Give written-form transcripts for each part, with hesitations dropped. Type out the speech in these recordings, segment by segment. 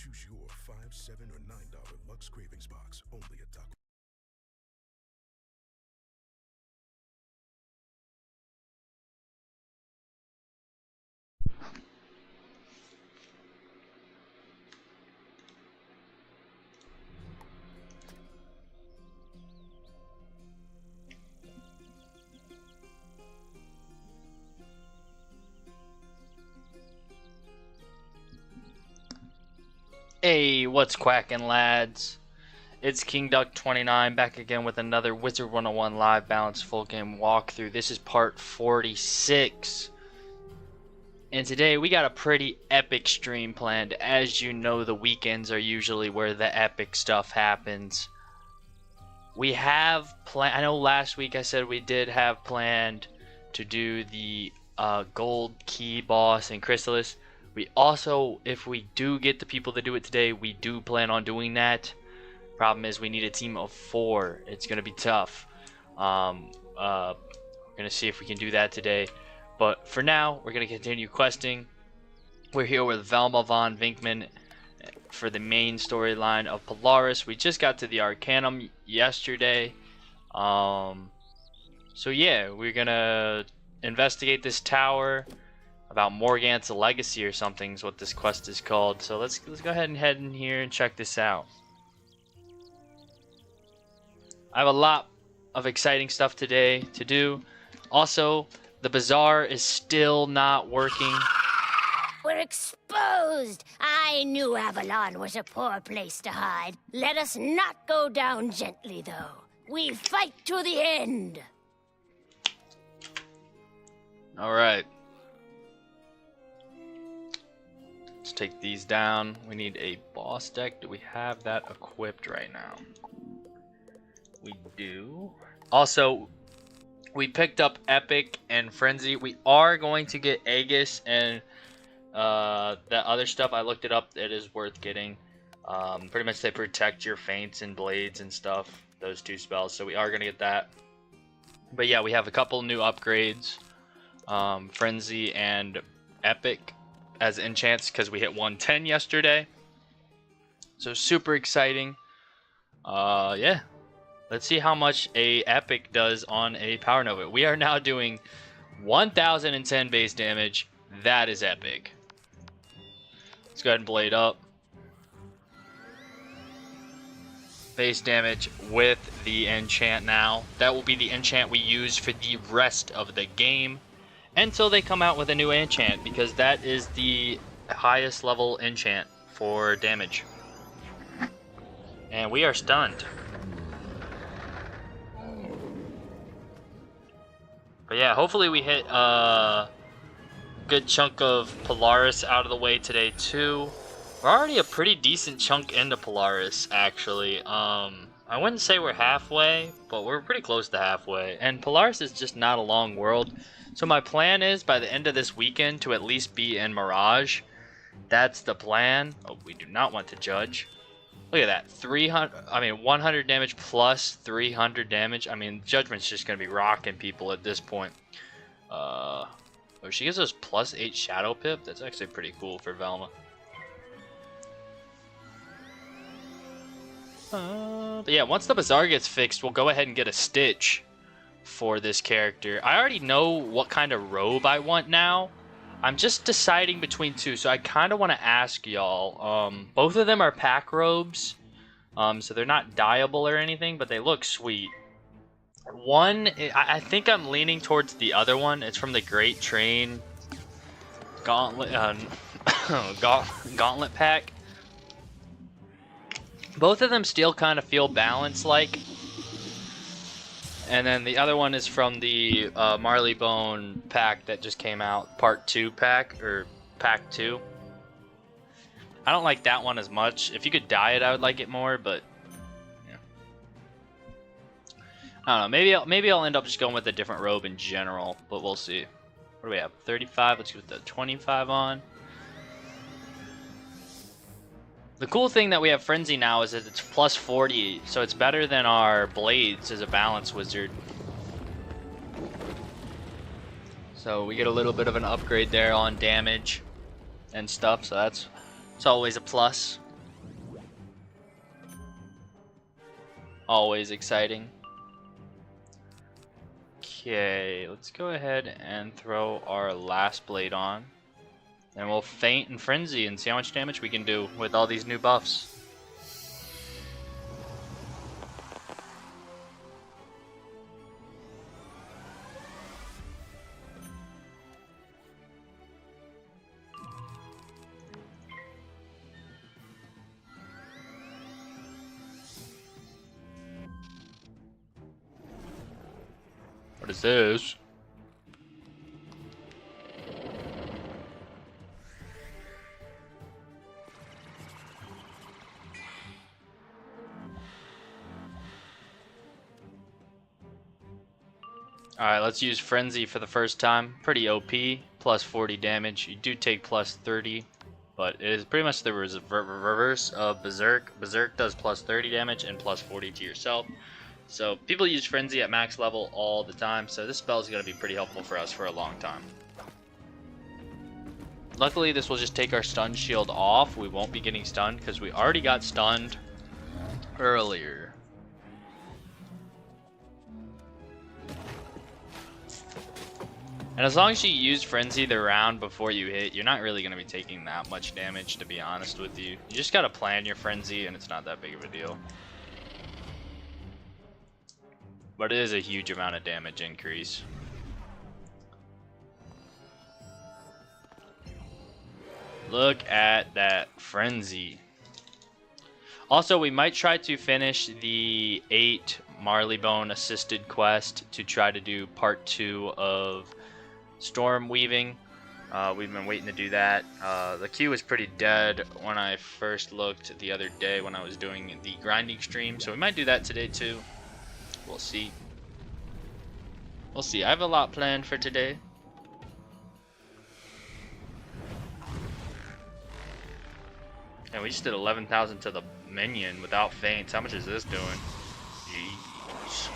Choose your $5, $7, or $9 Lux Cravings box only at Taco. Hey, what's quacking, lads? It's King Duck 29 back again with another Wizard 101 live balance full game walkthrough. This is part 46. And today we got a pretty epic stream planned. As you know, the weekends are usually where the epic stuff happens. We have I know last week I said we did have planned to do the gold key boss and chrysalis. We also, if we do get the people to do it today, we do plan on doing that. Problem is we need a team of 4. It's going to be tough. We're going to see if we can do that today. But for now, we're going to continue questing. We're here with Velma von Vinkman for the main storyline of Polaris. We just got to the Arcanum yesterday. So yeah, we're going to investigate this tower. About Morgant's legacy or something is what this quest is called. So let's go ahead and head in here and check this out. I have a lot of exciting stuff today to do. Also, the bazaar is still not working. We're exposed! I knew Avalon was a poor place to hide. Let us not go down gently, though. We fight to the end! Alright. Let's take these down. We need a boss deck. Do we have that equipped right now? We do. Also, we picked up Epic and Frenzy. We are going to get Aegis and that other stuff. I looked it up. It is worth getting. Pretty much they protect your feints and blades and stuff. Those 2 spells. So we are going to get that. But yeah, we have a couple new upgrades. Frenzy and Epic as enchants because we hit 110 yesterday. So super exciting. Yeah. Let's see how much a Epic does on a Power Nova. We are now doing 1010 base damage. That is epic. Let's go ahead and blade up. Base damage with the enchant now. That will be the enchant we use for the rest of the game until they come out with a new enchant, because that is the highest level enchant for damage. And we are stunned. But yeah, hopefully we hit a good chunk of Polaris out of the way today too. We're already a pretty decent chunk into Polaris, actually. I wouldn't say we're halfway, but we're pretty close to halfway. And Polaris is just not a long world. So my plan is by the end of this weekend to at least be in Mirage. That's the plan. Oh, we do not want to judge. Look at that. 100 damage plus 300 damage. I mean, Judgment's just going to be rocking people at this point. Oh, she gives us plus 8 Shadow Pip. That's actually pretty cool for Velma. But yeah, once the Bazaar gets fixed, we'll go ahead and get a Stitch for this character. I already know what kind of robe I want now. I'm just deciding between 2, so I kind of want to ask y'all. Both of them are pack robes, so they're not dyeable or anything, but they look sweet. One, I think I'm leaning towards the other one. It's from the Great Train Gauntlet, Gauntlet pack. Both of them still kind of feel balanced-like. And then the other one is from the Marleybone pack that just came out, Part 2 pack, or Pack 2. I don't like that one as much. If you could dye it, I would like it more, but yeah. I don't know. Maybe I'll end up just going with a different robe in general, but we'll see. What do we have? 35. Let's go with the 25 on. The cool thing that we have Frenzy now is that it's plus 40, so it's better than our Blades as a balance wizard. So we get a little bit of an upgrade there on damage and stuff, so that's always a plus. Always exciting. Okay, let's go ahead and throw our last blade on. And we'll faint and frenzy and see how much damage we can do with all these new buffs. What is this? Alright, let's use Frenzy for the first time. Pretty OP, plus 40 damage. You do take plus 30, but it is pretty much the reverse of Berserk. Berserk does plus 30 damage and plus 40 to yourself. So people use Frenzy at max level all the time, so this spell is going to be pretty helpful for us for a long time. Luckily, this will just take our stun shield off. We won't be getting stunned because we already got stunned earlier. And as long as you use Frenzy the round before you hit, you're not really going to be taking that much damage, to be honest with you. You just got to plan your Frenzy, and it's not that big of a deal. But it is a huge amount of damage increase. Look at that Frenzy. Also, we might try to finish the 8 Marleybone assisted quest to try to do part 2 of Storm Weaving. We've been waiting to do that. The queue was pretty dead when I first looked the other day when I was doing the grinding stream, so we might do that today too. We'll see. We'll see. I have a lot planned for today. And we just did 11,000 to the minion without feints. How much is this doing? Jeez.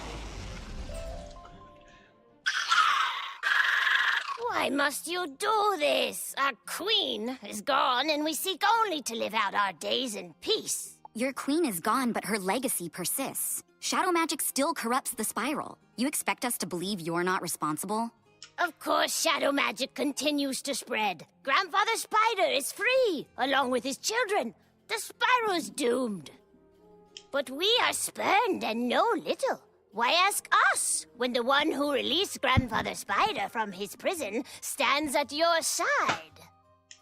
Why must you do this? Our queen is gone, and we seek only to live out our days in peace. Your queen is gone, but her legacy persists. Shadow magic still corrupts the spiral. You expect us to believe you're not responsible? Of course, shadow magic continues to spread. Grandfather Spider is free, along with his children. The spiral's doomed. But we are spurned and know little. Why ask us, when the one who released Grandfather Spider from his prison stands at your side?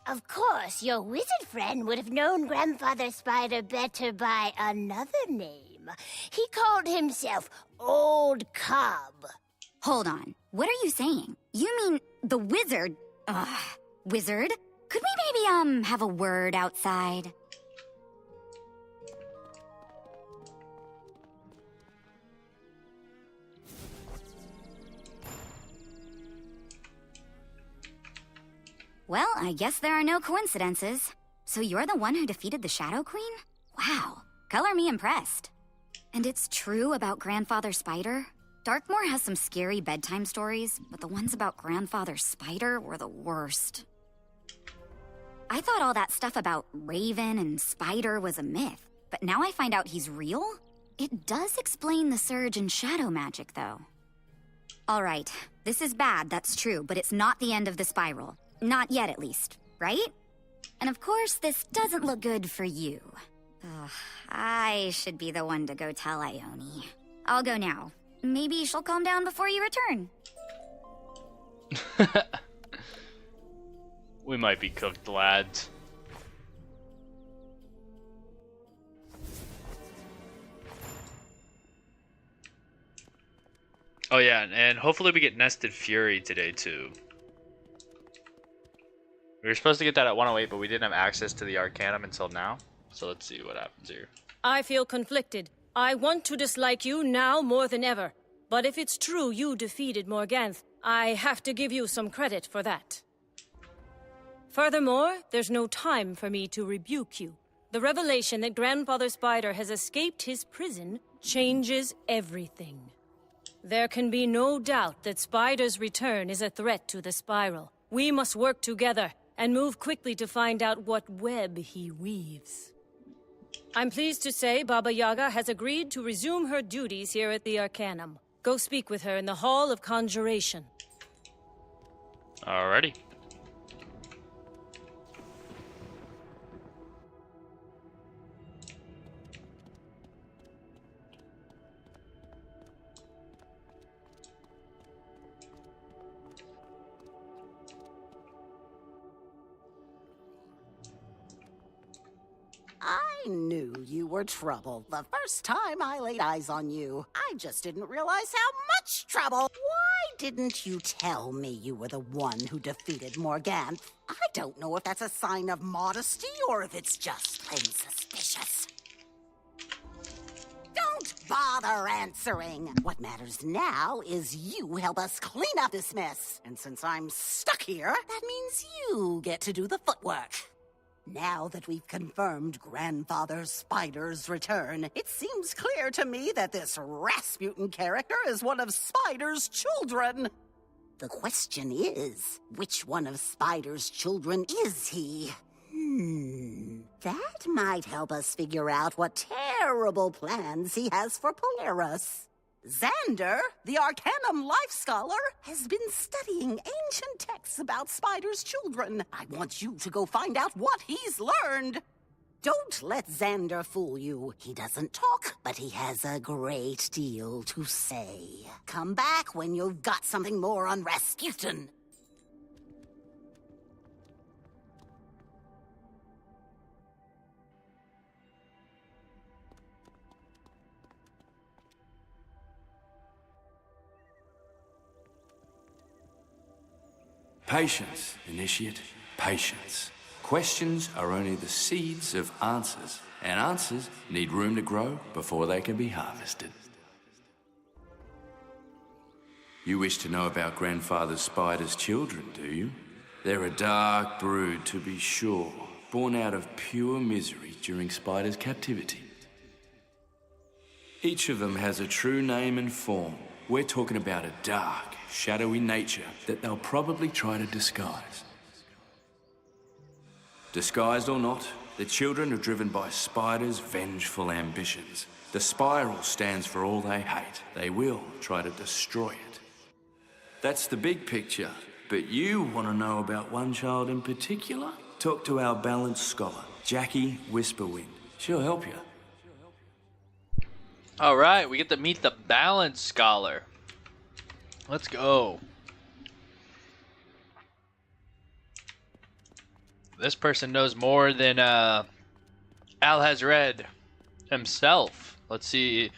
Of course, your wizard friend would have known Grandfather Spider better by another name. He called himself Old Cobb. Hold on. What are you saying? You mean the wizard? Ugh. Wizard? Could we maybe, have a word outside? Well, I guess there are no coincidences. So you're the one who defeated the Shadow Queen? Wow. Color me impressed. And it's true about Grandfather Spider? Darkmoor has some scary bedtime stories, but the ones about Grandfather Spider were the worst. I thought all that stuff about Raven and Spider was a myth, but now I find out he's real? It does explain the surge in shadow magic, though. All right, this is bad, that's true, but it's not the end of the spiral. Not yet, at least, right? And of course, this doesn't look good for you. Ugh, I should be the one to go tell Ione. I'll go now. Maybe she'll calm down before you return. We might be cooked, lads. Oh yeah, and hopefully we get Nested Fury today too. We were supposed to get that at 108, but we didn't have access to the Arcanum until now. So let's see what happens here. I feel conflicted. I want to dislike you now more than ever. But if it's true you defeated Morganth, I have to give you some credit for that. Furthermore, there's no time for me to rebuke you. The revelation that Grandfather Spider has escaped his prison changes everything. There can be no doubt that Spider's return is a threat to the spiral. We must work together and move quickly to find out what web he weaves. I'm pleased to say Baba Yaga has agreed to resume her duties here at the Arcanum. Go speak with her in the Hall of Conjuration. Alrighty. I knew you were trouble the first time I laid eyes on you. I just didn't realize how much trouble. Why didn't you tell me you were the one who defeated Morganthe? I don't know if that's a sign of modesty or if it's just plain suspicious. Don't bother answering. What matters now is you help us clean up this mess. And since I'm stuck here, that means you get to do the footwork. Now that we've confirmed Grandfather Spider's return, it seems clear to me that this Rasputin character is one of Spider's children. The question is, which one of Spider's children is he? That might help us figure out what terrible plans he has for Polaris. Xander, the Arcanum Life Scholar, has been studying ancient texts about Spider's children. I want you to go find out what he's learned. Don't let Xander fool you. He doesn't talk, but he has a great deal to say. Come back when you've got something more on Rasputin. Patience, Initiate, patience. Questions are only the seeds of answers, and answers need room to grow before they can be harvested. You wish to know about Grandfather Spider's children, do you? They're a dark brood, to be sure, born out of pure misery during Spider's captivity. Each of them has a true name and form. We're talking about a dark, shadowy nature that they'll probably try to disguise. Disguised or not, the children are driven by Spider's vengeful ambitions. The spiral stands for all they hate. They will try to destroy it. That's the big picture. But you want to know about one child in particular? Talk to our balanced scholar, Jackie Whisperwind. She'll help you. Alright, we get to meet the Balance Scholar. Let's go. This person knows more than Al has read himself. Let's see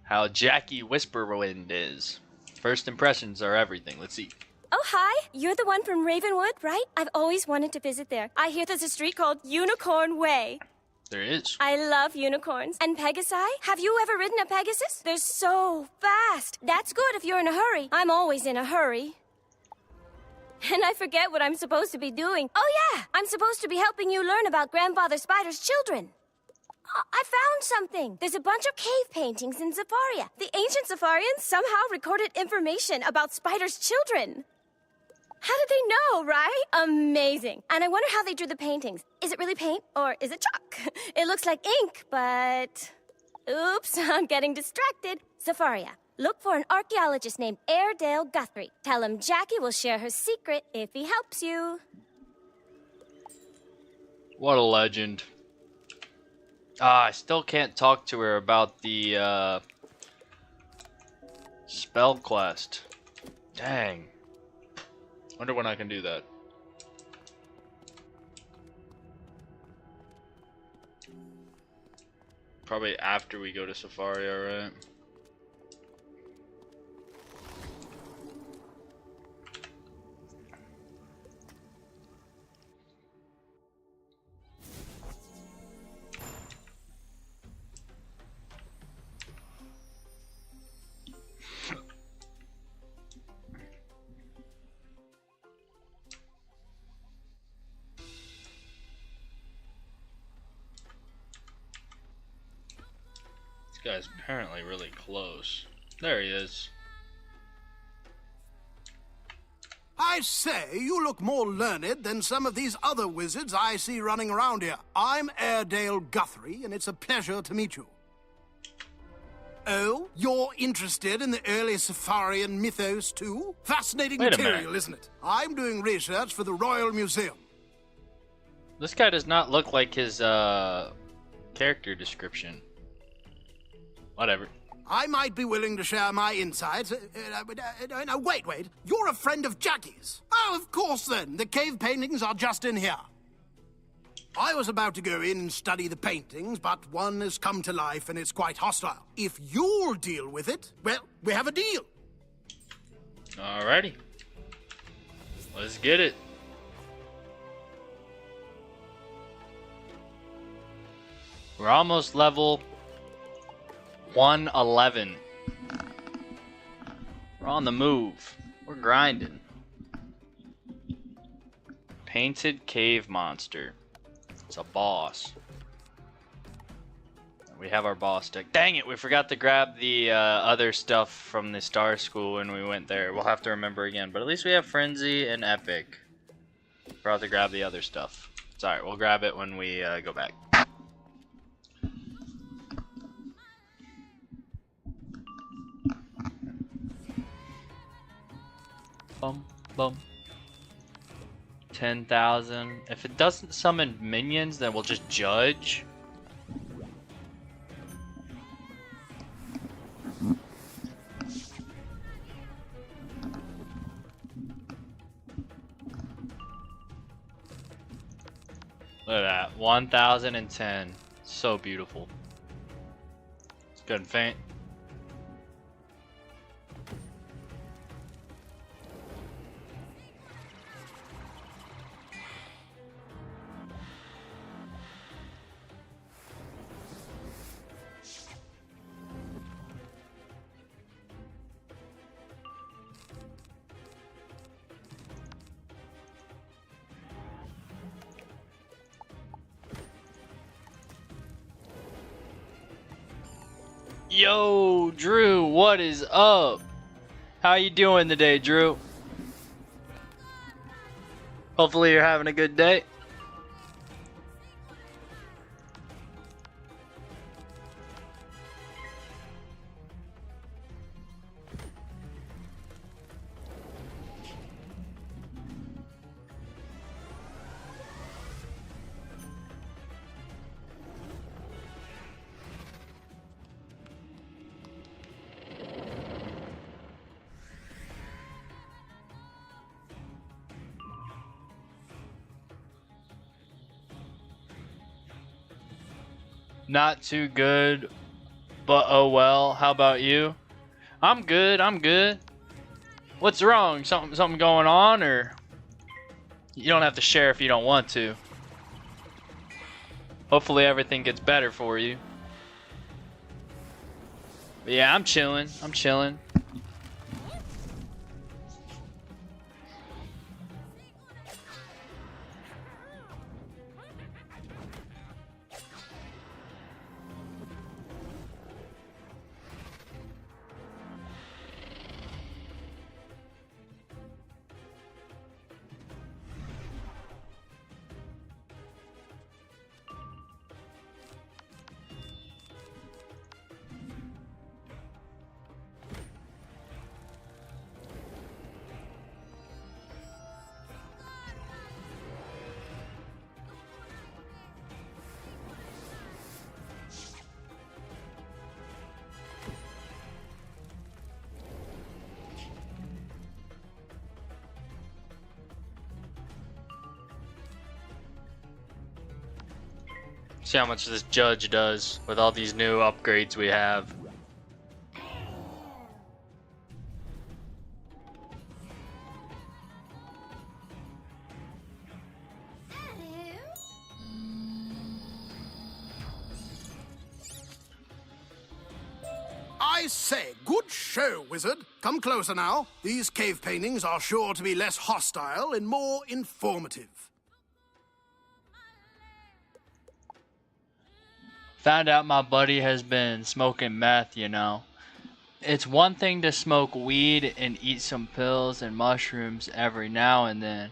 how Jackie Whisperwind is. First impressions are everything. Let's see. Oh, hi. You're the one from Ravenwood, right? I've always wanted to visit there. I hear there's a street called Unicorn Way. There is. I love unicorns. And Pegasi? Have you ever ridden a Pegasus? They're so fast. That's good if you're in a hurry. I'm always in a hurry. And I forget what I'm supposed to be doing. Oh, yeah. I'm supposed to be helping you learn about Grandfather Spider's children. I found something. There's a bunch of cave paintings in Zafaria. The ancient Zafarians somehow recorded information about Spider's children. How did they know, right? Amazing. And I wonder how they drew the paintings. Is it really paint or is it chalk? It looks like ink, but... Oops, I'm getting distracted. Zafaria, look for an archaeologist named Airedale Guthrie. Tell him Jackie will share her secret if he helps you. What a legend. I still can't talk to her about the spell quest. Dang. Wonder when I can do that. Probably after we go to Safari, alright? This guy's apparently really close. There he is. I say, you look more learned than some of these other wizards I see running around here. I'm Airedale Guthrie, and it's a pleasure to meet you. Oh, you're interested in the early Safarian mythos, too? Fascinating material, isn't it? I'm doing research for the Royal Museum. This guy does not look like his character description. Whatever. I might be willing to share my insights. No, wait. You're a friend of Jackie's. Oh, of course then. The cave paintings are just in here. I was about to go in and study the paintings, but one has come to life and it's quite hostile. If you'll deal with it, well, we have a deal. Alrighty. Let's get it. We're almost level 111. We're on the move. We're grinding. Painted cave monster. It's a boss. We have our boss deck. Dang it, we forgot to grab the other stuff from the Star School when we went there. We'll have to remember again. But at least we have Frenzy and Epic. Forgot to grab the other stuff. It's alright, we'll grab it when we go back. Bum. 10,000. If it doesn't summon minions, then we'll just judge. Look at that. 1,010. So beautiful. It's good and faint. Yo, Drew, what is up? How you doing today, Drew? Hopefully you're having a good day. Not too good, but oh well. How about you? I'm good. What's wrong? Something going on, or you don't have to share if you don't want to. Hopefully everything gets better for you. But yeah, I'm chilling. See how much this judge does with all these new upgrades we have. I say, good show, wizard. Come closer now. These cave paintings are sure to be less hostile and more informative. Found out my buddy has been smoking meth, you know. it's one thing to smoke weed and eat some pills and mushrooms every now and then,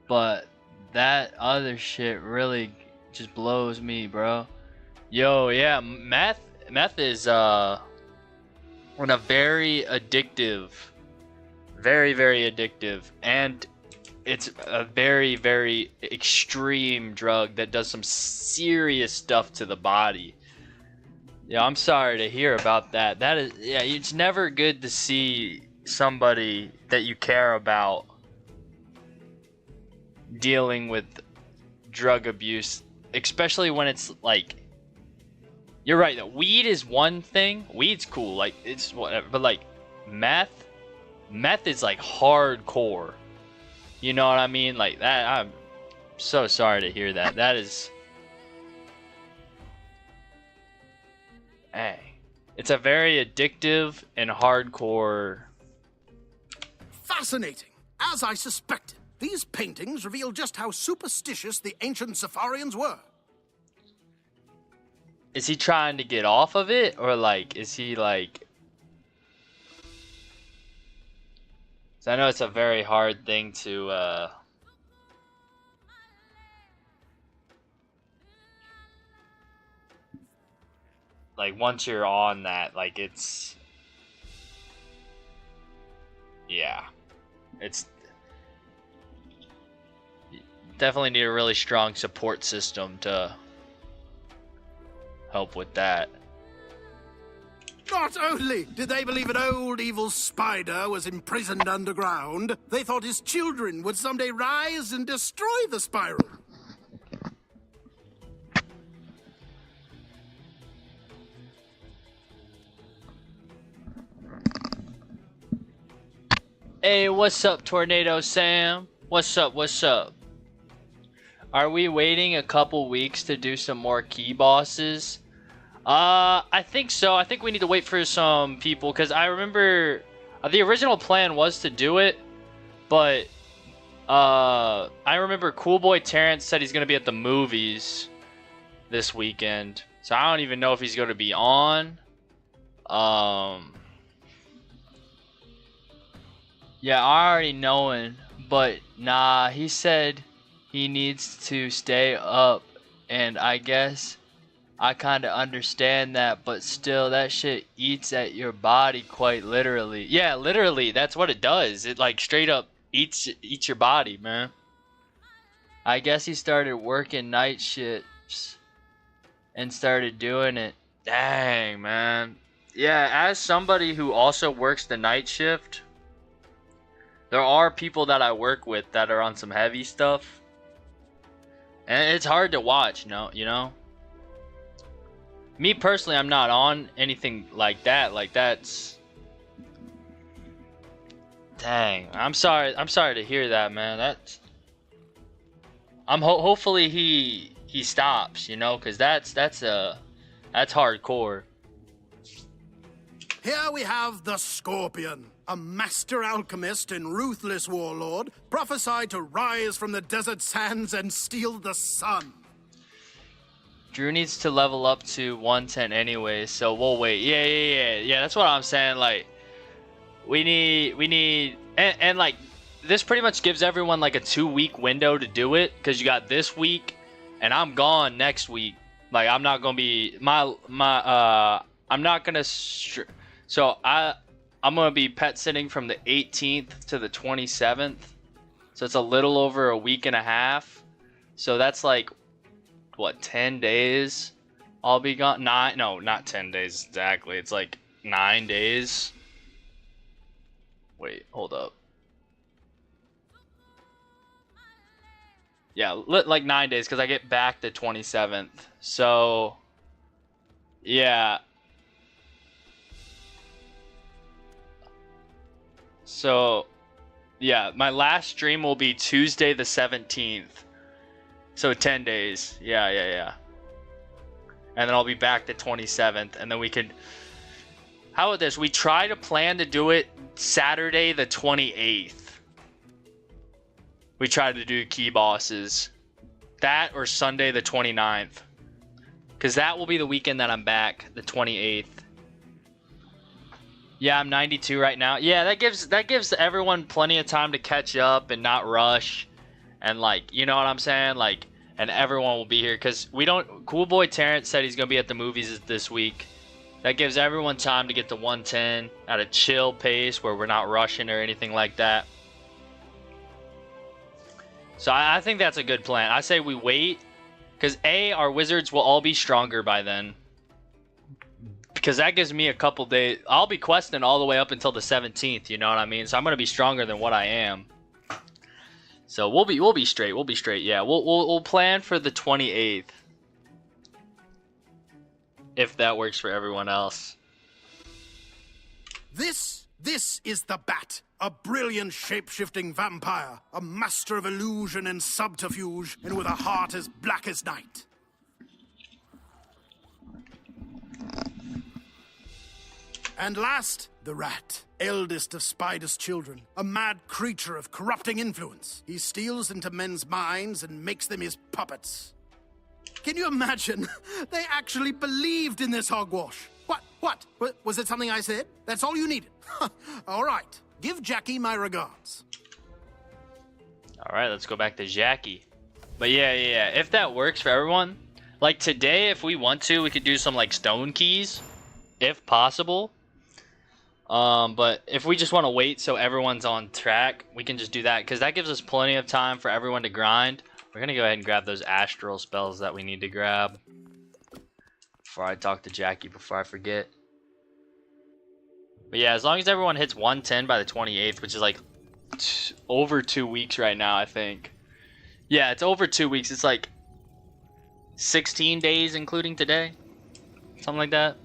but that other shit really just blows me, bro. Yo, yeah, meth is a very addictive, very addictive, and it's a very extreme drug that does some serious stuff to the body. Yeah, I'm sorry to hear about that. That is, yeah, it's never good to see somebody that you care about dealing with drug abuse, especially when it's like, you're right, that weed is one thing. Weed's cool, like, it's whatever, but like meth is like hardcore. You know what I mean? Like that, I'm so sorry to hear that. That is, hey, it's a very addictive and hardcore. Fascinating. As I suspected, these paintings reveal just how superstitious the ancient Safarians were. Is he trying to get off of it, or like, is he like? So I know it's a very hard thing to like, once you're on that, like, it's, yeah, it's definitely need a really strong support system to help with that. Not only did they believe an old evil spider was imprisoned underground, they thought his children would someday rise and destroy the spiral. Hey, what's up, Tornado Sam? What's up, what's up? Are we waiting a couple weeks to do some more key bosses? I think so. I think we need to wait for some people, because I remember the original plan was to do it, but I remember Cool Boy Terrence said he's going to be at the movies this weekend, so I don't even know if he's going to be on. Yeah, I already know him, but nah, he said he needs to stay up, and I guess I kind of understand that, but still, that shit eats at your body quite literally. Yeah, literally, that's what it does. It like straight up eats your body, man. I guess he started working night shifts and started doing it. Dang, man. Yeah, as somebody who also works the night shift, there are people that I work with that are on some heavy stuff, and it's hard to watch, you know? Me personally, I'm not on anything like that. Like, that's, dang. I'm sorry to hear that, man. That's, hopefully he stops, you know, because that's hardcore. Here we have the Scorpion, a master alchemist and ruthless warlord, prophesied to rise from the desert sands and steal the sun. Drew needs to level up to 110 anyway, so we'll wait. Yeah, that's what I'm saying. Like, we need, and like, this pretty much gives everyone like a 2-week window to do it, because you got this week, and I'm gone next week. Like, I'm not gonna be, I'm not gonna, so I'm gonna be pet sitting from the 18th to the 27th, so it's a little over a week and a half. So that's like, what, 10 days I'll be gone? No, not 10 days exactly. It's like 9 days. Wait, hold up. Yeah, like 9 days, because I get back the 27th. So, yeah. So, yeah, my last stream will be Tuesday the 17th. So 10 days. Yeah. And then I'll be back the 27th. And then we could... How about this? We try to plan to do it Saturday the 28th. We try to do key bosses. That or Sunday the 29th. Because that will be the weekend that I'm back, the 28th. Yeah, I'm 92 right now. Yeah, that gives everyone plenty of time to catch up and not rush, and like, you know what I'm saying, like, and everyone will be here because we don't. Cool Boy Terrence said he's gonna be at the movies this week. That gives everyone time to get to 110 at a chill pace where we're not rushing or anything like that. So I think that's a good plan. I say we wait because our wizards will all be stronger by then. Because that gives me a couple days. I'll be questing all the way up until the 17th, you know what I mean? So I'm going to be stronger than what I am. So we'll be straight. We'll be straight. Yeah, we'll plan for the 28th. If that works for everyone else. This is the Bat, a brilliant shape-shifting vampire, a master of illusion and subterfuge, and with a heart as black as night. And last, the Rat, eldest of Spider's children, a mad creature of corrupting influence. He steals into men's minds and makes them his puppets. Can you imagine? They actually believed in this hogwash. What? Was it something I said? That's all you needed. All right. Give Jackie my regards. All right, let's go back to Jackie. But yeah. If that works for everyone, like today, if we want to, we could do some like stone keys, if possible. But if we just want to wait so everyone's on track, we can just do that because that gives us plenty of time for everyone to grind. We're gonna go ahead and grab those astral spells that we need to grab before I talk to Jackie before I forget. But yeah, as long as everyone hits 110 by the 28th, which is like over 2 weeks right now, I think. Yeah, it's over 2 weeks. It's like 16 days including today, something like that.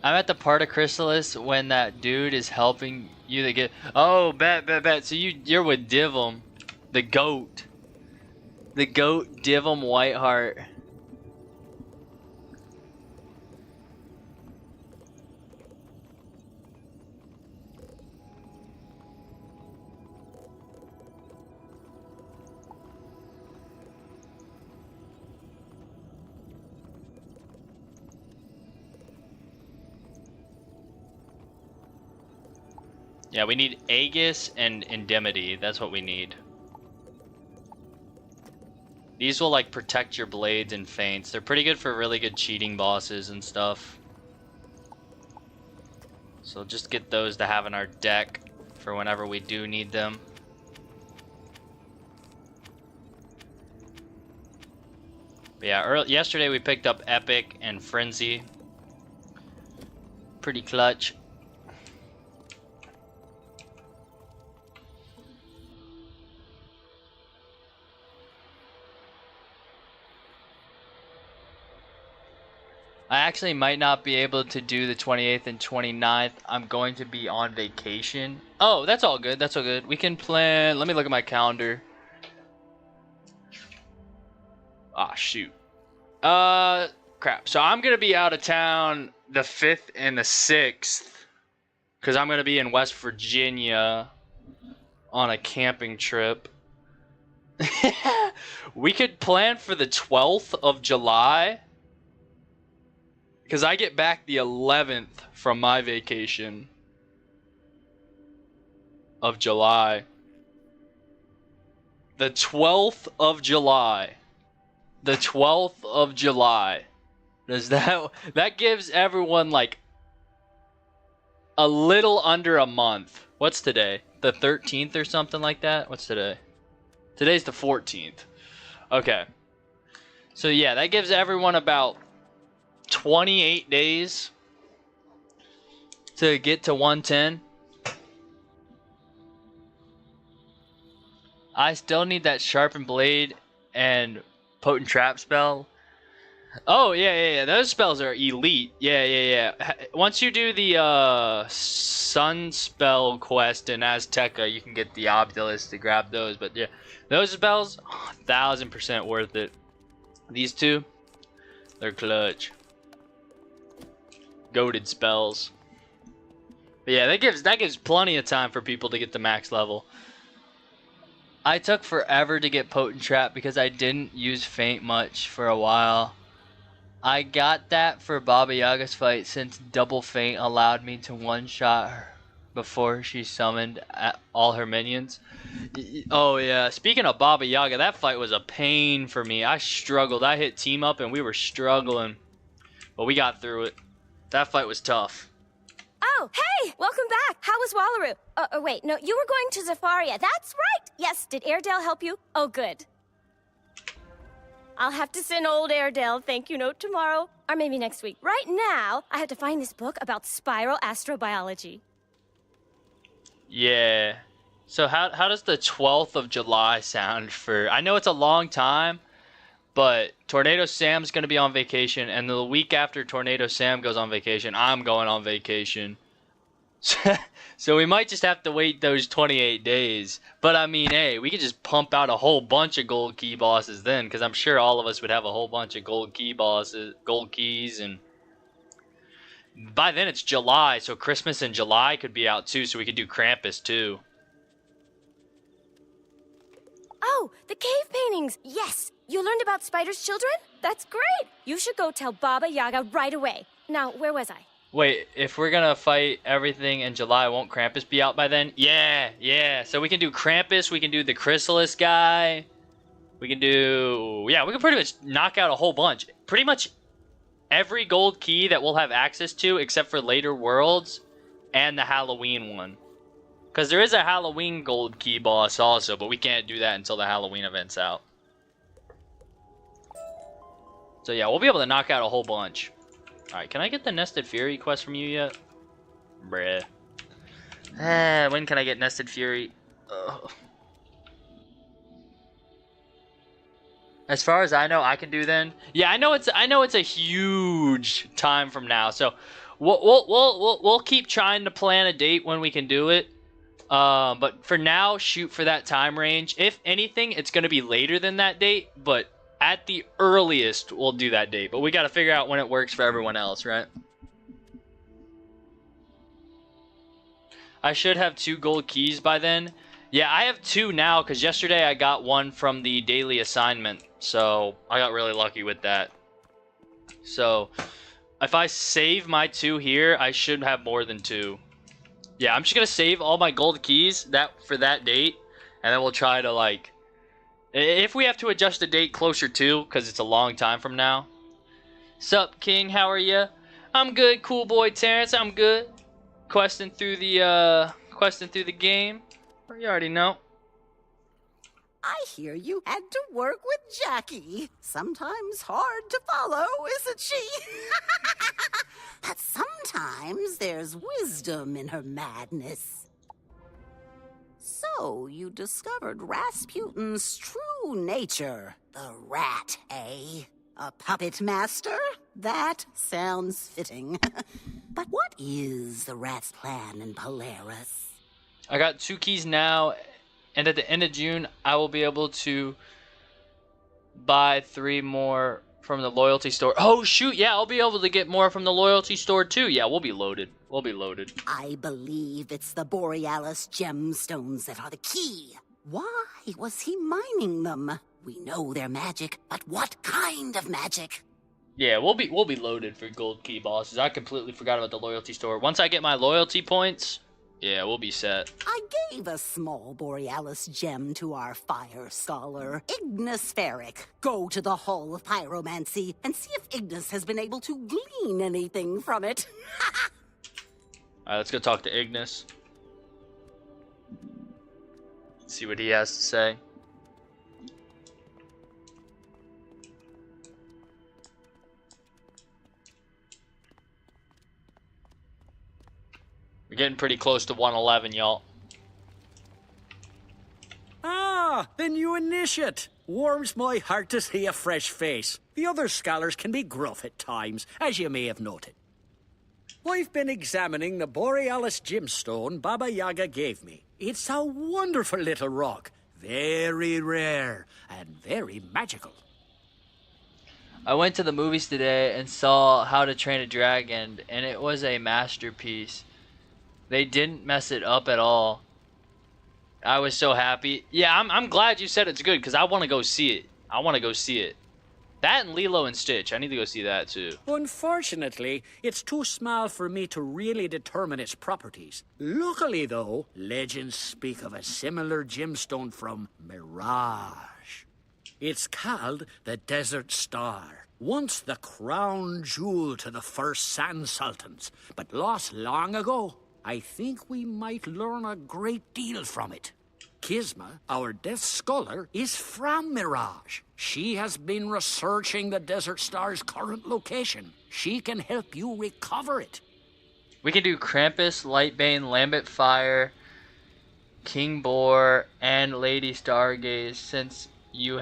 I'm at the part of Chrysalis when that dude is helping you to get. Oh, bet. So you're with Divum, the goat Divum Whiteheart. Yeah, we need Aegis and Indemnity. That's what we need. These will like protect your blades and feints. They're pretty good for really good cheating bosses and stuff. So just get those to have in our deck for whenever we do need them. But yeah, yesterday we picked up Epic and Frenzy. Pretty clutch. I actually might not be able to do the 28th and 29th. I'm going to be on vacation. Oh, that's all good. That's all good. We can plan. Let me look at my calendar. Ah, shoot. Crap. So I'm going to be out of town the 5th and the 6th. Because I'm going to be in West Virginia on a camping trip. We could plan for the 12th of July. Because I get back the 11th from my vacation of July. The 12th of July. The 12th of July. Does that gives everyone like a little under a month. What's today? The 13th or something like that? What's today? Today's the 14th. Okay. So yeah, that gives everyone about 28 days to get to 110. I still need that sharpened blade and potent trap spell. Oh yeah. Those spells are elite. Yeah. Once you do the sun spell quest in Azteca, you can get the Obulus to grab those. But yeah, those spells, 1000% worth it. These two, they're clutch. Goated spells. But yeah, that gives plenty of time for people to get to max level. I took forever to get Potent Trap because I didn't use Feint much for a while. I got that for Baba Yaga's fight since Double Feint allowed me to one-shot her before she summoned all her minions. Oh yeah, speaking of Baba Yaga, that fight was a pain for me. I struggled. I hit team up and we were struggling. But we got through it. That fight was tough. Oh, hey! Welcome back! How was Wallaroo? Wait, no, you were going to Zafaria. That's right! Yes, did Airedale help you? Oh, good. I'll have to send old Airedale a thank you note tomorrow. Or maybe next week. Right now, I have to find this book about spiral astrobiology. Yeah. So how does the 12th of July sound for... I know it's a long time, but Tornado Sam's going to be on vacation, and the week after Tornado Sam goes on vacation, I'm going on vacation. So we might just have to wait those 28 days. But I mean, hey, we could just pump out a whole bunch of gold key bosses then, because I'm sure all of us would have a whole bunch of gold key bosses, gold keys, and by then it's July, so Christmas in July could be out too, so we could do Krampus too. Oh, the cave paintings! Yes! You learned about Spider's children? That's great! You should go tell Baba Yaga right away. Now, where was I? Wait, if we're gonna fight everything in July, won't Krampus be out by then? Yeah. So we can do Krampus, we can do the Chrysalis guy. We can do... Yeah, we can pretty much knock out a whole bunch. Pretty much every gold key that we'll have access to, except for later worlds and the Halloween one. Because there is a Halloween gold key boss also, but we can't do that until the Halloween event's out. So yeah, we'll be able to knock out a whole bunch. Alright, can I get the Nested Fury quest from you yet? Bruh. When can I get Nested Fury? Ugh. As far as I know, I can do then. Yeah, I know it's a huge time from now. So we'll keep trying to plan a date when we can do it. But for now, shoot for that time range. If anything, it's gonna be later than that date, but at the earliest, we'll do that date. But we gotta figure out when it works for everyone else, right? I should have 2 gold keys by then. Yeah, I have 2 now, because yesterday I got one from the daily assignment. So, I got really lucky with that. So, if I save my 2 here, I should have more than 2. Yeah, I'm just gonna save all my gold keys for that date, and then we'll try to, like... If we have to adjust the date closer to, because it's a long time from now. Sup, King? How are ya? I'm good, cool boy Terrence. I'm good. Questing through the game. You already know. I hear you had to work with Jackie. Sometimes hard to follow, isn't she? But sometimes there's wisdom in her madness. So, you discovered Rasputin's true nature. The rat, eh? A puppet master? That sounds fitting. But what is the rat's plan in Polaris? I got 2 keys now, and at the end of June, I will be able to buy 3 more from the loyalty store. Oh, shoot, yeah, I'll be able to get more from the loyalty store, too. Yeah, we'll be loaded. We'll be loaded. I believe it's the Borealis gemstones that are the key. Why was he mining them? We know they're magic, but what kind of magic? Yeah, we'll be loaded for gold key bosses. I completely forgot about the loyalty store. Once I get my loyalty points, yeah, we'll be set. I gave a small Borealis gem to our fire scholar, Ignis Ferric. Go to the Hall of Pyromancy and see if Ignis has been able to glean anything from it. Alright, let's go talk to Ignis. See what he has to say. We're getting pretty close to 111, y'all. Ah, the new initiate. Warms my heart to see a fresh face. The other scholars can be gruff at times, as you may have noted. I've been examining the Borealis gemstone Baba Yaga gave me. It's a wonderful little rock. Very rare and very magical. I went to the movies today and saw How to Train a Dragon, and it was a masterpiece. They didn't mess it up at all. I was so happy. Yeah, I'm glad you said it's good, because I want to go see it. I want to go see it. That and Lilo and Stitch. I need to go see that too. Unfortunately, it's too small for me to really determine its properties. Luckily, though, legends speak of a similar gemstone from Mirage. It's called the Desert Star. Once the crown jewel to the first Sand Sultans, but lost long ago. I think we might learn a great deal from it. Kisma, our Death Scholar, is from Mirage. She has been researching the Desert Star's current location. She can help you recover it. We can do Krampus, Lightbane, Lambent Fire, King Boar, and Lady Stargaze since you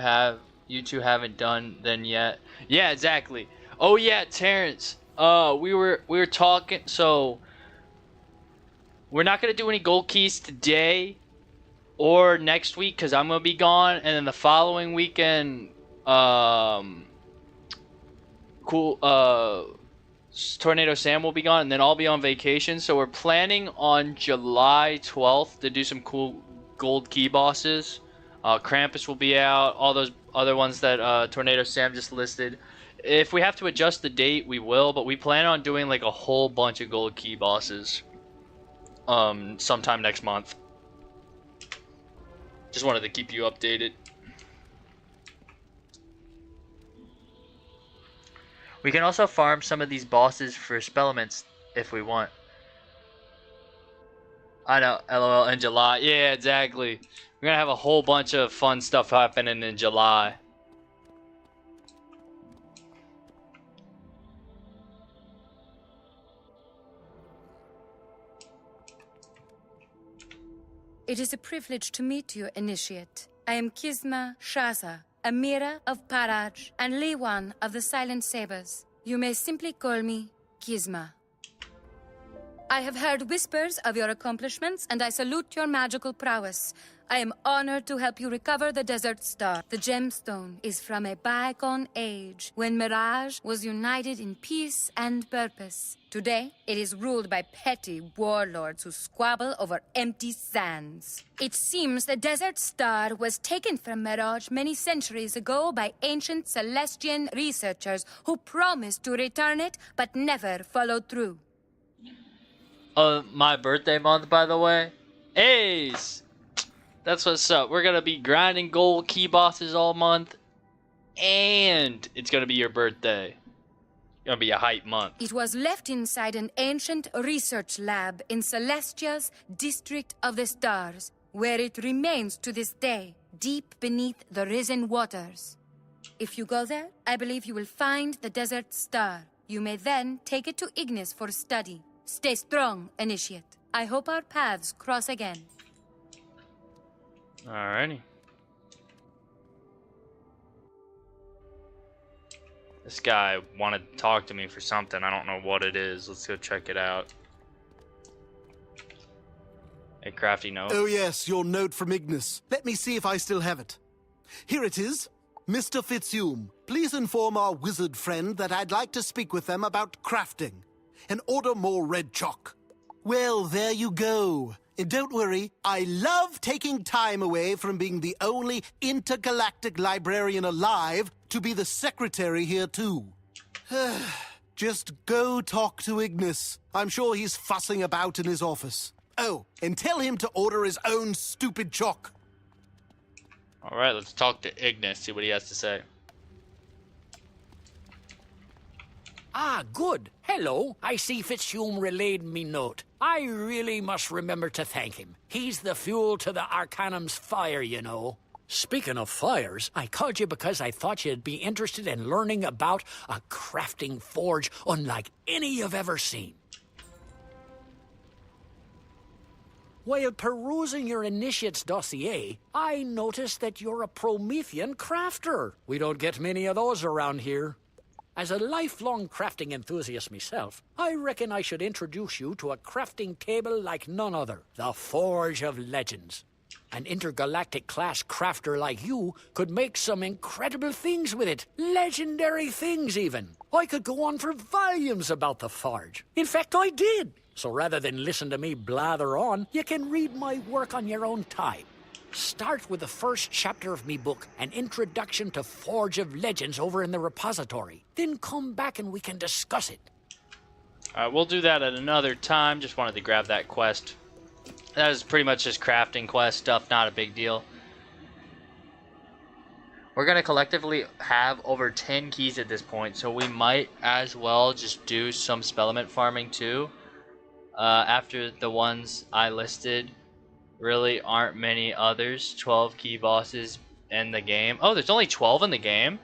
two haven't done them yet. Yeah, exactly. Oh yeah, Terrence. We were talking. So we're not gonna do any gold keys today or next week because I'm gonna be gone, and then the following weekend, Tornado Sam will be gone, and then I'll be on vacation. So we're planning on July 12th to do some cool gold key bosses. Krampus will be out, all those other ones that Tornado Sam just listed. If we have to adjust the date, we will, but we plan on doing like a whole bunch of gold key bosses sometime next month. Just wanted to keep you updated. We can also farm some of these bosses for spellements if we want. I know, LOL, in July. Yeah, exactly. We're gonna have a whole bunch of fun stuff happening in July. It is a privilege to meet you, Initiate. I am Kisma Shaza, Amira of Paraj, and Liwan of the Silent Sabers. You may simply call me Kisma. I have heard whispers of your accomplishments, and I salute your magical prowess. I am honored to help you recover the Desert Star. The gemstone is from a bygone age, when Mirage was united in peace and purpose. Today, it is ruled by petty warlords who squabble over empty sands. It seems the Desert Star was taken from Mirage many centuries ago by ancient Celestian researchers who promised to return it, but never followed through. My birthday month, by the way. Ace! That's what's up. We're gonna be grinding gold key bosses all month, and it's gonna be your birthday. It's gonna be a hype month. It was left inside an ancient research lab in Celestia's District of the Stars, where it remains to this day, deep beneath the risen waters. If you go there, I believe you will find the Desert Star. You may then take it to Ignis for study. Stay strong, Initiate. I hope our paths cross again. Alrighty. This guy wanted to talk to me for something. I don't know what it is. Let's go check it out. A crafty note. Oh yes, your note from Ignis. Let me see if I still have it. Here it is. Mr. Fitzhume, please inform our wizard friend that I'd like to speak with them about crafting. And order more red chalk. Well, there you go. And don't worry, I love taking time away from being the only intergalactic librarian alive to be the secretary here too. Just go talk to Ignis. I'm sure he's fussing about in his office. Oh, and tell him to order his own stupid chalk. Alright, let's talk to Ignis, see what he has to say. Ah, good. Hello. I see Fitzhume relayed me note. I really must remember to thank him. He's the fuel to the Arcanum's fire, you know. Speaking of fires, I called you because I thought you'd be interested in learning about a crafting forge unlike any you've ever seen. While perusing your initiate's dossier, I noticed that you're a Promethean crafter. We don't get many of those around here. As a lifelong crafting enthusiast myself, I reckon I should introduce you to a crafting table like none other, the Forge of Legends. An intergalactic class crafter like you could make some incredible things with it. Legendary things, even. I could go on for volumes about the Forge. In fact, I did. So rather than listen to me blather on, you can read my work on your own time. Start with the first chapter of me book, An Introduction to Forge of Legends, over in the repository. Then come back and we can discuss it. Alright, we'll do that at another time. Just wanted to grab that quest. That is pretty much just crafting quest stuff, not a big deal. We're going to collectively have over 10 keys at this point, so we might as well just do some spellament farming too. After the ones I listed, really aren't many others. 12 key bosses in the game. Oh, there's only 12 in the game?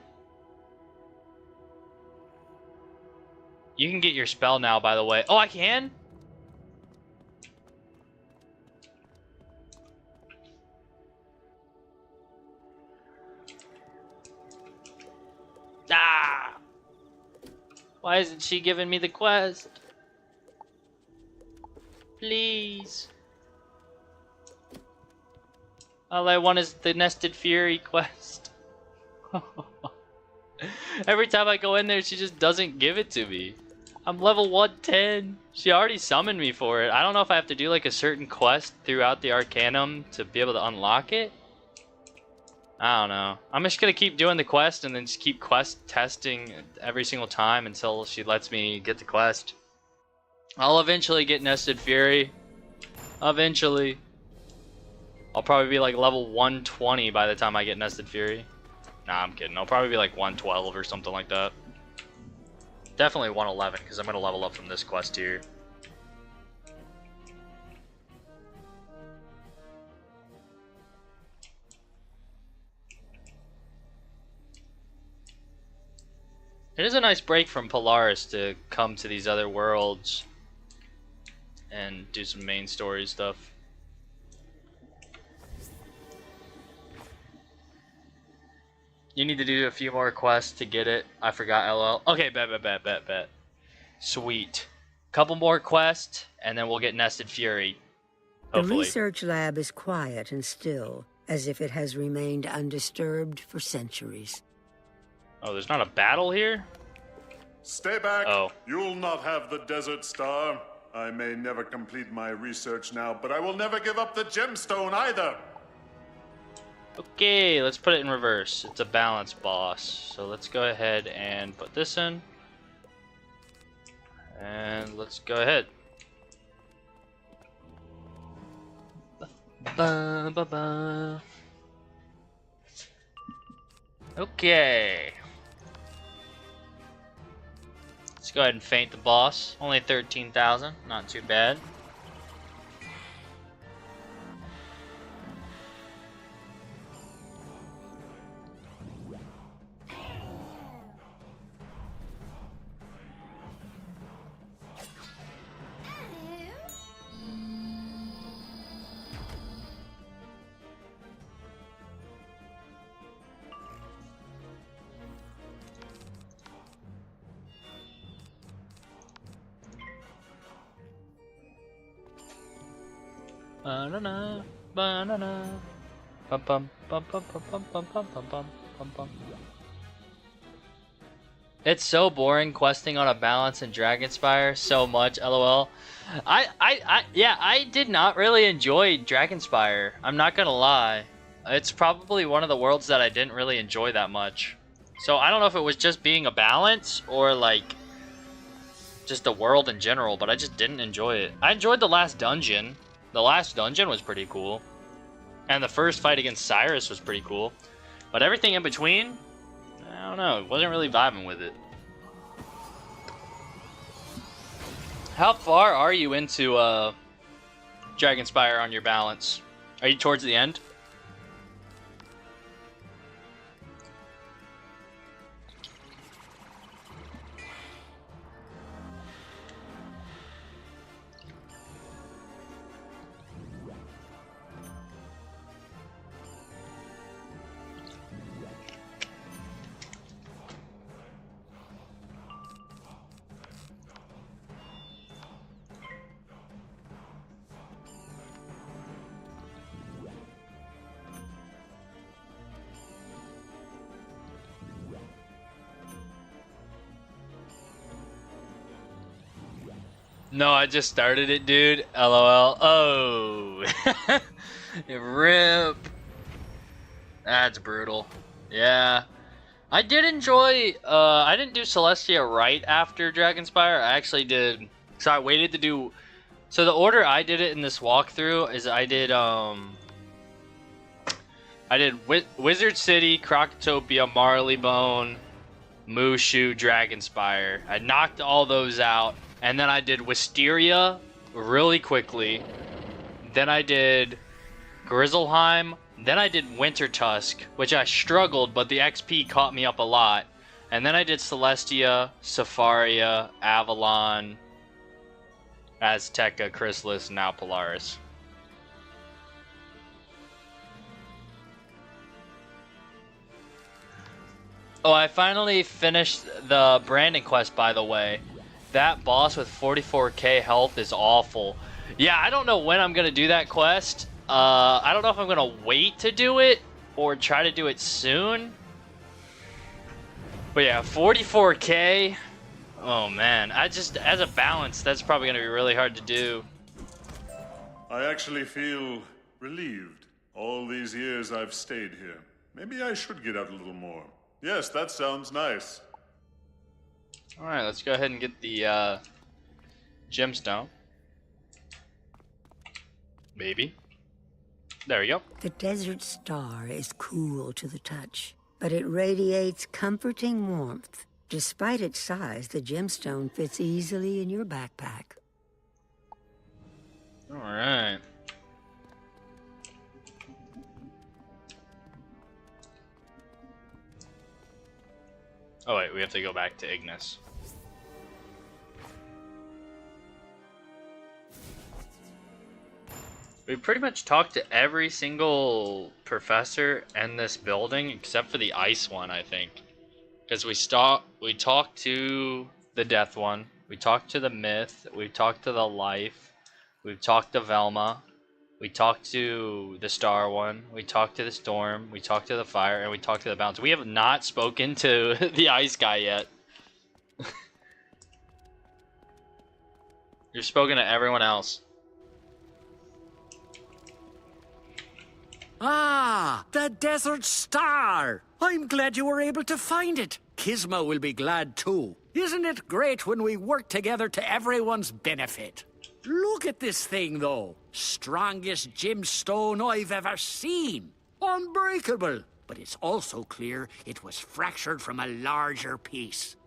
You can get your spell now, by the way. Oh, I can? Ah! Why isn't she giving me the quest? Please. All I want is the Nested Fury quest. Every time I go in there, she just doesn't give it to me. I'm level 110. She already summoned me for it. I don't know if I have to do like a certain quest throughout the Arcanum to be able to unlock it. I don't know. I'm just gonna keep doing the quest and then just keep quest testing every single time until she lets me get the quest. I'll eventually get Nested Fury. Eventually. I'll probably be like level 120 by the time I get Nested Fury. Nah, I'm kidding. I'll probably be like 112 or something like that. Definitely 111 because I'm gonna level up from this quest here. It is a nice break from Polaris to come to these other worlds and do some main story stuff. You need to do a few more quests to get it. I forgot, LL. Okay, bet. Sweet. Couple more quests, and then we'll get Nested Fury. Hopefully. The research lab is quiet and still, as if it has remained undisturbed for centuries. Oh, there's not a battle here? Stay back. Oh. You'll not have the Desert Star. I may never complete my research now, but I will never give up the gemstone either. Okay, let's put it in reverse. It's a balance boss. So let's go ahead and put this in. And let's go ahead. Ba-ba-ba. Okay. Let's go ahead and feint the boss. Only 13,000, not too bad. Banana, banana, bum bum bum bum bum bum bum bum bum bum bum. It's so boring questing on a balance in Dragonspire so much, LOL. Yeah, I did not really enjoy Dragonspire. I'm not gonna lie. It's probably one of the worlds that I didn't really enjoy that much. So I don't know if it was just being a balance or like just the world in general, but I just didn't enjoy it. I enjoyed the last dungeon. The last dungeon was pretty cool. And the first fight against Cyrus was pretty cool. But everything in between, I don't know, wasn't really vibing with it. How far are you into Dragonspire on your balance? Are you towards the end? No, I just started it, dude. LOL. Oh. RIP. That's brutal. Yeah. I did enjoy, I didn't do Celestia right after Dragonspire. I actually did, so I waited to do, so the order I did it in this walkthrough is I did Wizard City, Crocotopia, Marleybone, Mushu, Dragonspire. I knocked all those out, and then I did Wisteria really quickly. Then I did Grizzleheim. Then I did Winter Tusk, which I struggled, but the XP caught me up a lot. And then I did Celestia, Safaria, Avalon, Azteca, Chrysalis, and now Polaris. Oh, I finally finished the Brandon quest, by the way. That boss with 44k health is awful. Yeah, I don't know when I'm going to do that quest. I don't know if I'm going to wait to do it or try to do it soon. But yeah, 44k. Oh man, as a balance, that's probably going to be really hard to do. I actually feel relieved. All these years I've stayed here. Maybe I should get out a little more. Yes, that sounds nice. Alright, let's go ahead and get the gemstone. Maybe. There we go. The desert star is cool to the touch, but it radiates comforting warmth. Despite its size, the gemstone fits easily in your backpack. Alright. Oh wait, we have to go back to Ignis. We pretty much talked to every single professor in this building except for the ice one, I think. Because we talked to the death one, we talked to the myth, we talked to the life, we've talked to Velma, we talked to the star one, we talked to the storm, we talked to the fire, and we talked to the bounce. We have not spoken to the ice guy yet. You've spoken to everyone else. Ah, the Desert Star! I'm glad you were able to find it. Kisma will be glad too. Isn't it great when we work together to everyone's benefit? Look at this thing, though. Strongest gemstone I've ever seen. Unbreakable. But it's also clear it was fractured from a larger piece.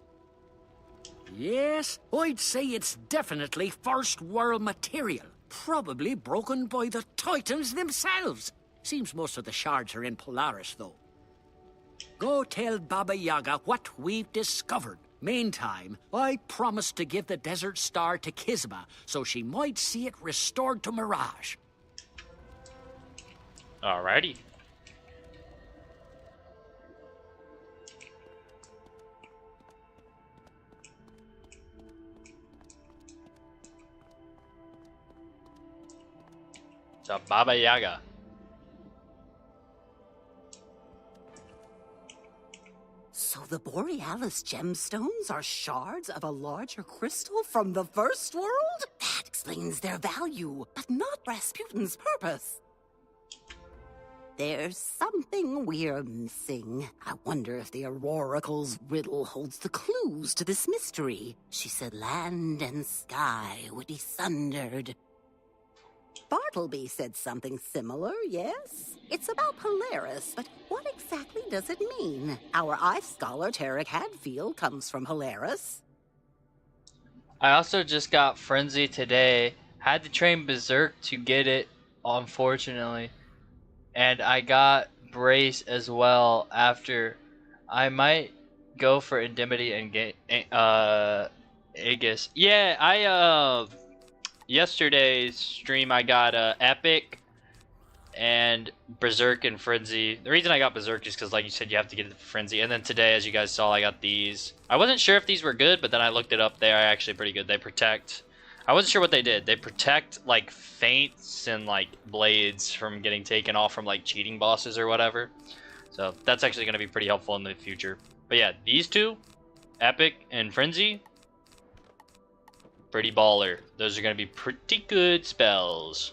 Yes, I'd say it's definitely first world material. Probably broken by the Titans themselves. Seems most of the shards are in Polaris, though. Go tell Baba Yaga what we've discovered. Meantime, I promised to give the Desert Star to Kisma, so she might see it restored to Mirage. Alrighty. So Baba Yaga. So the Borealis gemstones are shards of a larger crystal from the first world? That explains their value, but not Rasputin's purpose. There's something we're missing. I wonder if the Auroracle's riddle holds the clues to this mystery. She said land and sky would be sundered. Bartleby said something similar, yes? It's about Polaris, but what exactly does it mean? Our ice scholar, Tarek Hadfield, comes from Polaris. I also just got Frenzy today. Had to train Berserk to get it, unfortunately. And I got Brace as well after. I might go for Indemnity and get Aegis. Yeah, yesterday's stream I got Epic and Berserk and Frenzy. The reason I got Berserk is because, like you said, you have to get it for Frenzy. And then today, as you guys saw, I got these. I wasn't sure if these were good, but then I looked it up. They are actually pretty good. They protect. I wasn't sure what they did. They protect like feints and like blades from getting taken off from like cheating bosses or whatever. So that's actually going to be pretty helpful in the future. But yeah, these two, Epic and Frenzy, pretty baller. Those are going to be pretty good spells.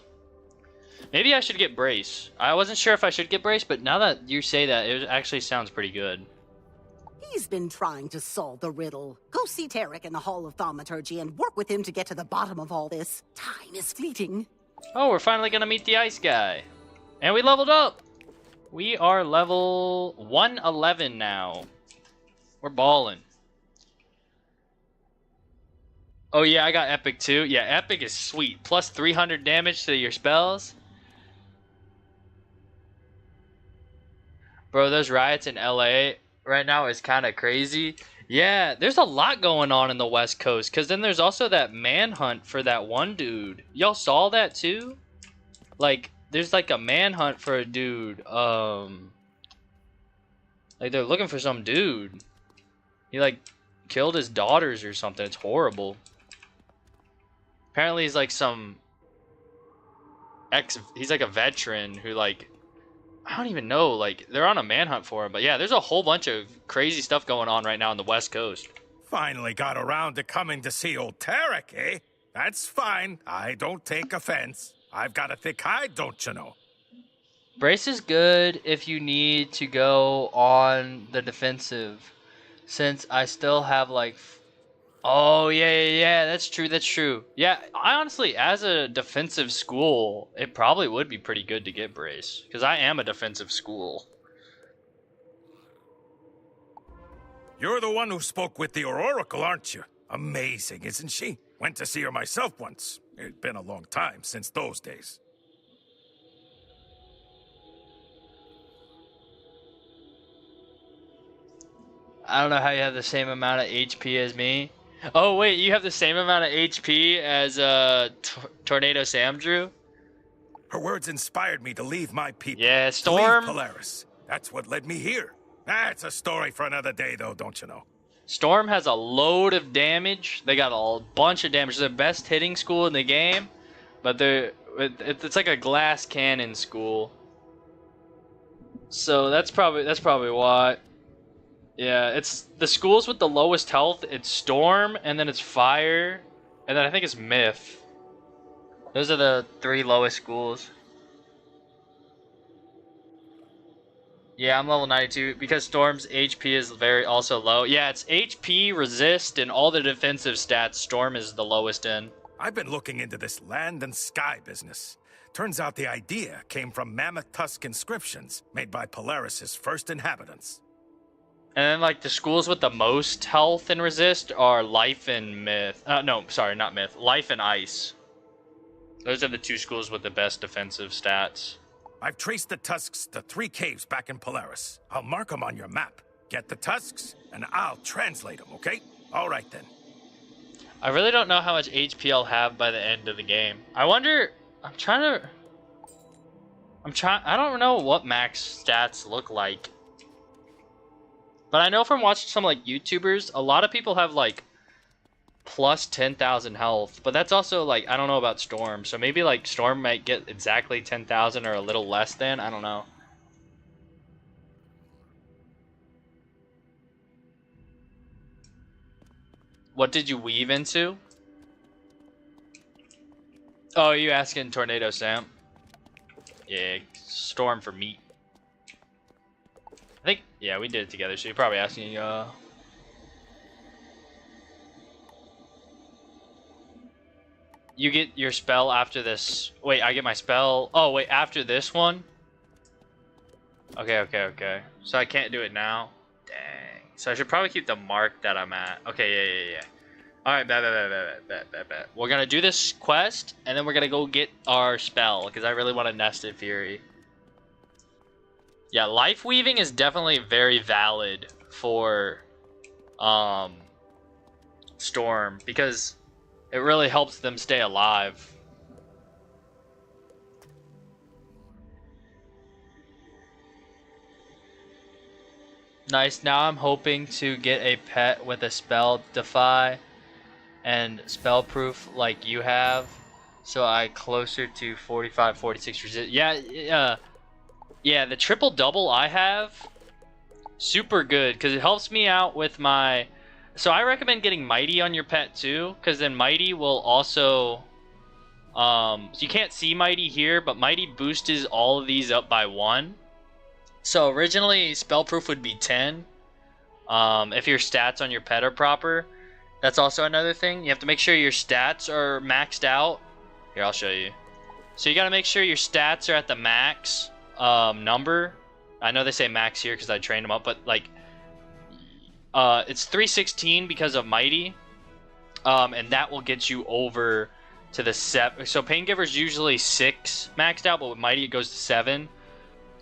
Maybe I should get Brace. I wasn't sure if I should get Brace, but now that you say that, it actually sounds pretty good. He's been trying to solve the riddle. Go see Tarek in the Hall of Thaumaturgy and work with him to get to the bottom of all this. Time is fleeting. Oh, we're finally gonna meet the ice guy. And we leveled up! We are level 111 now. We're balling. Oh yeah, I got Epic too. Yeah, Epic is sweet. Plus 300 damage to your spells. Bro, those riots in LA right now is kind of crazy. Yeah, there's a lot going on in the West Coast. Because then there's also that manhunt for that one dude. Y'all saw that too? Like, there's like a manhunt for a dude. Like, they're looking for some dude. He like killed his daughters or something. It's horrible. Apparently he's like some he's like a veteran who like, I don't even know, like they're on a manhunt for him. But yeah, there's a whole bunch of crazy stuff going on right now on the West Coast. Finally got around to coming to see old Tarek, eh? That's fine. I don't take offense. I've got a thick hide, don't you know? Brace is good if you need to go on the defensive. Since I still have like... Oh, yeah, that's true. Yeah, I honestly, as a defensive school, it probably would be pretty good to get Brace. Because I am a defensive school. You're the one who spoke with the Oracle, aren't you? Amazing, isn't she? Went to see her myself once. It'd been a long time since those days. I don't know how you have the same amount of HP as me. Oh, wait, you have the same amount of HP as Tornado Sam Drew? Her words inspired me to leave my people. Yeah, Storm. To leave Polaris. That's what led me here. That's a story for another day, though, don't you know? Storm has a load of damage. They got a bunch of damage. They're the best hitting school in the game, but it's like a glass cannon school. So that's probably why. Yeah, it's the schools with the lowest health. It's Storm, and then it's Fire, and then I think it's Myth. Those are the 3 lowest schools. Yeah, I'm level 92 because Storm's HP is also low. Yeah, it's HP, resist, and all the defensive stats. Storm is the lowest in. I've been looking into this land and sky business. Turns out the idea came from Mammoth Tusk inscriptions made by Polaris' first inhabitants. And then, like, the schools with the most health and resist are Life and Myth. No, sorry, not Myth. Life and Ice. Those are the 2 schools with the best defensive stats. I've traced the Tusks to 3 caves back in Polaris. I'll mark them on your map. Get the Tusks, and I'll translate them, okay? All right, then. I really don't know how much HP I'll have by the end of the game. I wonder... I don't know what max stats look like. But I know from watching some, like, YouTubers, a lot of people have, like, plus 10,000 health. But that's also, like, I don't know about Storm. So maybe, like, Storm might get exactly 10,000 or a little less than. I don't know. What did you weave into? Oh, you asking Tornado Sam? Yeah, Storm for meat. I think, yeah, we did it together, so you're probably asking, you get your spell after this. Wait, I get my spell. Oh, wait, after this one? Okay. So I can't do it now? Dang. So I should probably keep the mark that I'm at. Okay, yeah. Alright, bet. We're gonna do this quest, and then we're gonna go get our spell, because I really want a Nested Fury. Yeah, life weaving is definitely very valid for Storm, because it really helps them stay alive. Nice, now I'm hoping to get a pet with a spell defy and spell proof like you have, so I closer to 45, 46 resist. Yeah, the triple double I have, super good, because it helps me out with my... So I recommend getting Mighty on your pet too, because then Mighty will also So you can't see Mighty here, but Mighty boosted all of these up by 1. So originally, Spellproof would be 10. If your stats on your pet are proper. That's also another thing. You have to make sure your stats are maxed out. Here, I'll show you. So you gotta make sure your stats are at the max number. I know they say max here because I trained them up, but like, it's 316 because of Mighty. And that will get you over to the 7. So Pain Giver's usually 6 maxed out, but with Mighty it goes to 7.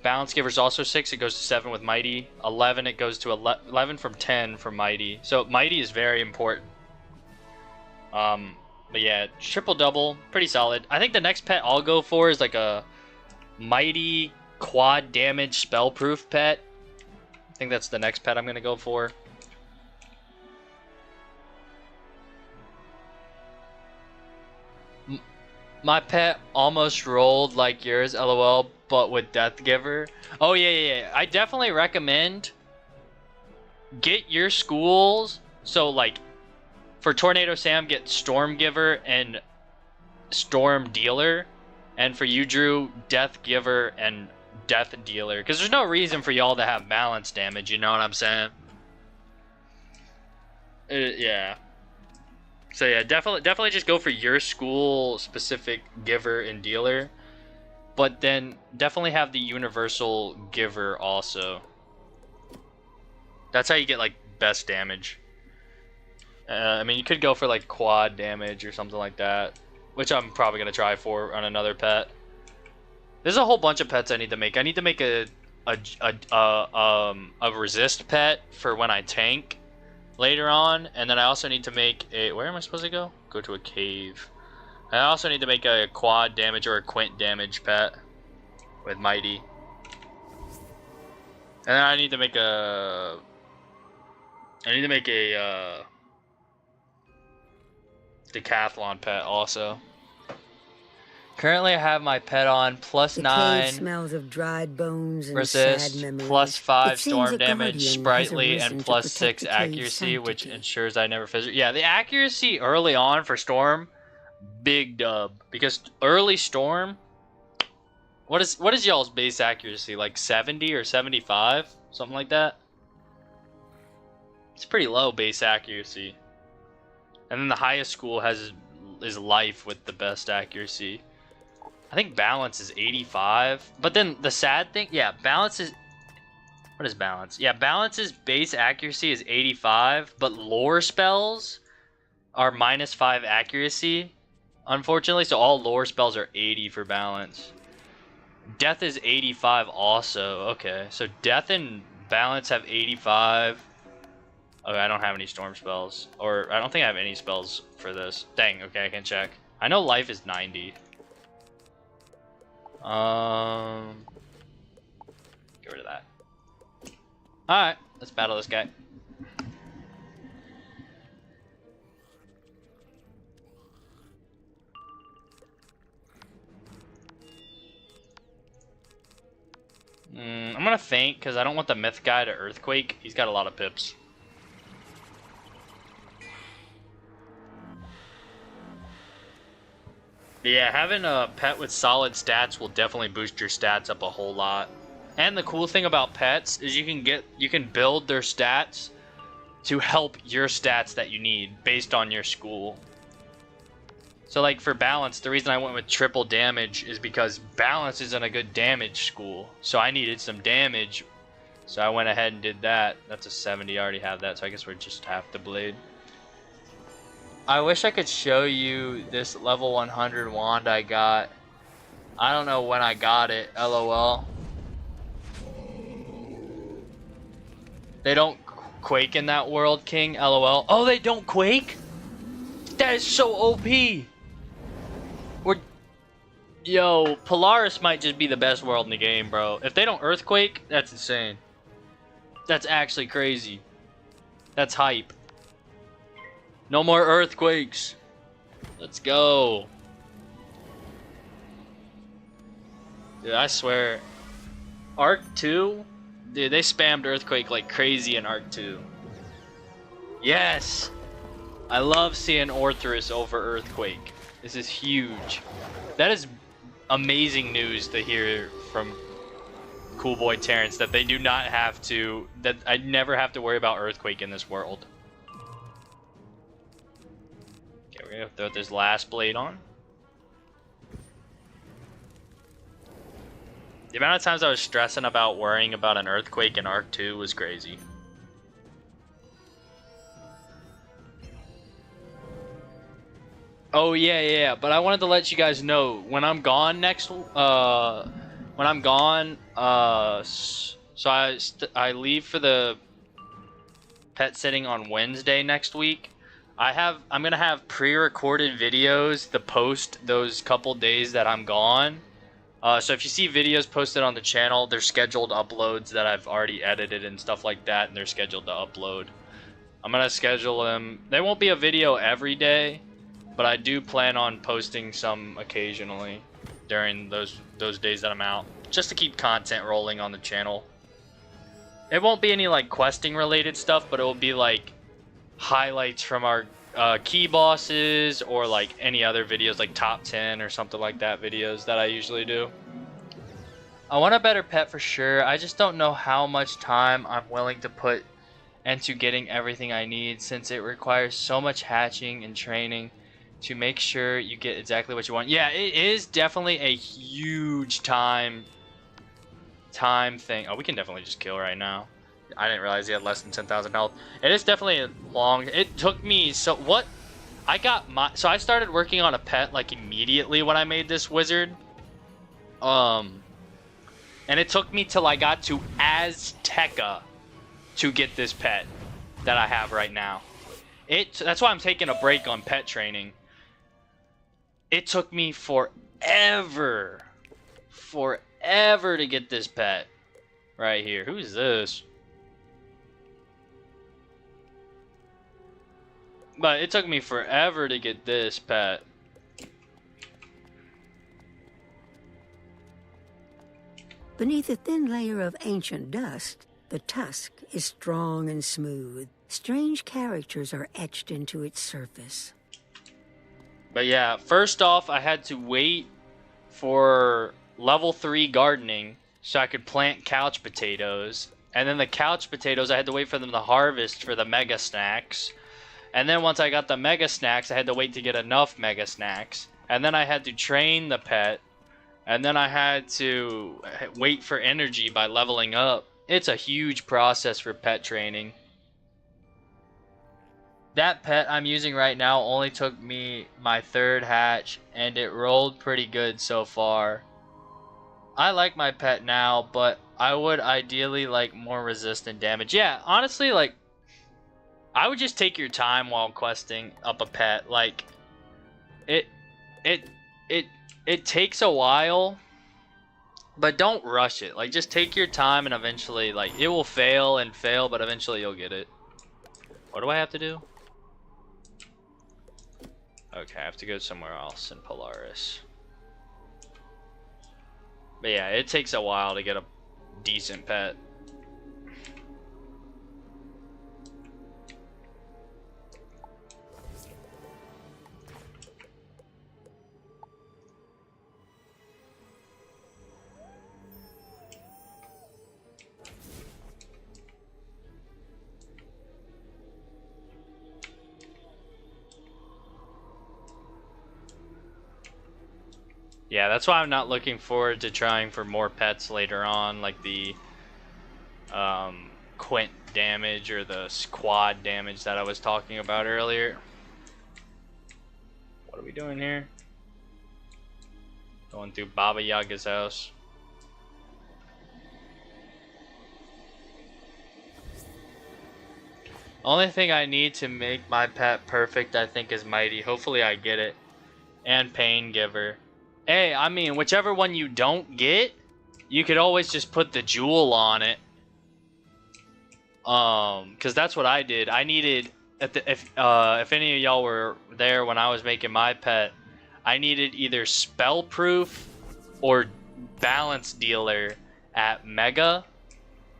Balance Giver's also 6, it goes to 7 with Mighty. 11, it goes to 11 from 10 from Mighty. So Mighty is very important. But yeah, triple double, pretty solid. I think the next pet I'll go for is like a Mighty quad damage spellproof pet. I think that's the next pet I'm gonna go for. My pet almost rolled like yours, LOL, but with Death Giver. Oh yeah. I definitely recommend get your schools. So like for Tornado Sam, get Storm Giver and Storm Dealer, and for you, Drew, Death Giver and Death Dealer, because there's no reason for y'all to have balance damage. You know what I'm saying? Yeah. So yeah, definitely just go for your school specific giver and dealer, but then definitely have the universal giver also. That's how you get like best damage. I mean, you could go for like quad damage or something like that, which I'm probably gonna try for on another pet. There's a whole bunch of pets I need to make. I need to make a resist pet for when I tank later on, and then I also need to make a, where am I supposed to go? Go to a cave. I also need to make a quad damage or a quint damage pet with Mighty. And then I need to make a decathlon pet also. Currently I have my pet on +9 cave smells of dried bones and resist, sad memories. +5 It seems storm a damage, guardian sprightly, has and arisen to +6 protect the cave's accuracy, which sanctity. ensures I never fizz. Yeah, the accuracy early on for Storm, big dub. Because early Storm, what is y'all's base accuracy? Like 70 or 75? Something like that? It's pretty low base accuracy. And then the highest school is life with the best accuracy. I think balance is 85. But then the sad thing, yeah, balance is, what is balance? Yeah, balance's base accuracy is 85, but lore spells are -5 accuracy, unfortunately. So all lore spells are 80 for balance. Death is 85 also. Okay, so death and balance have 85. Okay, I don't have any storm spells, or I don't think I have any spells for this. Dang, okay, I can check. I know life is 90. Get rid of that. Alright, let's battle this guy. I'm gonna feint because I don't want the myth guy to earthquake. He's got a lot of pips. Yeah, having a pet with solid stats will definitely boost your stats up a whole lot. And the cool thing about pets is you can build their stats to help your stats that you need based on your school. So like for balance, the reason I went with triple damage is because balance isn't a good damage school. So I needed some damage. So I went ahead and did that. That's a 70, I already have that, so I guess we're just half the blade. I wish I could show you this level 100 wand I got. I don't know when I got it, LOL. They don't quake in that world, King, LOL. Oh, they don't quake? That is so OP. Yo, Polaris might just be the best world in the game, bro. If they don't earthquake, that's insane. That's actually crazy. That's hype. No more earthquakes. Let's go. Dude, I swear. Arc 2? Dude, they spammed earthquake like crazy in Arc 2. Yes! I love seeing Orthrus over earthquake. This is huge. That is amazing news to hear from Cool Boy Terrence, that they do not have to, that I never have to worry about earthquake in this world. Okay, we're gonna throw this last blade on. The amount of times I was stressing about worrying about an earthquake in Arc 2 was crazy. Oh yeah, but I wanted to let you guys know when I'm gone next. When I'm gone, so I leave for the pet sitting on Wednesday next week. I'm gonna have pre-recorded videos to post those couple days that I'm gone. So if you see videos posted on the channel, they're scheduled uploads that I've already edited and stuff like that, and they're scheduled to upload. I'm gonna schedule them. There won't be a video every day, but I do plan on posting some occasionally during those days that I'm out, just to keep content rolling on the channel. It won't be any like questing related stuff, but it will be like highlights from our key bosses, or like any other videos like top 10 or something like that videos that I usually do. I want a better pet for sure. I just don't know how much time I'm willing to put into getting everything I need, since it requires so much hatching and training to make sure you get exactly what you want. Yeah, it is definitely a huge time thing. Oh, we can definitely just kill right now. I didn't realize he had less than 10,000 health. It is definitely a long. It took me so I started working on a pet like immediately when I made this wizard. And it took me till I got to Azteca to get this pet that I have right now. That's why I'm taking a break on pet training. It took me forever to get this pet right here. Who's this? But it took me forever to get this pet. Beneath a thin layer of ancient dust, the tusk is strong and smooth. Strange characters are etched into its surface. But yeah, first off, I had to wait for level 3 gardening so I could plant couch potatoes. And then the couch potatoes, I had to wait for them to harvest for the mega snacks. And then once I got the mega snacks, I had to wait to get enough mega snacks. And then I had to train the pet. And then I had to wait for energy by leveling up. It's a huge process for pet training. That pet I'm using right now only took me my 3rd hatch, and it rolled pretty good so far. I like my pet now, but I would ideally like more resistant damage. Yeah, honestly, like, I would just take your time while questing up a pet. Like, it takes a while, but don't rush it. Like, just take your time, and eventually, like, it will fail and fail, but eventually you'll get it. What do I have to do? Okay, I have to go somewhere else in Polaris. But yeah, it takes a while to get a decent pet. Yeah, that's why I'm not looking forward to trying for more pets later on, like the quint damage or the squad damage that I was talking about earlier. What are we doing here? Going through Baba Yaga's house. Only thing I need to make my pet perfect, I think, is Mighty. Hopefully I get it. And Pain Giver. Hey, I mean, whichever one you don't get, you could always just put the jewel on it. Because that's what I did. I needed, if any of y'all were there when I was making my pet, I needed either Spell Proof or Balance Dealer at Mega.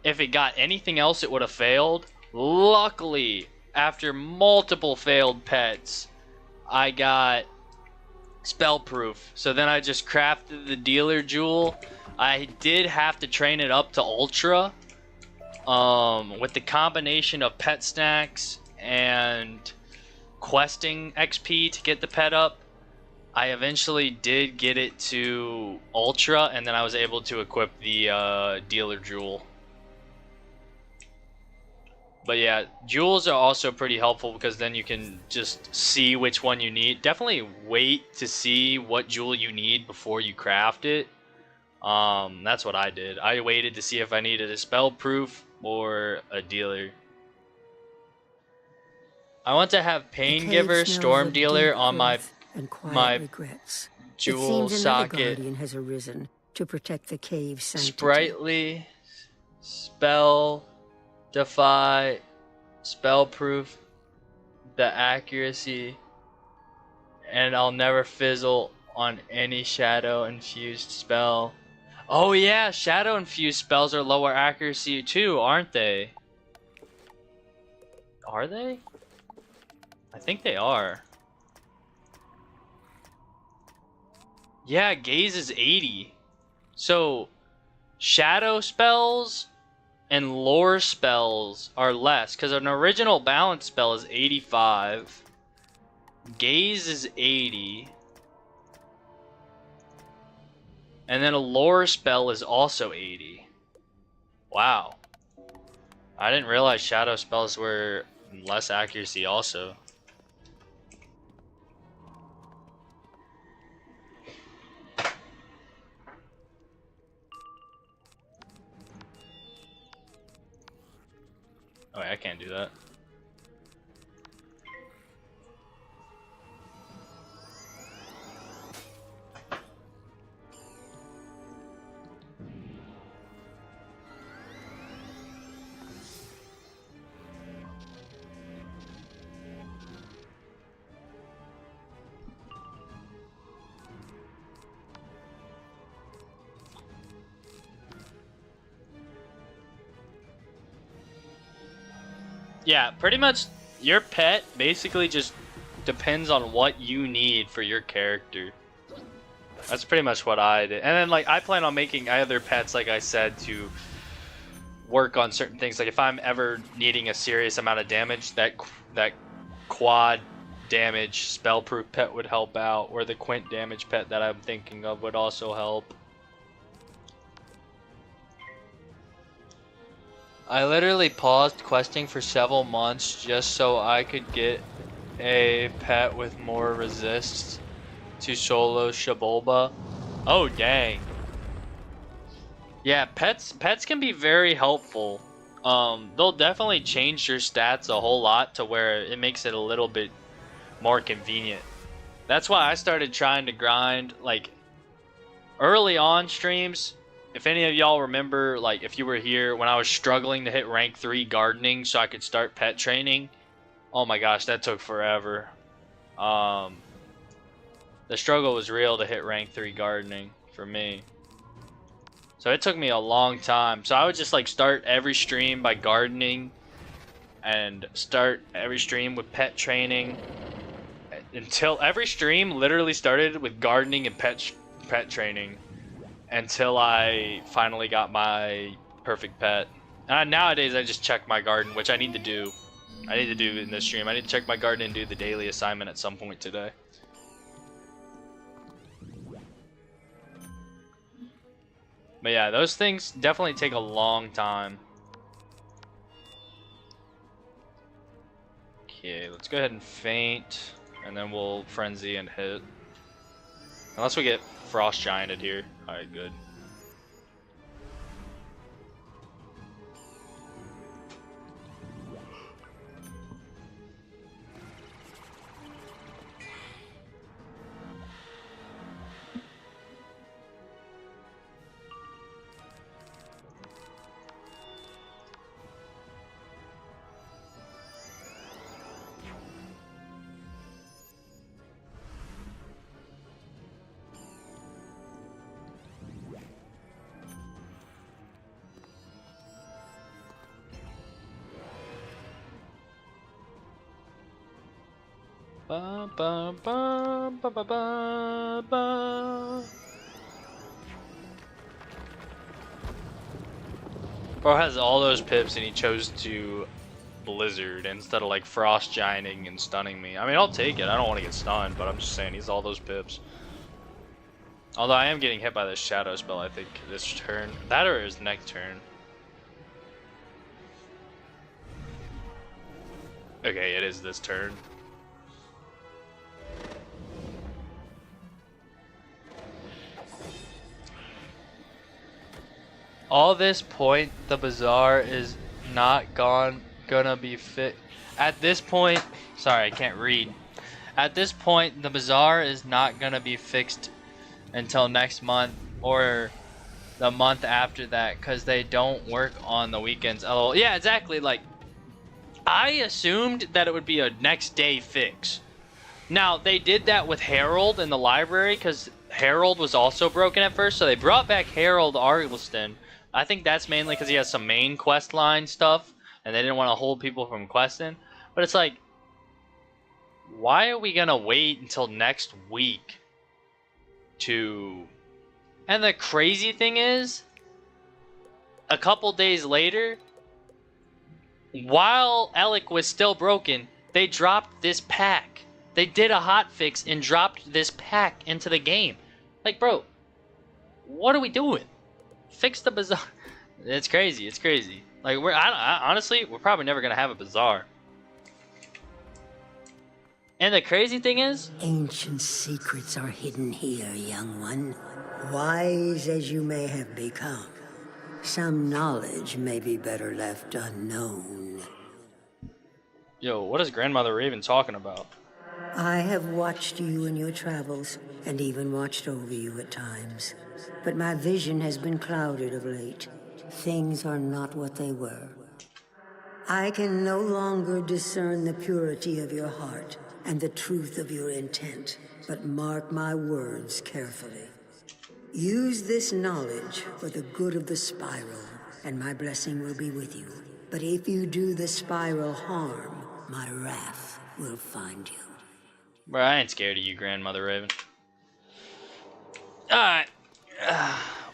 If it got anything else, it would have failed. Luckily, after multiple failed pets, I got spell proof. So then I just crafted the dealer jewel. I did have to train it up to ultra. With the combination of pet snacks and questing XP to get the pet up, I eventually did get it to ultra, and then I was able to equip the dealer jewel. But yeah, jewels are also pretty helpful because then you can just see which one you need. Definitely wait to see what jewel you need before you craft it. That's what I did. I waited to see if I needed a spell proof or a dealer. I want to have Pain Giver, Storm Dealer on my regrets. jewel it seems another socket. guardian has arisen to protect the cave's sanctity. Sprightly, spell, defy, spell proof, the accuracy, and I'll never fizzle on any shadow infused spell. Oh yeah, shadow infused spells are lower accuracy too, aren't they? Are they? I think they are. Yeah, gaze is 80. So shadow spells and lore spells are less, because an original balance spell is 85. Gaze is 80. And then a lore spell is also 80. Wow. I didn't realize shadow spells were less accuracy also. Oh, wait, I can't do that. Yeah, pretty much your pet basically just depends on what you need for your character. That's pretty much what I did. And then, like, I plan on making other pets, like I said, to work on certain things. Like, if I'm ever needing a serious amount of damage, that quad damage spellproof pet would help out, or the quint damage pet that I'm thinking of would also help. I literally paused questing for several months just so I could get a pet with more resist to solo Shabolba. Oh dang. Yeah, pets can be very helpful. They'll definitely change your stats a whole lot to where it makes it a little bit more convenient. That's why I started trying to grind, like, early on streams. If any of y'all remember, like, if you were here when I was struggling to hit rank 3 gardening so I could start pet training, oh my gosh, that took forever. The struggle was real to hit rank 3 gardening for me. So it took me a long time. So I would just, like, start every stream by gardening and start every stream with pet training until every stream literally started with gardening and pet training. Until I finally got my perfect pet. Nowadays, I just check my garden, which I need to do. I need to do in this stream. I need to check my garden and do the daily assignment at some point today. But yeah, those things definitely take a long time. Okay, let's go ahead and faint, and then we'll frenzy and hit. Unless we get frost gianted here. Alright, good. Ba, ba, ba, ba, ba, ba, ba. Bro has all those pips and he chose to Blizzard instead of like Frost Gianting and stunning me. I mean, I'll take it. I don't want to get stunned, but I'm just saying he's all those pips. Although I am getting hit by this shadow spell, I think, this turn. That or his next turn. Okay, it is this turn. All this point, the bazaar is not gonna be fit. At this point, sorry, I can't read. At this point, the bazaar is not gonna be fixed until next month or the month after that, because they don't work on the weekends. Oh, yeah, exactly. Like, I assumed that it would be a next day fix. Now, they did that with Harold in the library, because Harold was also broken at first, so they brought back Harold Argleston. I think that's mainly because he has some main quest line stuff, and they didn't want to hold people from questing. But it's like, why are we going to wait until next week to... And the crazy thing is, a couple days later, while Alec was still broken, they dropped this pack. They did a hotfix and dropped this pack into the game. Like, bro, what are we doing? Fix the bazaar. It's crazy. It's crazy. Like, honestly, we're probably never gonna have a bazaar. And the crazy thing is, ancient secrets are hidden here, young one. Wise as you may have become, some knowledge may be better left unknown. Yo, what is Grandmother Raven talking about? I have watched you in your travels, and even watched over you at times. But my vision has been clouded of late. Things are not what they were. I can no longer discern the purity of your heart and the truth of your intent, but mark my words carefully. Use this knowledge for the good of the spiral, and my blessing will be with you. But if you do the spiral harm, my wrath will find you. Bro, I ain't scared of you, Grandmother Raven. Alright.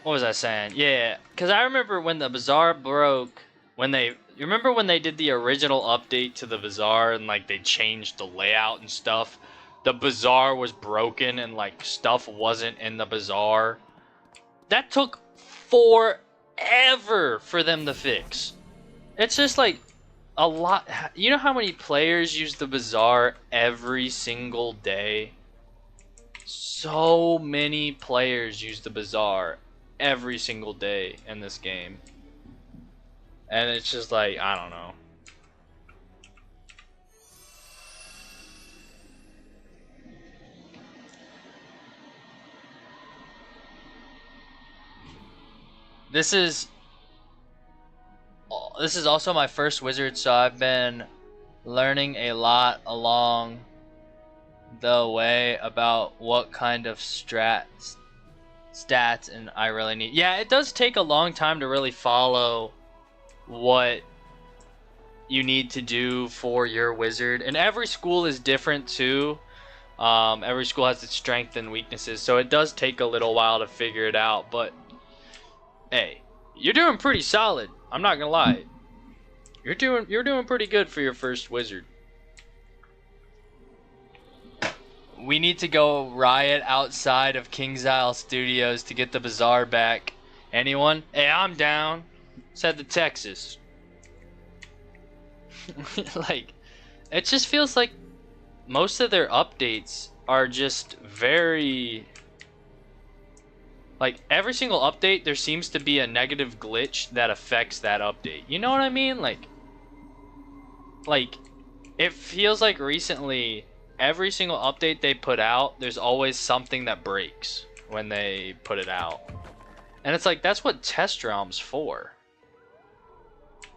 What was I saying? Yeah, because I remember when the bazaar broke, you remember when they did the original update to the bazaar and like they changed the layout and stuff? The bazaar was broken and like stuff wasn't in the bazaar. That took forever for them to fix. It's just like a lot. You know how many players use the bazaar every single day? So many players use the bazaar every single day in this game. And it's just like, I don't know. This is also my first wizard, so I've been learning a lot along the way about what kind of stats and I really need. Yeah, it does take a long time to really follow what you need to do for your wizard, and every school is different too. Every school has its strengths and weaknesses, so it does take a little while to figure it out. But hey, you're doing pretty solid. I'm not gonna lie. You're doing pretty good for your first wizard. We need to go riot outside of King's Isle Studios to get the bazaar back. Anyone? Hey, I'm down. Said the Texas. Like, it just feels like most of their updates are just very... Like, every single update, there seems to be a negative glitch that affects that update. You know what I mean? Like, it feels like recently, every single update they put out, there's always something that breaks when they put it out. And it's like, that's what Test Realm's for.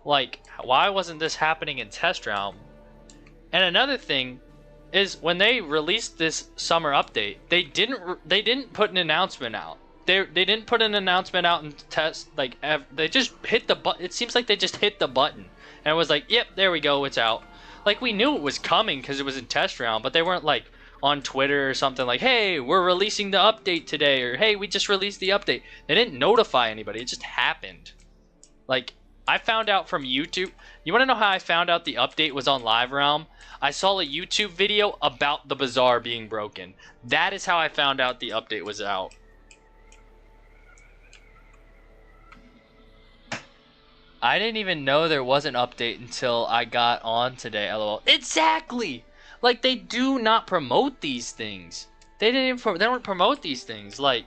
Like, why wasn't this happening in Test Realm? And another thing is, when they released this summer update, they didn't put an announcement out. They didn't put an announcement out and test, like, they just hit the button. It seems like they just hit the button and it was like, yep, there we go, it's out. like we knew it was coming because it was in test round, but they weren't like on Twitter or something like, hey, we're releasing the update today, or hey, we just released the update. They didn't notify anybody. It just happened. Like, I found out from YouTube. You want to know how I found out the update was on Live Realm? I saw a YouTube video about the bazaar being broken. That is how I found out the update was out. I didn't even know there was an update until I got on today, lol. Exactly! Like, they do not promote these things. They don't promote these things. Like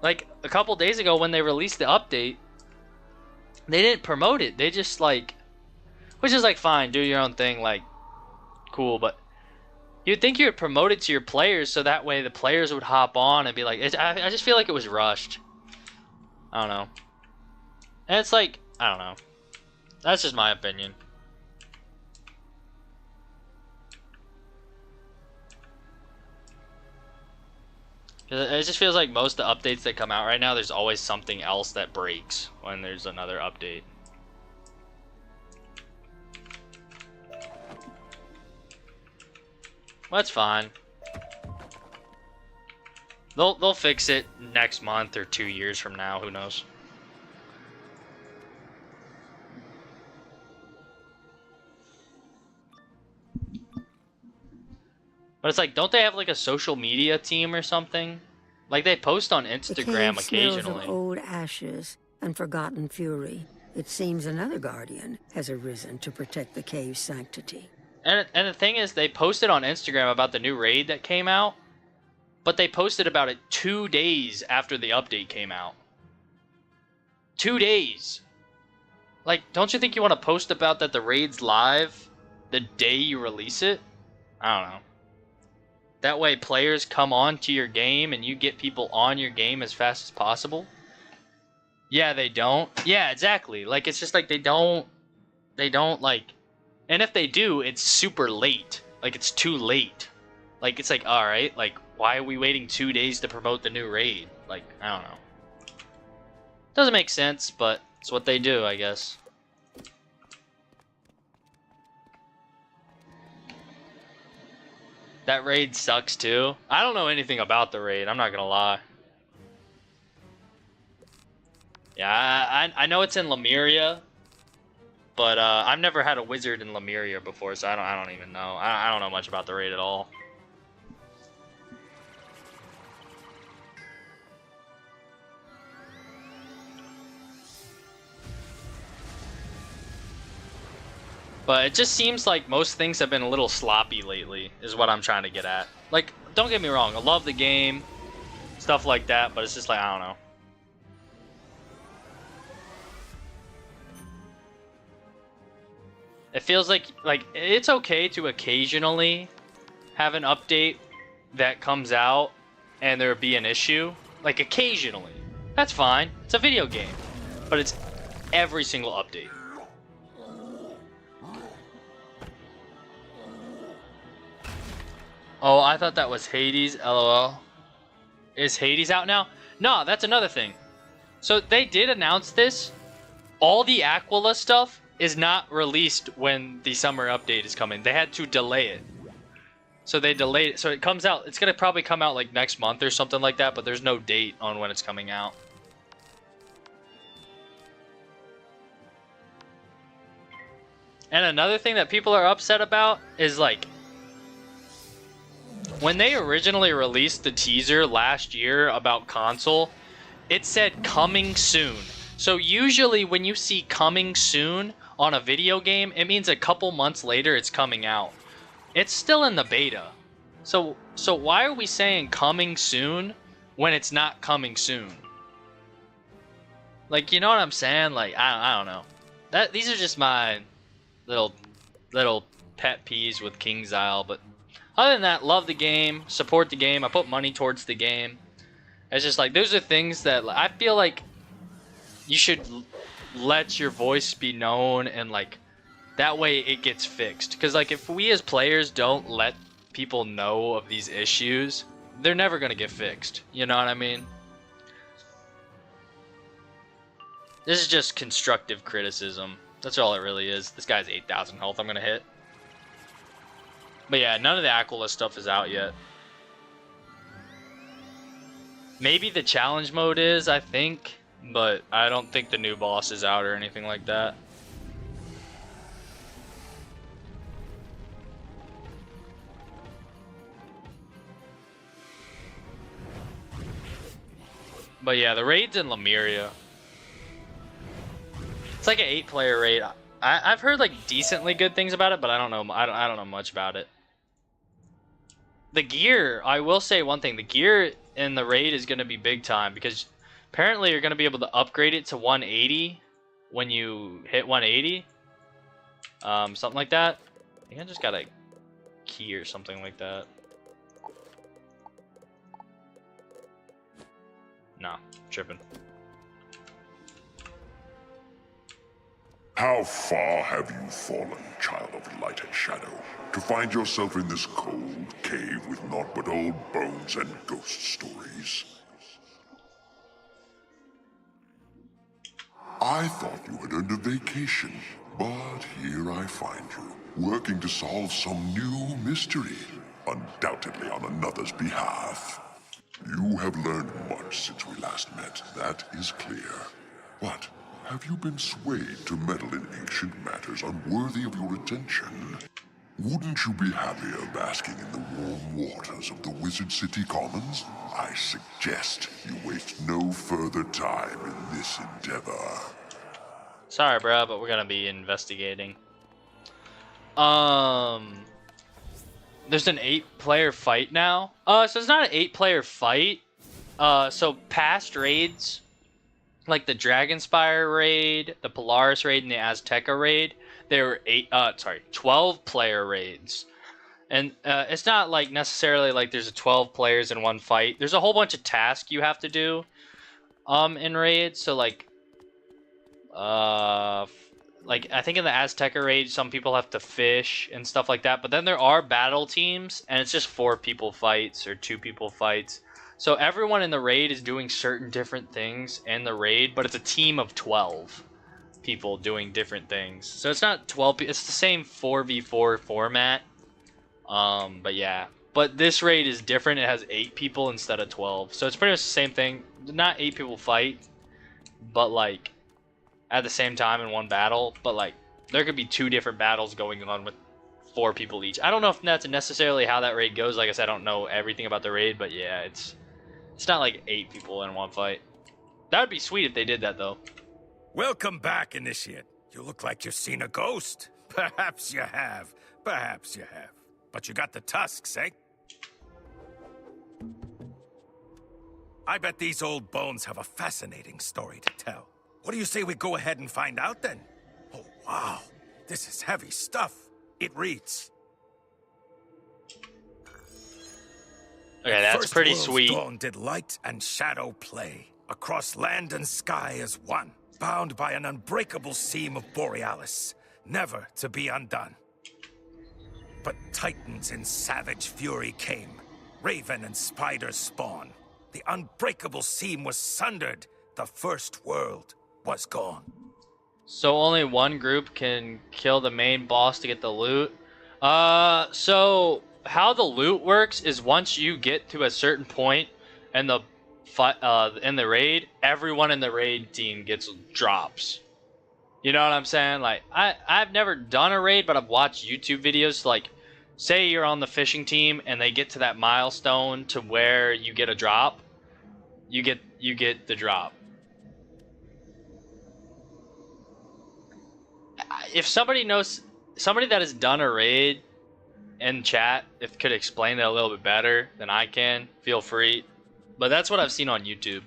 a couple days ago when they released the update, they didn't promote it. They just like, which is like fine, do your own thing, like cool, but you'd think you would promote it to your players so that way the players would hop on and be like, I just feel like it was rushed. I don't know. And it's like, I don't know. That's just my opinion. It just feels like most of the updates that come out right now, there's always something else that breaks when there's another update. Well, that's fine. They'll fix it next month or 2 years from now, who knows. But it's like, don't they have like a social media team or something? Like they post on Instagram occasionally. Smells of old ashes and forgotten fury. It seems another guardian has arisen to protect the cave's sanctity. And the thing is, they posted on Instagram about the new raid that came out, but they posted about it 2 days after the update came out. 2 days. Like, don't you think you want to post about that the raid's live the day you release it? I don't know. That way players come on to your game and you get people on your game as fast as possible. Yeah, they don't. Yeah, exactly. Like, it's just like they don't like, and if they do, it's super late. Like, it's too late. Like, it's like, alright, like, why are we waiting 2 days to promote the new raid? Like, I don't know. Doesn't make sense, but it's what they do, I guess. That raid sucks too. I don't know anything about the raid, I'm not gonna lie. Yeah, I know it's in Lemuria, but I've never had a wizard in Lemuria before, so I don't even know. I don't know much about the raid at all. But it just seems like most things have been a little sloppy lately, is what I'm trying to get at. Like, don't get me wrong, I love the game, stuff like that, but it's just like, I don't know. It feels like it's okay to occasionally have an update that comes out and there be an issue. Like, occasionally. That's fine. It's a video game. But it's every single update. Oh, I thought that was Hades, lol. Is Hades out now? No, that's another thing. So they did announce this. All the Aquila stuff is not released when the summer update is coming. They had to delay it. So they delayed it. So it comes out, it's going to probably come out like next month or something like that, but there's no date on when it's coming out. And another thing that people are upset about is like, when they originally released the teaser last year about console, it said coming soon. So usually when you see coming soon on a video game, it means a couple months later it's coming out. It's still in the beta. So why are we saying coming soon when it's not coming soon? Like, you know what I'm saying? Like, I don't know. These are just my little pet peeves with King's Isle, but other than that, love the game, support the game. I put money towards the game. It's just like, those are things that I feel like you should let your voice be known, and like that way it gets fixed. Because like, if we as players don't let people know of these issues, they're never going to get fixed. You know what I mean? This is just constructive criticism. That's all it really is. This guy's 8,000 health I'm going to hit. But yeah, none of the Aquila stuff is out yet. Maybe the challenge mode is, I think. But I don't think the new boss is out or anything like that. But yeah, the raid's in Lemuria. It's like an 8-player raid. I've heard like decently good things about it, but I don't know. I don't know much about it. The gear, I will say one thing. The gear in the raid is going to be big time because apparently you're going to be able to upgrade it to 180 when you hit 180. Something like that. I think I just got a key or something like that. Nah, tripping. How far have you fallen, child of light and shadow, to find yourself in this cold cave with naught but old bones and ghost stories? I thought you had earned a vacation, but here I find you, working to solve some new mystery, undoubtedly on another's behalf. You have learned much since we last met, that is clear. But have you been swayed to meddle in ancient matters unworthy of your attention? Wouldn't you be happier basking in the warm waters of the Wizard City Commons? I suggest you waste no further time in this endeavor. Sorry, bro, but we're gonna be investigating. There's an 8-player fight now. So it's not an 8-player fight. So past raids, like the Dragonspire raid, the Polaris raid, and the Azteca raid, they were 12-player raids. And it's not like necessarily like there's 12 players in one fight. There's a whole bunch of tasks you have to do in raids. So like I think in the Azteca raid, some people have to fish and stuff like that. But then there are battle teams, and it's just 4 people fights or 2 people fights. So everyone in the raid is doing certain different things in the raid, but it's a team of 12 people doing different things. So it's not 12 people. It's the same 4v4 format. But yeah. But this raid is different. It has 8 people instead of 12. So it's pretty much the same thing. Not 8 people fight, but like at the same time in one battle, but like there could be 2 different battles going on with 4 people each. I don't know if that's necessarily how that raid goes. Like I said, I don't know everything about the raid, but yeah, it's not like 8 people in one fight. That would be sweet if they did that though. Welcome back, Initiate. You look like you've seen a ghost. Perhaps you have. Perhaps you have. But you got the tusks, eh? I bet these old bones have a fascinating story to tell. What do you say we go ahead and find out then? Oh, wow. This is heavy stuff. It reads. Okay, that's pretty sweet. Dawn did light and shadow play. Across land and sky as one. Bound by an unbreakable seam of Borealis. Never to be undone. But titans in savage fury came. Raven and spider spawn. The unbreakable seam was sundered. The first world was gone. So only one group can kill the main boss to get the loot. So how the loot works is once you get to a certain point in the raid, everyone in the raid team gets drops. You know what I'm saying? Like I've never done a raid, but I've watched YouTube videos. Like, say you're on the fishing team and they get to that milestone to where you get a drop, you get the drop. If somebody knows, somebody that has done a raid in chat, if could explain it a little bit better than I can, feel free. But that's what I've seen on YouTube.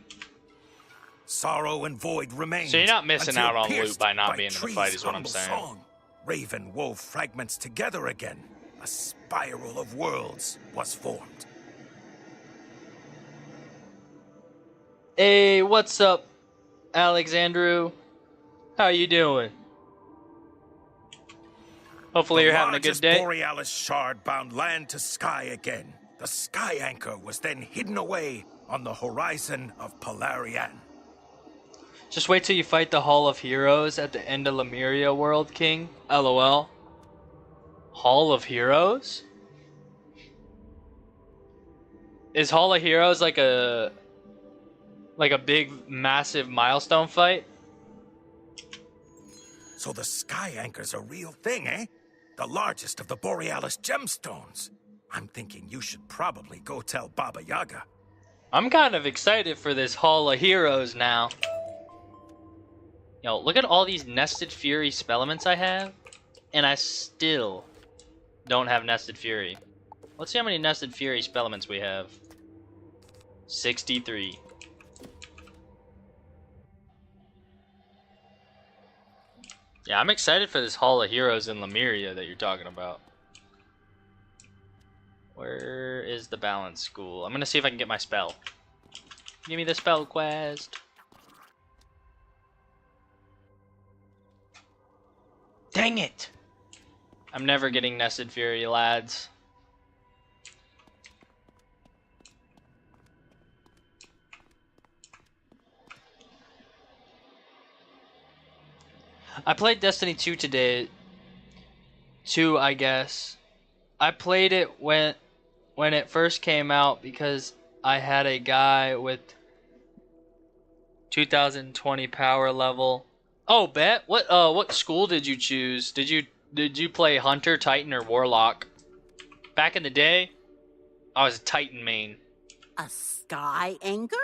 Sorrow and void remain. So you're not missing out on loot by not being in the fight, is what I'm saying. Song. Raven wove fragments together again. A spiral of worlds was formed. Hey, what's up, Alexandru? How you doing? Hopefully you're having a good day. The Borealis shard bound land to sky again. The sky anchor was then hidden away on the horizon of Polarian. Just wait till you fight the Hall of Heroes at the end of Lemuria World, King. LOL. Hall of Heroes? Is Hall of Heroes like a big, massive milestone fight? So the Sky Anchor's a real thing, eh? The largest of the Borealis gemstones. I'm thinking you should probably go tell Baba Yaga. I'm kind of excited for this Hall of Heroes now. Yo, look at all these Nested Fury spellements I have, and I still don't have Nested Fury. Let's see how many Nested Fury spellements we have. 63. Yeah, I'm excited for this Hall of Heroes in Lemuria that you're talking about. Where is the balance school? I'm gonna see if I can get my spell. Give me the spell quest. Dang it! I'm never getting Nested Fury, lads. I played Destiny 2 today. 2, I guess. I played it when it first came out because I had a guy with 2020 power level. Oh, Bet, what school did you choose? Did you play Hunter, Titan, or Warlock? Back in the day, I was a Titan main. A Sky Anchor?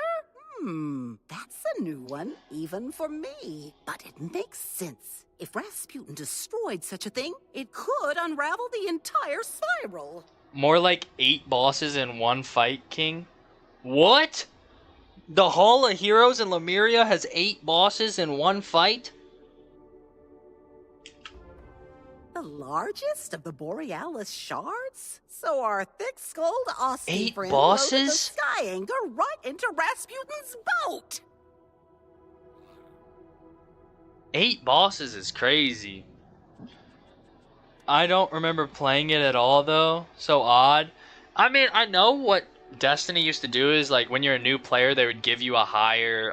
That's a new one, even for me. But it makes sense. If Rasputin destroyed such a thing, it could unravel the entire spiral. More like 8 bosses in one fight, King. What? The Hall of Heroes in Lemuria has 8 bosses in one fight? The largest of the Borealis shards? So our thick-skulled Aussie 8 friend bosses? loaded the Sky Anchor right into Rasputin's boat! 8 bosses is crazy. I don't remember playing it at all, though. So odd. I mean, I know what Destiny used to do is, like, when you're a new player, they would give you a higher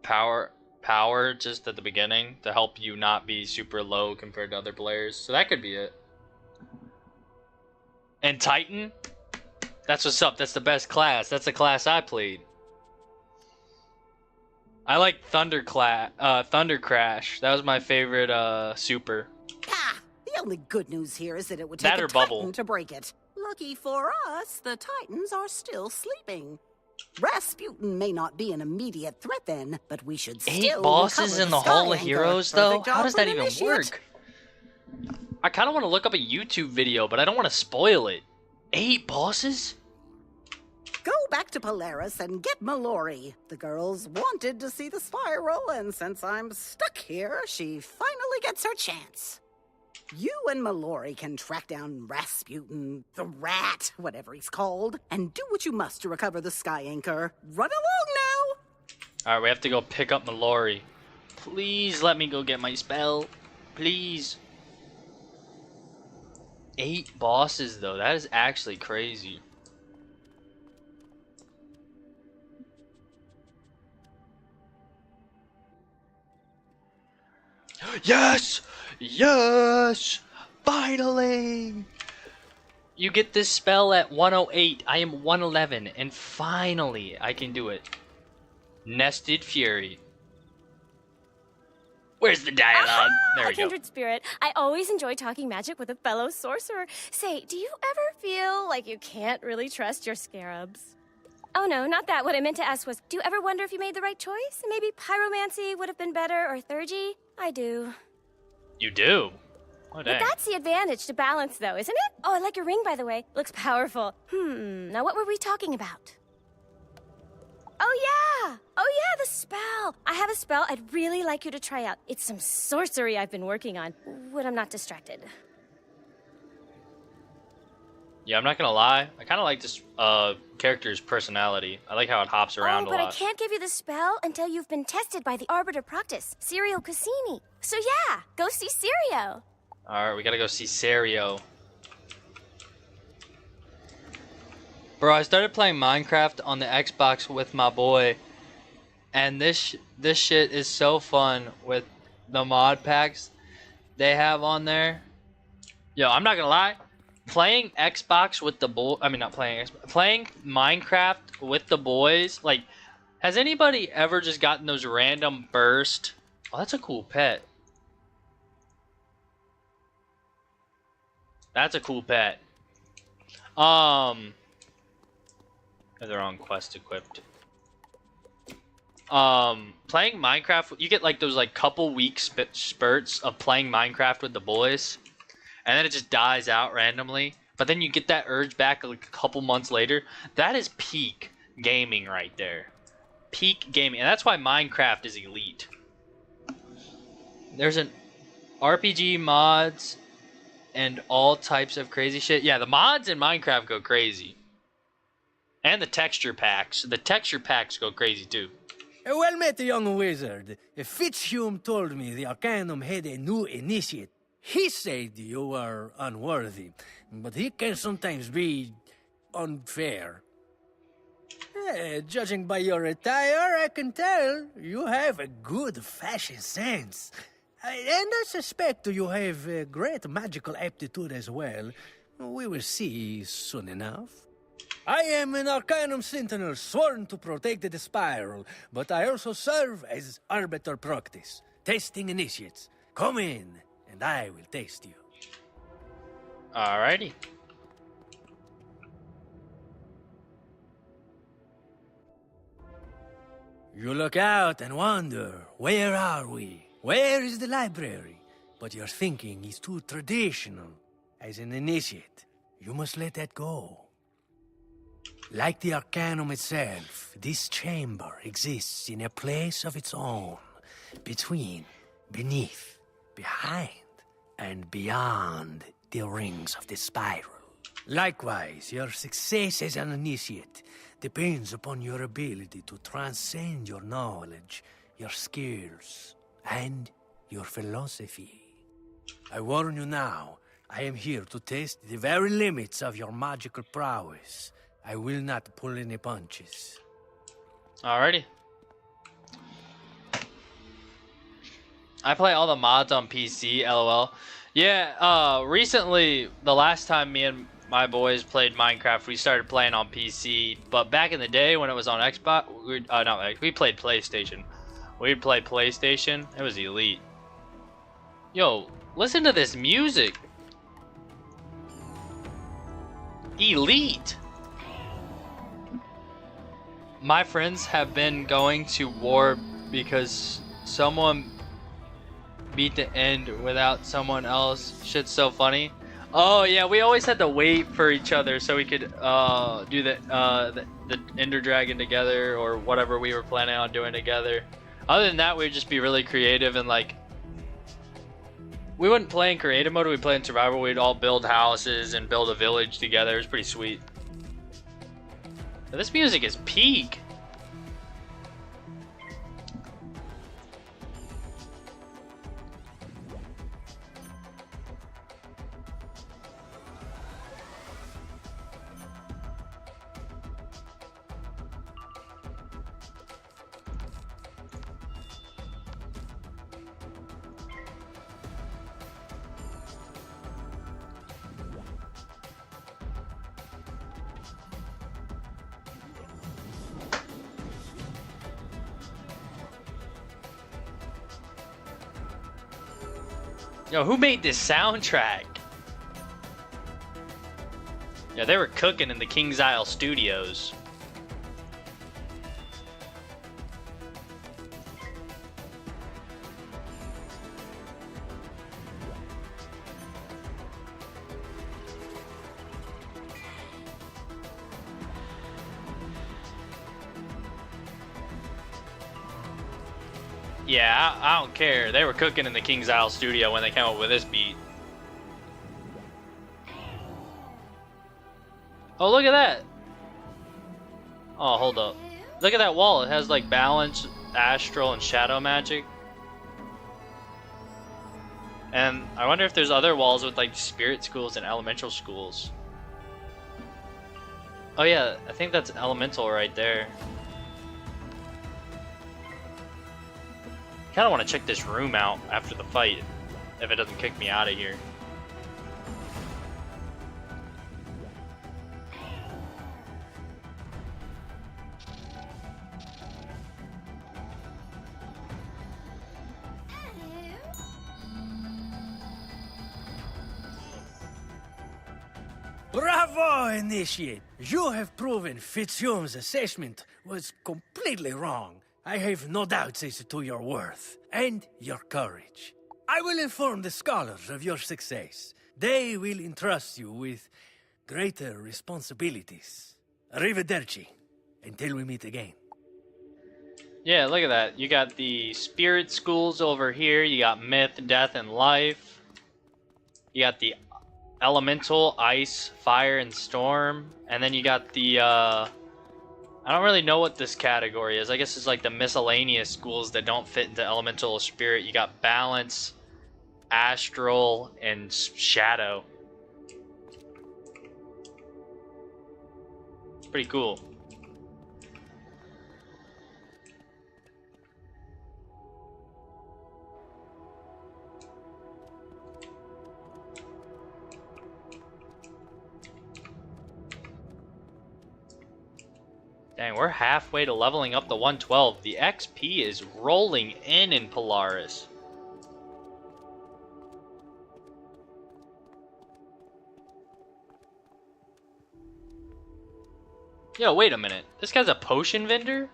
power just at the beginning to help you not be super low compared to other players. So that could be it. And Titan? That's what's up. That's the best class. That's the class I played. I like Thunder Crash. That was my favorite super. The only good news here is that it would That take or a Titan Bubble. to break it. Lucky for us, the Titans are still sleeping. Rasputin may not be an immediate threat then, but we should 8 still bosses recover in the Sky Hall of Anchor. Heroes, though? Perfect How job does for that an even initiate. work? I kind of want to look up a YouTube video, but I don't want to spoil it. 8 bosses? Go back to Polaris and get Mallory. The girls wanted to see the spiral, and since I'm stuck here, she finally gets her chance. You and Mallory can track down Rasputin, the rat, whatever he's called, and do what you must to recover the Sky Anchor. Run along now! Alright, we have to go pick up Mallory. Please let me go get my spell. Please. 8 bosses, though. That is actually crazy. Yes! Yes! Finally! You get this spell at 108. I am 111. And finally, I can do it. Nested Fury. Where's the dialogue? There we go. Kindred spirit, I always enjoy talking magic with a fellow sorcerer. Say, do you ever feel like you can't really trust your scarabs? Oh no, not that. What I meant to ask was, do you ever wonder if you made the right choice? Maybe pyromancy would have been better, or Thurgy? I do. You do? Oh, dang. But that's the advantage to balance, though, isn't it? Oh, I like your ring, by the way. Looks powerful. Now what were we talking about? Oh, yeah, the spell. I have a spell I'd really like you to try out. It's some sorcery I've been working on, when I'm not distracted. Yeah, I'm not gonna lie. I kind of like this character's personality. I like how it hops around a but I lot. can't give you the spell until you've been tested by the Arbiter Proctus, Sirio Cassini. So yeah, go see Sirio. Alright, we gotta go see Serio. Bro, I started playing Minecraft on the Xbox with my boy. And this shit is so fun with the mod packs they have on there. Yo, I'm not gonna lie. Playing Xbox with the playing Minecraft with the boys. Like, has anybody ever just gotten those random burst? Oh, that's a cool pet. That's a cool pet. They're on quest equipped. Playing Minecraft, you get like those like couple week spurts of playing Minecraft with the boys, and then it just dies out randomly. But then you get that urge back like a couple months later. That is peak gaming right there. Peak gaming, and that's why Minecraft is elite. There's an RPG mods and all types of crazy shit. Yeah, the mods in Minecraft go crazy. And the texture packs. The texture packs go crazy too. Well met, young wizard. Fitzhugh told me the Arcanum had a new initiate. He said you were unworthy, but he can sometimes be unfair. Judging by your attire, I can tell you have a good fashion sense. And I suspect you have a great magical aptitude as well. We will see soon enough. I am an Arcanum Sentinel sworn to protect the Spiral, but I also serve as Arbiter Proctis, testing initiates. Come in, and I will test you. Alrighty. You look out and wonder, where are we? Where is the library? But your thinking is too traditional. As an initiate, you must let that go. Like the Arcanum itself, this chamber exists in a place of its own, between, beneath, behind, and beyond the rings of the Spiral. Likewise, your success as an initiate depends upon your ability to transcend your knowledge, your skills, and your philosophy. I warn you now, I am here to test the very limits of your magical prowess. I will not pull any punches. Alrighty. I play all the mods on PC, lol. Yeah, recently, the last time me and my boys played Minecraft, we started playing on PC. But back in the day when it was on Xbox, we played PlayStation. We'd play PlayStation. It was elite. Yo, listen to this music. Elite. My friends have been going to war because someone beat the end without someone else. Shit's so funny. Oh yeah, we always had to wait for each other so we could do the Ender Dragon together or whatever we were planning on doing together. Other than that, we'd just be really creative and like we wouldn't play in creative mode. We'd play in survival. We'd all build houses and build a village together. It was pretty sweet. This music is peak. Yo, who made this soundtrack? Yeah, they were cooking in the King's Isle studios. Yeah, I don't care. They were cooking in the King's Isle studio when they came up with this beat. Oh, look at that. Oh, hold up. Look at that wall. It has like balance, astral, and shadow magic. And I wonder if there's other walls with like spirit schools and elemental schools. Oh yeah, I think that's elemental right there. kind of want to check this room out after the fight, if it doesn't kick me out of here. Bravo, Initiate! You have proven Fitzhume's assessment was completely wrong. I have no doubts as to your worth and your courage. I will inform the scholars of your success. They will entrust you with greater responsibilities. Arrivederci, until we meet again. Yeah, look at that. You got the spirit schools over here. You got myth, death, and life. You got the elemental, ice, fire, and storm. And then you got the, I don't really know what this category is. I guess it's like the miscellaneous schools that don't fit into elemental or spirit. You got balance, astral, and shadow. It's pretty cool. Dang, we're halfway to leveling up the 112. The XP is rolling in Polaris. Yo, wait a minute. This guy's a potion vendor?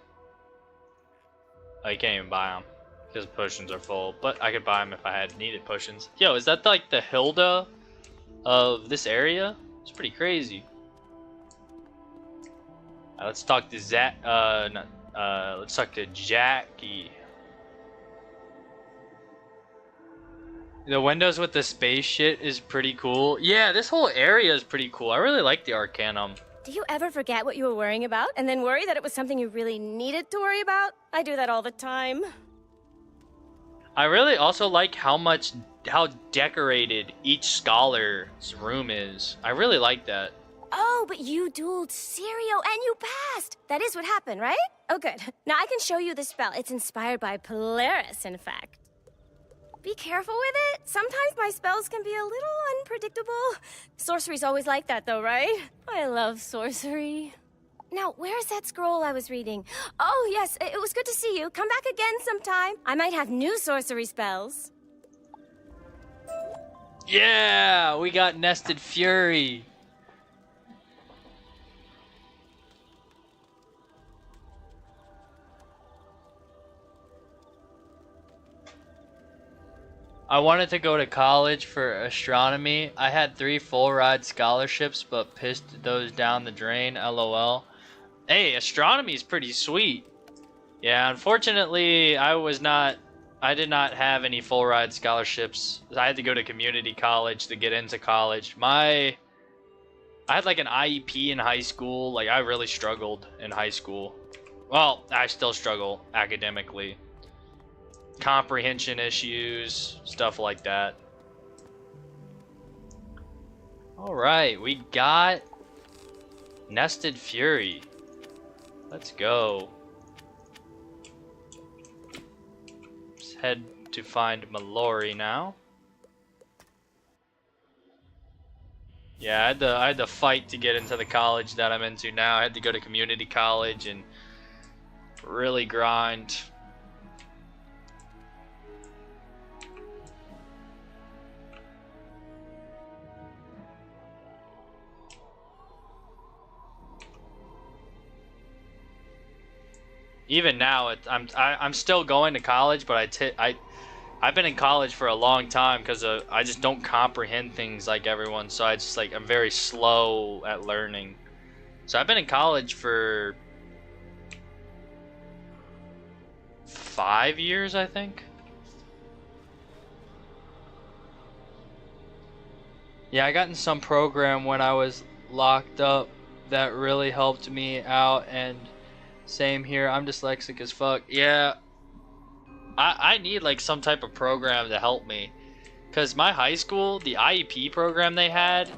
Oh, you can't even buy them because potions are full. But I could buy them if I had needed potions. Yo, is that like the Hilda of this area? It's pretty crazy. Let's talk to let's talk to Jackie. The windows with the space shit is pretty cool. Yeah, this whole area is pretty cool. I really like the Arcanum. Do you ever forget what you were worrying about and then worry that it was something you really needed to worry about? I do that all the time. I really also like how decorated each scholar's room is. I really like that. Oh, but you dueled Sirio and you passed! That is what happened, right? Oh, good. Now I can show you the spell. It's inspired by Polaris, in fact. Be careful with it. Sometimes my spells can be a little unpredictable. Sorcery's always like that, though, right? I love sorcery. Now, where's that scroll I was reading? Oh, yes, it was good to see you. Come back again sometime. I might have new sorcery spells. Yeah, we got Nested Fury. I wanted to go to college for astronomy. I had 3 full ride scholarships, but pissed those down the drain, lol. Hey, astronomy is pretty sweet. Yeah, unfortunately, I did not have any full ride scholarships. I had to go to community college to get into college. I had like an IEP in high school. Like, I really struggled in high school. Well, I still struggle academically. Comprehension issues, stuff like that. Alright, we got Nested Fury. Let's go. Let's head to find Mallory now. Yeah, I had to fight to get into the college that I'm into now. I had to go to community college and really grind. Even now, I'm still going to college, but I've been in college for a long time because I just don't comprehend things like everyone. So I'm very slow at learning. So I've been in college for 5 years, I think. Yeah, I got in some program when I was locked up that really helped me out, and same here. I'm dyslexic as fuck. Yeah, I need like some type of program to help me, because my high school, the IEP program they had,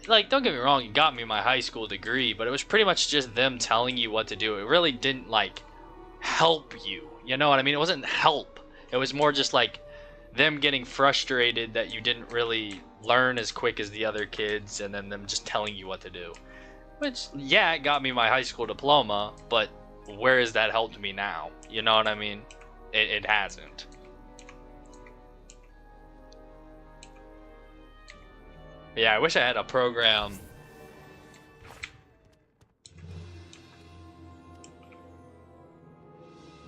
like, don't get me wrong, it got me my high school degree, but it was pretty much just them telling you what to do. It really didn't like help you, you know what I mean? It wasn't help. It was more just like them getting frustrated that you didn't really learn as quick as the other kids, and then them just telling you what to do. Which, yeah, it got me my high school diploma, but where has that helped me now? You know what I mean? It hasn't. Yeah, I wish I had a program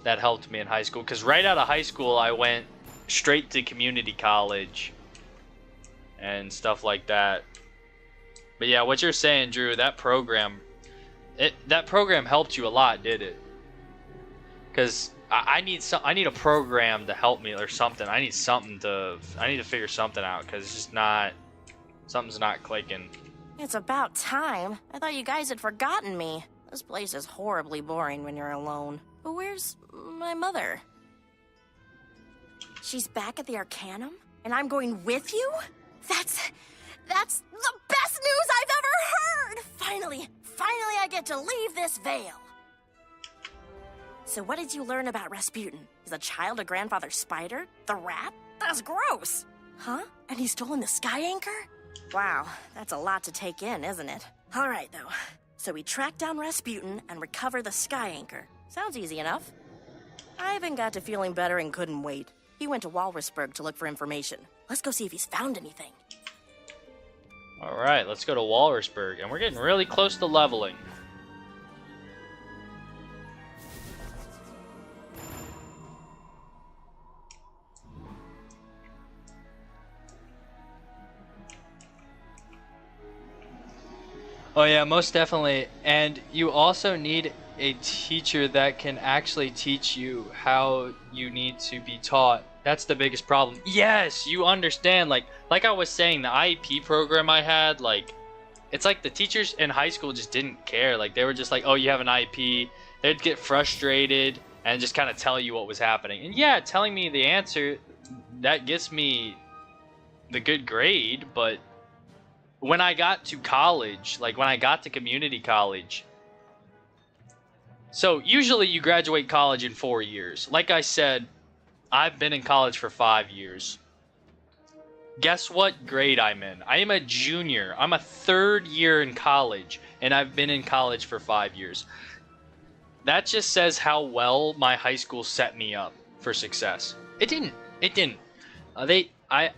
that helped me in high school, because right out of high school I went straight to community college and stuff like that. But yeah, what you're saying, Drew, that program helped you a lot, did it? Because I need a program to help me or something. I need to figure something out, because it's just something's not clicking. It's about time. I thought you guys had forgotten me. This place is horribly boring when you're alone. But where's my mother? She's back at the Arcanum? And I'm going with you? That's the best news I've ever heard! Finally I get to leave this veil. So what did you learn about Rasputin? He's a child of Grandfather Spider? The rat? That's gross! Huh? And he's stolen the sky anchor? Wow, that's a lot to take in, isn't it? Alright, though. So we track down Rasputin and recover the sky anchor. Sounds easy enough. Ivan got to feeling better and couldn't wait. He went to Walrusburg to look for information. Let's go see if he's found anything. Alright, let's go to Walrusburg, and we're getting really close to leveling. Oh yeah, most definitely. And you also need a teacher that can actually teach you how you need to be taught. That's the biggest problem. Yes, you understand. Like I was saying, the IEP program I had, like, it's like the teachers in high school just didn't care. Like, they were just like, oh, you have an IEP. They'd get frustrated and just kind of tell you what was happening. And yeah, telling me the answer, that gets me the good grade, but when I got to college, like when I got to community college, so usually you graduate college in 4 years. Like I said, I've been in college for 5 years. Guess what grade I'm in? I am a junior. I'm a third year in college, and I've been in college for 5 years. That just says how well my high school set me up for success. It didn't.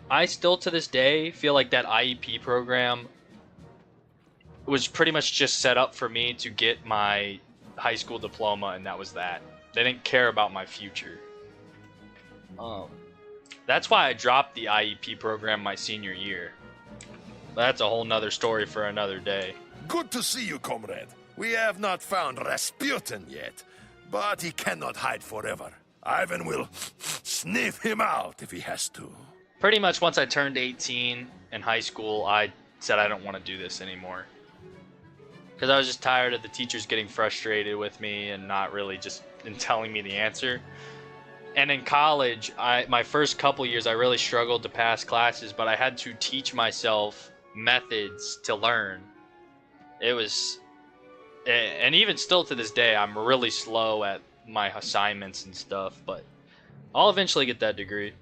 I still to this day feel like that IEP program was pretty much just set up for me to get my high school diploma, and that was that. They didn't care about my future. That's why I dropped the IEP program my senior year. That's a whole nother story for another day. Good to see you, comrade. We have not found Rasputin yet, but he cannot hide forever. Ivan will sniff him out if he has to. Pretty much once I turned 18 in high school, I said I don't want to do this anymore. Because I was just tired of the teachers getting frustrated with me and not really just telling me the answer. And in college, my first couple years, I really struggled to pass classes, but I had to teach myself methods to learn. It was, and even still to this day, I'm really slow at my assignments and stuff, but I'll eventually get that degree.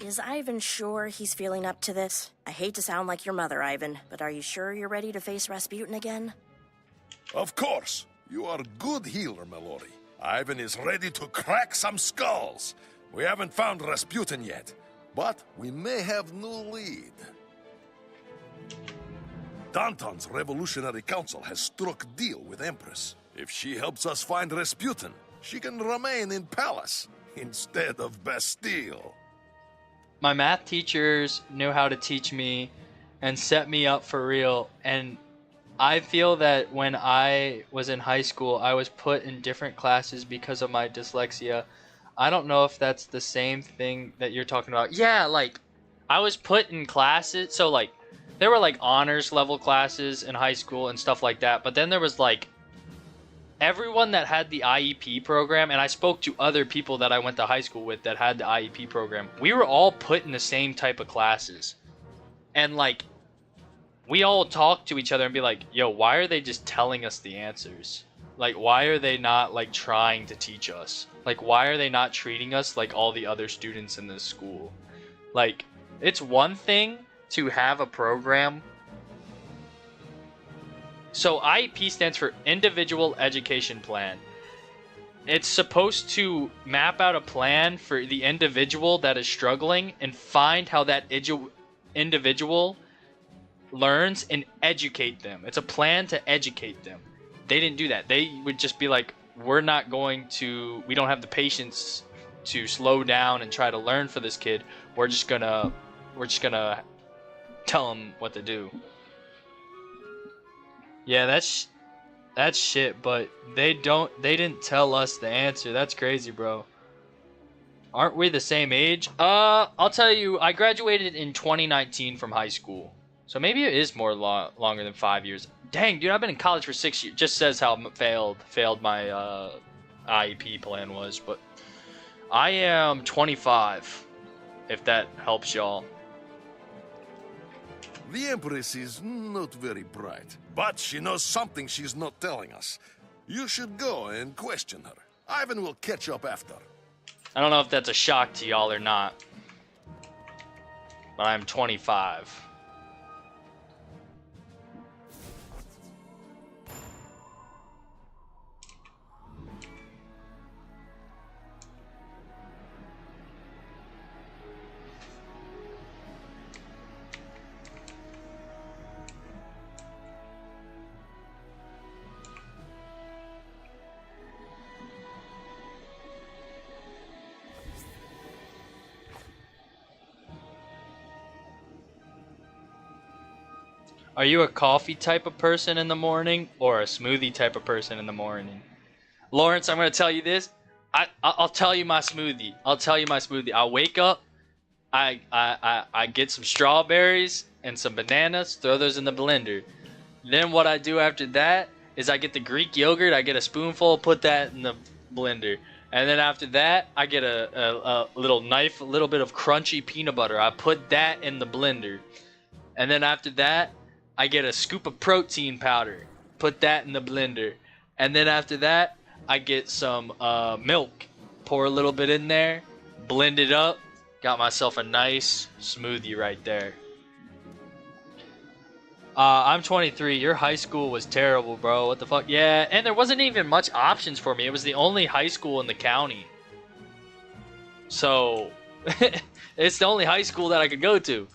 Is Ivan sure he's feeling up to this? I hate to sound like your mother, Ivan, but are you sure you're ready to face Rasputin again? Of course. You are a good healer, Mallory. Ivan is ready to crack some skulls. We haven't found Rasputin yet, but we may have new lead. Danton's Revolutionary Council has struck deal with Empress. If she helps us find Rasputin, she can remain in Palace instead of Bastille. My math teachers knew how to teach me and set me up for real, and I feel that when I was in high school, I was put in different classes because of my dyslexia. I don't know if that's the same thing that you're talking about. Yeah, like, I was put in classes, so, like, there were, like, honors level classes in high school and stuff like that, but then there was, like, everyone that had the IEP program, and I spoke to other people that I went to high school with that had the IEP program, we were all put in the same type of classes. And, like, we all talk to each other and be like, yo, why are they just telling us the answers? Like, why are they not, like, trying to teach us? Like, why are they not treating us like all the other students in this school? Like, it's one thing to have a program. So IEP stands for Individual Education Plan. It's supposed to map out a plan for the individual that is struggling and find how that individual learns and educate them. It's a plan to educate them. They didn't do that. They would just be like, we don't have the patience to slow down and try to learn for this kid. We're just gonna tell him what to do. Yeah, that's shit, but they didn't tell us the answer. That's crazy, bro. Aren't we the same age? I'll tell you, I graduated in 2019 from high school. So maybe it is more longer than 5 years. Dang, dude, I've been in college for 6 years. Just says how failed my IEP plan was, but I am 25, if that helps y'all. The Empress is not very bright, but she knows something she's not telling us. You should go and question her. Ivan will catch up after. I don't know if that's a shock to y'all or not, but I'm 25. Are you a coffee type of person in the morning or a smoothie type of person in the morning? Lawrence, I'm going to tell you this. I'll tell you my smoothie. I'll wake up. I get some strawberries and some bananas. Throw those in the blender. Then what I do after that is I get the Greek yogurt. I get a spoonful, put that in the blender. And then after that, I get a little knife, a little bit of crunchy peanut butter. I put that in the blender. And then after that, I get a scoop of protein powder, put that in the blender. And then after that, I get some milk, pour a little bit in there, blend it up. Got myself a nice smoothie right there. I'm 23. Your high school was terrible, bro. What the fuck? Yeah, and there wasn't even much options for me. It was the only high school in the county. So, it's the only high school that I could go to.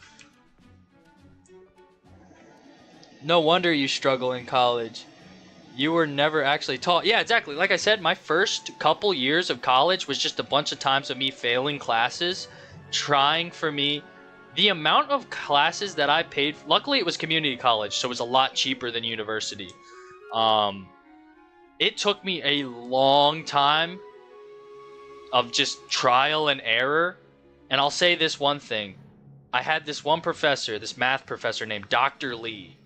No wonder you struggle in college. You were never actually taught. Yeah, exactly. Like I said, my first couple years of college was just a bunch of times of me failing classes, trying for me. The amount of classes that I paid, luckily it was community college, so it was a lot cheaper than university. It took me a long time of just trial and error. And I'll say this one thing. I had this one professor, this math professor named Dr. Lee.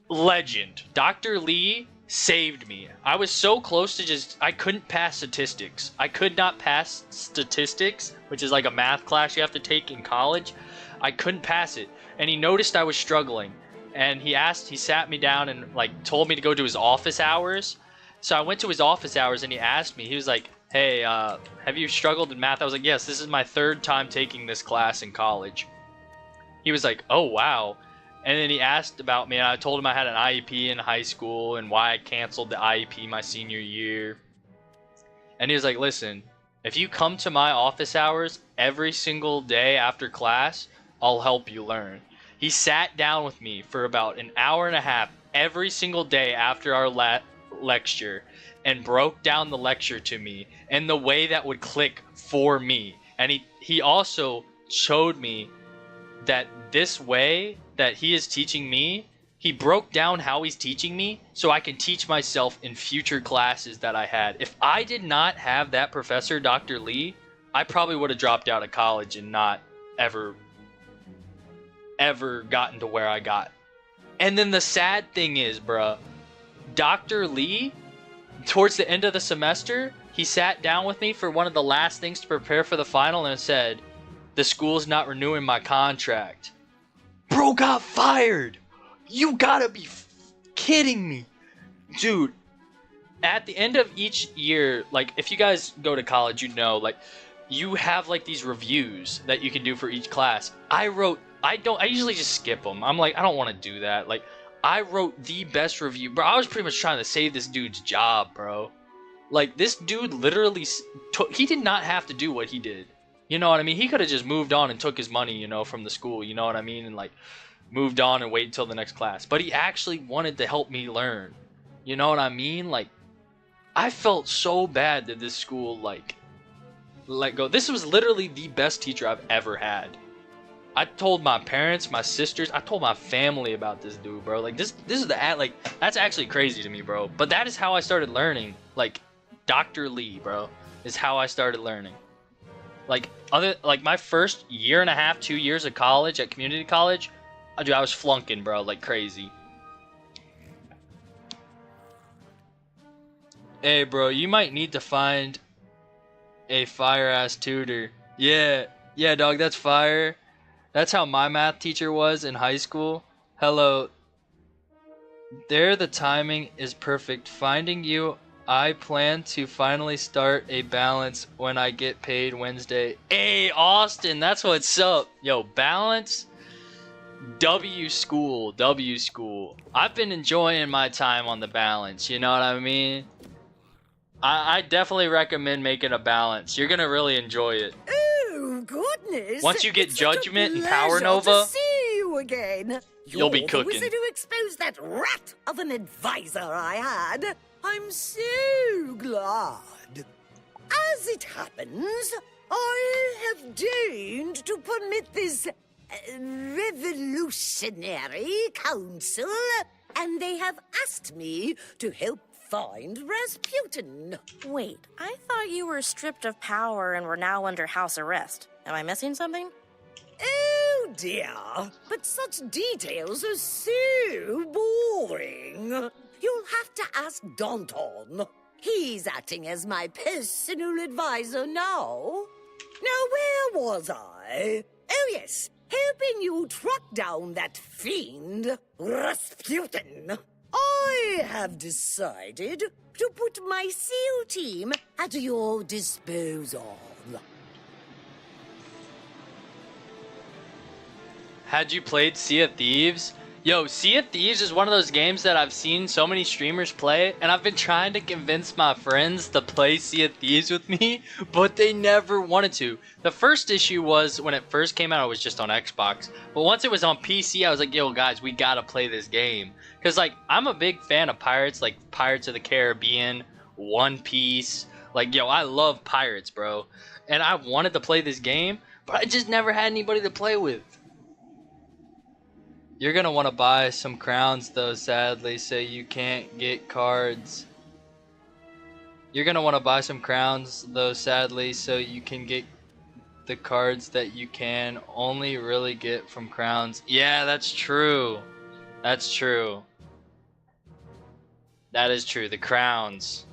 Legend. Dr. Lee saved me. I was so close to I couldn't pass statistics. I could not pass statistics, which is like a math class you have to take in college. I couldn't pass it. And he noticed I was struggling. And he sat me down and like told me to go to his office hours. So I went to his office hours and he asked me, he was like, hey, have you struggled in math? I was like, yes, this is my third time taking this class in college. He was like, oh, wow. And then he asked about me, and I told him I had an IEP in high school and why I canceled the IEP my senior year. And he was like, listen, if you come to my office hours every single day after class, I'll help you learn. He sat down with me for about an hour and a half every single day after our lecture and broke down the lecture to me in the way that would click for me. And he also showed me that this way that he is teaching me, he broke down how he's teaching me so I can teach myself in future classes that I had. If I did not have that professor, Dr. Lee, I probably would have dropped out of college and not ever gotten to where I got. And then the sad thing is, bruh, Dr. Lee, towards the end of the semester, he sat down with me for one of the last things to prepare for the final and said, the school's not renewing my contract. Bro got fired. You gotta be kidding me. Dude, at the end of each year, like if you guys go to college, you know, like you have like these reviews that you can do for each class. I usually just skip them. I'm like, I don't want to do that. Like, I wrote the best review, bro. I was pretty much trying to save this dude's job, bro. Like, this dude literally he did not have to do what he did. You know what I mean? He could have just moved on and took his money, you know, from the school, you know what I mean? And like moved on and wait until the next class. But he actually wanted to help me learn. You know what I mean? Like, I felt so bad that this school like let go. This was literally the best teacher I've ever had. I told my parents, my sisters, I told my family about this dude, bro. Like this is like that's actually crazy to me, bro. But that is how I started learning. Like Dr. Lee, bro, is how I started learning. Like my first year and a half, 2 years of college at community college, I was flunking, bro, like crazy. Hey, bro, you might need to find a fire-ass tutor. Yeah, dog, that's fire. That's how my math teacher was in high school. Hello. There, the timing is perfect. Finding you, I plan to finally start a balance when I get paid Wednesday. Hey, Austin, that's what's up. Yo, balance. W school. I've been enjoying my time on the balance, you know what I mean? I definitely recommend making a balance. You're gonna really enjoy it. Oh, goodness. Once you get it's Judgment and such a Power pleasure Nova, to see you again. you'll be You're cooking. the wizard who exposed that rat of an advisor I had. I'm so glad. As it happens, I have deigned to permit this revolutionary council, and they have asked me to help find Rasputin. Wait, I thought you were stripped of power and were now under house arrest. Am I missing something? Oh dear, but such details are so boring. You'll have to ask Danton. He's acting as my personal advisor now. Now, where was I? Oh yes, helping you track down that fiend, Rasputin. I have decided to put my SEAL team at your disposal. Had you played Sea of Thieves? Yo, Sea of Thieves is one of those games that I've seen so many streamers play, and I've been trying to convince my friends to play Sea of Thieves with me, but they never wanted to. The first issue was, when it first came out, it was just on Xbox. But once it was on PC, I was like, yo, guys, we gotta play this game. Because, like, I'm a big fan of pirates, like Pirates of the Caribbean, One Piece. Like, yo, I love pirates, bro. And I wanted to play this game, but I just never had anybody to play with. You're gonna want to buy some crowns though, sadly, so you can't get cards. You're gonna want to buy some crowns though, sadly, so you can get the cards that you can only really get from crowns. Yeah, that's true. That's true. That is true, the crowns.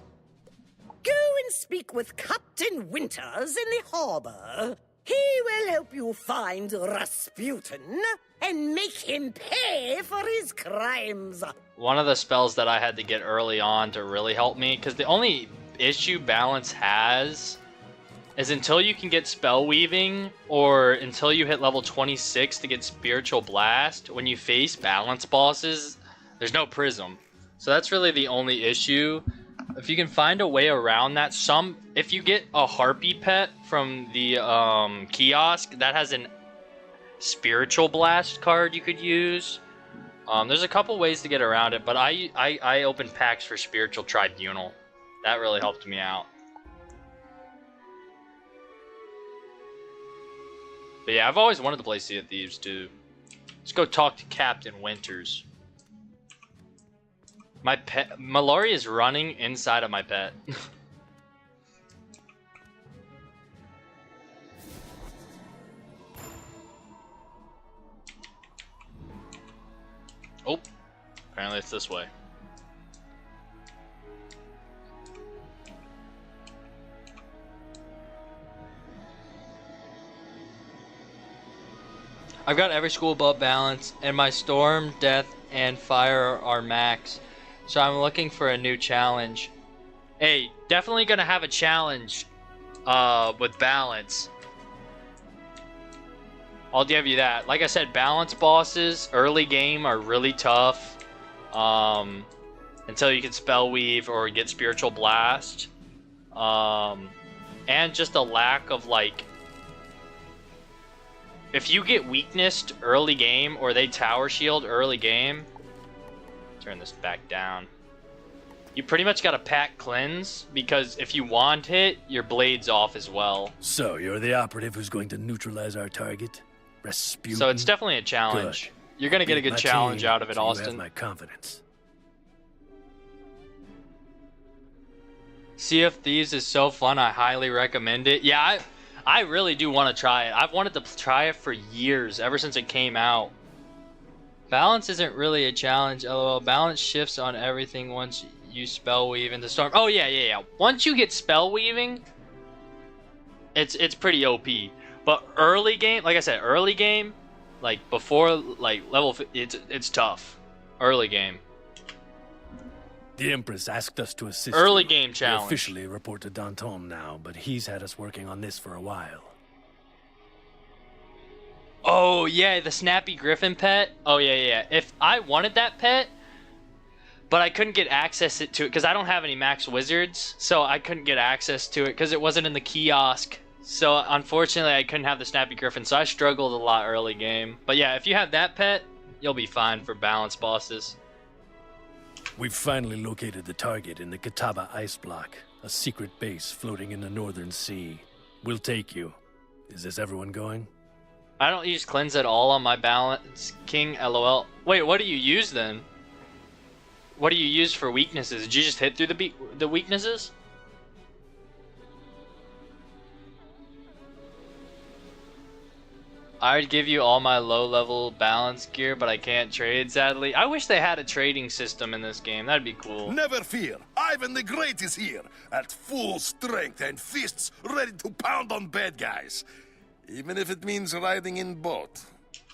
Go and speak with Captain Winters in the harbor. He will help you find Rasputin and make him pay for his crimes. One of the spells that I had to get early on to really help me, because the only issue balance has is until you can get spell weaving, or until you hit level 26 to get spiritual blast, when you face balance bosses, there's no prism. So that's really the only issue. If you can find a way around that, if you get a harpy pet from the kiosk that has an spiritual blast card you could use, there's a couple ways to get around it, but I opened packs for spiritual tribunal. That really helped me out. But yeah, I've always wanted to play Sea of Thieves too. Let's go talk to Captain Winters. My pet, Mallory, is running inside of my pet. Oh, apparently it's this way. I've got every school above balance, and my storm, death, and fire are max. So I'm looking for a new challenge. Hey, definitely gonna have a challenge with balance. I'll give you that. Like I said, balance bosses early game are really tough. Until you can spell weave or get spiritual blast. And just a lack of like, if you get weaknessed early game or they tower shield early game, turn this back down. You pretty much got to pack cleanse, because if you wand hit, your blade's off as well. So, you're the operative who's going to neutralize our target? Rasputin? So it's definitely a challenge. Good. You're going to get a good challenge out of it, Austin. You have my confidence. Sea of Thieves is so fun, I highly recommend it. Yeah, I really do want to try it. I've wanted to try it for years, ever since it came out. Balance isn't really a challenge, lol. Balance shifts on everything once you spell weave into storm. Oh yeah. Once you get spell weaving, it's pretty OP. But early game, like I said, early game, like before like level, it's tough. Early game. The Empress asked us to assist early you. Game challenge. We officially report to Danton now, but he's had us working on this for a while. Oh yeah, the Snappy Griffin pet. Oh yeah. If I wanted that pet, but I couldn't get access to it because I don't have any max wizards, so I couldn't get access to it because it wasn't in the kiosk. So unfortunately, I couldn't have the Snappy Griffin, so I struggled a lot early game. But yeah, if you have that pet, you'll be fine for balance bosses. We've finally located the target in the Catawba ice block, a secret base floating in the northern sea. We'll take you. Is this everyone going? I don't use cleanse at all on my balance king, lol. Wait, what do you use then? What do you use for weaknesses? Did you just hit through the weaknesses? I'd give you all my low-level balance gear, but I can't trade, sadly. I wish they had a trading system in this game. That'd be cool. Never fear. Ivan the Great is here, at full strength and fists ready to pound on bad guys. Even if it means riding in boat.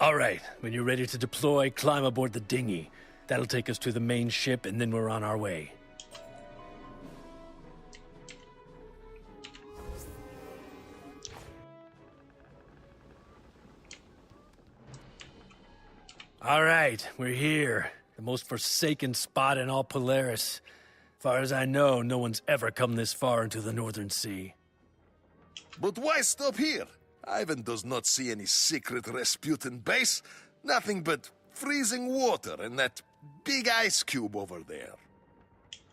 All right, when you're ready to deploy, climb aboard the dinghy. That'll take us to the main ship, and then we're on our way. All right, we're here. The most forsaken spot in all Polaris. Far as I know, no one's ever come this far into the Northern Sea. But why stop here? Ivan does not see any secret Rasputin base. Nothing but freezing water and that big ice cube over there.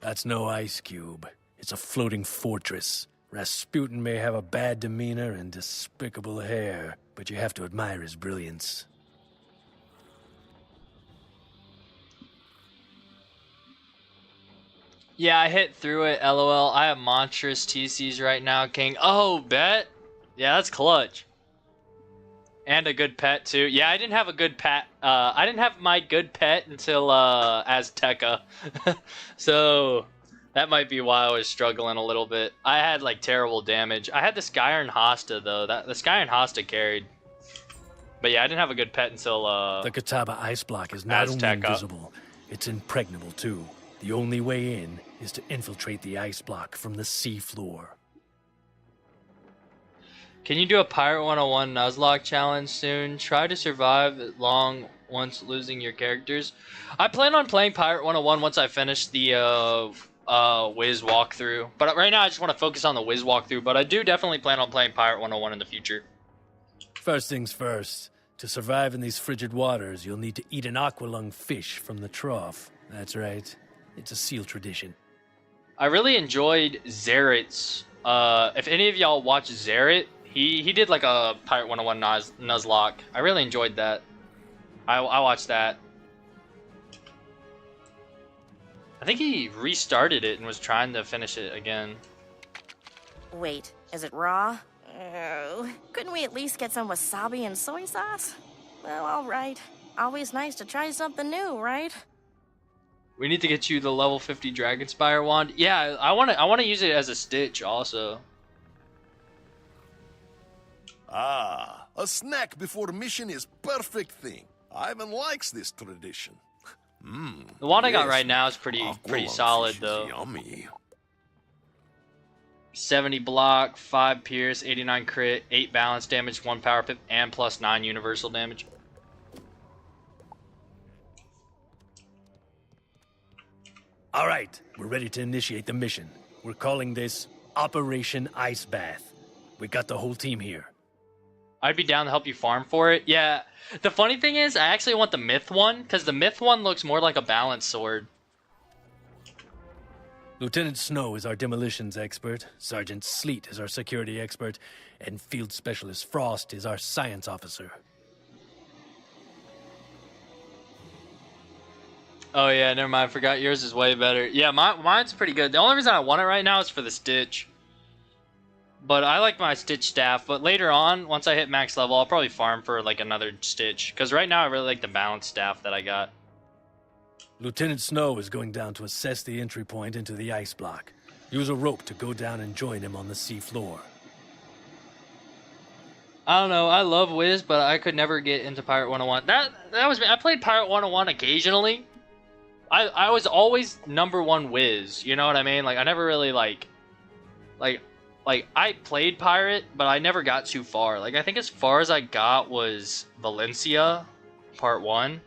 That's no ice cube. It's a floating fortress. Rasputin may have a bad demeanor and despicable hair, but you have to admire his brilliance. Yeah, I hit through it, lol. I have monstrous TCs right now, king. Oh, bet? Yeah, that's clutch. And a good pet, too. Yeah, I didn't have a good pet. I didn't have my good pet until Azteca. So, that might be why I was struggling a little bit. I had, like, terrible damage. I had the Skyrim Hosta, though. The Skyrim Hosta carried. But yeah, I didn't have a good pet until The Catawba ice block is not only Azteca. invisible, it's impregnable, too. The only way in is to infiltrate the ice block from the sea floor. Can you do a Pirate 101 Nuzlocke challenge soon? Try to survive long once losing your characters. I plan on playing Pirate 101 once I finish the Wiz walkthrough. But right now I just want to focus on the Wiz walkthrough. But I do definitely plan on playing Pirate 101 in the future. First things first. To survive in these frigid waters, you'll need to eat an aqualung fish from the trough. That's right. It's a seal tradition. I really enjoyed Zeret's. If any of y'all watch Zeret, he did like a Pirate 101 Nuzlocke. I really enjoyed that. I watched that. I think he restarted it and was trying to finish it again. Wait, is it raw? Oh, couldn't we at least get some wasabi and soy sauce? Well, all right. Always nice to try something new, right? We need to get you the level 50 Dragonspire wand. Yeah, I want to use it as a Stitch also. Ah, a snack before mission is perfect thing. Ivan likes this tradition. The wand I got right now is pretty solid fish though. Is yummy. 70 block, 5 pierce, 89 crit, 8 balance damage, 1 power pip, and plus 9 universal damage. All right, we're ready to initiate the mission. We're calling this Operation Ice Bath. We got the whole team here. I'd be down to help you farm for it. Yeah, the funny thing is, I actually want the myth one, because the myth one looks more like a balance sword. Lieutenant Snow is our demolitions expert, Sergeant Sleet is our security expert, and Field Specialist Frost is our science officer. Oh yeah, never mind, I forgot yours is way better. Yeah, mine's pretty good. The only reason I want it right now is for the Stitch. But I like my Stitch staff, but later on, once I hit max level, I'll probably farm for like another Stitch. Because right now I really like the balance staff that I got. Lieutenant Snow is going down to assess the entry point into the ice block. Use a rope to go down and join him on the sea floor. I don't know, I love Wiz, but I could never get into Pirate 101. That was me. I played Pirate 101 occasionally. I was always #1 Wiz, you know what I mean? Like, I never really, like, I played Pirate, but I never got too far. Like, I think as far as I got was Valencia, Part 1.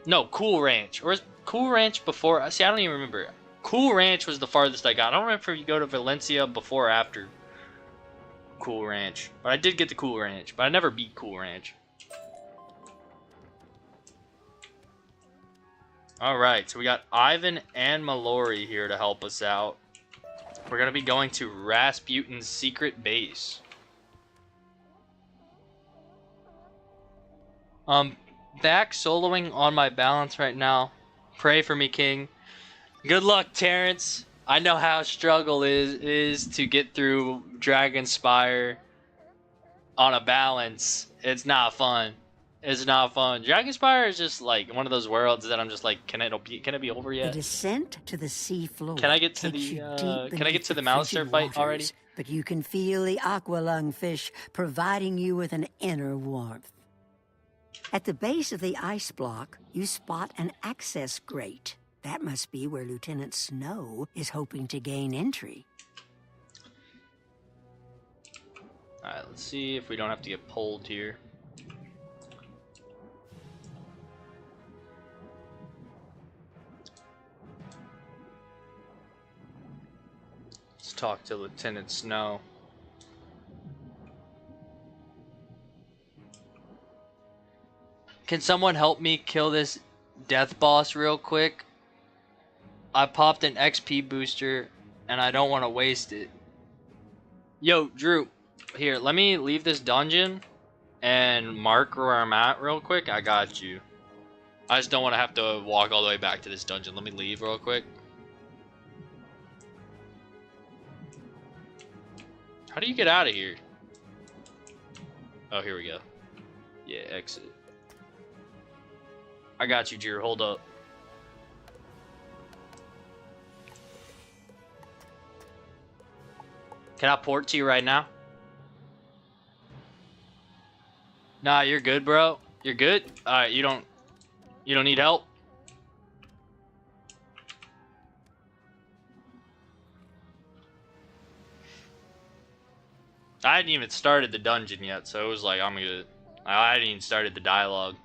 No, Cool Ranch. Or was Cool Ranch before? See, I don't even remember. Cool Ranch was the farthest I got. I don't remember if you go to Valencia before or after Cool Ranch. But I did get to Cool Ranch, but I never beat Cool Ranch. Alright, so we got Ivan and Mallory here to help us out. We're going to be going to Rasputin's secret base. Back soloing on my balance right now. Pray for me, King. Good luck, Terrence. I know how struggle is to get through Dragonspire on a balance. It's not fun. It's not fun. Dragonspire is just like one of those worlds that I'm just like, can it be over yet? The descent to the sea floor. Can I get to the Malister fight already? But you can feel the aqualung fish providing you with an inner warmth. At the base of the ice block, you spot an access grate. That must be where Lieutenant Snow is hoping to gain entry. Alright, let's see if we don't have to get pulled here. Let's talk to Lieutenant Snow. Can someone help me kill this death boss real quick? I popped an XP booster and I don't want to waste it. Yo, Drew, here, let me leave this dungeon and mark where I'm at real quick. I got you. I just don't want to have to walk all the way back to this dungeon. Let me leave real quick. How do you get out of here? Oh, here we go. Yeah, exit. I got you, Drew. Hold up. Can I port to you right now? Nah, you're good, bro. You're good? Alright, you don't need help? I hadn't even started the dungeon yet, so it was like, I'm good. I hadn't even started the dialogue.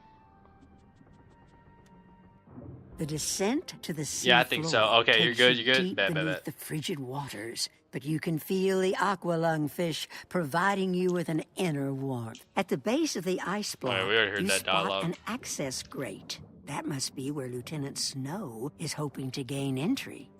The descent to the sea Yeah, I think so. Okay, you're good, you're good. Deep beneath the frigid waters, but you can feel the aqualung fish providing you with an inner warmth. At the base of the ice block, we already heard you that spot dialogue. an access grate. That must be where Lieutenant Snow is hoping to gain entry.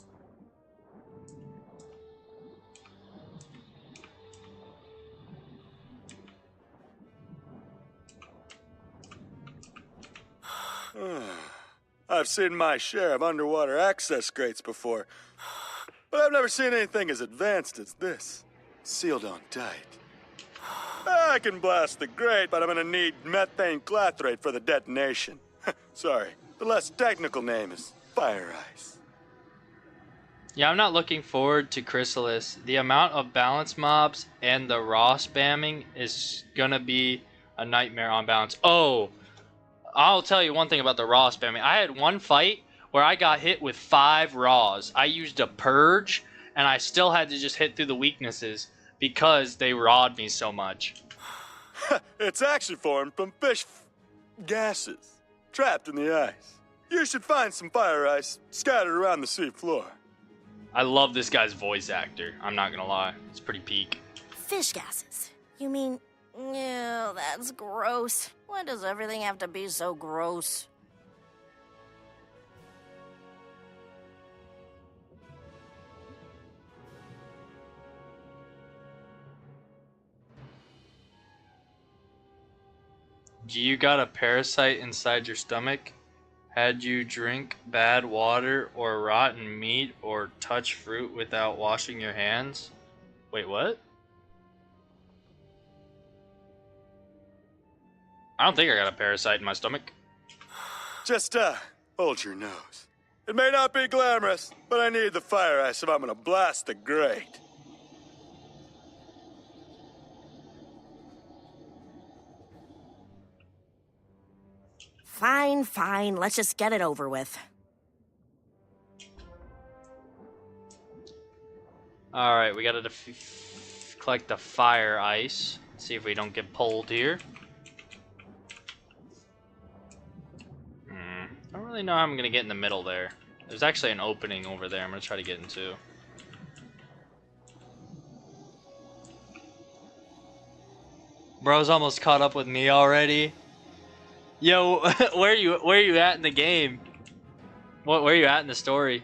I've seen my share of underwater access grates before, but I've never seen anything as advanced as this. Sealed on tight. I can blast the grate, but I'm gonna need methane clathrate for the detonation. Sorry, the less technical name is fire ice. Yeah, I'm not looking forward to Chrysalis. The amount of balance mobs and the raw spamming is gonna be a nightmare on balance. Oh, I'll tell you one thing about the raw spamming. I had one fight where I got hit with 5 raws. I used a purge and I still had to just hit through the weaknesses because they rawed me so much. It's actually formed from fish gases trapped in the ice. You should find some fire ice scattered around the sea floor. I love this guy's voice actor. I'm not gonna lie. It's pretty peak. Fish gases. You mean... Ew, that's gross. Why does everything have to be so gross? You got a parasite inside your stomach? Had you drink bad water or rotten meat or touch fruit without washing your hands? Wait, what? I don't think I got a parasite in my stomach. Just, hold your nose. It may not be glamorous, but I need the fire ice if I'm gonna blast the grate. Fine, fine. Let's just get it over with. Alright, we gotta collect the fire ice. See if we don't get pulled here. I don't really know how I'm gonna get in the middle there. There's actually an opening over there I'm gonna try to get into. Bro's almost caught up with me already. Yo, where are you at in the game? Where are you at in the story?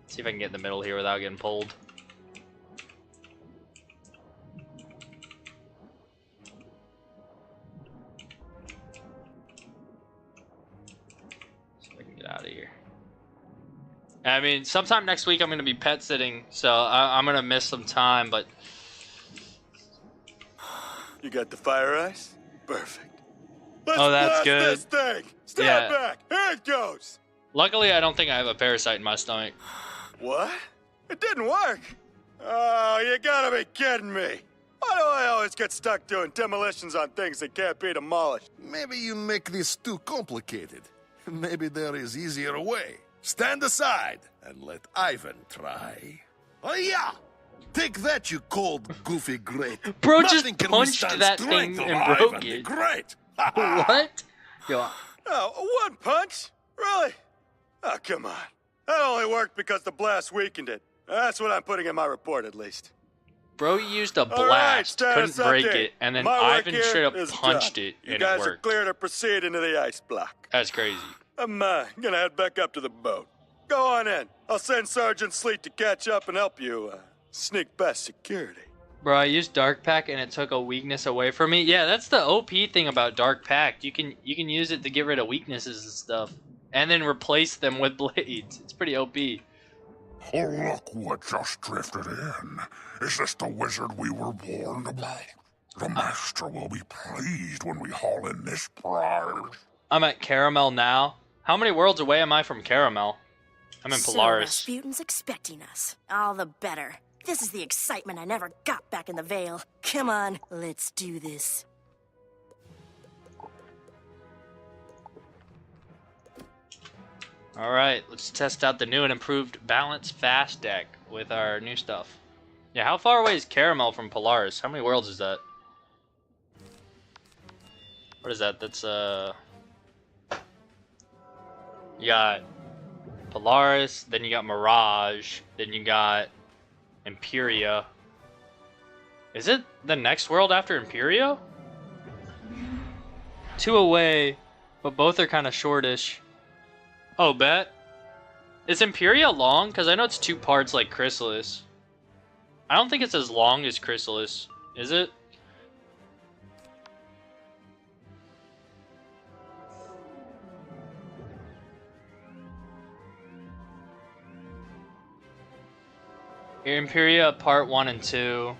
Let's see if I can get in the middle here without getting pulled. See if I can get out of here. I mean, sometime next week I'm gonna be pet sitting, so I'm gonna miss some time, but. You got the fire ice? Perfect. Let's oh, that's blast good. This thing. Stand back. Here it goes. Luckily, I don't think I have a parasite in my stomach. What? It didn't work. Oh, you gotta be kidding me. Why do I always get stuck doing demolitions on things that can't be demolished? Maybe you make this too complicated. Maybe there is easier way. Stand aside and let Ivan try. Oh yeah! Take that, you cold, goofy grate. Bro Nothing just can punched withstand that strength thing of and broke Ivan the it. Great. What? Yo. Oh, one punch? Really? Oh, come on. That only worked because the blast weakened it. That's what I'm putting in my report, at least. Bro used a All right, blast, couldn't status break update. it, and then My work Ivan here straight up is punched done. it, You and guys it are worked. clear to proceed into the ice block. That's crazy. I'm gonna head back up to the boat. Go on in. I'll send Sergeant Sleet to catch up and help you sneak past security. Bro, I used Dark Pack and it took a weakness away from me. Yeah, that's the OP thing about Dark Pack. You can use it to get rid of weaknesses and stuff, and then replace them with blades. It's pretty OP. Oh, look what just drifted in. Is this the wizard we were warned about? The master will be pleased when we haul in this prize. I'm at Caramel now. How many worlds away am I from Caramel? I'm in So Polaris. Rasputin's expecting us. All the better. This is the excitement I never got back in the Vale. Come on, let's do this. Alright, let's test out the new and improved Balance Fast deck with our new stuff. Yeah, how far away is Caramel from Polaris? How many worlds is that? What is that? That's, you got Polaris, then you got Mirage, then you got Imperia. Is it the next world after Imperia? 2 away, but both are kind of shortish. Oh, bet. Is Imperia long? Because I know it's 2 parts like Chrysalis. I don't think it's as long as Chrysalis. Is it? Imperia Part 1 and 2.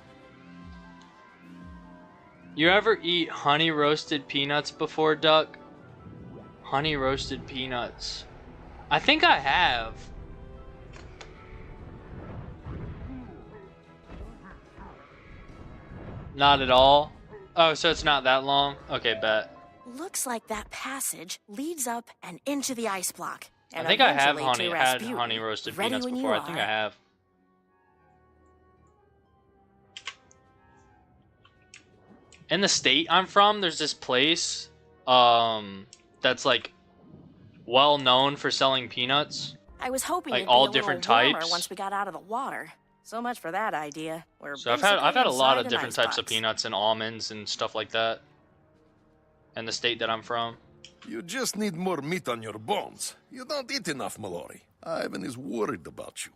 You ever eat honey roasted peanuts before, Duck? Honey roasted peanuts. I think I have. Not at all? Oh, so it's not that long? Okay, bet. Looks like that passage leads up and into the ice block. And I think I have eventually to had Rasputin. honey roasted Ready peanuts when you before. I think I are. have. In the state I'm from, there's this place that's like well known for selling peanuts. I was hoping like it'd all be a different little warmer types. once we got out of the water. So much for that idea. We're So I've had a lot of basically different inside an types of icebox. peanuts and almonds and stuff like that. In the state that I'm from. You just need more meat on your bones. You don't eat enough, Mallory. Ivan is worried about you.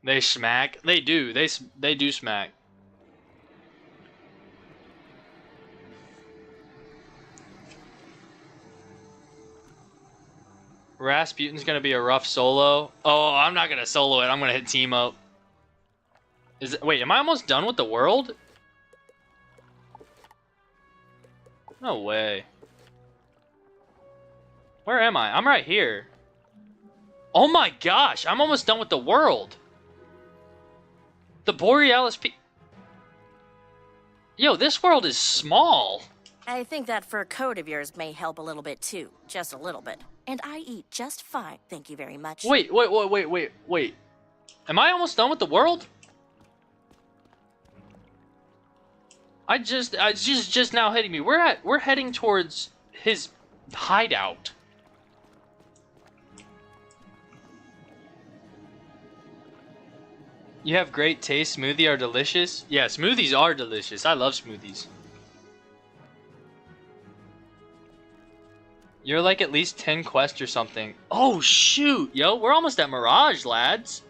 They smack. They do. They do smack. Rasputin's gonna be a rough solo. Oh, I'm not gonna solo it. I'm gonna hit team up. Wait, am I almost done with the world? No way. Where am I? I'm right here. Oh my gosh, I'm almost done with the world. The Borealis Yo, this world is small. I think that fur coat of yours may help a little bit too. Just a little bit. And I eat just fine, thank you very much. Wait. Am I almost done with the world? Just now hitting me. We're heading towards his hideout. You have great taste. Smoothie are delicious. Yeah, smoothies are delicious. I love smoothies. You're like at least 10 quests or something. Oh shoot, yo, we're almost at Mirage, lads.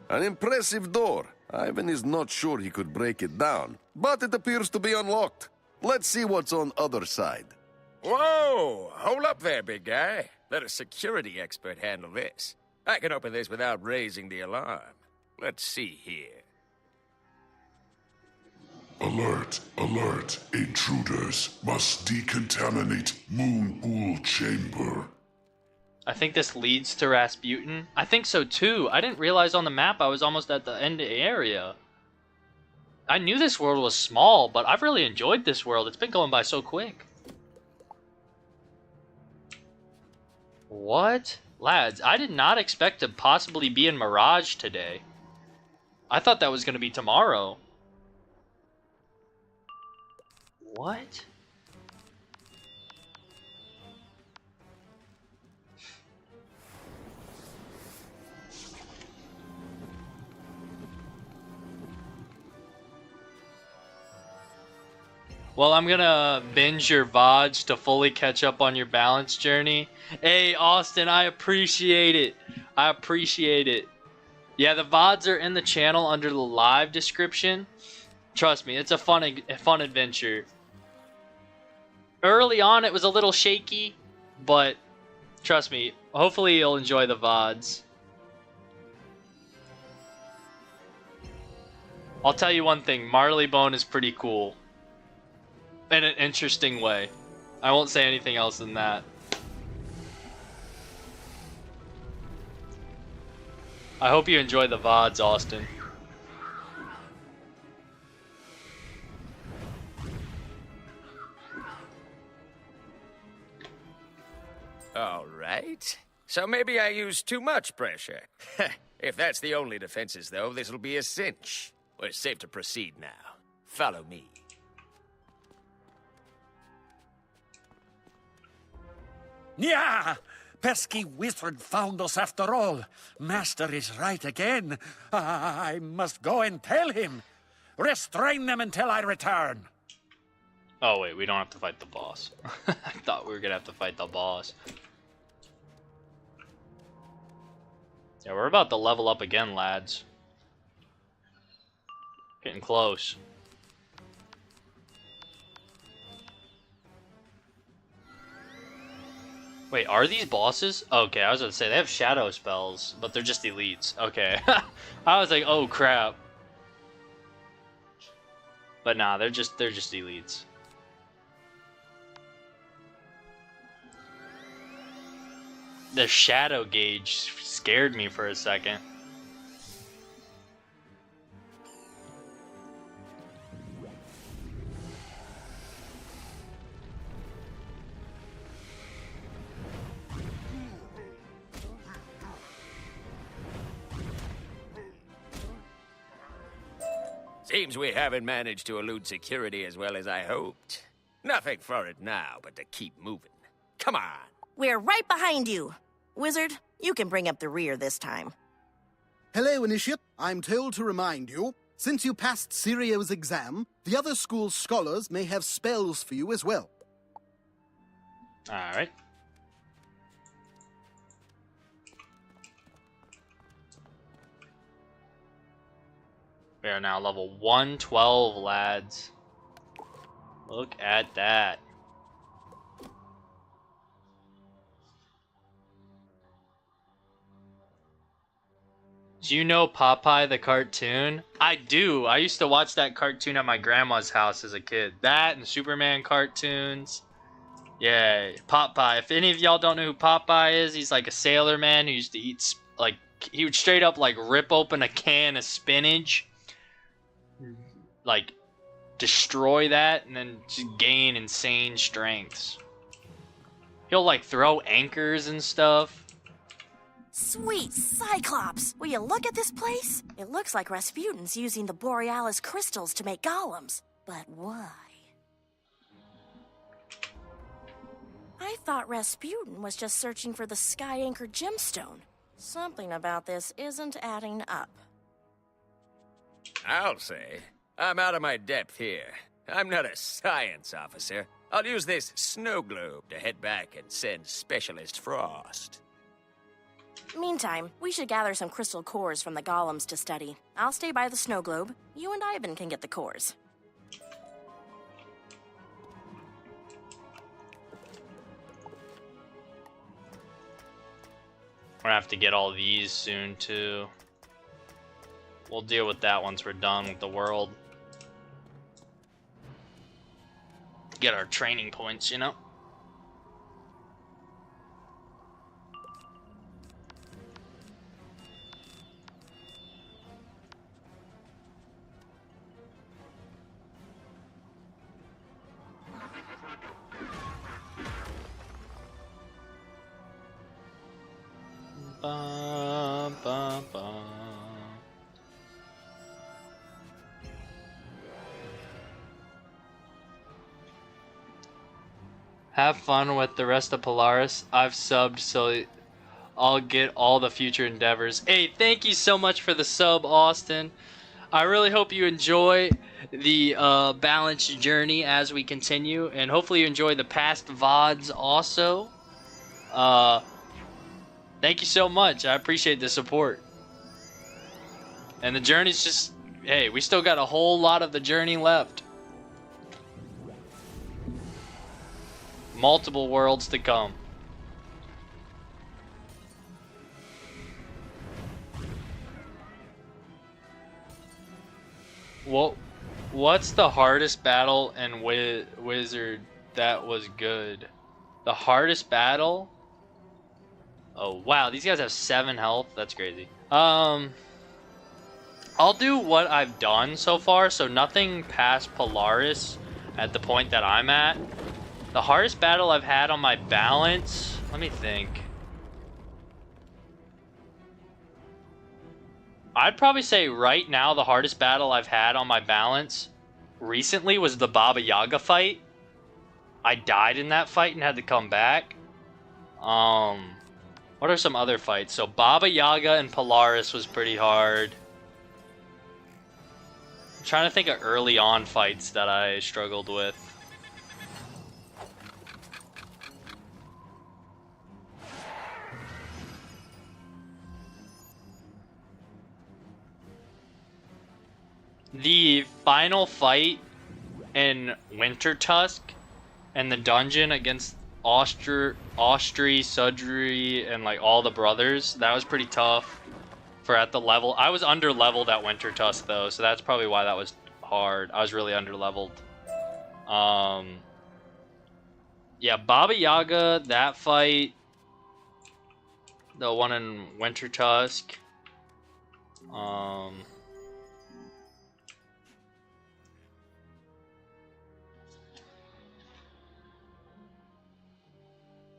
An impressive door. Ivan is not sure he could break it down, but it appears to be unlocked. Let's see what's on other side. Whoa! Hold up there, big guy. Let a security expert handle this. I can open this without raising the alarm. Let's see here. Alert, alert. Intruders must decontaminate Moon Pool Chamber. I think this leads to Rasputin. I think so too. I didn't realize on the map I was almost at the end area. I knew this world was small, but I've really enjoyed this world. It's been going by so quick. What? Lads, I did not expect to possibly be in Mirage today. I thought that was going to be tomorrow. What? Well, I'm gonna binge your VODs to fully catch up on your balance journey. Hey, Austin, I appreciate it. I appreciate it. Yeah, the VODs are in the channel under the live description. Trust me, it's a fun adventure. Early on, it was a little shaky, but trust me, hopefully you'll enjoy the VODs. I'll tell you one thing, Marleybone is pretty cool. In an interesting way. I won't say anything else than that. I hope you enjoy the VODs, Austin. All right. So maybe I used too much pressure. If that's the only defenses, though, this'll be a cinch. We're safe to proceed now. Follow me. Yeah! Pesky wizard found us after all. Master is right again. I must go and tell him. Restrain them until I return. Oh wait, we don't have to fight the boss. I thought we were gonna have to fight the boss. Yeah, we're about to level up again, lads. Getting close. Wait, are these bosses? Okay, I was gonna say they have shadow spells, but they're just elites. Okay. I was like, oh crap. But nah, they're just elites. The shadow gauge scared me for a second. Seems we haven't managed to elude security as well as I hoped. Nothing for it now but to keep moving. Come on. We're right behind you. Wizard, you can bring up the rear this time. Hello, Initiate. I'm told to remind you, since you passed Sirio's exam, the other school's scholars may have spells for you as well. Alright. We are now level 112, lads. Look at that. Do you know Popeye the cartoon? I do. I used to watch that cartoon at my grandma's house as a kid. That and Superman cartoons. Yeah, Popeye. If any of y'all don't know who Popeye is, he's like a sailor man who used to eat, like, he would straight up, like, rip open a can of spinach, like, destroy that, and then just gain insane strengths. He'll, like, throw anchors and stuff. Sweet Cyclops! Will you look at this place? It looks like Rasputin's using the Borealis crystals to make golems. But why? I thought Rasputin was just searching for the Sky Anchor gemstone. Something about this isn't adding up. I'll say. I'm out of my depth here. I'm not a science officer. I'll use this snow globe to head back and send Specialist Frost. Meantime, we should gather some crystal cores from the golems to study. I'll stay by the snow globe. You and Ivan can get the cores. We're gonna have to get all these soon, too. We'll deal with that once we're done with the world. Get our training points, you know? Bum, bum, bum. Have fun with the rest of Polaris. I've subbed so I'll get all the future endeavors. Hey, thank you so much for the sub, Austin. I really hope you enjoy the balanced journey as we continue, and hopefully you enjoy the past VODs also. Thank you so much. I appreciate the support. And the journey's just... Hey, we still got a whole lot of the journey left. Multiple worlds to come. What's the hardest battle in Wizard that was good? The hardest battle? Oh, wow. These guys have 7 health. That's crazy. I'll do what I've done so far. So nothing past Polaris at the point that I'm at. The hardest battle I've had on my balance. Let me think. I'd probably say right now the hardest battle I've had on my balance recently was the Baba Yaga fight. I died in that fight and had to come back. What are some other fights? So Baba Yaga and Polaris was pretty hard. I'm trying to think of early on fights that I struggled with. The final fight in Winter Tusk and the dungeon against Austri, Sudri, and like all the brothers, that was pretty tough for at the level. I was under leveled at Winter Tusk though, so that's probably why that was hard. I was really under leveled. Yeah, Baba Yaga, that fight, the one in Winter Tusk.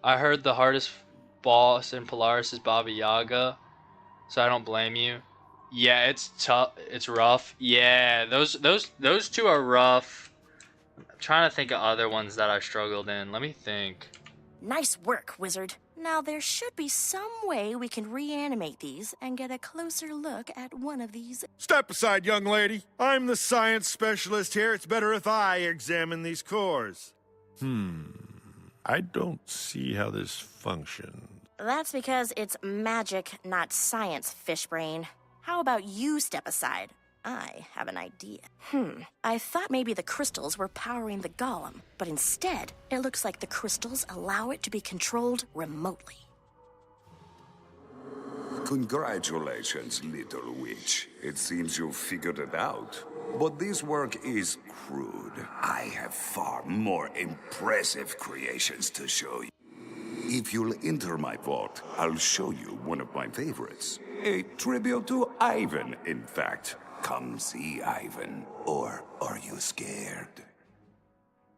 I heard the hardest boss in Polaris is Baba Yaga, so I don't blame you. Yeah, it's tough. It's rough. Yeah, those two are rough. I'm trying to think of other ones that I struggled in. Let me think. Nice work, Wizard. Now, there should be some way we can reanimate these and get a closer look at one of these. Step aside, young lady. I'm the science specialist here. It's better if I examine these cores. I don't see how this functions. That's because it's magic, not science, Fishbrain. How about you step aside? I have an idea. I thought maybe the crystals were powering the golem, but instead, it looks like the crystals allow it to be controlled remotely. Congratulations, little witch. It seems you've figured it out. But this work is crude. I have far more impressive creations to show you. If you'll enter my vault, I'll show you one of my favorites. A tribute to Ivan, in fact. Come see Ivan, or are you scared?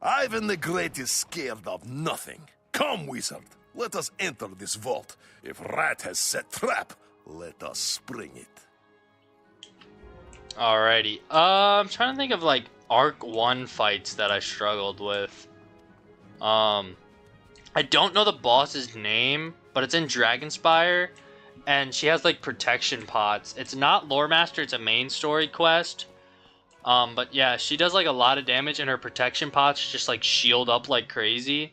Ivan the Great is scared of nothing. Come, wizard. Let us enter this vault. If Rat has set trap, let us spring it. Alrighty. I'm trying to think of like Arc 1 fights that I struggled with. I don't know the boss's name, but it's in Dragonspire. And she has like protection pots. It's not Lore Master, it's a main story quest. But yeah, she does like a lot of damage and her protection pots just like shield up like crazy.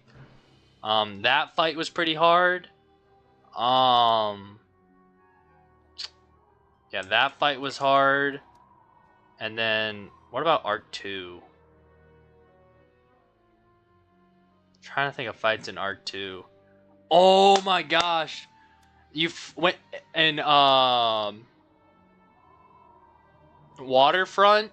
That fight was pretty hard. Yeah, that fight was hard. And then what about Arc 2? I'm trying to think of fights in Arc 2. Oh my gosh. You went in Waterfront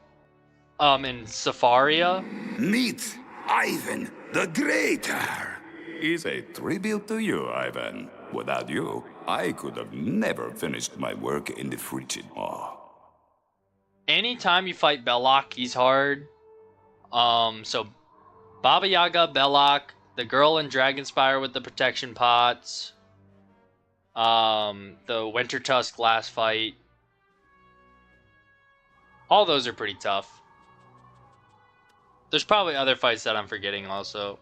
in Safaria. Meet Ivan the Greater. Is a tribute to you, Ivan. Without you, I could have never finished my work in the Frigid Maw. Anytime you fight Belloc, he's hard. So Baba Yaga, Belloc, the girl in Dragonspire with the protection pots. The Winter Tusk last fight. All those are pretty tough. There's probably other fights that I'm forgetting also.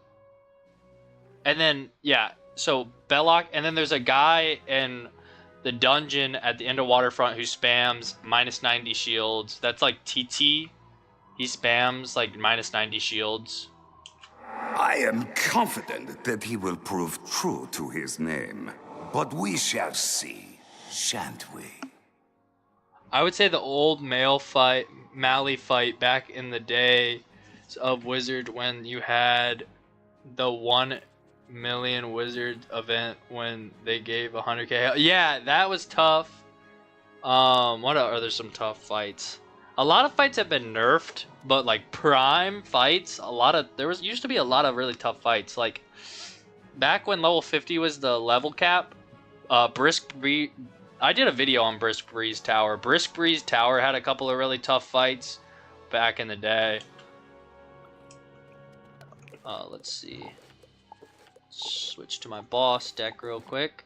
And then, yeah, so Belloc, and then there's a guy in the dungeon at the end of Waterfront who spams minus 90 shields. That's like TT. He spams like minus 90 shields. I am confident that he will prove true to his name. But we shall see, shan't we? I would say the old Mally fight back in the day of Wizard when you had the 1 million Wizard event when they gave 100k. Yeah, that was tough. What are there some tough fights? A lot of fights have been nerfed, but like prime fights, there used to be a lot of really tough fights. Like back when level 50 was the level cap. Brisk Breeze. I did a video on Brisk Breeze Tower. Brisk Breeze Tower had a couple of really tough fights back in the day. Let's see. Switch to my boss deck real quick.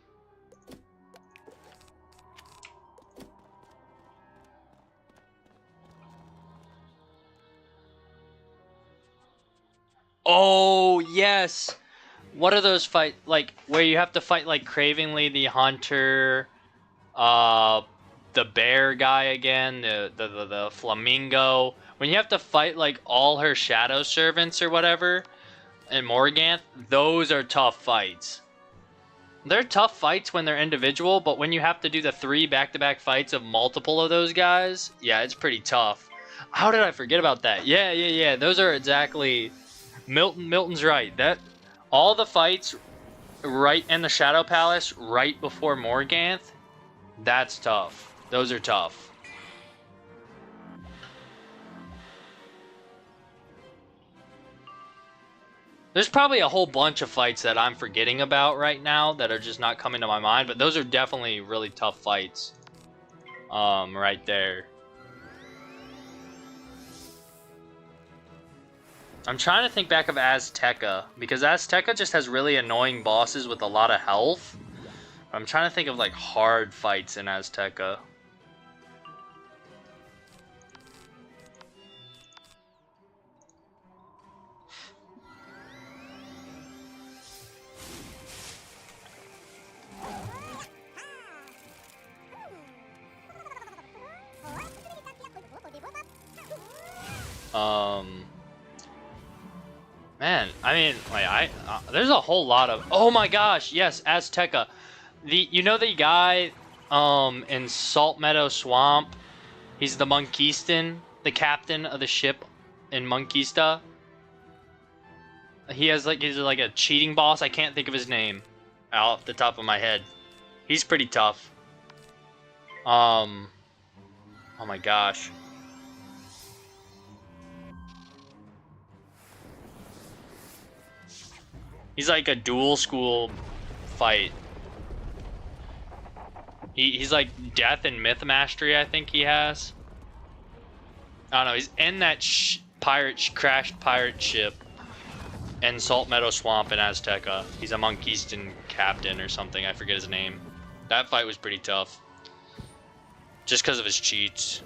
Oh, yes! What are those fights, like, where you have to fight, like, Cravenly the Hunter, the bear guy again, the flamingo. When you have to fight, like, all her shadow servants or whatever, and Morganth, those are tough fights. They're tough fights when they're individual, but when you have to do the 3 back-to-back fights of multiple of those guys, yeah, it's pretty tough. How did I forget about that? Yeah. Those are exactly... Milton's right. That all the fights right in the Shadow Palace right before Morganth, that's tough. Those are tough. There's probably a whole bunch of fights that I'm forgetting about right now that are just not coming to my mind, but those are definitely really tough fights. Right there. I'm trying to think back of Azteca, because Azteca just has really annoying bosses with a lot of health. I'm trying to think of like hard fights in Azteca. Man, I mean, like there's a whole lot of. Oh my gosh, yes, Azteca. You know the guy in Salt Meadow Swamp? He's the Monkistan, the captain of the ship in Monkista. He's like a cheating boss. I can't think of his name off the top of my head. He's pretty tough. Oh my gosh. He's like a dual school fight. He's like Death and Myth Mastery, I think he has. I don't know, he's in that crashed pirate ship in Salt Meadow Swamp in Azteca. He's a Monkistan captain or something, I forget his name. That fight was pretty tough. Just because of his cheats.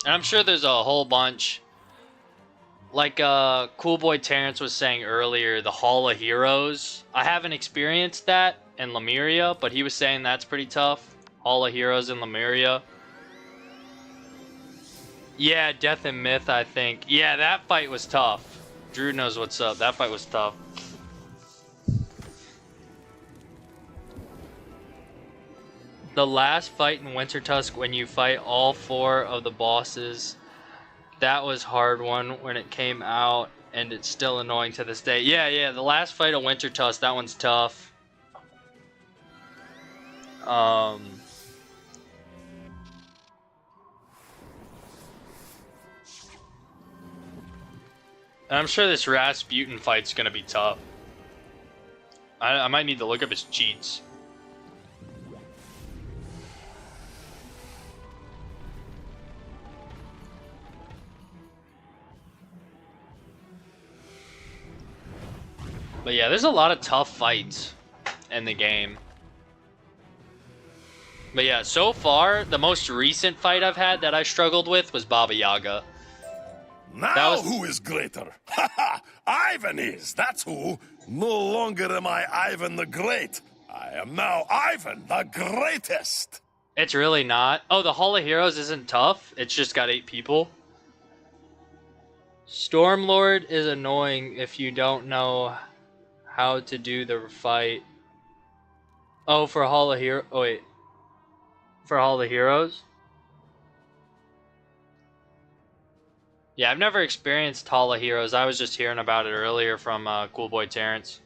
And I'm sure there's a whole bunch. Like Cool Boy Terrence was saying earlier, the Hall of Heroes. I haven't experienced that in Lemuria, but he was saying that's pretty tough. Hall of Heroes in Lemuria. Yeah, Death and Myth, I think. Yeah, that fight was tough. Drew knows what's up. That fight was tough. The last fight in Winter Tusk, when you fight all 4 of the bosses, that was hard one when it came out, and it's still annoying to this day. Yeah, the last fight of Winter Tusk, that one's tough. And I'm sure this Rasputin fight's gonna be tough. I might need to look up his cheats. But yeah, there's a lot of tough fights in the game. But yeah, so far, the most recent fight I've had that I struggled with was Baba Yaga. Now who is greater? Haha! Ivan is, that's who! No longer am I Ivan the Great. I am now Ivan the Greatest! It's really not. Oh, the Hall of Heroes isn't tough. It's just got 8 people. Stormlord is annoying if you don't know how to do the fight. Oh, for Hall of Heroes. Oh, wait. For Hall of Heroes? Yeah, I've never experienced Hall of Heroes. I was just hearing about it earlier from Cool Boy Terrence.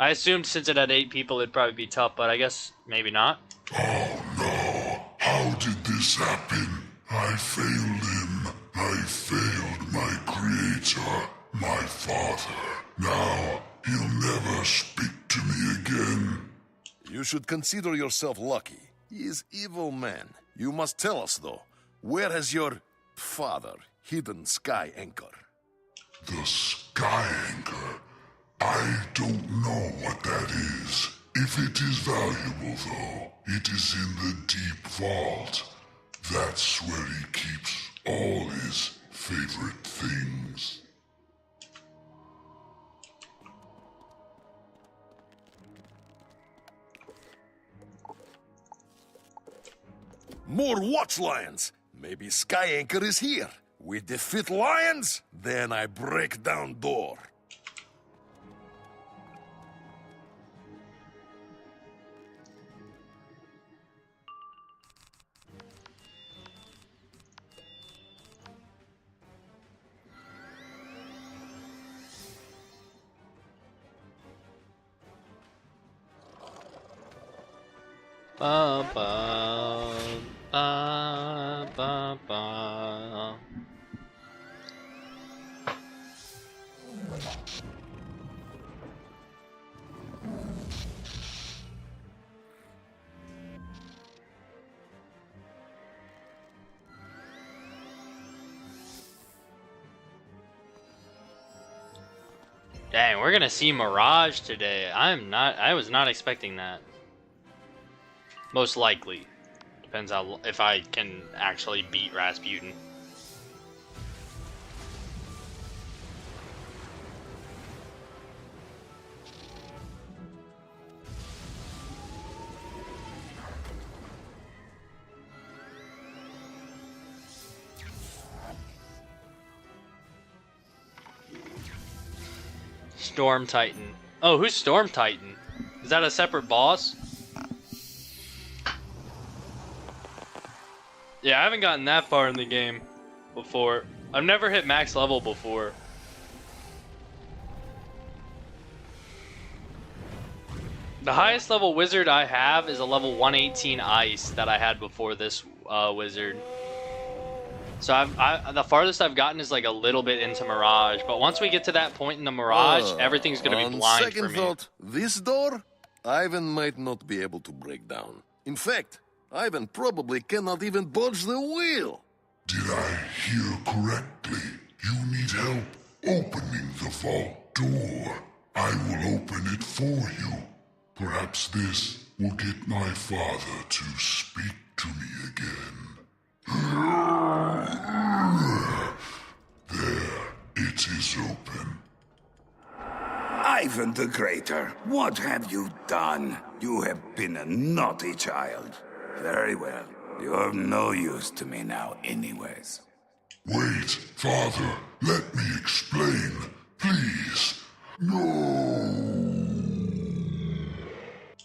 I assumed since it had 8 people, it'd probably be tough, but I guess maybe not. Oh no, how did this happen? I failed him. I failed my creator, my father. Now, he'll never speak to me again. You should consider yourself lucky. He is evil man. You must tell us, though. Where has your father hidden Sky Anchor? The Sky Anchor? I don't know what that is. If it is valuable, though, it is in the deep vault. That's where he keeps all his favorite things. More watch lions! Maybe Sky Anchor is here. We defeat lions, then I break down door. Ba ba ba ba ba. Dang, we're gonna see Mirage today. I was not expecting that. Most likely. Depends how if I can actually beat Rasputin. Storm Titan. Oh, who's Storm Titan? Is that a separate boss? Yeah, I haven't gotten that far in the game before. I've never hit max level before. The highest level wizard I have is a level 118 ice that I had before this wizard. So the farthest I've gotten is like a little bit into Mirage, but once we get to that point in the Mirage, everything's gonna be blind for me. On second thought, this door, Ivan might not be able to break down. In fact, Ivan probably cannot even budge the wheel. Did I hear correctly? You need help opening the vault door. I will open it for you. Perhaps this will get my father to speak to me again. There, it is open. Ivan the Greater, what have you done? You have been a naughty child. Very well. You're of no use to me now anyways. Wait, Father, let me explain. Please. No.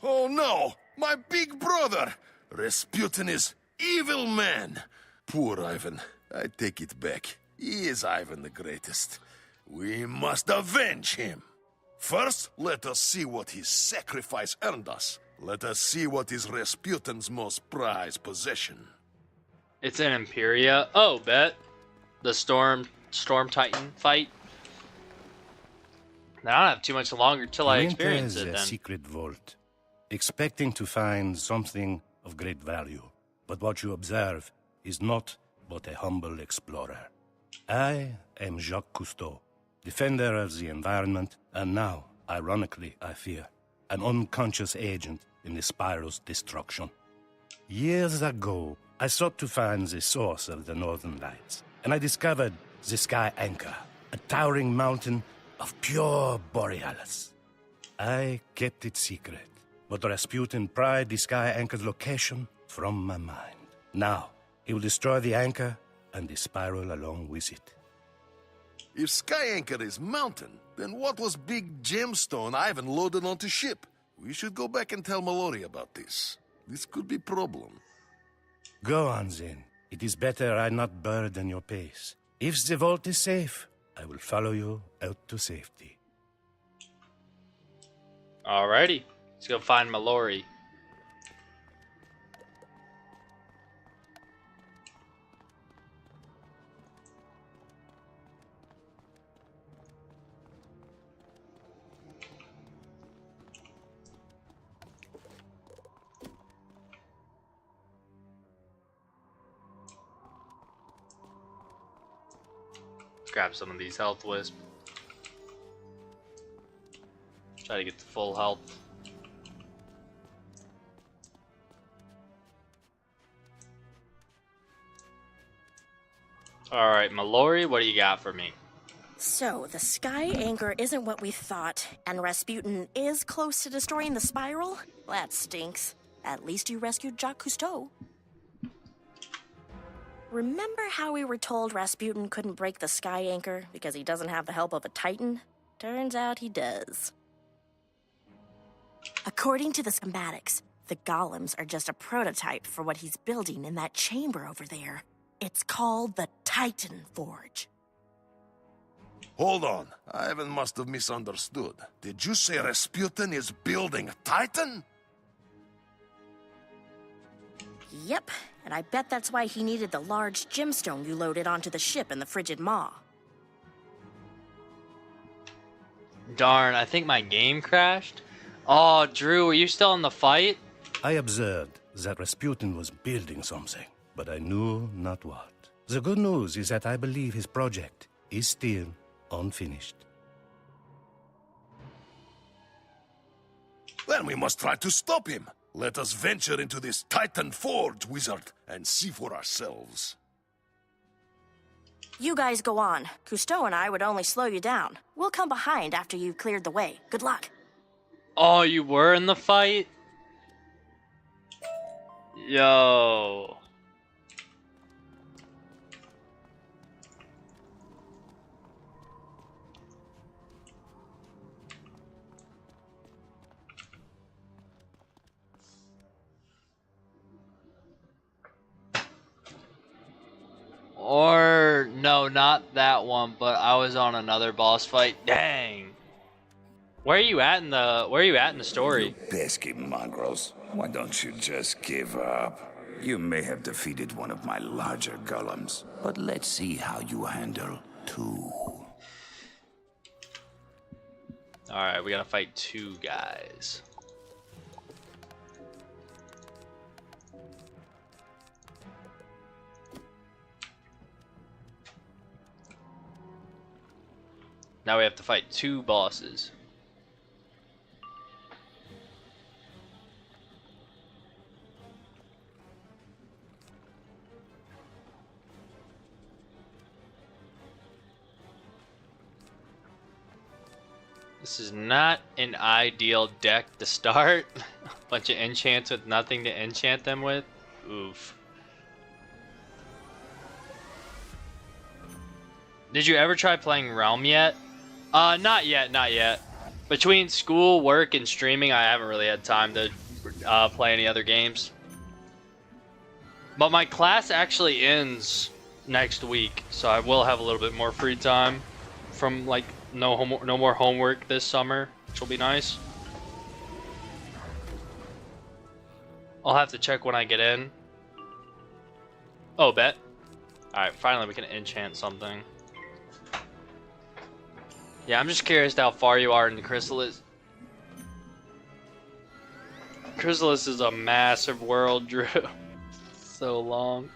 Oh no, my big brother! Rasputin is evil man. Poor Ivan. I take it back. He is Ivan the Greatest. We must avenge him. First, let us see what his sacrifice earned us. Let us see what is Rasputin's most prized possession. It's an Imperia. Oh, bet. The Storm Titan fight. I don't have too much longer till I experience it a then. secret vault, expecting to find something of great value. But what you observe is not but a humble explorer. I am Jacques Cousteau, defender of the environment, and now, ironically, I fear, an unconscious agent in the spiral's destruction. Years ago, I sought to find the source of the Northern Lights, and I discovered the Sky Anchor, a towering mountain of pure Borealis. I kept it secret, but Rasputin pried the Sky Anchor's location from my mind. Now, he will destroy the anchor and the spiral along with it. If Sky Anchor is mountain, then what was big gemstone Ivan loaded onto ship? We should go back and tell Mallory about this. This could be problem. Go on, then. It is better I not burden your pace. If the vault is safe, I will follow you out to safety. Alrighty. Let's go find Mallory. Grab some of these health wisp. Try to get to full health. Alright, Mallory, what do you got for me? So, the Sky Anchor isn't what we thought, and Rasputin is close to destroying the spiral? That stinks. At least you rescued Jacques Cousteau. Remember how we were told Rasputin couldn't break the Sky Anchor because he doesn't have the help of a Titan? Turns out he does. According to the schematics, the golems are just a prototype for what he's building in that chamber over there. It's called the Titan Forge. Hold on. Ivan must have misunderstood. Did you say Rasputin is building a Titan? Yep, and I bet that's why he needed the large gemstone you loaded onto the ship in the Frigid Maw. Darn, I think my game crashed. Oh, Drew, are you still in the fight? I observed that Rasputin was building something, but I knew not what. The good news is that I believe his project is still unfinished. Then we must try to stop him. Let us venture into this Titan Forge, Wizard, and see for ourselves. You guys go on. Cousteau and I would only slow you down. We'll come behind after you've cleared the way. Good luck. Oh, you were in the fight? Yo. no, not that one, but I was on another boss fight. Dang. Where are you at in the story? Pesky mongrels. Why don't you just give up? You may have defeated one of my larger golems, but let's see how you handle two. Alright, we gotta fight 2 guys. Now we have to fight 2 bosses. This is not an ideal deck to start. Bunch of enchants with nothing to enchant them with. Oof. Did you ever try playing Realm yet? Not yet. Between school, work, and streaming, I haven't really had time to play any other games. But my class actually ends next week, so I will have a little bit more free time from like no more homework this summer, which will be nice. I'll have to check when I get in. Oh, bet. Alright, finally we can enchant something. Yeah, I'm just curious how far you are in the Chrysalis. Chrysalis is a massive world, Drew. So long.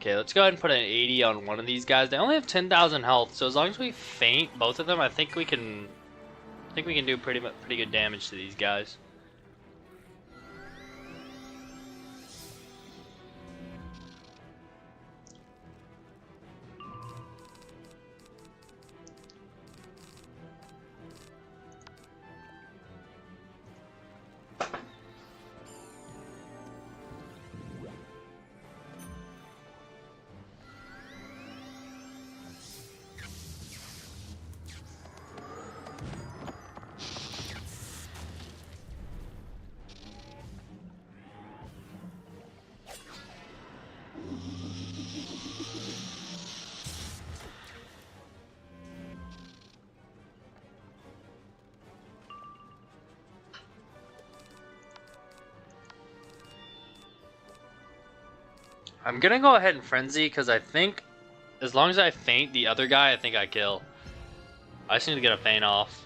Okay, let's go ahead and put an 80 on one of these guys. They only have 10,000 health, so as long as we feint both of them, I think we can do pretty good damage to these guys. I'm gonna go ahead and frenzy because I think as long as I feint the other guy, I think I kill. I just need to get a feint off.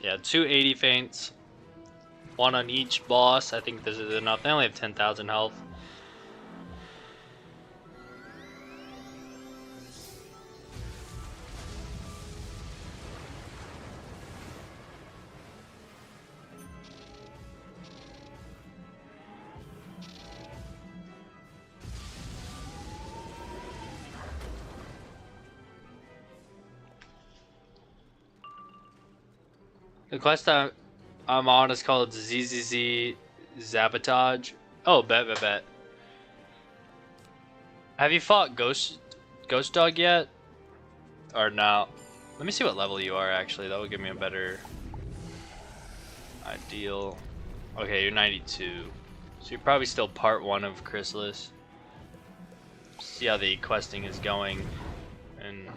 Yeah, 280 feints. One on each boss. I think this is enough. They only have 10,000 health. The quest I'm on is called ZZZ Sabotage. Oh, bet. Have you fought Ghost Dog yet? Or no? Let me see what level you are actually. That will give me a better ideal. Okay, you're 92. So you're probably still part 1 of Chrysalis. See how the questing is going. And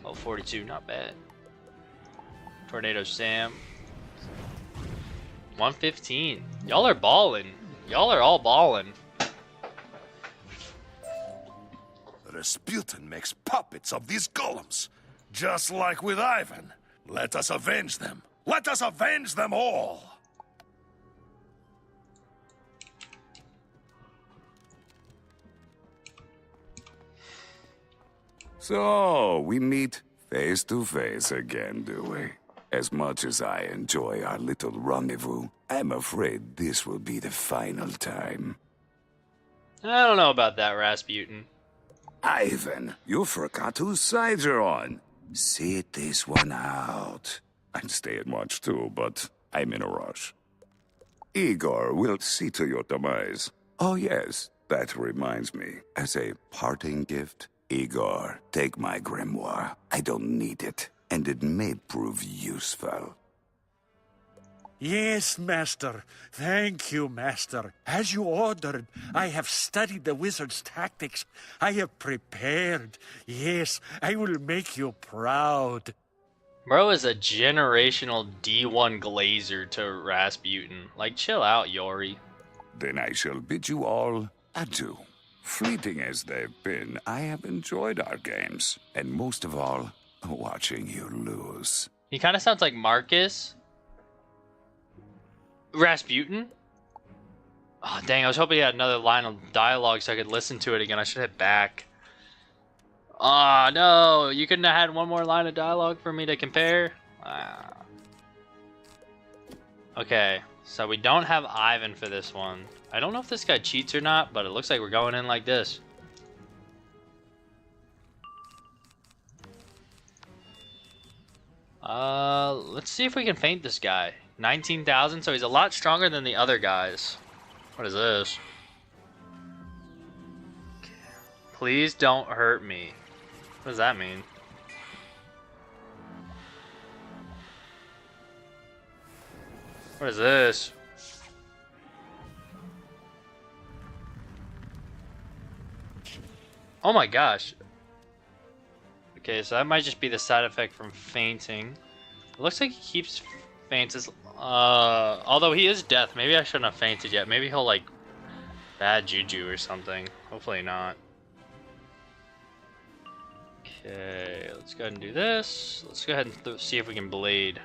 oh, 42, not bad. Tornado Sam. 115. Y'all are balling. Y'all are all balling. Rasputin makes puppets of these golems, just like with Ivan. Let us avenge them. Let us avenge them all. So, we meet face to face again, do we? As much as I enjoy our little rendezvous, I'm afraid this will be the final time. I don't know about that, Rasputin. Ivan, you forgot whose side you're on. Sit this one out. I'd stay and watch too, but I'm in a rush. Igor will see to your demise. Oh yes, that reminds me. As a parting gift, Igor, take my grimoire. I don't need it, and it may prove useful. Yes, Master. Thank you, Master. As you ordered, I have studied the wizard's tactics. I have prepared. Yes, I will make you proud. Bro is a generational D1 glazer to Rasputin. Like, chill out, Yori. Then I shall bid you all adieu. Fleeting as they've been, I have enjoyed our games, and most of all, watching you lose. He kind of sounds like Marcus. Rasputin? Oh, dang, I was hoping he had another line of dialogue so I could listen to it again. I should hit back. Oh, no. You couldn't have had one more line of dialogue for me to compare? Ah. Okay, so we don't have Ivan for this one. I don't know if this guy cheats or not, but it looks like we're going in like this. Let's see if we can feint this guy. 19,000, so he's a lot stronger than the other guys. What is this? Please don't hurt me. What does that mean? What is this? Oh my gosh. Okay, so that might just be the side effect from fainting. It looks like he keeps faints. Although he is death. Maybe I shouldn't have fainted yet. Maybe he'll like bad juju or something. Hopefully not. Okay, let's go ahead and do this. Let's go ahead and see if we can blade.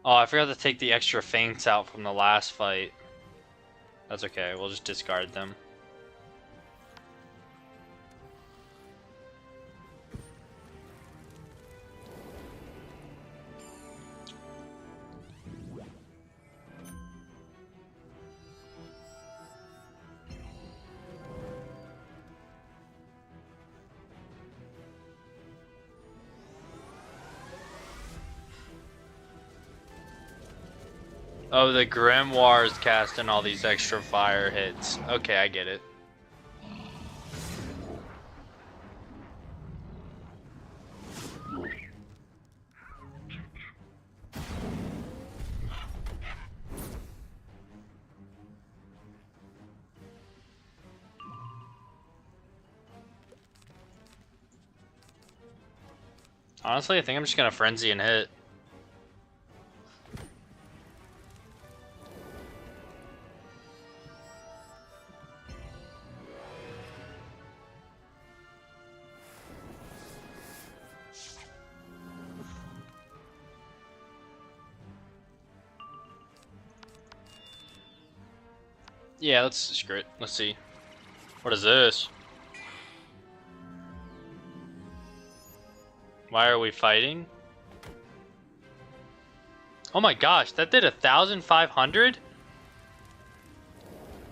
Oh, I forgot to take the extra feints out from the last fight. That's okay, we'll just discard them. Oh, the grimoire is casting all these extra fire hits. Okay, I get it. Honestly, I think I'm just gonna frenzy and hit. Yeah, let's screw it. Let's see. What is this? Why are we fighting? Oh my gosh, that did 1,500?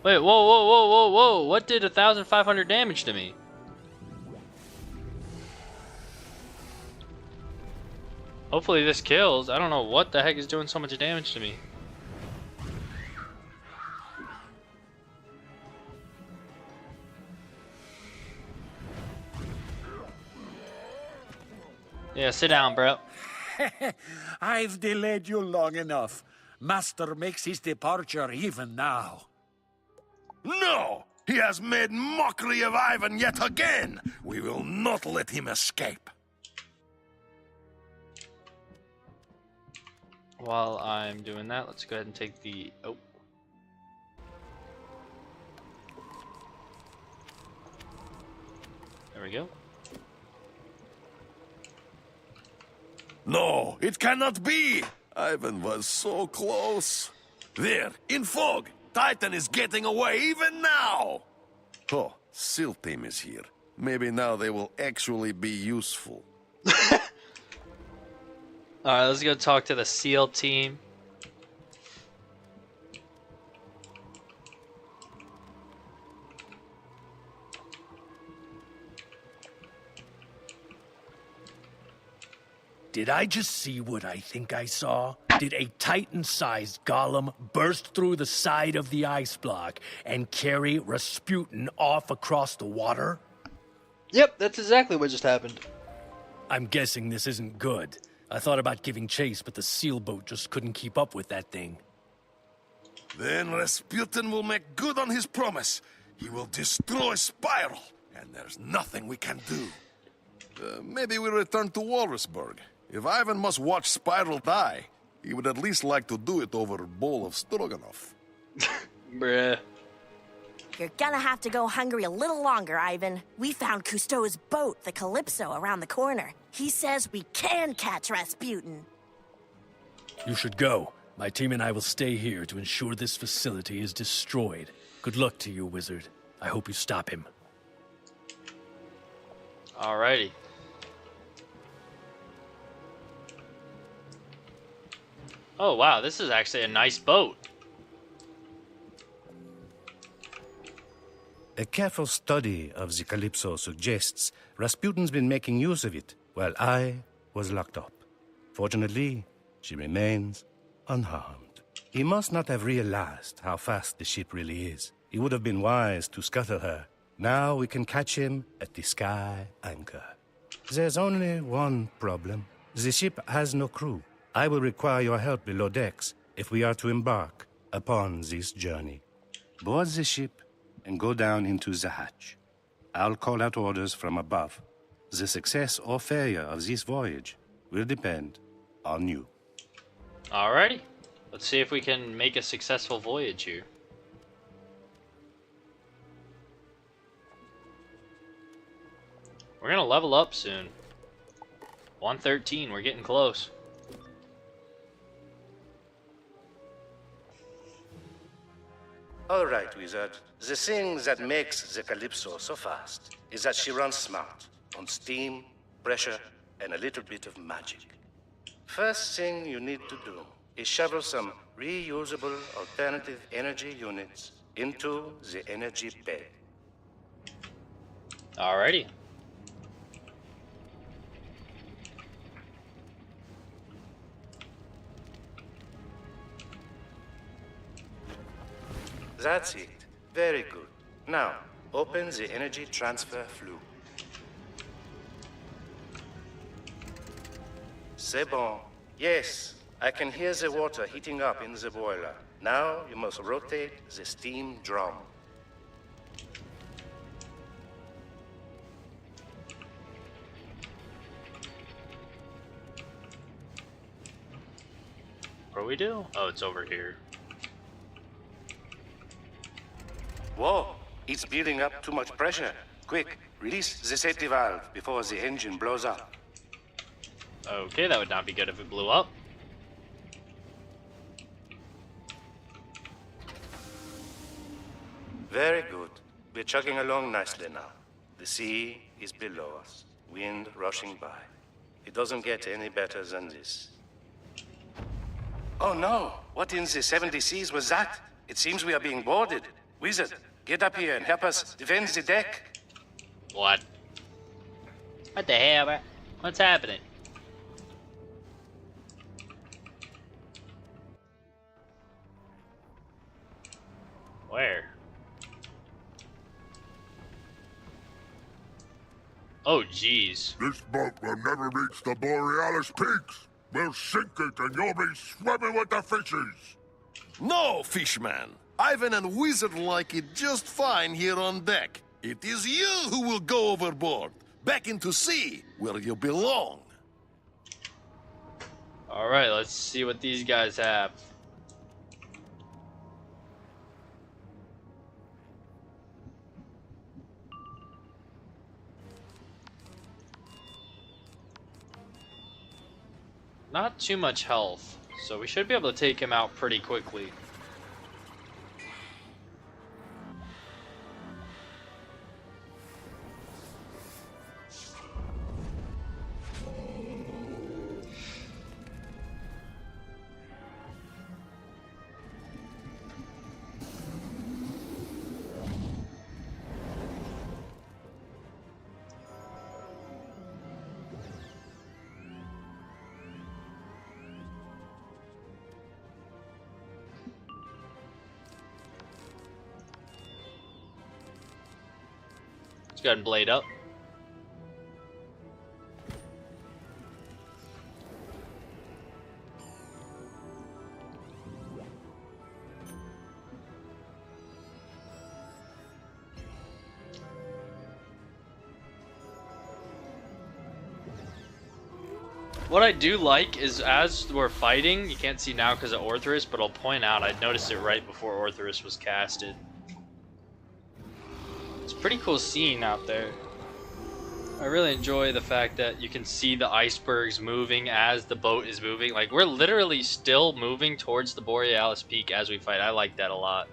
Wait, whoa. What did 1,500 damage to me? Hopefully this kills. I don't know what the heck is doing so much damage to me. Yeah, sit down, bro. I've delayed you long enough. Master makes his departure even now. No! He has made mockery of Ivan yet again! We will not let him escape. While I'm doing that, let's go ahead and take the... Oh. There we go. No, it cannot be! Ivan was so close. There, in fog, Titan is getting away even now! Oh, SEAL team is here. Maybe now they will actually be useful. Alright, let's go talk to the SEAL team. Did I just see what I think I saw? Did a Titan-sized golem burst through the side of the ice block and carry Rasputin off across the water? Yep, that's exactly what just happened. I'm guessing this isn't good. I thought about giving chase, but the SEAL boat just couldn't keep up with that thing. Then Rasputin will make good on his promise. He will destroy Spiral, and there's nothing we can do. Maybe we return to Walrusburg. If Ivan must watch Spiral die, he would at least like to do it over a bowl of stroganoff. Bruh. You're gonna have to go hungry a little longer, Ivan. We found Cousteau's boat, the Calypso, around the corner. He says we can catch Rasputin. You should go. My team and I will stay here to ensure this facility is destroyed. Good luck to you, Wizard. I hope you stop him. Alrighty. Oh wow, this is actually a nice boat. A careful study of the Calypso suggests Rasputin's been making use of it while I was locked up. Fortunately, she remains unharmed. He must not have realized how fast the ship really is. It would have been wise to scuttle her. Now we can catch him at the sky anchor. There's only one problem. The ship has no crew. I will require your help below decks if we are to embark upon this journey. Board the ship and go down into the hatch. I'll call out orders from above. The success or failure of this voyage will depend on you. Alrighty. Let's see if we can make a successful voyage here. We're gonna level up soon. 113, we're getting close. All right, Wizard. The thing that makes the Calypso so fast is that she runs smart, on steam, pressure, and a little bit of magic. First thing you need to do is shovel some reusable alternative energy units into the energy bed. Alrighty. That's it. Very good. Now, open the energy transfer flue. C'est bon. Yes, I can hear the water heating up in the boiler. Now you must rotate the steam drum. What do we do? Oh, it's over here. Whoa, it's building up too much pressure. Quick, release the safety valve before the engine blows up. Okay, that would not be good if it blew up. Very good. We're chugging along nicely now. The sea is below us, wind rushing by. It doesn't get any better than this. Oh no! What in the 70 seas was that? It seems we are being boarded. Wizard, get up here and help us defend the deck. What? What the hell, man? What's happening? Where? Oh, jeez. This boat will never reach the Borealis peaks. We'll sink it and you'll be swimming with the fishes. No, fishman. Ivan and Wizard like it just fine here on deck. It is you who will go overboard, back into sea, where you belong. Alright, let's see what these guys have. not too much health, so we should be able to take him out pretty quickly. Go ahead and blade up. What I do like is as we're fighting, you can't see now because of Orthrus, but I'll point out I noticed it right before Orthrus was casted. It's a pretty cool scene out there. I really enjoy the fact that you can see the icebergs moving as the boat is moving. Like, we're literally still moving towards the Borealis Peak as we fight. I like that a lot.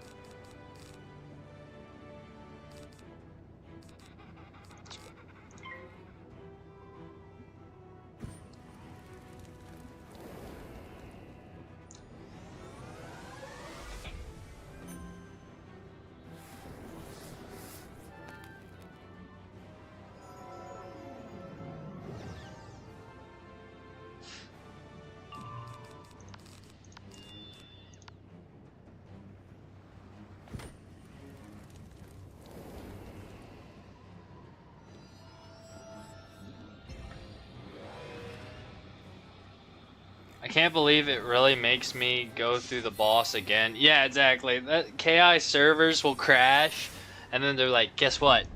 I can't believe it really makes me go through the boss again. Yeah, exactly. That KI servers will crash, and then they're like, guess what?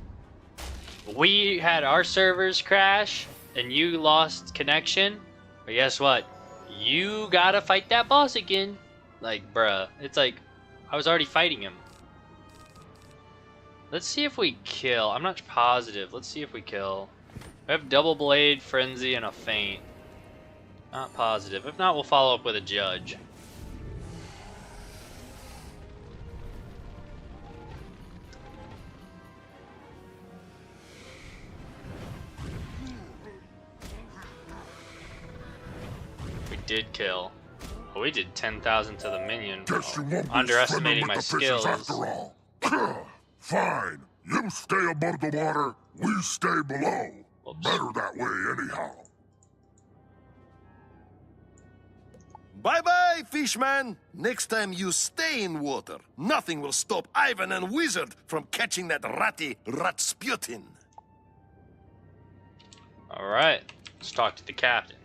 We had our servers crash, and you lost connection. But guess what? You gotta fight that boss again. Like, bruh. It's like, I was already fighting him. Let's see if we kill. I'm not positive. Let's see if we kill. We have double blade, frenzy, and a feint. Not positive. If not, we'll follow up with a judge. We did kill. Oh, we did 10,000 to the minion. Guess you won't be Underestimating swimming my with the fishes skills. after all. Fine. You stay above the water, we stay below. Whoops. Better that way anyhow. Bye-bye, fishman. Next time you stay in water, nothing will stop Ivan and Wizard from catching that ratty Ratsputin. Alright, let's talk to the captain.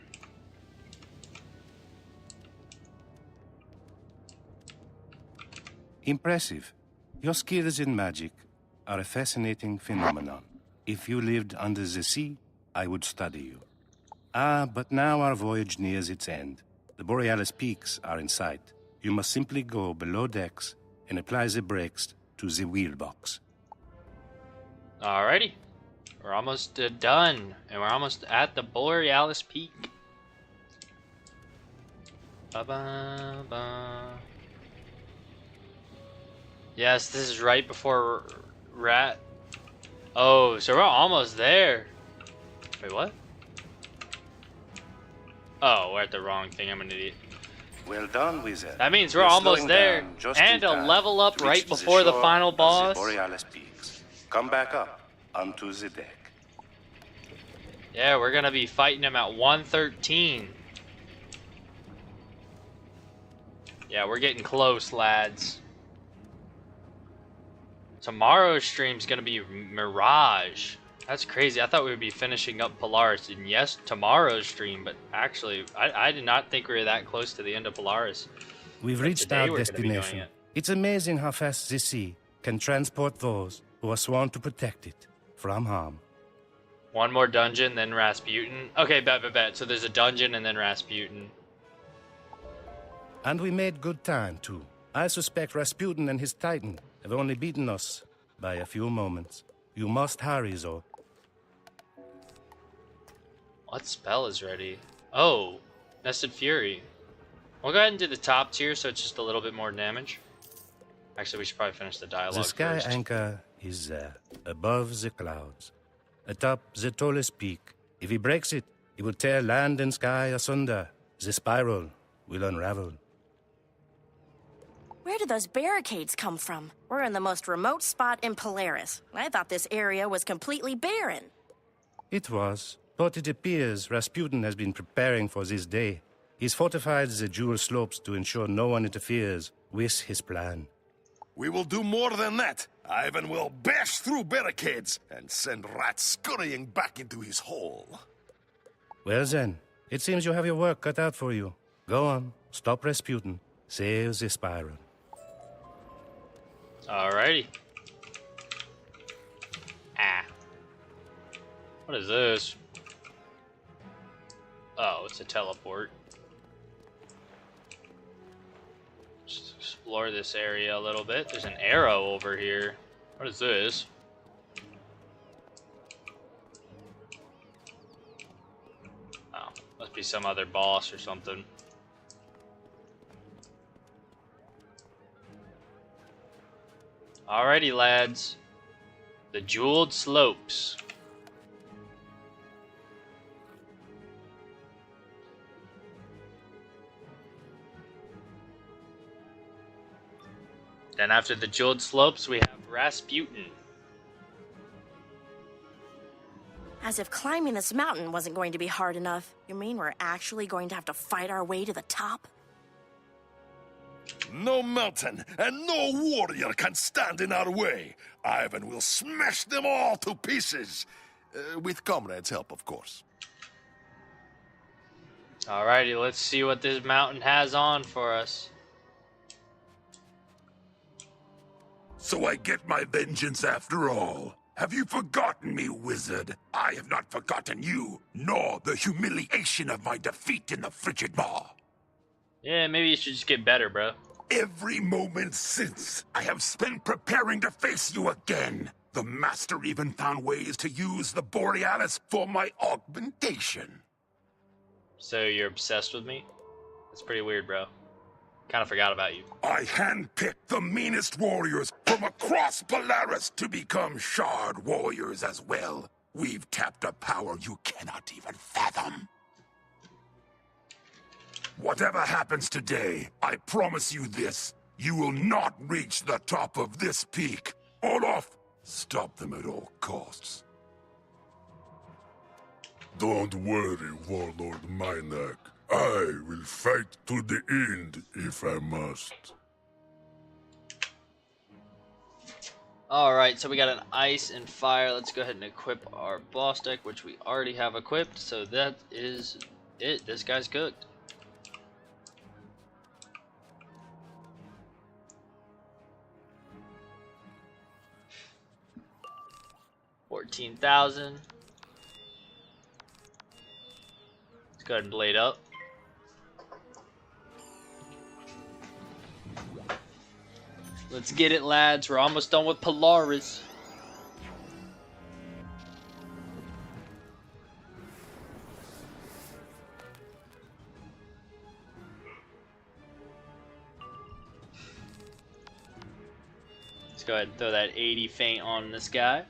Impressive. Your skills in magic are a fascinating phenomenon. If you lived under the sea, I would study you. But now our voyage nears its end. The Borealis peaks are in sight. You must simply go below decks and apply the brakes to the wheel box. Alrighty. We're almost done. And we're almost at the Borealis Peak. Ba-ba-ba. Yes, this is right before Rat. Oh, so we're almost there. Wait, what? Oh, we're at the wrong thing. I'm an idiot. Well done, Wizard. That means we're almost there. And a level up right before the final boss. Borealis peaks. Come back up onto the deck. Yeah, we're gonna be fighting him at 113. Yeah, we're getting close, lads. Tomorrow's stream's gonna be Mirage. That's crazy. I thought we would be finishing up Polaris. And yes, tomorrow's stream, but actually, I did not think we were that close to the end of Polaris. We've reached our destination. It's amazing how fast the sea can transport those who are sworn to protect it from harm. One more dungeon, then Rasputin. Okay, bet. So there's a dungeon and then Rasputin. And we made good time, too. I suspect Rasputin and his Titan have only beaten us by a few moments. You must hurry, though. What spell is ready? Oh, Nested Fury. We'll go ahead and do the top tier so it's just a little bit more damage. Actually, we should probably finish the dialogue The sky first. anchor is there, above the clouds, atop the tallest peak. If he breaks it, he will tear land and sky asunder. The spiral will unravel. Where did those barricades come from? We're in the most remote spot in Polaris. I thought this area was completely barren. It was, but it appears Rasputin has been preparing for this day. He's fortified the jewel slopes to ensure no one interferes with his plan. We will do more than that. Ivan will bash through barricades and send rats scurrying back into his hole. Well then, it seems you have your work cut out for you. Go on, stop Rasputin, save the spiral. Alrighty. Ah. What is this? Oh, it's a teleport. Just explore this area a little bit. There's an arrow over here. What is this? Oh, must be some other boss or something. Alrighty, lads. The Jeweled Slopes. Then after the Jeweled Slopes, we have Rasputin. As if climbing this mountain wasn't going to be hard enough. You mean we're actually going to have to fight our way to the top? No mountain and no warrior can stand in our way. Ivan will smash them all to pieces. With comrades' help, of course. Alrighty, let's see what this mountain has on for us. So I get my vengeance after all. Have you forgotten me, wizard? I have not forgotten you, nor the humiliation of my defeat in the Frigid Maw. Yeah, maybe you should just get better, bro. Every moment since, I have spent preparing to face you again. The Master even found ways to use the Borealis for my augmentation. So you're obsessed with me? That's pretty weird, bro. Kind of forgot about you. I handpicked the meanest warriors from across Polaris to become Shard warriors as well. We've tapped a power you cannot even fathom. Whatever happens today, I promise you this. You will not reach the top of this peak. Olaf, stop them at all costs. Don't worry, Warlord Minak. I will fight to the end if I must. Alright, so we got an ice and fire. Let's go ahead and equip our boss deck, which we already have equipped. So that is it. This guy's cooked. $14,000. Let's go ahead and blade up. Let's get it, lads. We're almost done with Polaris. Let's go ahead and throw that 80 feint on this guy.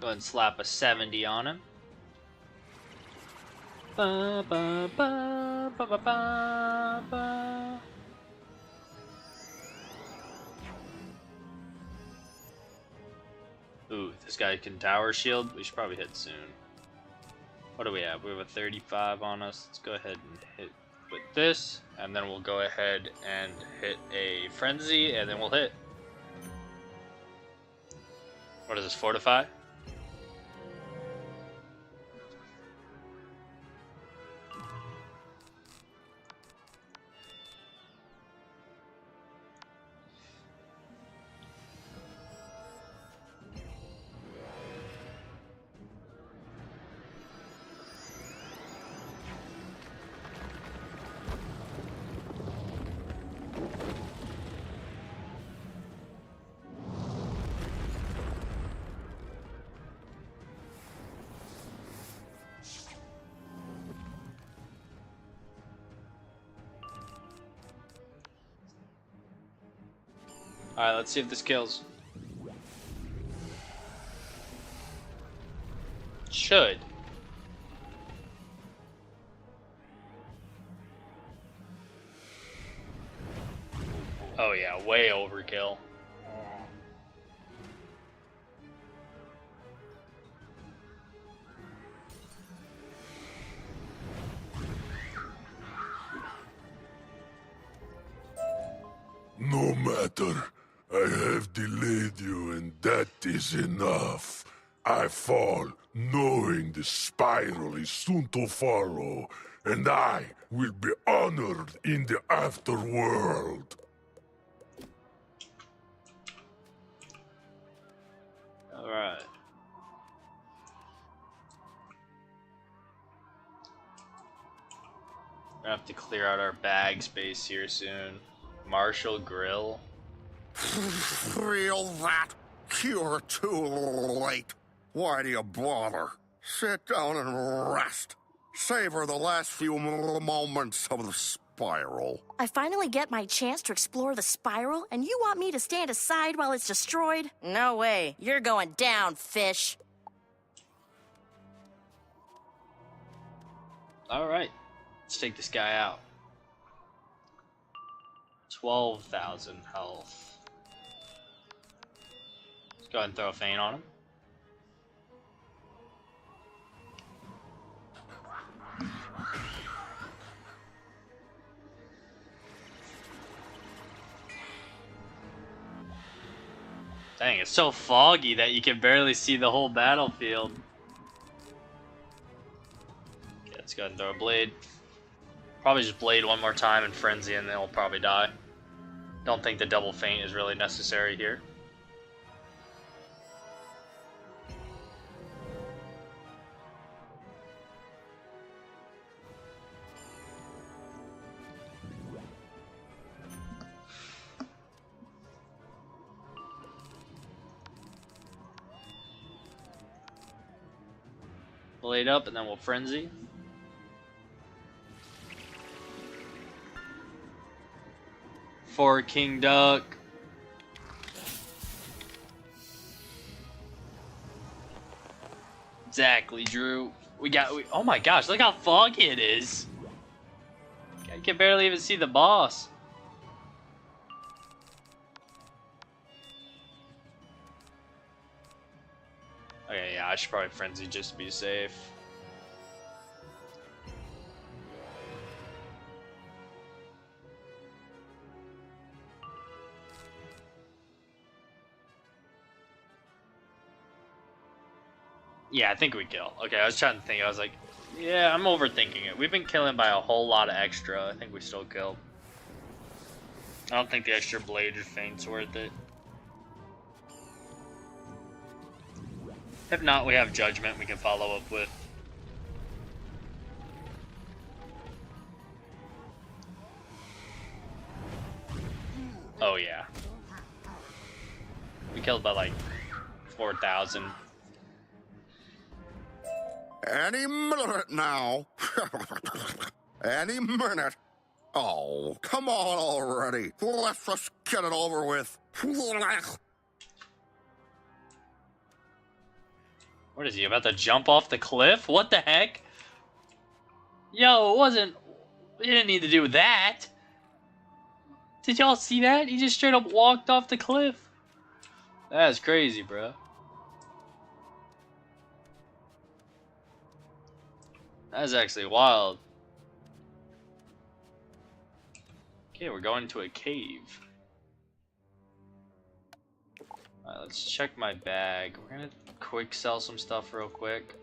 Go ahead and slap a 70 on him. Ba, ba, ba, ba, ba, ba, ba. Ooh, this guy can tower shield. We should probably hit soon. What do we have? We have a 35 on us. Let's go ahead and hit with this, and then we'll go ahead and hit a frenzy, and then we'll hit. What is this, fortify? Alright, let's see if this kills. Should. Oh yeah, way overkill. No matter. I have delayed you, and that is enough. I fall, knowing the spiral is soon to follow, and I will be honored in the afterworld. Alright. Gonna have to clear out our bag space here soon. Marshall Grill. Feel that? You're too late. Why do you bother? Sit down and rest. Savor the last few moments of the spiral. I finally get my chance to explore the spiral, and you want me to stand aside while it's destroyed? No way. You're going down, fish. Alright. Let's take this guy out. 12,000 health. Let's go ahead and throw a feint on him. Dang, it's so foggy that you can barely see the whole battlefield. Okay, let's go ahead and throw a blade. Probably just blade one more time and frenzy, and then he'll probably die. Don't think the double feint is really necessary here. Blade up, and then we'll frenzy. For King Duck. Exactly, Drew. Oh my gosh, look how foggy it is. I can barely even see the boss. Okay, yeah, I should probably frenzy just to be safe. Yeah, I think we kill. Okay, I was trying to think. I was like, yeah, I'm overthinking it. We've been killing by a whole lot of extra. I think we still kill. I don't think the extra blade or feint's worth it. If not, we have judgment we can follow up with. Oh yeah. We killed by like 4,000. Any minute now. Any minute. Oh, come on already. Let's just get it over with. What is he, about to jump off the cliff? What the heck? Yo, it wasn't... He didn't need to do that. Did y'all see that? He just straight up walked off the cliff. That's crazy, bro. That's actually wild. Okay, we're going to a cave. Alright, let's check my bag. We're gonna quick sell some stuff real quick.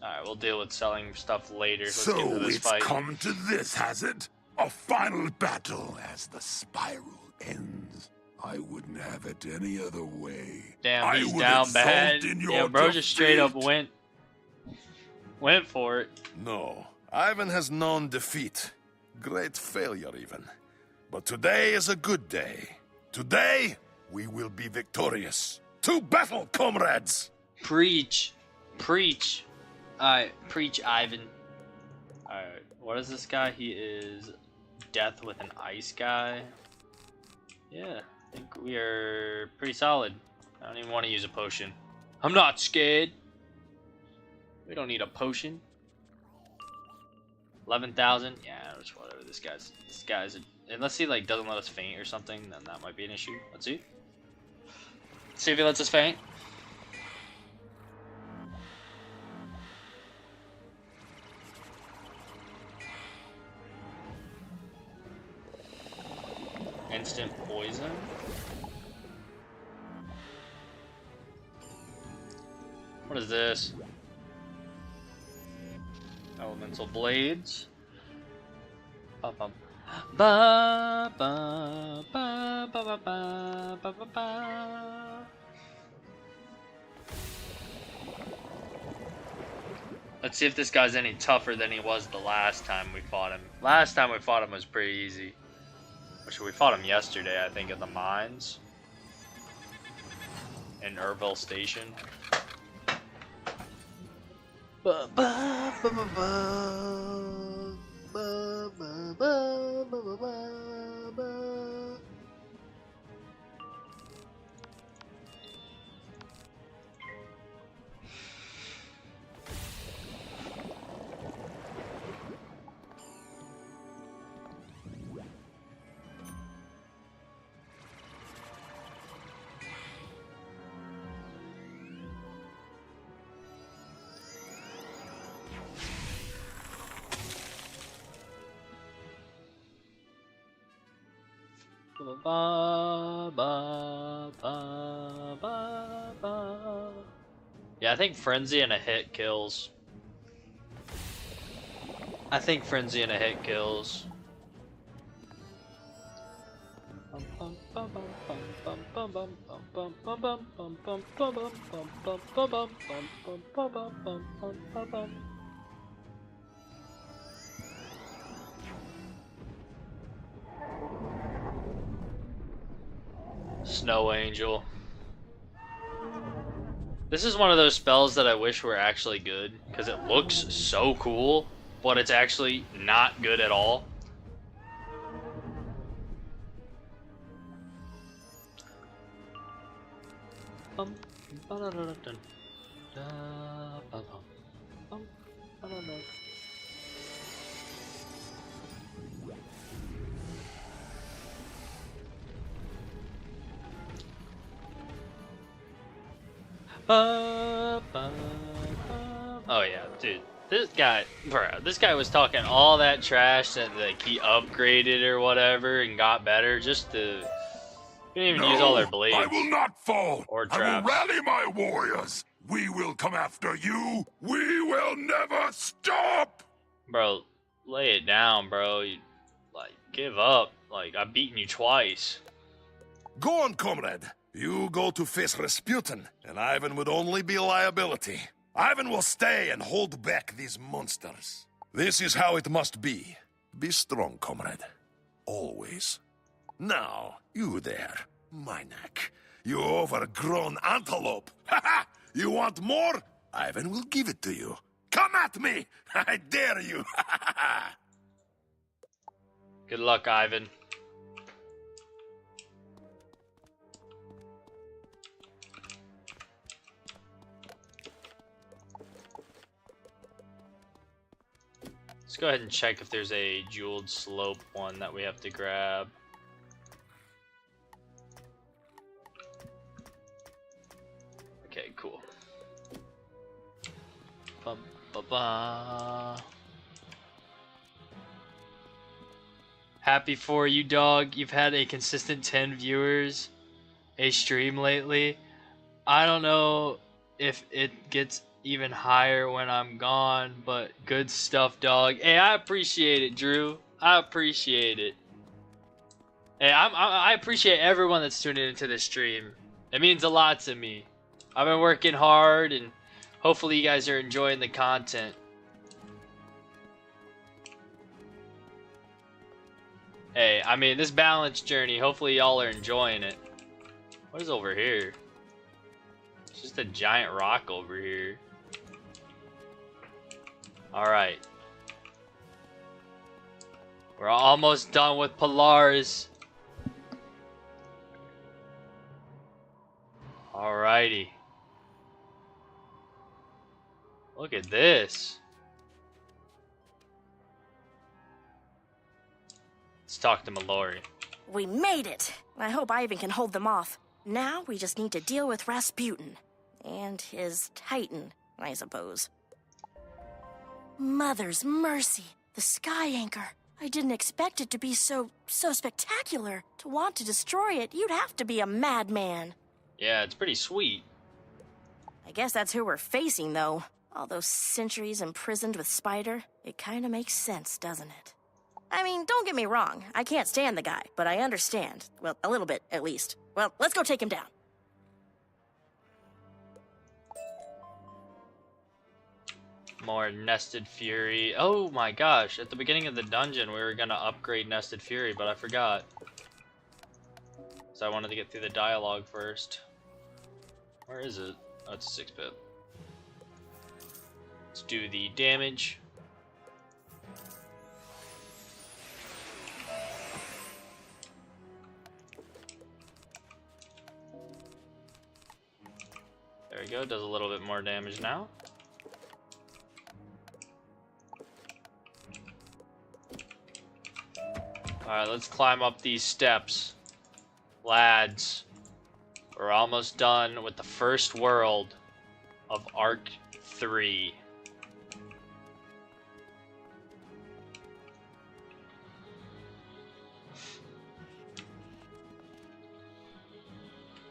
Alright, we'll deal with selling stuff later. Let's get into So this it's fight. come to this, has it? A final battle as the spiral ends. I wouldn't have it any other way. Damn, he's would down exult bad. in your Damn, bro just straight up defeat. went for it. No, Ivan has known defeat. Great failure, even. But today is a good day. Today, we will be victorious. To battle, comrades! Preach. Preach. Alright, preach, Ivan. Alright, what is this guy? He is death with an ice guy. Yeah, I think we are pretty solid. I don't even want to use a potion. I'm not scared. We don't need a potion. 11,000. Yeah, just whatever. This guy's unless he like doesn't let us faint or something, then that might be an issue. Let's see. See if he lets us faint. Instant poison. What is this? Elemental blades. Ba ba ba ba ba ba ba ba ba ba. Let's see if this guy's any tougher than he was the last time we fought him. Last time we fought him was pretty easy. Which we fought him yesterday, I think, in the mines. In Urville Station. Ba ba ba ba ba ba ba ba ba ba ba. Ba, ba, ba, ba, ba. Yeah, I think Frenzy and a hit kills. I think Frenzy and a hit kills. Snow Angel. This is one of those spells that I wish were actually good, because it looks so cool, but it's actually not good at all. Oh yeah, dude. This guy was talking all that trash that like he upgraded or whatever and got better just to. He didn't even use all their blades. I will not fall. Or I traps. will rally my warriors. We will come after you. We will never stop. Bro, lay it down, bro. You, like, give up. Like, I've beaten you twice. Go on, comrade. You go to face Rasputin, and Ivan would only be a liability. Ivan will stay and hold back these monsters. This is how it must be. Be strong, comrade. Always. Now, you there, my neck. You overgrown antelope. Ha ha! You want more? Ivan will give it to you. Come at me! I dare you! Good luck, Ivan. Let's go ahead and check if there's a jeweled slope one that we have to grab. Okay, cool. Ba ba ba. Happy for you, dog. You've had a consistent 10 viewers a stream lately. I don't know if it gets even higher when I'm gone, but good stuff, dog. Hey, I appreciate it, Drew. I appreciate it. Hey, I appreciate everyone that's tuning into this stream. It means a lot to me. I've been working hard, and hopefully you guys are enjoying the content. Hey, I mean, this balance journey, hopefully y'all are enjoying it. What is over here? It's just a giant rock over here. Alright. We're almost done with Polaris. Alrighty. Look at this. Let's talk to Mallory. We made it! I hope Ivan can hold them off. Now we just need to deal with Rasputin. And his Titan, I suppose. Mother's mercy! The Sky Anchor. I didn't expect it to be so spectacular. To want to destroy it, you'd have to be a madman. Yeah, it's pretty sweet. I guess that's who we're facing, though. All those centuries imprisoned with Spider, it kinda makes sense, doesn't it? I mean, don't get me wrong, I can't stand the guy, but I understand. Well, a little bit, at least. Well, let's go take him down. More Nested Fury. Oh my gosh, at the beginning of the dungeon we were gonna upgrade Nested Fury, but I forgot. So I wanted to get through the dialogue first. Where is it? Oh, it's a 6-bit. Let's do the damage. There we go, does a little bit more damage now. Alright, let's climb up these steps. Lads, we're almost done with the first world of Arc 3.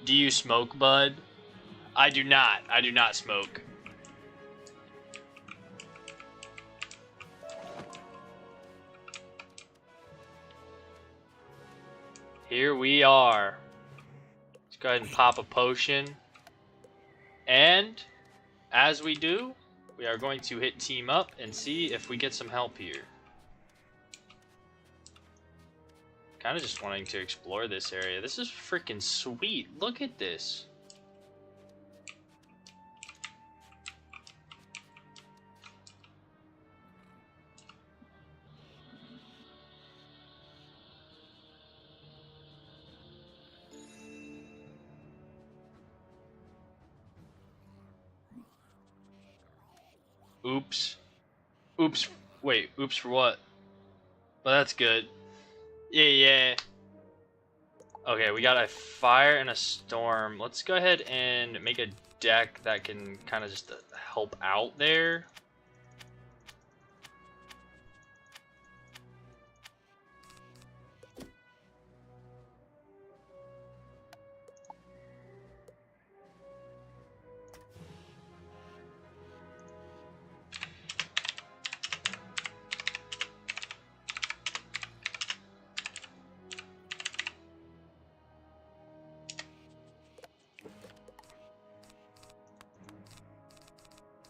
Do you smoke, bud? I do not. I do not smoke. Here we are. Let's go ahead and pop a potion. And as we do, we are going to hit team up and see if we get some help here. Kind of just wanting to explore this area. This is freaking sweet. Look at this. Oops. Oops. Wait, oops for what? Well, that's good. Yeah. Okay, we got a fire and a storm. Let's go ahead and make a deck that can kind of just help out there.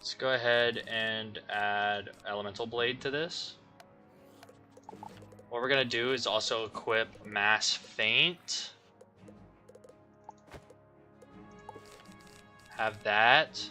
Let's go ahead and add Elemental Blade to this. What we're gonna do is also equip Mass Feint. Have that.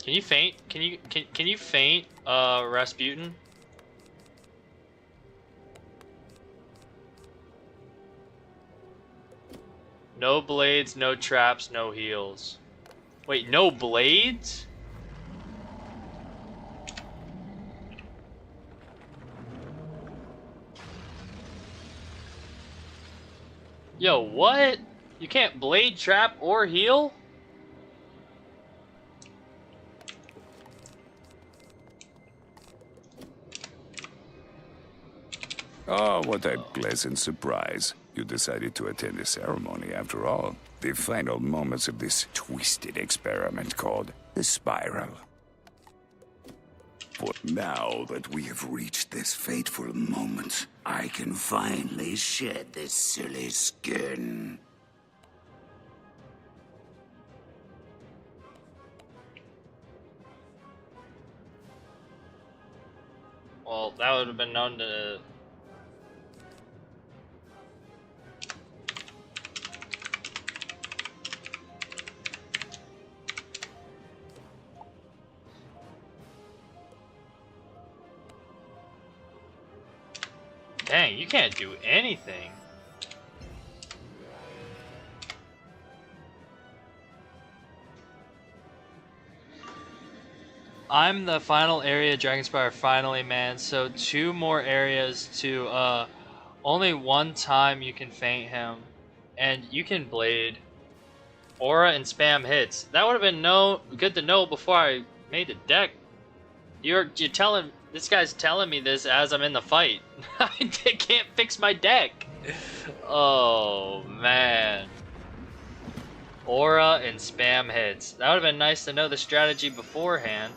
Can you feint? Can you feint Rasputin? No blades, no traps, no heals. Wait, no blades? Yo, what? You can't blade, trap, or heal? Oh, what a pleasant surprise. You decided to attend the ceremony after all. The final moments of this twisted experiment called the Spiral. For now that we have reached this fateful moment, I can finally shed this silly skin. Well, that would have been known to... Dang, you can't do anything. I'm the final area Dragonspire finally, man. So 2 more areas to only 1 time you can feint him, and you can blade, aura, and spam hits. That would have been good to know before I made the deck. You're telling this guy's telling me this as I'm in the fight. I can't fix my deck. Oh man. Aura and spam hits. That would have been nice to know the strategy beforehand.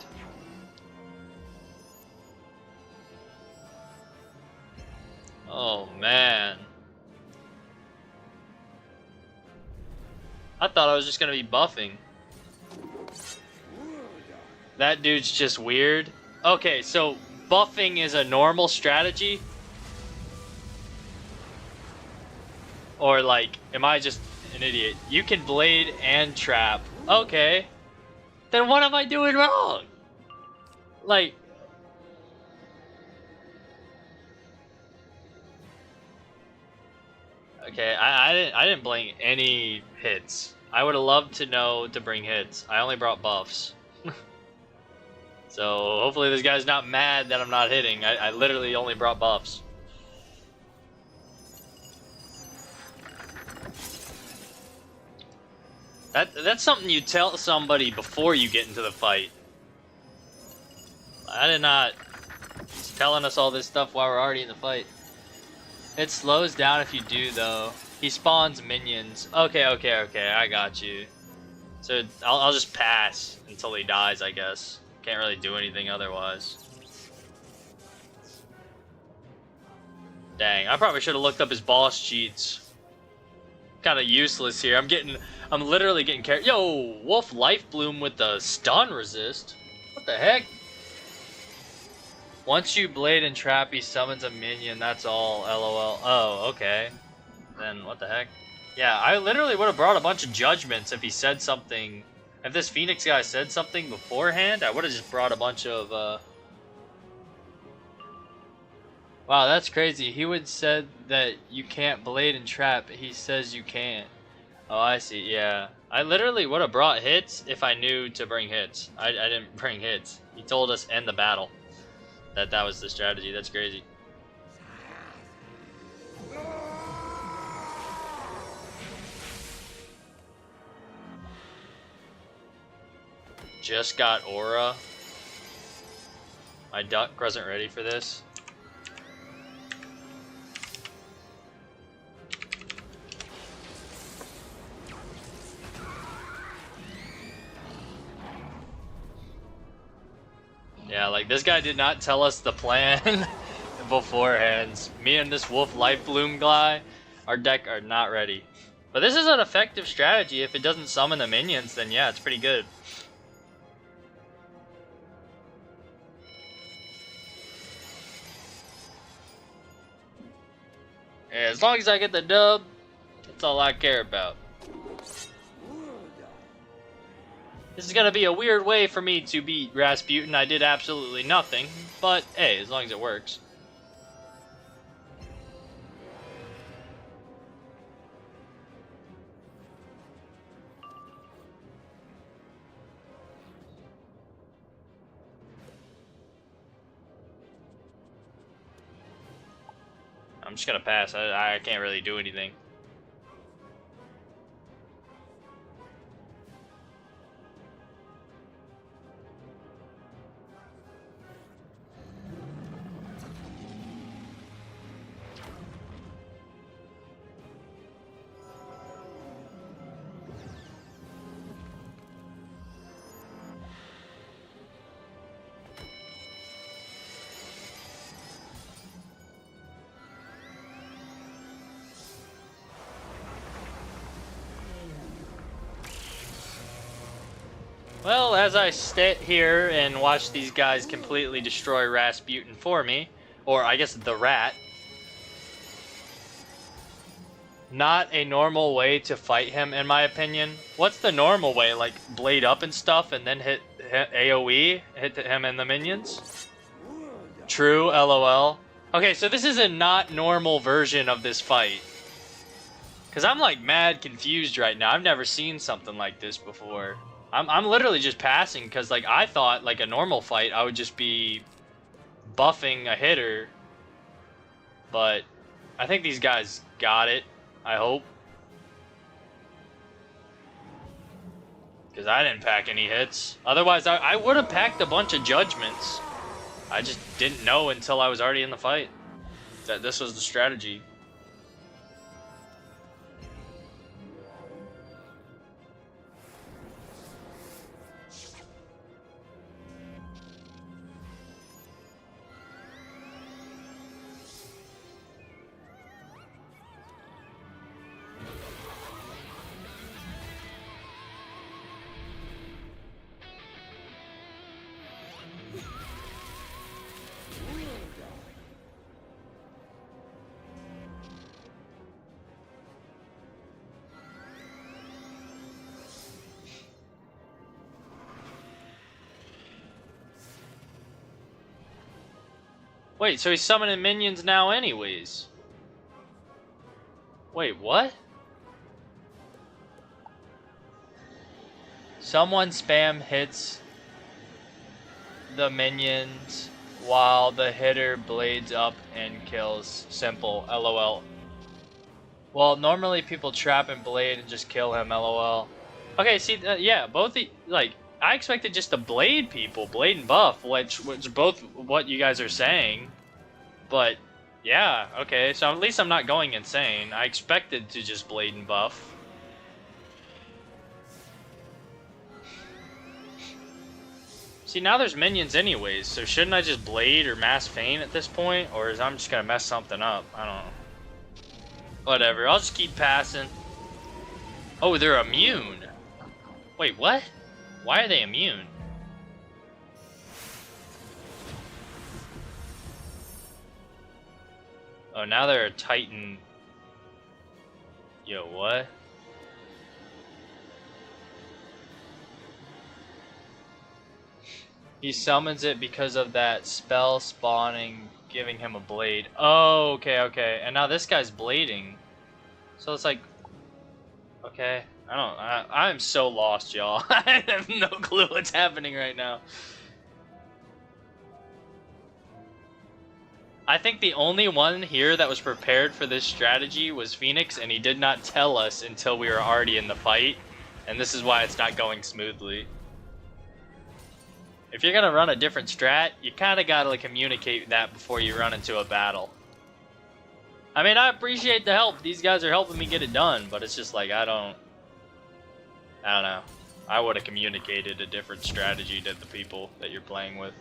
Oh man. I thought I was just gonna be buffing. That dude's just weird. Okay, so buffing is a normal strategy? Or like, am I just an idiot? You can blade and trap. Okay. Then what am I doing wrong? Like... Okay, I didn't bring any hits. I would have loved to know to bring hits. I only brought buffs. So hopefully this guy's not mad that I'm not hitting. I literally only brought buffs. That's something you tell somebody before you get into the fight. I did not. He's telling us all this stuff while we're already in the fight. It slows down if you do, though. He spawns minions. Okay, I got you. So I'll just pass until he dies, I guess. Can't really do anything otherwise. Dang, I probably should have looked up his boss cheats. Kind of useless here. I'm literally getting carried. Yo, Wolf Life Bloom with the stun resist. What the heck? Once you blade and trap, he summons a minion. That's all. LOL. Oh, okay. Then what the heck? Yeah, I literally would have brought a bunch of judgments if he said something. If this Phoenix guy said something beforehand, I would have just brought a bunch of, Wow, that's crazy. He would said that you can't blade and trap. He says you can't. Oh, I see. Yeah. I literally would have brought hits if I knew to bring hits. I didn't bring hits. He told us end the battle. That was the strategy. That's crazy. Just got aura. My duck wasn't ready for this. Yeah, like this guy did not tell us the plan beforehand. Me and this Wolf Life Bloom guy, our deck are not ready. But this is an effective strategy. If it doesn't summon the minions, then yeah, it's pretty good. Yeah, as long as I get the dub, that's all I care about. This is gonna be a weird way for me to beat Rasputin. I did absolutely nothing, but hey, as long as it works. I'm just gonna pass. I can't really do anything. Well, as I sit here and watch these guys completely destroy Rasputin for me, or I guess the rat, not a normal way to fight him, in my opinion. What's the normal way? Like, blade up and stuff, and then hit AoE? Hit him and the minions? True, LOL. Okay, so this is a not normal version of this fight. Because I'm, like, mad confused right now. I've never seen something like this before. I'm literally just passing, because, like, I thought, like, a normal fight, I would just be buffing a hitter. But I think these guys got it. I hope. Because I didn't pack any hits. Otherwise, I would have packed a bunch of judgments. I just didn't know until I was already in the fight that this was the strategy. Wait, so he's summoning minions now anyways? Wait, what? Someone spam hits the minions while the hitter blades up and kills. Simple, LOL. Well, normally people trap and blade and just kill him, LOL. Okay, see, yeah, both the, like, I expected just to blade people, blade and buff, which both what you guys are saying. But, yeah, okay, so at least I'm not going insane. I expected to just blade and buff. See, now there's minions anyways, so shouldn't I just blade or mass feint at this point? Or is I'm just gonna mess something up? I don't know. Whatever, I'll just keep passing. Oh, they're immune. Wait, what? Why are they immune? Oh, now they're a Titan. Yo, what? He summons it because of that spell spawning, giving him a blade. Oh, okay, okay. And now this guy's blading. So it's like, okay. I'm so lost, y'all. I have no clue what's happening right now. I think the only one here that was prepared for this strategy was Phoenix, and he did not tell us until we were already in the fight. And this is why it's not going smoothly. If you're gonna run a different strat, you kinda gotta communicate that before you run into a battle. I mean, I appreciate the help. These guys are helping me get it done, but it's just like, I don't know. I would have communicated a different strategy to the people that you're playing with.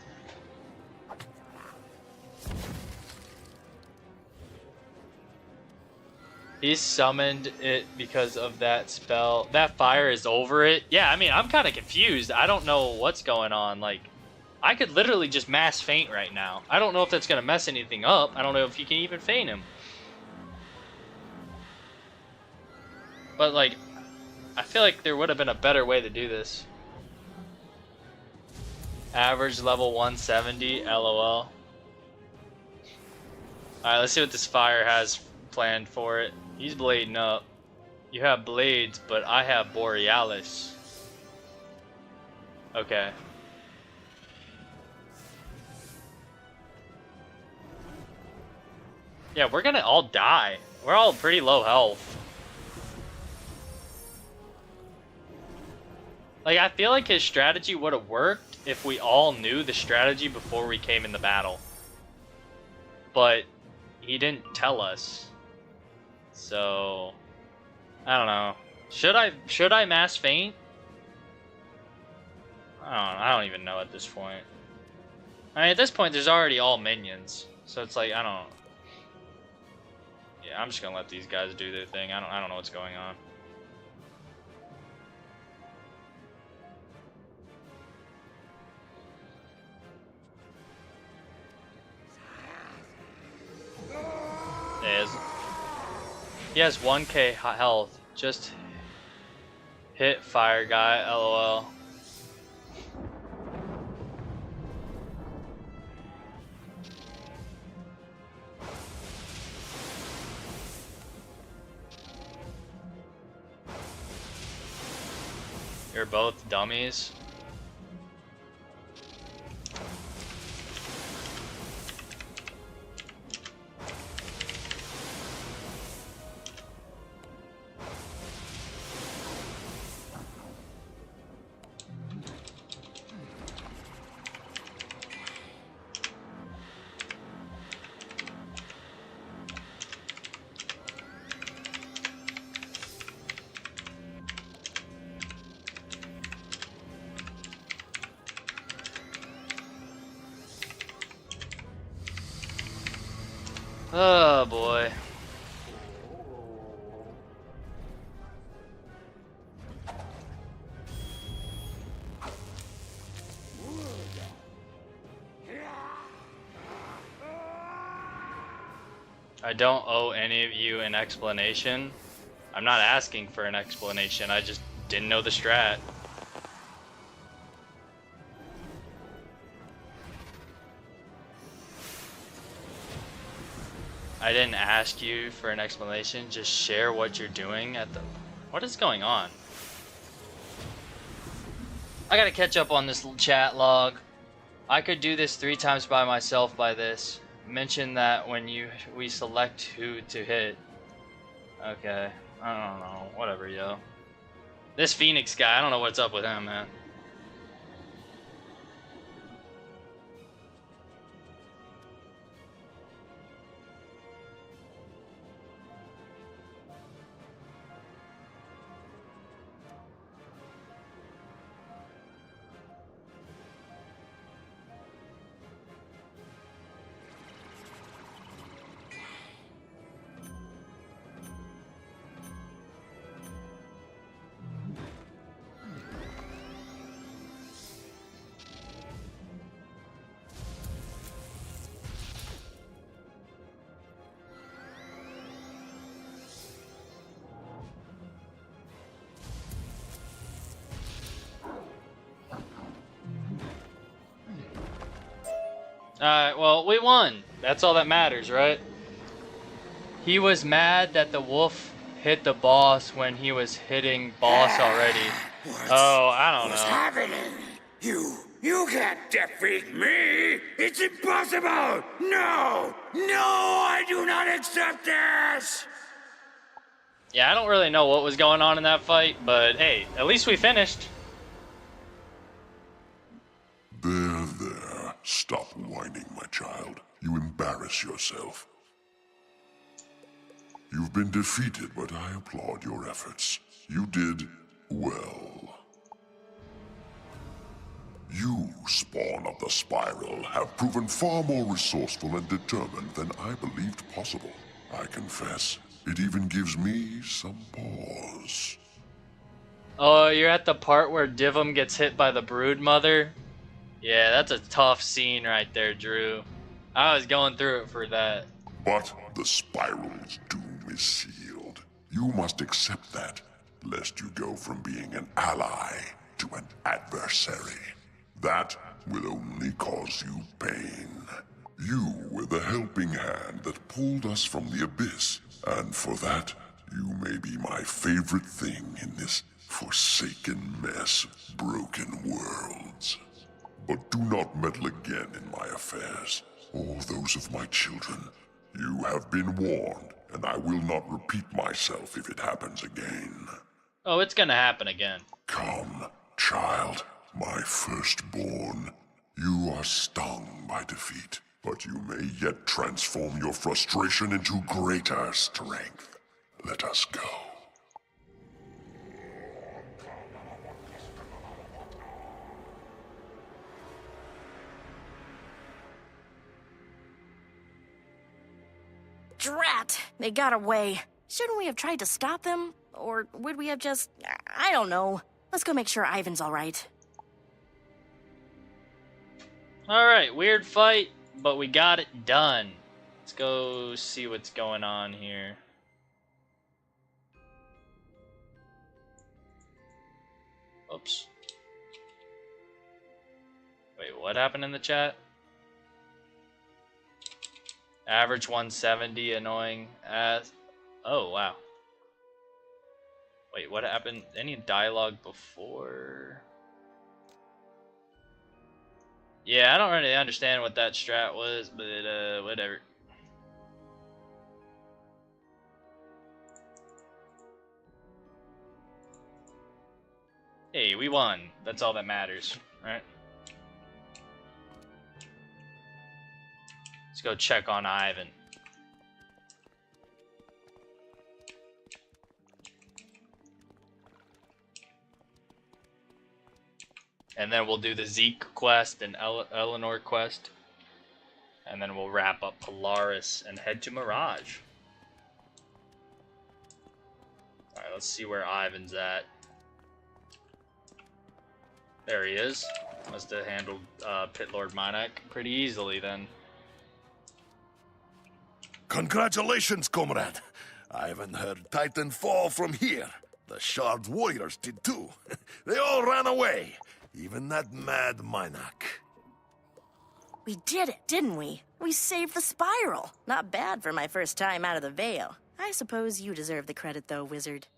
He summoned it because of that spell. That fire is over it. Yeah, I mean, I'm kind of confused. I don't know what's going on. Like, I could literally just mass feint right now. I don't know if that's going to mess anything up. I don't know if you can even feint him. But, like, I feel like there would have been a better way to do this. Average level 170, LOL. Alright, let's see what this fire has planned for it. He's blading up. You have blades, but I have Borealis. Okay. Yeah, we're gonna all die. We're all pretty low health. Like, I feel like his strategy would have worked if we all knew the strategy before we came in the battle. But he didn't tell us. So, I don't know. Should I mass feint? I don't even know at this point. I mean, at this point, there's already all minions, so it's like, yeah, I'm just gonna let these guys do their thing. I don't know what's going on. He has 1k health. Just hit fire guy, lol. You're both dummies. Oh boy. I don't owe any of you an explanation. I'm not asking for an explanation, I just didn't know the strat. I didn't ask you for an explanation, just share what you're doing at the... What is going on? I gotta catch up on this chat log. I could do this 3 times by myself by this. Mention that when we select who to hit. Okay, I don't know, whatever, yo. This Phoenix guy, I don't know what's up with him, man. Alright, well, we won. That's all that matters, right? He was mad that the wolf hit the boss when he was hitting boss already. Oh, I don't know. What's happening? You can't defeat me! It's impossible! No! No, I do not accept this! Yeah, I don't really know what was going on in that fight, but hey, at least we finished. There, there. Stop whining, my child. You embarrass yourself. You've been defeated, but I applaud your efforts. You did well. You, spawn of the Spiral, have proven far more resourceful and determined than I believed possible. I confess, it even gives me some pause. Oh, you're at the part where Divum gets hit by the brood mother? Yeah, that's a tough scene right there, Drew. I was going through it for that. But the Spiral's doom is sealed. You must accept that, lest you go from being an ally to an adversary. That will only cause you pain. You were the helping hand that pulled us from the abyss, and for that, you may be my favorite thing in this forsaken mess of broken worlds. But do not meddle again in my affairs, or those of my children. You have been warned, and I will not repeat myself if it happens again. Oh, it's gonna happen again. Come, child, my firstborn. You are stung by defeat, but you may yet transform your frustration into greater strength. Let us go. Drat! They got away. Shouldn't we have tried to stop them? Or would we have just... I don't know. Let's go make sure Ivan's alright. Alright, weird fight, but we got it done. Let's go see what's going on here. Wait, what happened in the chat? Average 170, annoying as... Oh, wow. Wait, what happened? Any dialogue before? Yeah, I don't really understand what that strat was, but whatever. Hey, we won. That's all that matters, right? Let's go check on Ivan. And then we'll do the Zeke quest and Eleanor quest. And then we'll wrap up Polaris and head to Mirage. Alright, let's see where Ivan's at. There he is. Must have handled Pit Lord Minak pretty easily then. Congratulations, comrade. Ivan heard Titan fall from here. The Shard warriors did too. They all ran away. Even that mad Minak. We did it, didn't we? We saved the spiral. Not bad for my first time out of the Veil. I suppose you deserve the credit, though, Wizard.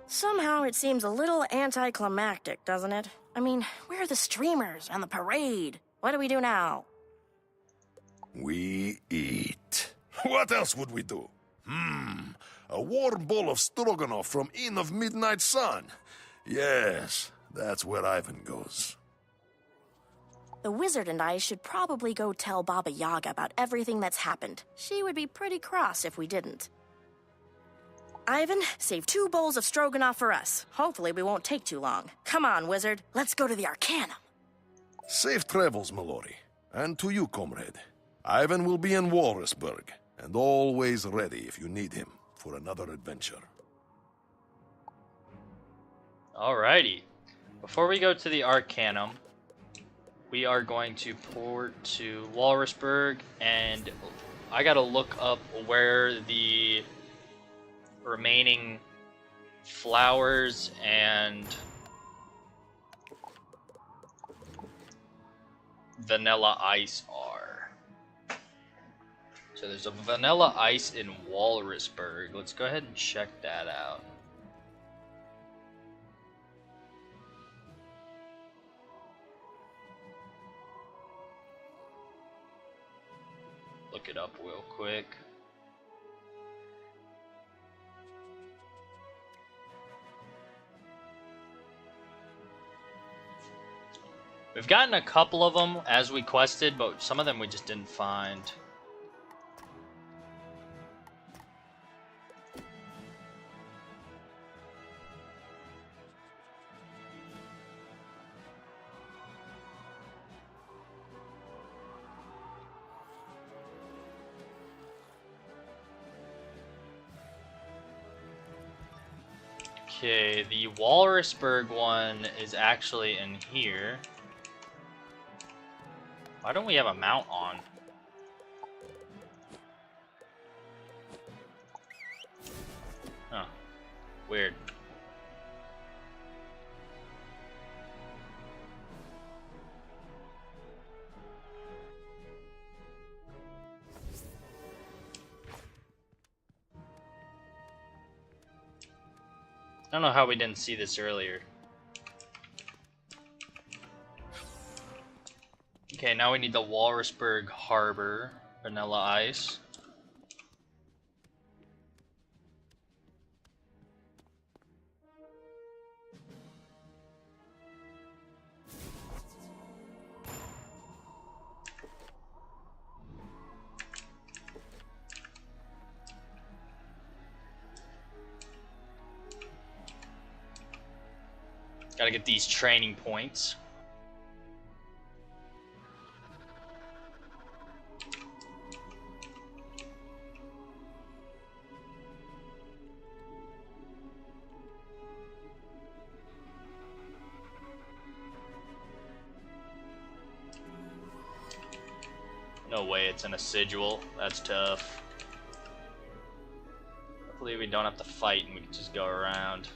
Somehow it seems a little anticlimactic, doesn't it? I mean, where are the streamers and the parade? What do we do now? We eat. What else would we do? A warm bowl of stroganoff from Inn of Midnight Sun. Yes, that's where Ivan goes. The wizard and I should probably go tell Baba Yaga about everything that's happened. She would be pretty cross if we didn't. Ivan, save 2 bowls of stroganoff for us. Hopefully we won't take too long. Come on, wizard. Let's go to the Arcanum. Safe travels, Mallory. And to you, comrade. Ivan will be in Walrusburg, and always ready if you need him for another adventure. Alrighty. Before we go to the Arcanum, we are going to port to Walrusburg, and I gotta look up where the remaining flowers and vanilla ice are. So there's a vanilla ice in Walrusburg. Let's go ahead and check that out. Look it up real quick. We've gotten a couple of them as we quested, but some of them we just didn't find. Okay, the Walrusburg one is actually in here. Why don't we have a mount on? Huh. Weird. I don't know how we didn't see this earlier. Okay, now we need the Walrusburg Harbor vanilla ice. Gotta get these training points. No way it's an assidual. That's tough. Hopefully we don't have to fight and we can just go around.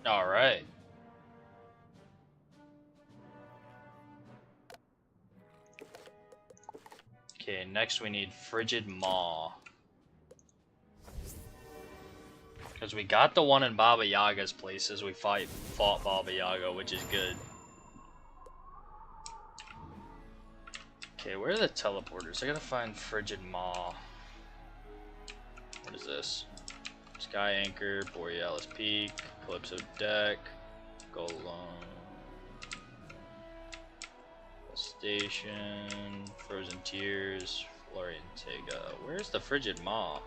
All right. Okay, next we need Frigid Maw. Because we got the one in Baba Yaga's places. We fought Baba Yaga, which is good. Okay, where are the teleporters? I gotta find Frigid Maw. What is this? Sky Anchor, Borealis Peak, Calypso Deck, Golem Station, Frozen Tears, Florian Tega. Where's the Frigid Maw?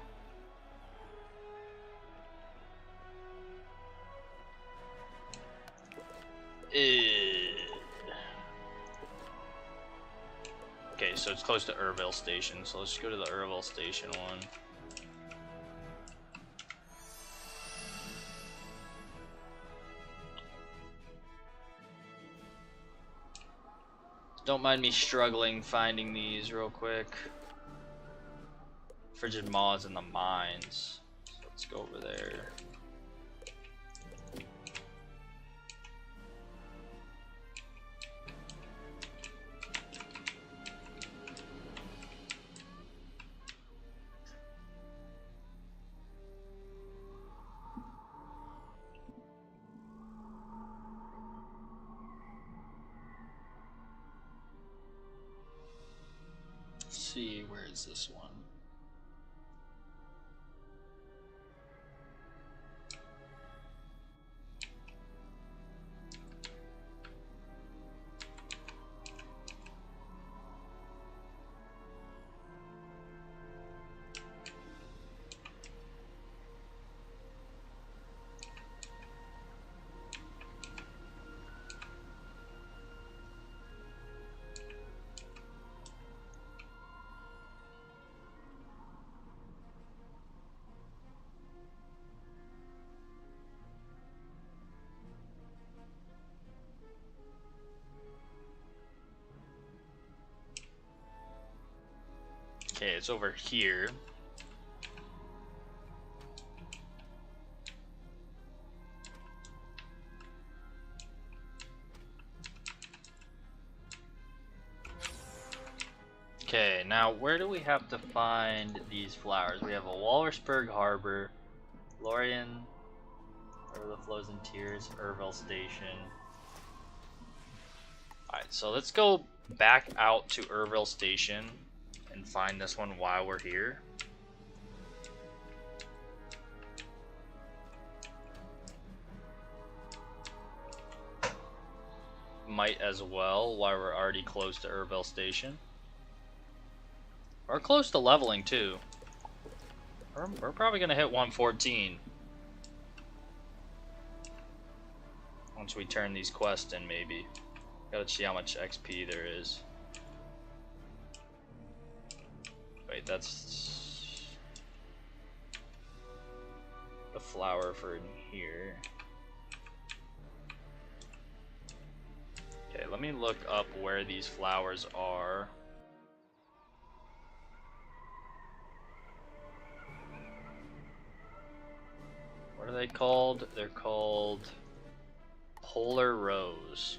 Okay, so it's close to Urville Station, so let's go to the Urville Station one. Don't mind me struggling finding these real quick. Frigid Maw is in the mines, so let's go over there. See, where is this one? Okay, it's over here. Okay, now where do we have to find these flowers? We have a Walrusburg Harbor, Lorien, River that Flows in Tears, Urville Station. Alright, so let's go back out to Urville Station and find this one while we're here. Might as well while we're already close to Urville Station. We're close to leveling too. We're probably gonna hit 114 once we turn these quests in, maybe. Gotta see how much XP there is. Wait, that's the flower for in here. Okay, let me look up where these flowers are. What are they called? They're called Polar Rose.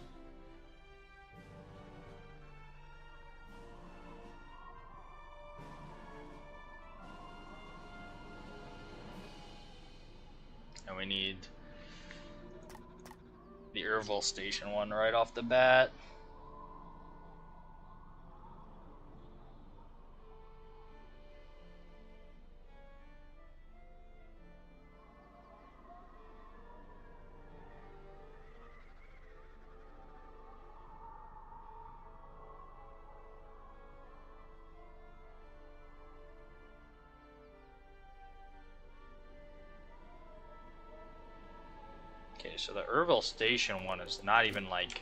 And we need the Urville Station one right off the bat. Okay, so the Urville Station one is not even like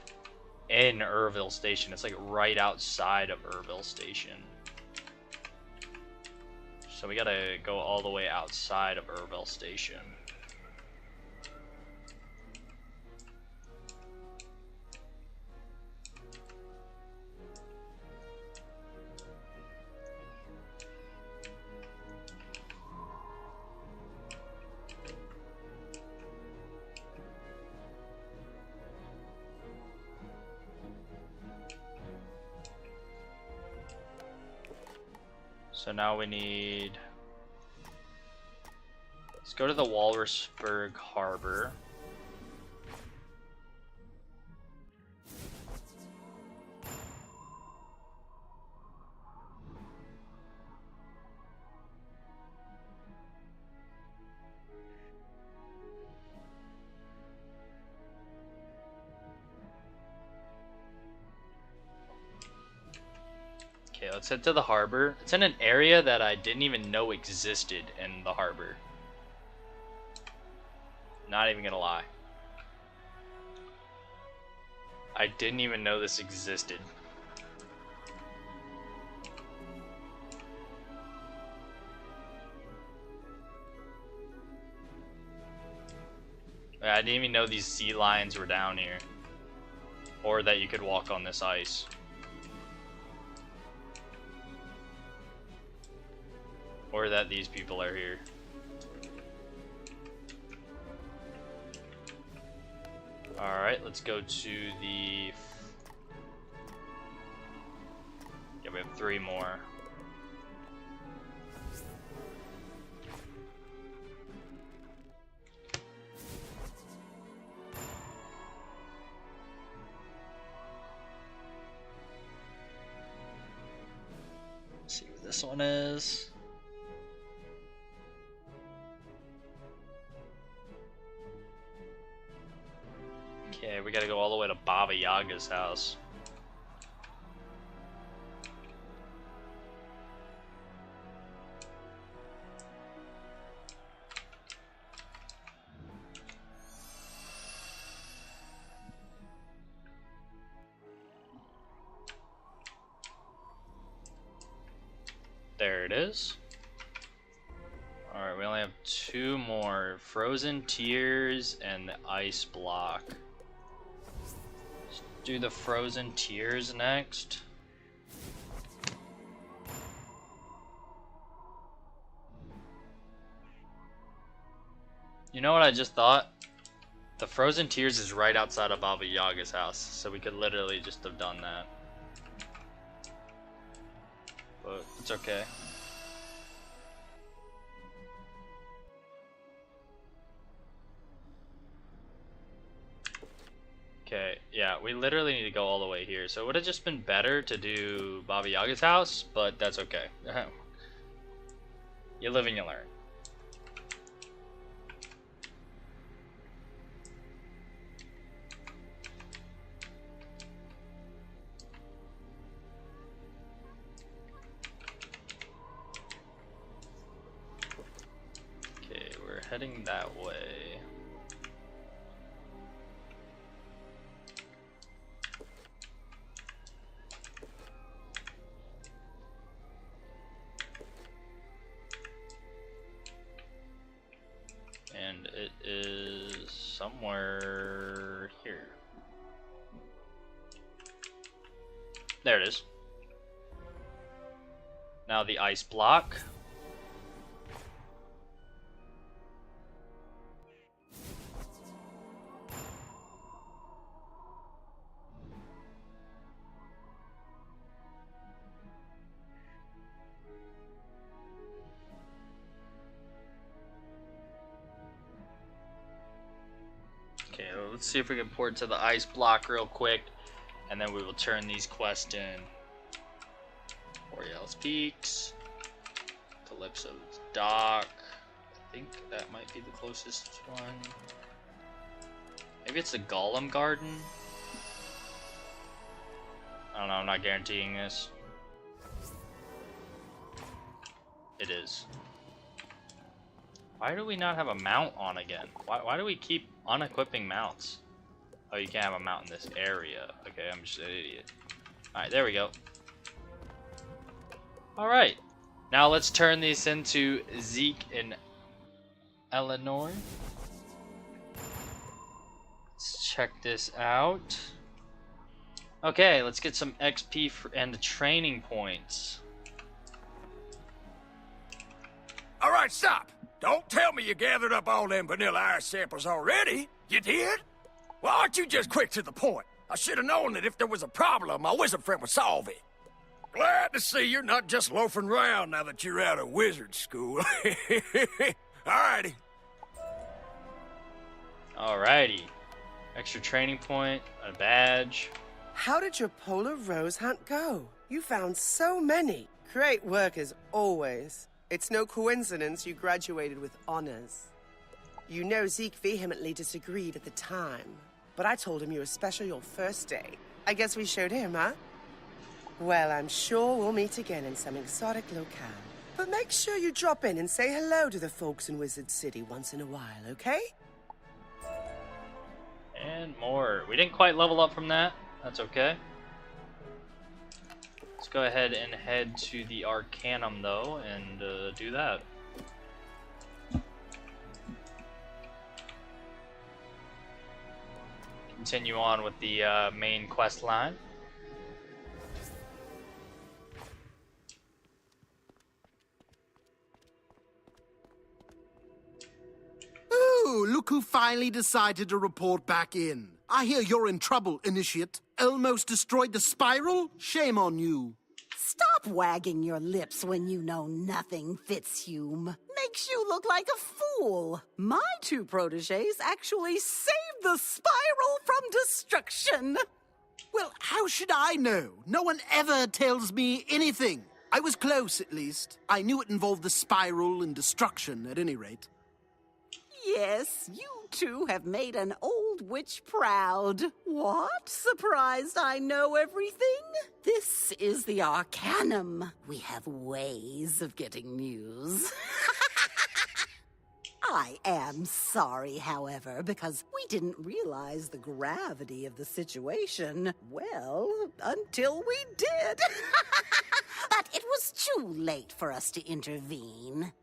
in Urville Station. It's like right outside of Urville Station. So we gotta go all the way outside of Urville Station. So now we need... Let's go to the Walrusburg Harbor. Okay, let's head to the harbor. It's in an area that I didn't even know existed in the harbor. Not even gonna lie. I didn't even know this existed. I didn't even know these sea lions were down here. Or that you could walk on this ice. Or that these people are here. Alright, let's go to the... Yeah, we have 3 more. Let's see what this one is. Okay, we gotta go all the way to Baba Yaga's house. There it is. Alright, we only have 2 more. Frozen Tears and the Ice Block. Let's do the Frozen Tears next. You know what I just thought? The Frozen Tears is right outside of Baba Yaga's house, so we could literally just have done that. But it's okay. Okay, yeah, we literally need to go all the way here. So it would have just been better to do Baba Yaga's house, but that's okay. You live and you learn. Heading that way. And it is somewhere here. There it is. Now the ice block. Let's see if we can port to the ice block real quick, and then we will turn these quests in. Borealis Peaks, Calypso's Dock. I think that might be the closest one. Maybe it's the Golem Garden. I don't know, I'm not guaranteeing this. It is. Why do we not have a mount on again? Why do we keep unequipping mounts? Oh, you can't have a mount in this area. Okay, I'm just an idiot. Alright, there we go. Alright. Now let's turn these into Zeke and Eleanor. Let's check this out. Okay, let's get some XP and training points. Alright, stop! Don't tell me you gathered up all them vanilla ice samples already. You did? Well, aren't you just quick to the point? I should have known that if there was a problem, my wizard friend would solve it. Glad to see you're not just loafing around now that you're out of wizard school. Alrighty. Alrighty. Extra training point, a badge. How did your polar rose hunt go? You found so many. Great work as always. It's no coincidence you graduated with honors. You know Zeke vehemently disagreed at the time, but I told him you were special your first day. I guess we showed him, huh? Well, I'm sure we'll meet again in some exotic locale. But make sure you drop in and say hello to the folks in Wizard City once in a while, okay? And more. We didn't quite level up from that. That's okay. Let's go ahead and head to the Arcanum, though, and do that. Continue on with the main quest line. Ooh, look who finally decided to report back in. I hear you're in trouble, Initiate. Almost destroyed the spiral? Shame on you. Stop wagging your lips when you know nothing, Fitzhume. Makes you look like a fool. My two protégés actually saved the spiral from destruction. Well, how should I know? No one ever tells me anything. I was close, at least. I knew it involved the spiral and destruction, at any rate. Yes, you two have made an old witch proud. What? Surprised I know everything? This is the Arcanum. We have ways of getting news. I am sorry, however, because we didn't realize the gravity of the situation. Well, until we did. But it was too late for us to intervene.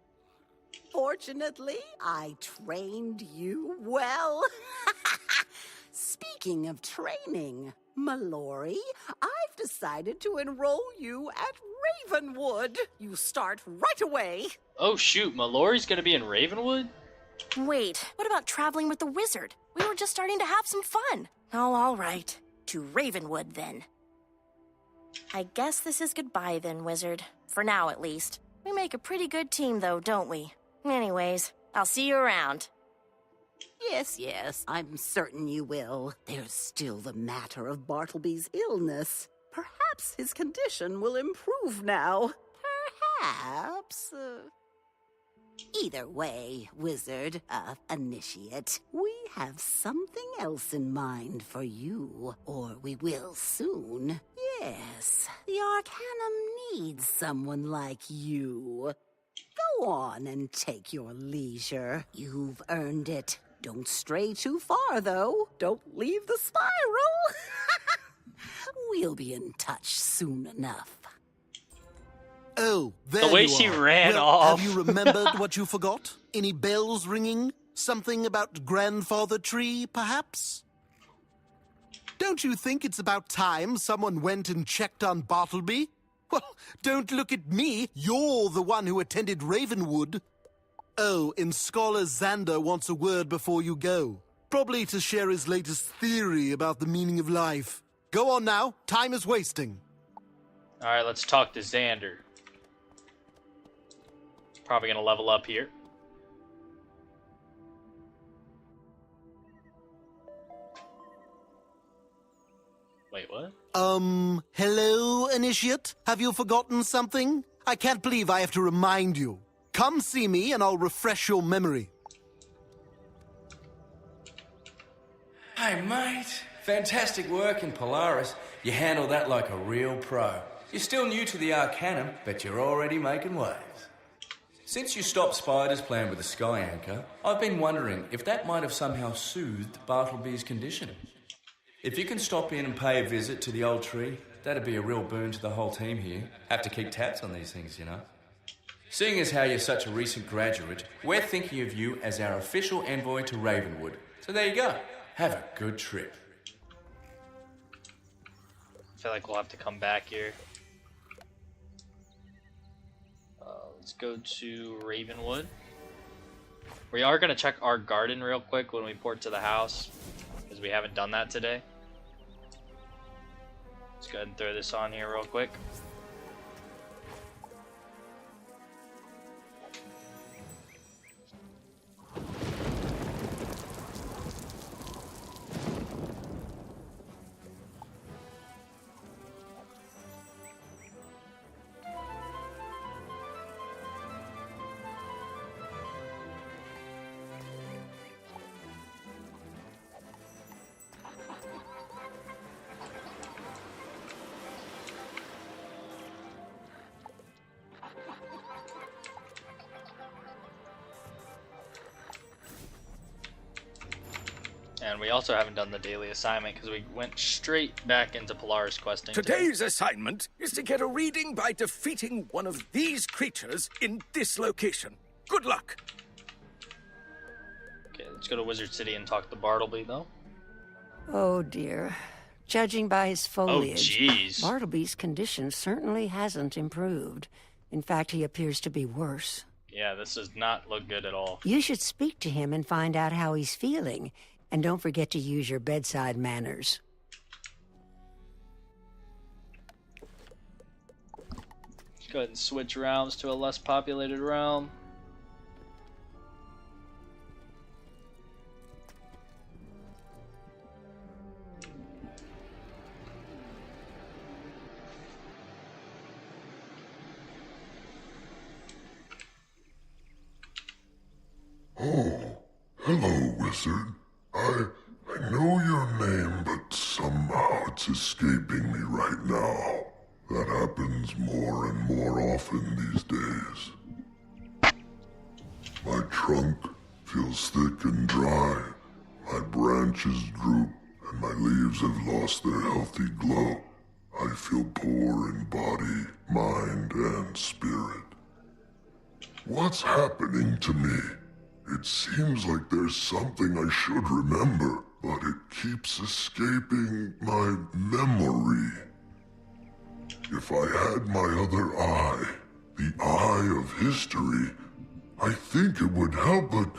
Fortunately, I trained you well. Speaking of training, Mallory, I've decided to enroll you at Ravenwood. You start right away. Oh shoot, Mallory's gonna be in Ravenwood? Wait, what about traveling with the wizard? We were just starting to have some fun. Oh, all right. To Ravenwood, then. I guess this is goodbye, then, wizard. For now, at least. We make a pretty good team, though, don't we? Anyways, I'll see you around. Yes, I'm certain you will. There's still the matter of Bartleby's illness. Perhaps his condition will improve now. Perhaps. Either way, Wizard, Initiate, we have something else in mind for you, or we will soon. Yes, the Arcanum needs someone like you. Go on and take your leisure. You've earned it. Don't stray too far, though. Don't leave the spiral. We'll be in touch soon enough. Oh, there The way you she are. ran Well, off. Have you remembered what you forgot? Any bells ringing? Something about Grandfather Tree, perhaps? Don't you think it's about time someone went and checked on Bartleby? Well, don't look at me. You're the one who attended Ravenwood. Oh, and Scholar Xander wants a word before you go. Probably to share his latest theory about the meaning of life. Go on now. Time is wasting. Alright, let's talk to Xander. Probably gonna level up here. Wait, what? Hello, Initiate? Have you forgotten something? I can't believe I have to remind you. Come see me and I'll refresh your memory. Hey, mate. Fantastic work in Polaris. You handled that like a real pro. You're still new to the Arcanum, but you're already making waves. Since you stopped Spider's plan with the Sky Anchor, I've been wondering if that might have somehow soothed Bartleby's condition. If you can stop in and pay a visit to the old tree, that'd be a real boon to the whole team here. Have to keep tabs on these things, you know. Seeing as how you're such a recent graduate, we're thinking of you as our official envoy to Ravenwood. So there you go. Have a good trip. I feel like we'll have to come back here. Let's go to Ravenwood. We are going to check our garden real quick when we port to the house, because we haven't done that today. Let's go ahead and throw this on here real quick. And we also haven't done the daily assignment because we went straight back into Polaris questing. Today's assignment is to get a reading by defeating one of these creatures in this location. Good luck. Okay, let's go to Wizard City and talk to Bartleby, though. Oh, dear. Judging by his foliage, jeez. Bartleby's condition certainly hasn't improved. In fact, he appears to be worse. Yeah, this does not look good at all. You should speak to him and find out how he's feeling. And don't forget to use your bedside manners. Let's go ahead and switch realms to a less populated realm. Oh, hello, wizard. I know your name, but somehow it's escaping me right now. That happens more and more often these days. My trunk feels thick and dry. My branches droop, and my leaves have lost their healthy glow. I feel poor in body, mind, and spirit. What's happening to me? It seems like there's something I should remember, but it keeps escaping my memory. If I had my other eye, the eye of history, I think it would help, but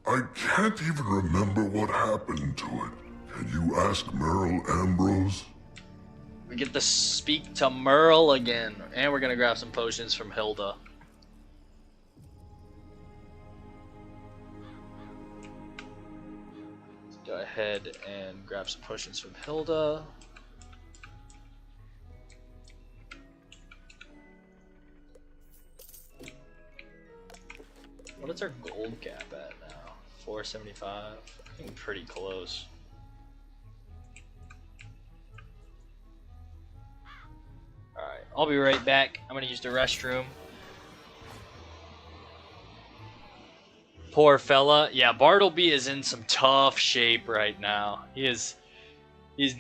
I can't even remember what happened to it. Can you ask Merle Ambrose? We get to speak to Merle again, and we're gonna grab some potions from Hilda. Go ahead and grab some potions from Hilda. What is our gold gap at now? 475. I think pretty close. Alright, I'll be right back. I'm gonna use the restroom. Poor fella. Yeah, Bartleby is in some tough shape right now. He's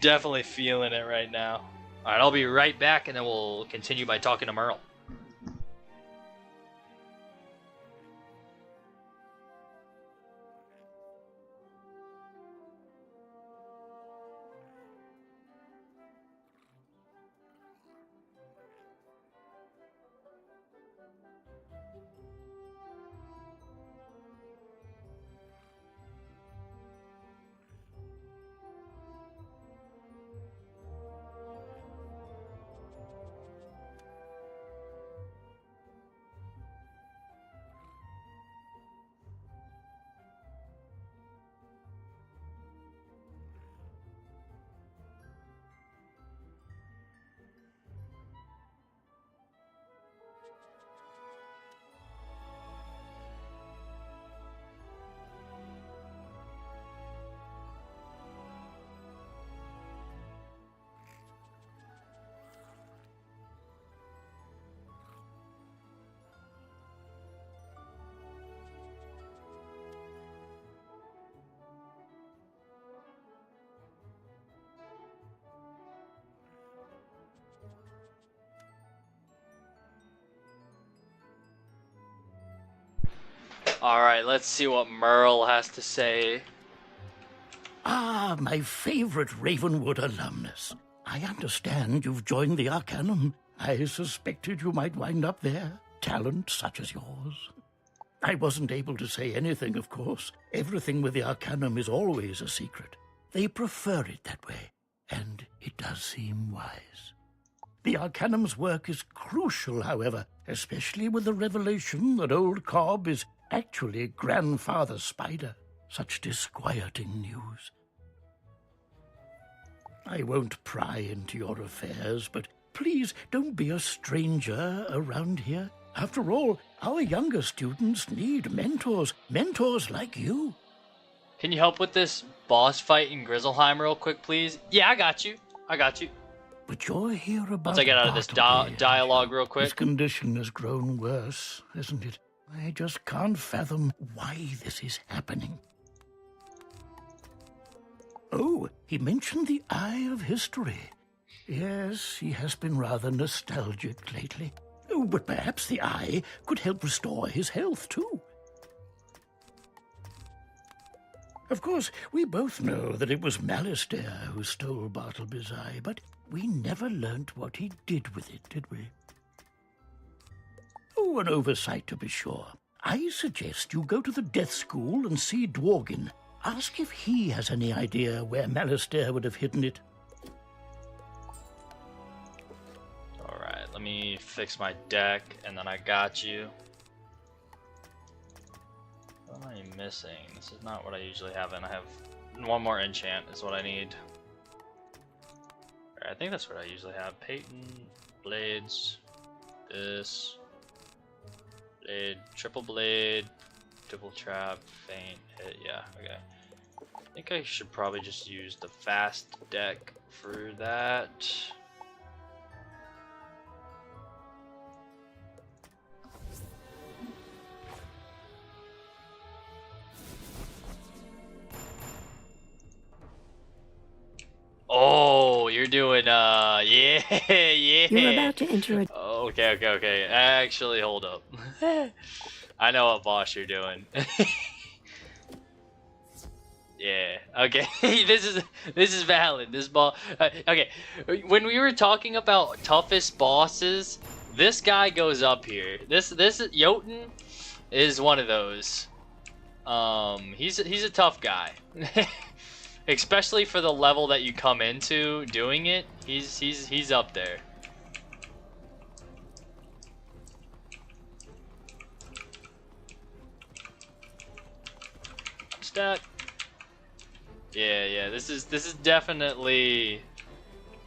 definitely feeling it right now. Alright, I'll be right back and then we'll continue by talking to Merle. Alright, let's see what Merle has to say. Ah, my favorite Ravenwood alumnus. I understand you've joined the Arcanum. I suspected you might wind up there. Talent such as yours. I wasn't able to say anything, of course. Everything with the Arcanum is always a secret. They prefer it that way, and it does seem wise. The Arcanum's work is crucial, however, especially with the revelation that old Cobb is actually Grandfather Spider. Such disquieting news. I won't pry into your affairs, but please don't be a stranger around here. After all, our younger students need mentors like you. Can you help with this boss fight in Grizzleheim real quick, please? Yeah, I got you. But you're here about Once I get out of this dialogue real quick. His condition has grown worse, hasn't it? I just can't fathom why this is happening. Oh, he mentioned the Eye of History. Yes, he has been rather nostalgic lately. Oh, but perhaps the eye could help restore his health, too. Of course, we both know that it was Malistaire who stole Bartleby's eye, but we never learnt what he did with it, did we? Oh, an oversight to be sure. I suggest you go to the Death School and see Dworgin. Ask if he has any idea where Malistaire would have hidden it. Alright, let me fix my deck, and then I got you. What am I missing? This is not what I usually have, and I have one more enchant is what I need. Alright, I think that's what I usually have. Peyton, blades, this, blade, triple blade, double trap, feint, hit, yeah, okay. I think I should probably just use the fast deck for that. Oh, you're doing, yeah, yeah. You're about to enter a... Okay. Actually, hold up. I know what boss you're doing. Yeah, okay. This is valid. This ball. Okay, when we were talking about toughest bosses, this guy goes up here. This Jotun is one of those. He's a tough guy. Especially for the level that you come into doing it, he's up there. Stack. Yeah, this is definitely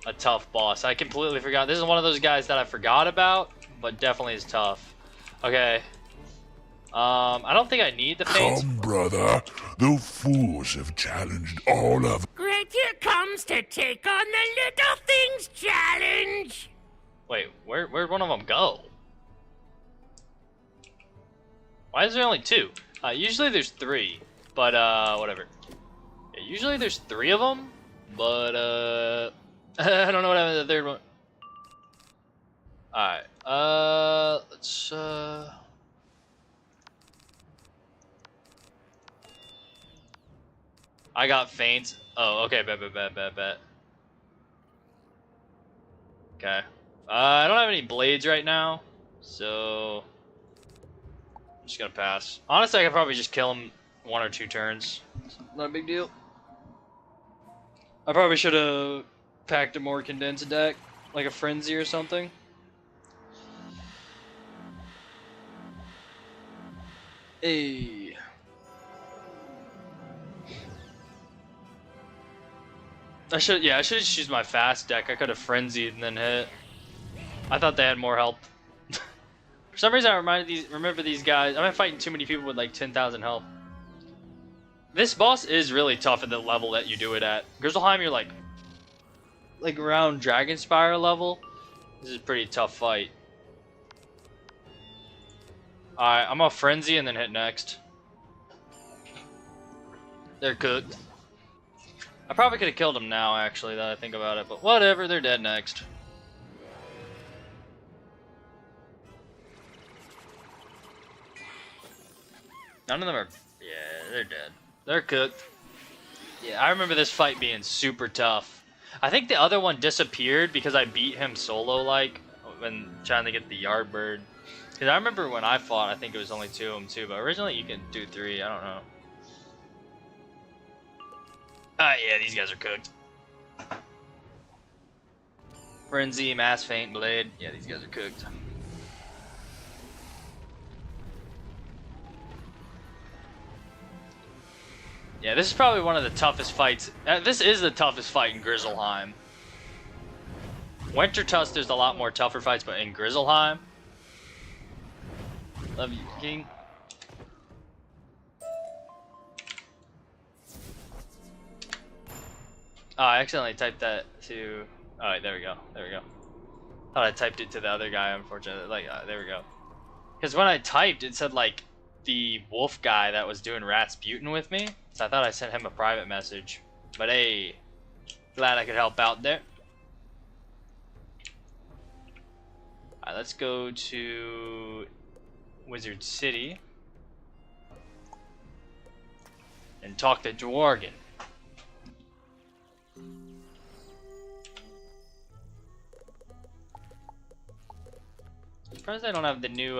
a tough boss. I completely forgot. This is one of those guys that I forgot about, but definitely is tough. Okay. I don't think I need the feints. Come, brother. The fools have challenged all of... Great, here comes to take on the Little Things Challenge! Wait, where'd one of them go? Why is there only two? Usually there's three, but whatever. Yeah, usually there's three of them, but I don't know what happened to the third one. Alright, let's I got feints. Oh, okay, bet. Okay. I don't have any blades right now, so I'm just gonna pass. Honestly, I could probably just kill him 1 or 2 turns. It's not a big deal. I probably should have packed a more condensed deck, like a frenzy or something. Hey. I should just use my fast deck. I could have frenzied and then hit. I thought they had more health. For some reason, I remember these guys. I've been fighting too many people with like 10,000 health. This boss is really tough at the level that you do it at. Grizzleheim, you're like around Dragonspire level. This is a pretty tough fight. Alright, I'm gonna frenzy and then hit next. They're cooked. I probably could have killed them now, actually, that I think about it, but whatever, they're dead next. None of them are... Yeah, they're dead. They're cooked. Yeah, I remember this fight being super tough. I think the other one disappeared because I beat him solo-like when trying to get the Yardbird. Because I remember when I fought, I think it was only 2 of them too, but originally you can do 3, I don't know. Yeah, these guys are cooked. Frenzy, Mass Feint, Blade. Yeah, these guys are cooked. Yeah, this is probably one of the toughest fights. This is the toughest fight in Grizzleheim. Winter Tusk, there's a lot more tougher fights, but in Grizzleheim... Love you, King. Oh, I accidentally typed that to... Alright, there we go. Thought I typed it to the other guy, unfortunately. There we go. Because when I typed, it said, like, the wolf guy that was doing Rasputin with me. So I thought I sent him a private message. But hey, glad I could help out there. Alright, let's go to Wizard City and talk to Dworgen. Surprised I don't have the new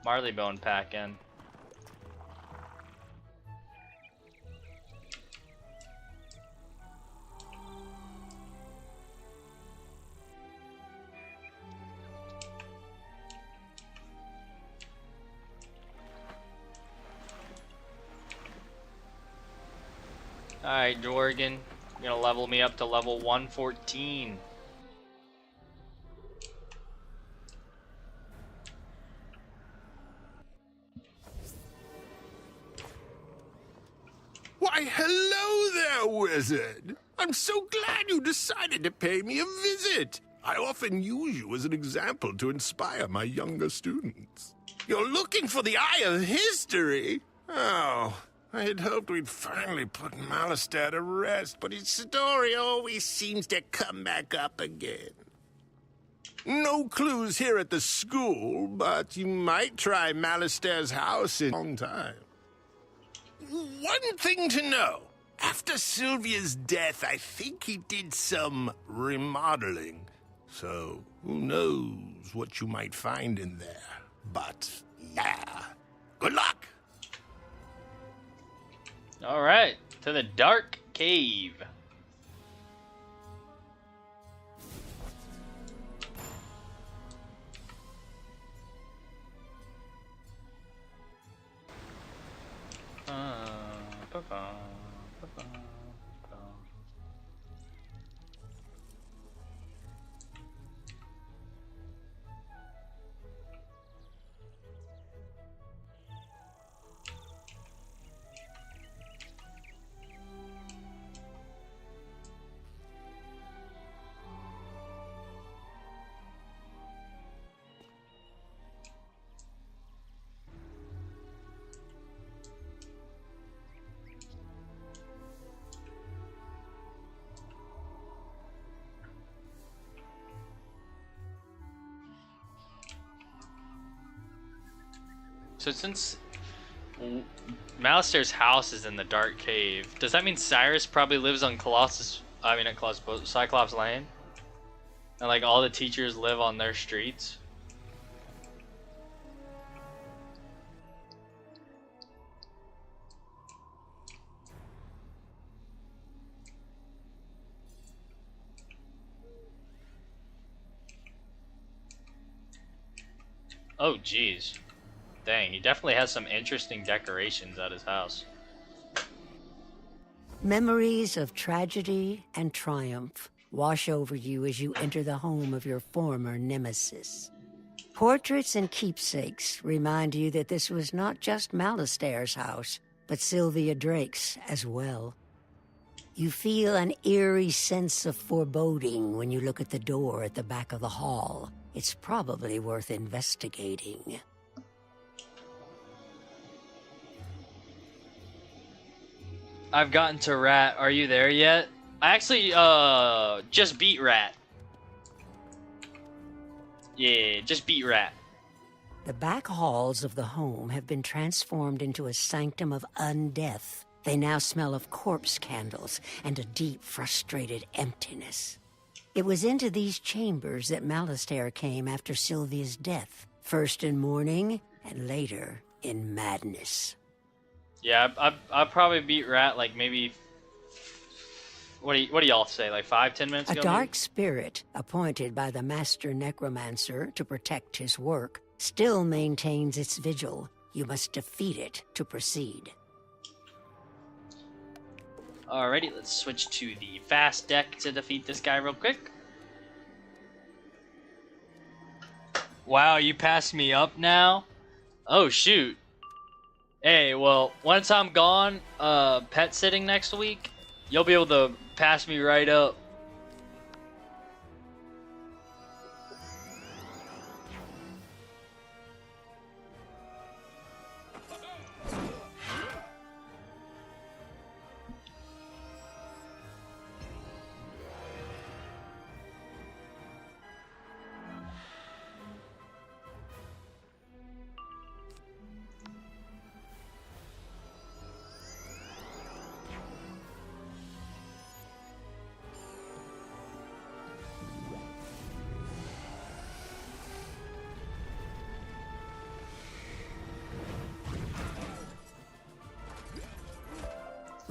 Marleybone pack in. Alright, Dworgen, you're gonna level me up to level 114. Why, hello there, wizard! I'm so glad you decided to pay me a visit. I often use you as an example to inspire my younger students. You're looking for the Eye of History? Oh, I had hoped we'd finally put Malistaire to rest, but his story always seems to come back up again. No clues here at the school, but you might try Malistaire's house in a long time. One thing to know. After Sylvia's death, I think he did some remodeling. So, who knows what you might find in there. But, yeah. Good luck! Alright, to the Dark Cave. So since Malistaire's house is in the Dark Cave, does that mean Cyrus probably lives on Cyclops Lane? And like all the teachers live on their streets? Oh geez. Dang, he definitely has some interesting decorations at his house. Memories of tragedy and triumph wash over you as you enter the home of your former nemesis. Portraits and keepsakes remind you that this was not just Malistaire's house, but Sylvia Drake's as well. You feel an eerie sense of foreboding when you look at the door at the back of the hall. It's probably worth investigating. I've gotten to Rat. Are you there yet? I actually just beat Rat. Yeah, just beat Rat. The back halls of the home have been transformed into a sanctum of undeath. They now smell of corpse candles and a deep, frustrated emptiness. It was into these chambers that Malistaire came after Sylvia's death, first in mourning and later in madness. Yeah, I probably beat Rat like maybe. What do y'all say? Like 5-10 minutes ago? A dark spirit appointed by the master necromancer to protect his work still maintains its vigil. You must defeat it to proceed. Alrighty, let's switch to the fast deck to defeat this guy real quick. Wow, you passed me up now? Oh shoot. Hey, well, once I'm gone, pet sitting next week, you'll be able to pass me right up.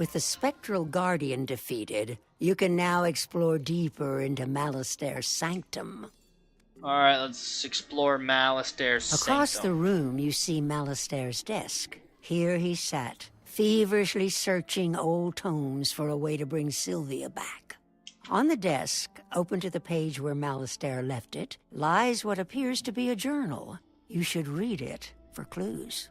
With the Spectral Guardian defeated, you can now explore deeper into Malastaire's sanctum. Alright, let's explore Malastaire's Across sanctum. the room, you see Malastaire's desk. Here he sat, feverishly searching old tomes for a way to bring Sylvia back. On the desk, open to the page where Malastaire left it, lies what appears to be a journal. You should read it for clues.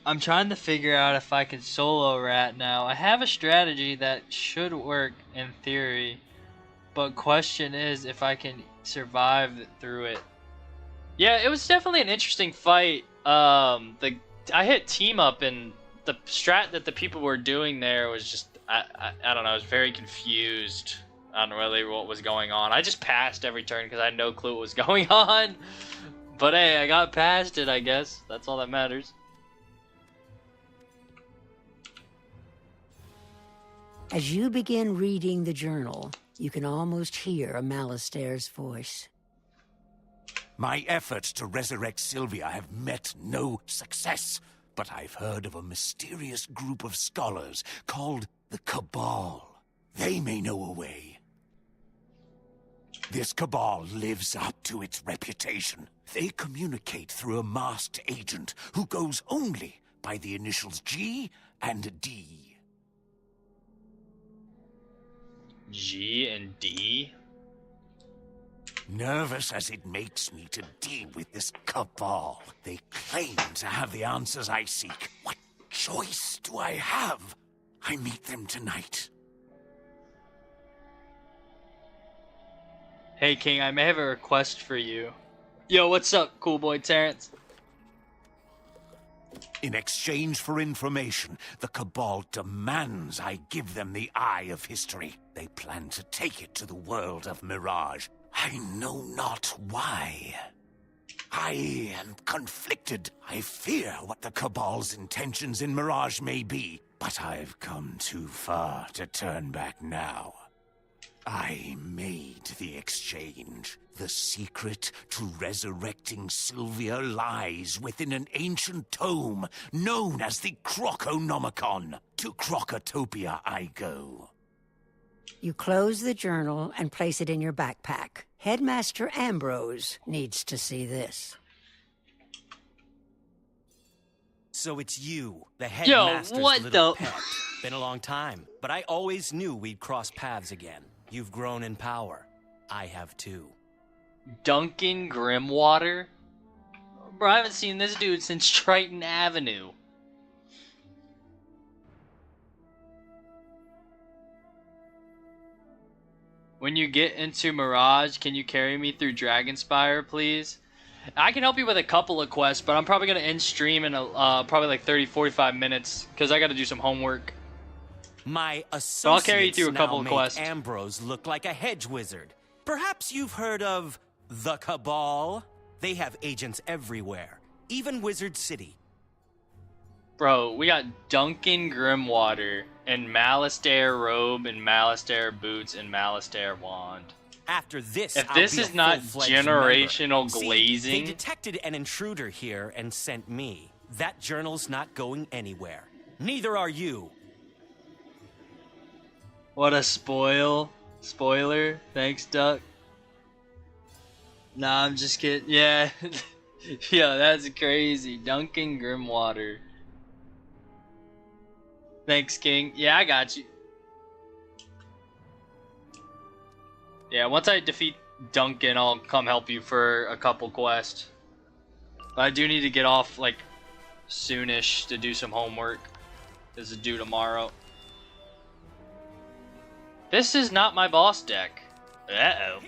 I'm trying to figure out if I can solo rat now. I have a strategy that should work in theory, but question is if I can survive through it. Yeah, it was definitely an interesting fight. I hit team up, and the strat that the people were doing there was just I don't know. I was very confused on really what was going on. I just passed every turn because I had no clue what was going on. But hey, I got past it. I guess that's all that matters. As you begin reading the journal, you can almost hear Malastaire's voice. My efforts to resurrect Sylvia have met no success, but I've heard of a mysterious group of scholars called the Cabal. They may know a way. This Cabal lives up to its reputation. They communicate through a masked agent who goes only by the initials G and D. G and D? Nervous as it makes me to deal with this Cabal. They claim to have the answers I seek. What choice do I have? I meet them tonight. Hey King, I may have a request for you. Yo, what's up, cool boy Terrence? In exchange for information, the Cabal demands I give them the Eye of History. They plan to take it to the world of Mirage. I know not why. I am conflicted. I fear what the Cabal's intentions in Mirage may be, but I've come too far to turn back now. I made the exchange. The secret to resurrecting Sylvia lies within an ancient tome known as the Croconomicon. To Crocotopia I go. You close the journal and place it in your backpack. Headmaster Ambrose needs to see this. So it's you, the headmaster's little pet. Been a long time, but I always knew we'd cross paths again. You've grown in power. I have too. Duncan Grimwater? Bro, I haven't seen this dude since Triton Avenue. When you get into Mirage, can you carry me through Dragonspire, please? I can help you with a couple of quests, but I'm probably going to end stream in probably like 30-45 minutes, because I got to do some homework. My associates so I'll carry you through a couple of quests. Ambrose look like a hedge wizard. Perhaps you've heard of the Cabal? They have agents everywhere, even Wizard City. Bro, we got Duncan Grimwater and Malastaire robe and Malastaire boots and Malastaire wand. After this, if I'll this be is a not full-fledged generational member. glazing. See, they detected an intruder here and sent me. That journal's not going anywhere. Neither are you. What a spoiler. Thanks, Duck. Nah, I'm just kidding. Yeah. Yeah, that's crazy. Duncan Grimwater. Thanks, King. Yeah, I got you. Yeah, once I defeat Duncan, I'll come help you for a couple quests. But I do need to get off, like, soonish to do some homework. This is due tomorrow. This is not my boss deck. Uh-oh.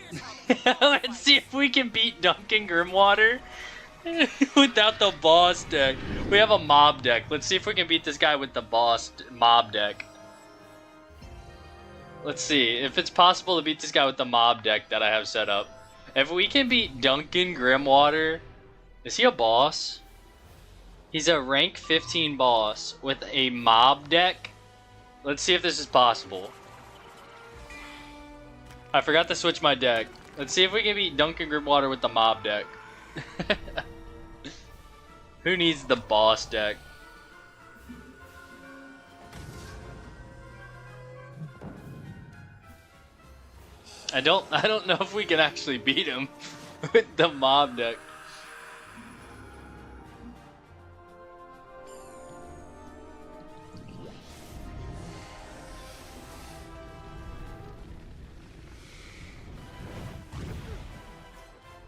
Let's see if we can beat Duncan Grimwater without the boss deck. We have a mob deck. Let's see if we can beat this guy with the mob deck. Let's see if it's possible to beat this guy with the mob deck that I have set up. If we can beat Duncan Grimwater, is he a boss? He's a rank 15 boss with a mob deck. Let's see if this is possible. I forgot to switch my deck. Let's see if we can beat Duncan Grimwater with the mob deck. Who needs the boss deck? I don't know if we can actually beat him with the mob deck.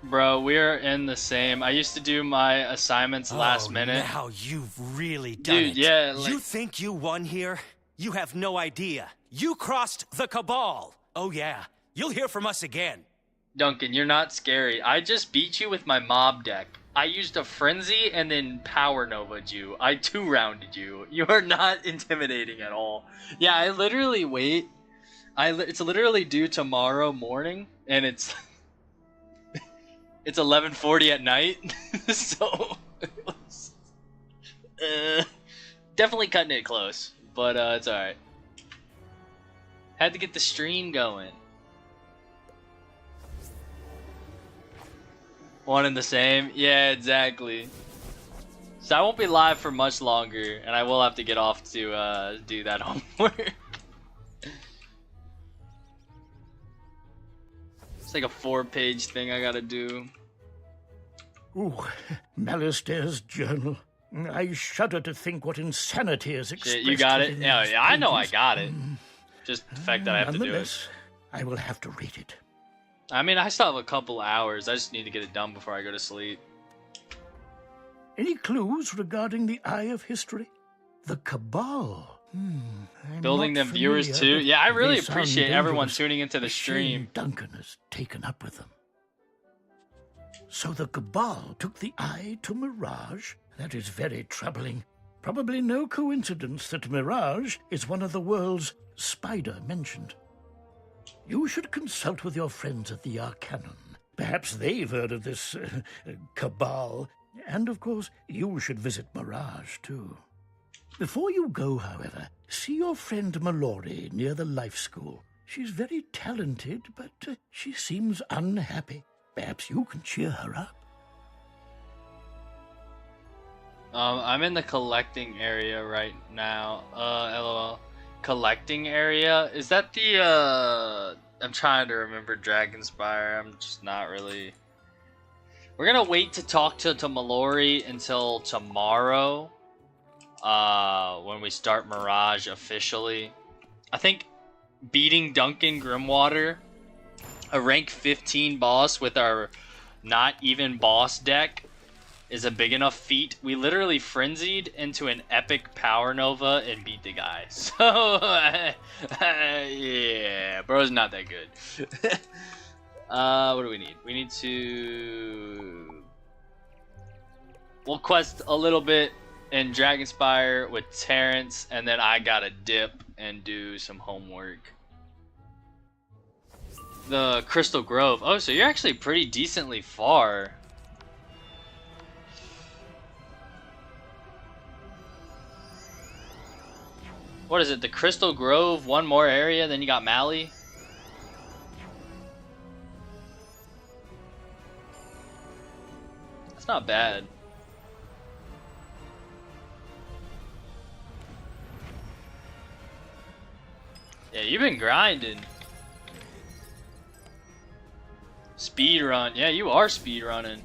Bro, we're in the same. I used to do my assignments last minute. Now you've really done it. Dude, yeah. You think you won here? You have no idea. You crossed the Cabal. Oh yeah, you'll hear from us again. Duncan, you're not scary. I just beat you with my mob deck. I used a frenzy and then power nova'd you. I 2-rounded you. You are not intimidating at all. Yeah, I literally wait. It's literally due tomorrow morning, and it's it's 11:40 at night. So definitely cutting it close, but it's all right. Had to get the stream going. One and the same? Yeah, exactly. So I won't be live for much longer, and I will have to get off to do that homework. It's like a 4-page thing I gotta do. Ooh, Malistair's journal. I shudder to think what insanity is expressed. Shit, you got it? within Yeah, these yeah, I know I pages. got it. Just the fact that I have to do it. Nonetheless, I will have to read it. I mean, I still have a couple hours. I just need to get it done before I go to sleep. Any clues regarding the Eye of History? The Cabal. I'm Building not them viewers familiar, too. but Yeah, I really they sound appreciate everyone dangerous. tuning into the A shame stream. Duncan has taken up with them. So the Cabal took the Eye to Mirage? That is very troubling. Probably no coincidence that Mirage is one of the world's Spider mentioned. You should consult with your friends at the Arcanum. Perhaps they've heard of this Cabal. And, of course, you should visit Mirage, too. Before you go, however, see your friend Mallory near the Life School. She's very talented, but she seems unhappy. Perhaps you can cheer her up. I'm in the collecting area right now. LOL. Collecting area? Is that the, I'm trying to remember Dragonspire. I'm just not really... We're gonna wait to talk to Mallory until tomorrow. When we start Mirage officially. I think beating Duncan Grimwater, a rank 15 boss with our not even boss deck, is a big enough feat. We literally frenzied into an epic power nova and beat the guy. So yeah, bro's not that good. What do we need? We need to... We'll quest a little bit in Dragonspire with Terrence, and then I gotta dip and do some homework. The Crystal Grove. Oh, so you're actually pretty decently far. What is it? The Crystal Grove, one more area, then you got Mali? That's not bad. Yeah, you've been grinding. Speed run. Yeah, you are speed running.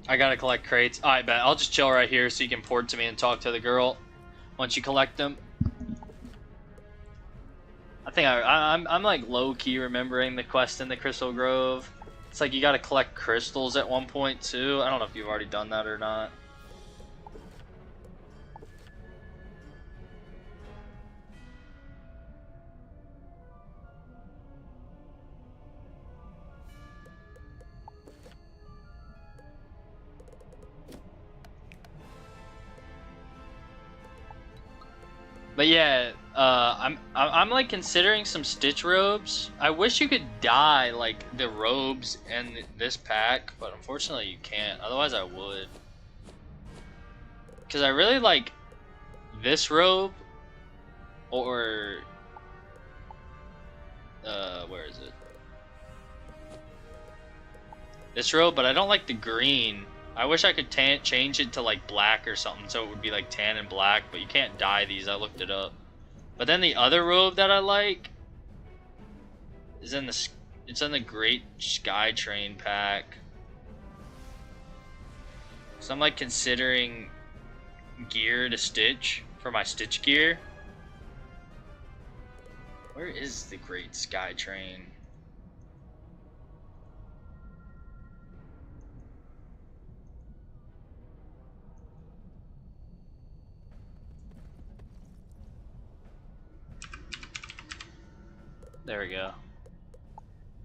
I gotta collect crates. I bet. I'll just chill right here so you can port to me and talk to the girl once you collect them. I think I'm like low-key remembering the quest in the Crystal Grove. It's like you gotta collect crystals at one point too. I don't know if you've already done that or not. But yeah, I'm like considering some stitch robes. I wish you could dye like the robes in this pack, but unfortunately you can't. Otherwise I would. Cause I really like this robe, or where is it? This robe, but I don't like the green. I wish I could change it to like black or something, so it would be like tan and black. But you can't dye these. I looked it up. But then the other robe that I like is in the Great Sky Train pack. So I'm like considering gear to stitch for my stitch gear. Where is the Great Sky Train? There we go.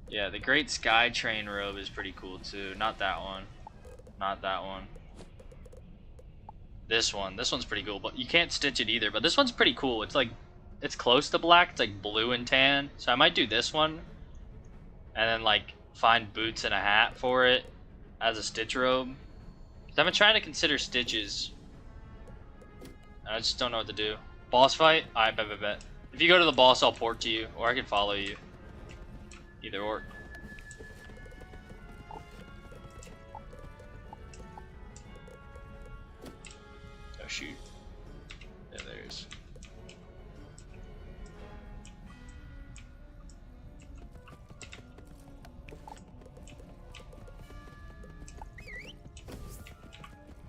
Yeah, the Great Sky Train robe is pretty cool too. Not that one. Not that one. This one. This one's pretty cool, but you can't stitch it either. But this one's pretty cool. It's like, it's close to black. It's like blue and tan. So I might do this one. And then like find boots and a hat for it as a stitch robe. So I've been trying to consider stitches. I just don't know what to do. Boss fight? Alright, bet. If you go to the boss, I'll port to you, or I can follow you. Either or. Oh shoot. Yeah, there's.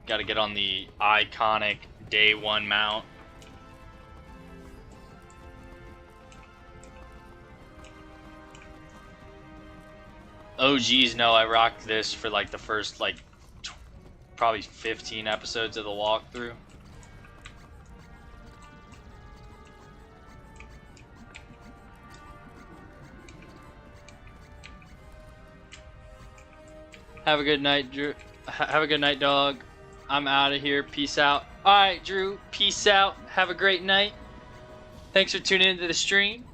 Gotta get on the iconic day 1 mount. OGs know I rocked this for like the first like probably 15 episodes of the walkthrough. Have a good night, Drew. Have a good night, dog. I'm out of here. Peace out. All right, Drew. Peace out. Have a great night. Thanks for tuning into the stream.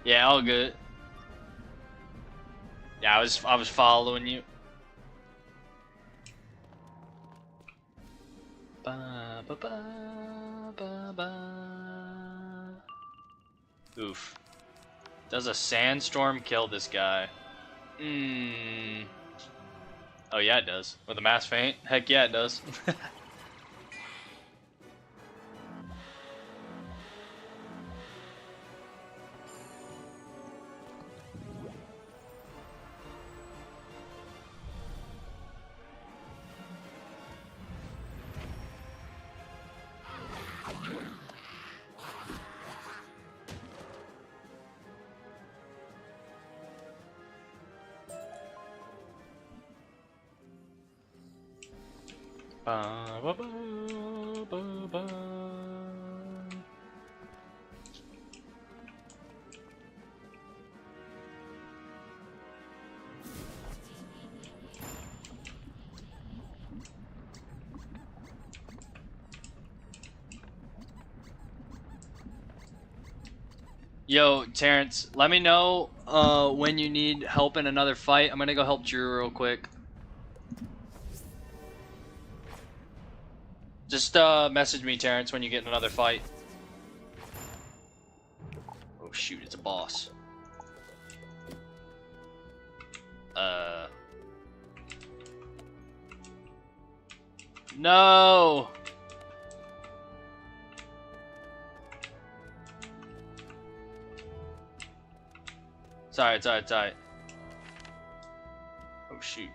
Yeah, all good. Yeah, I was following you. Ba, ba, ba, ba, ba. Oof. Does a sandstorm kill this guy? Oh yeah, it does. With a mass feint? Heck yeah, it does. Ba, ba, ba, ba, ba. Yo, Terrence, let me know when you need help in another fight. I'm gonna go help Drew real quick. Just message me, Terrence, when you get in another fight. Oh shoot, it's a boss. No! It's alright. Oh shoot.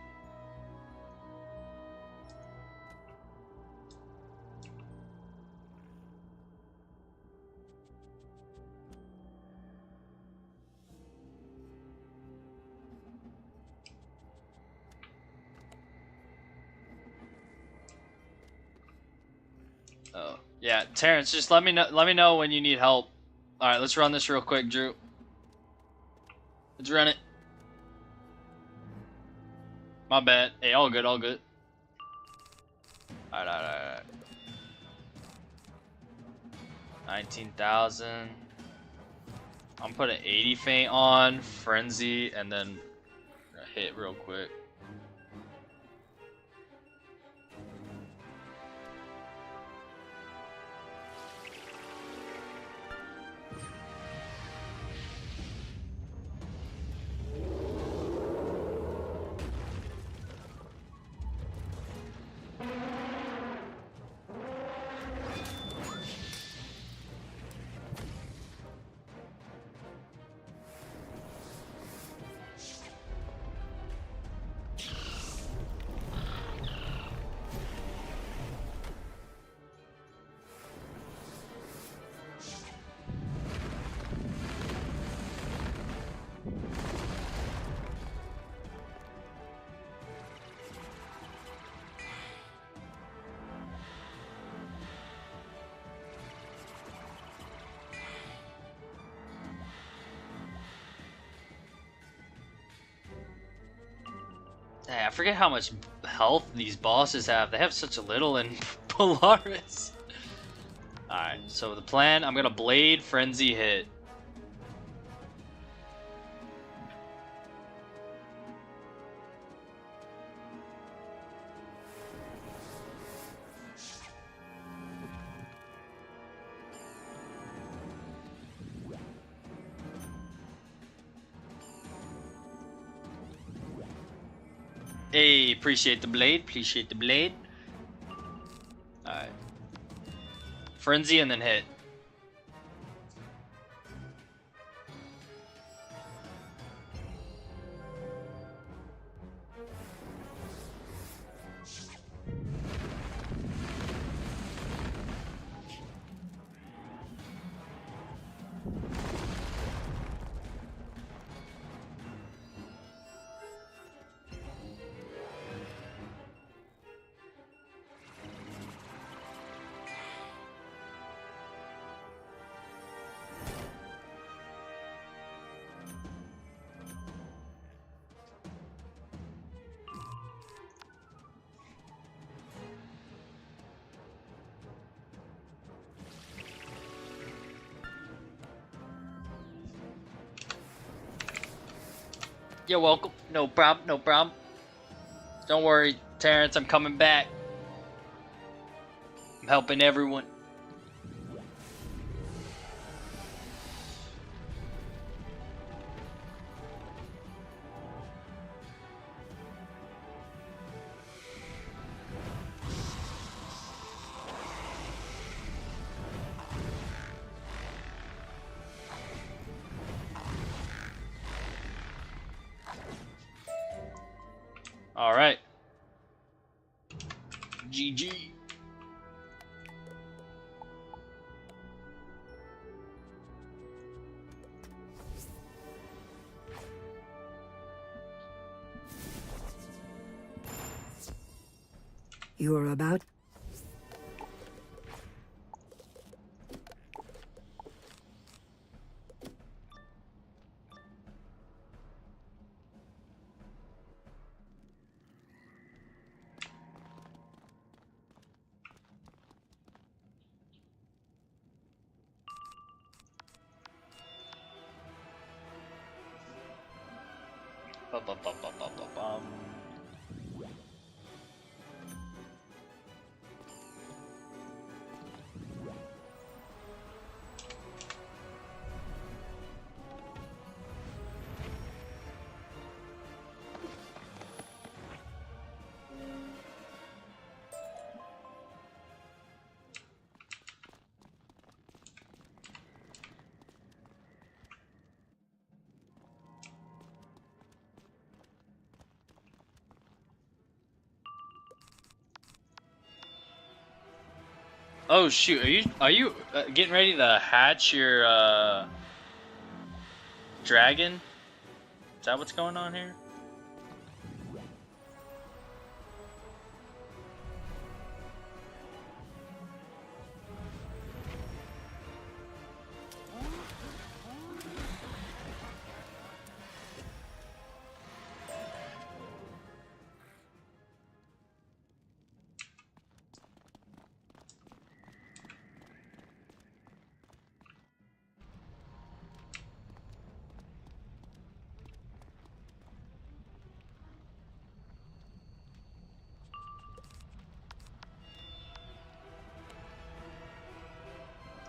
Oh, yeah, Terrence, just let me know when you need help. All right, let's run this real quick, Drew. Let's run it. My bad. Hey, all good, all good. Alright. 19,000. I'm putting 80 feint on, Frenzy, and then hit real quick. Hey, I forget how much health these bosses have. They have such a little in Polaris. Alright, so the plan, I'm gonna Blade Frenzy hit. Hey, appreciate the blade, appreciate the blade. Alright. Frenzy and then hit. You're welcome. No problem, no problem. Don't worry, Terrence, I'm coming back. I'm helping everyone. All right. GG. You're about... Bum. Oh shoot, are you getting ready to hatch your dragon? Is that what's going on here?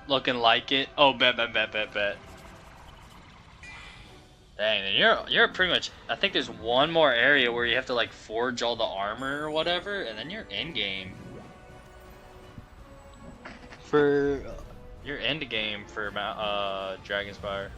looking like it. Oh, bet. Dang, then you're pretty much. I think there's one more area where you have to like forge all the armor or whatever, and then you're in game. You're end game for Dragonspire.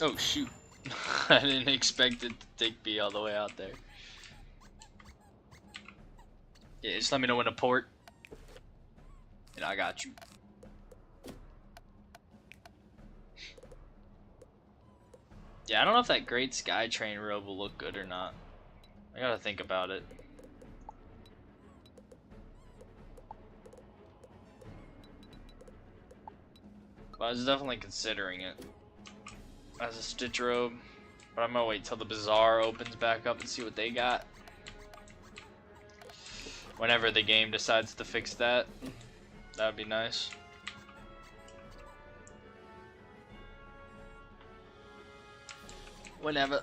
Oh shoot. I didn't expect it to take me all the way out there. Yeah, just let me know when to port. And I got you. Yeah, I don't know if that Great Skytrain robe will look good or not. I gotta think about it. But I was definitely considering it as a Stitch robe, but I'm gonna wait till the Bazaar opens back up and see what they got. Whenever the game decides to fix that, that would be nice. Whenever.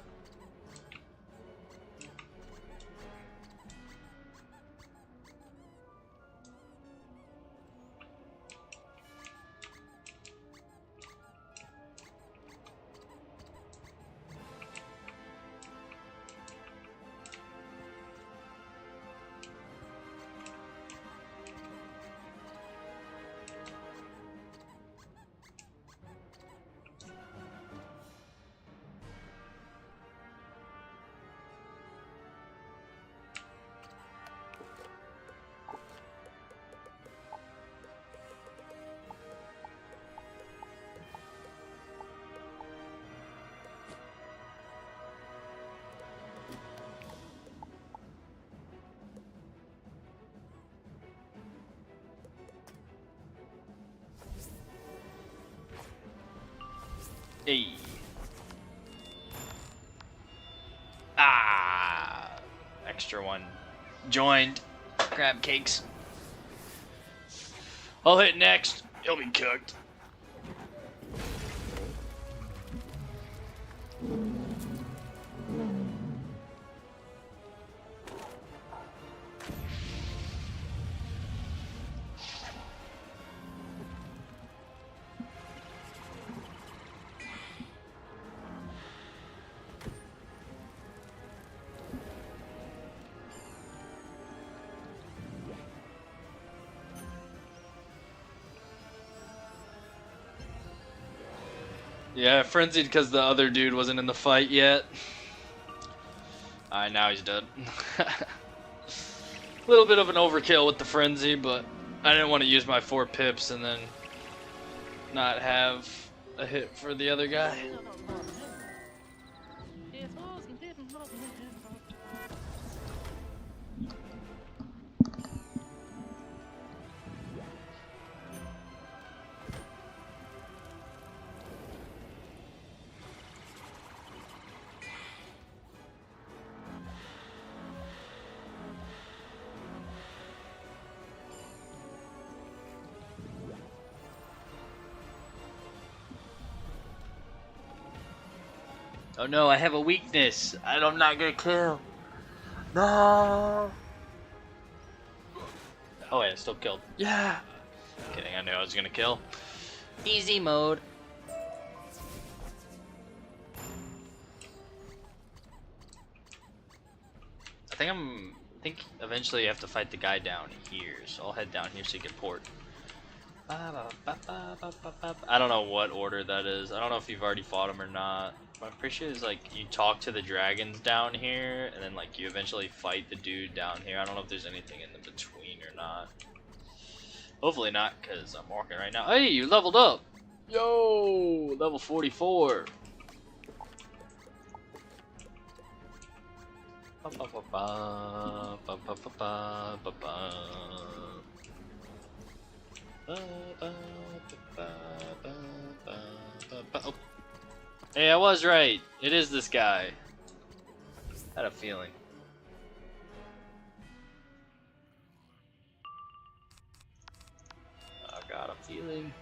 Hey. Ah. Extra one. Joined. Crab cakes. I'll hit next. He'll be cooked. Yeah, frenzied because the other dude wasn't in the fight yet. Alright, now he's dead. A little bit of an overkill with the frenzy, but I didn't want to use my 4 pips and then not have a hit for the other guy. Oh no, I have a weakness. I'm not gonna kill. No. Oh wait, I still killed. Yeah. Kidding, I knew I was gonna kill. Easy mode. I think eventually you have to fight the guy down here, so I'll head down here so you can port. I don't know what order that is. I don't know if you've already fought him or not. But I'm pretty sure it's like you talk to the dragons down here, and then like you eventually fight the dude down here. I don't know if there's anything in the between or not. Hopefully not, because I'm walking right now. Hey, you leveled up! Yo! Level 44. Oh. Hey, I was right. It is this guy. I had a feeling. I got a feeling.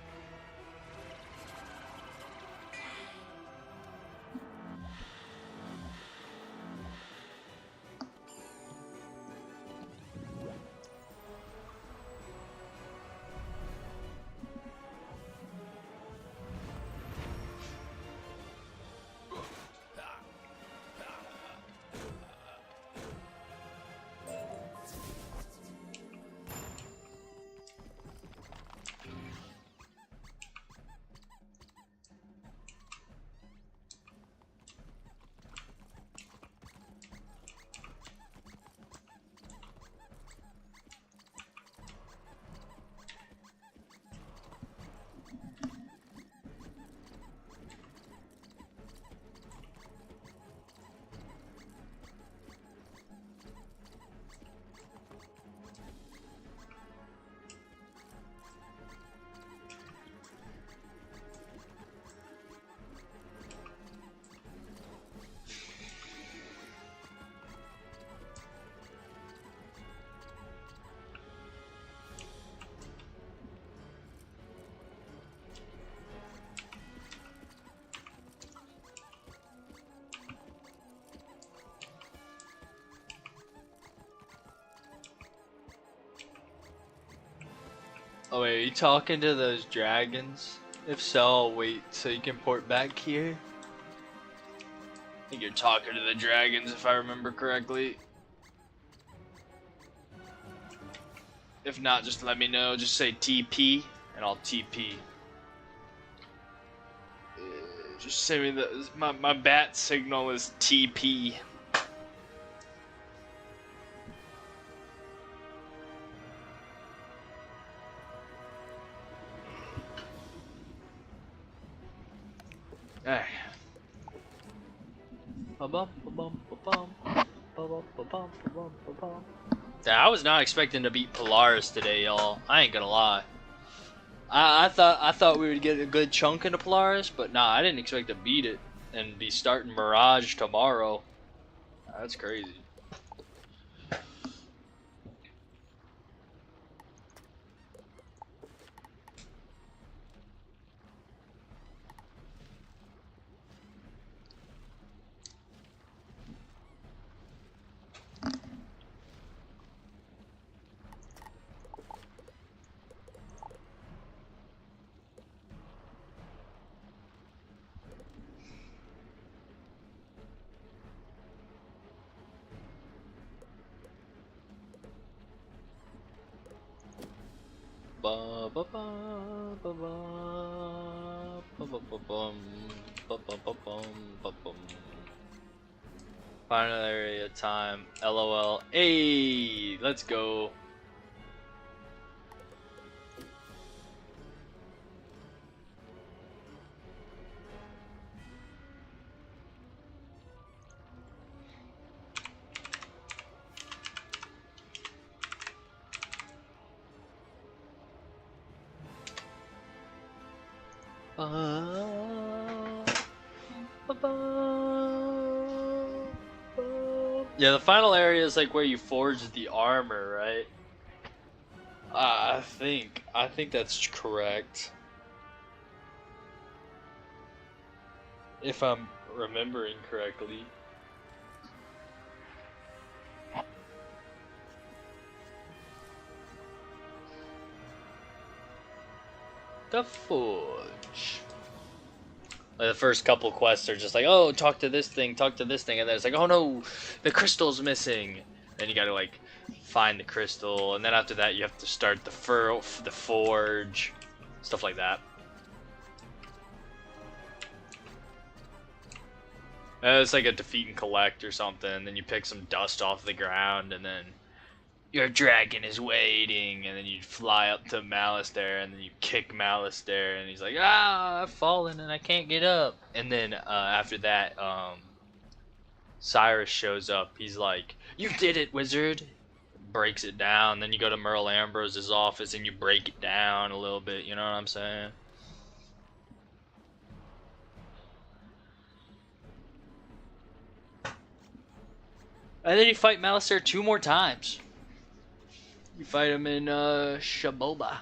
Oh wait, are you talking to those dragons? If so, I'll wait so you can port back here. I think you're talking to the dragons if I remember correctly. If not, just let me know. Just say TP and I'll TP. Just send me the my bat signal is TP. Hey. Yeah, I was not expecting to beat Polaris today, y'all. I ain't gonna lie. I thought we would get a good chunk into Polaris, but nah, I didn't expect to beat it and be starting Mirage tomorrow. That's crazy. Final area time. LOL. Hey, let's go. Yeah, the final area is like where you forge the armor, right? I think that's correct. If I'm remembering correctly. The Forge. Like the first couple quests are just like, oh, talk to this thing, and then it's like, oh no, the crystal's missing. Then you gotta like find the crystal, and then after that you have to start the forge, stuff like that. It's like a defeat and collect or something. Then you pick some dust off the ground, and then your dragon is waiting, and then you fly up to Malistaire, and then you kick Malistaire, and he's like, ah, I've fallen and I can't get up. And then after that, Cyrus shows up. He's like, you did it, wizard. Breaks it down. Then you go to Merle Ambrose's office and you break it down a little bit. You know what I'm saying? And then you fight Malistaire 2 more times. You fight him in Shaboba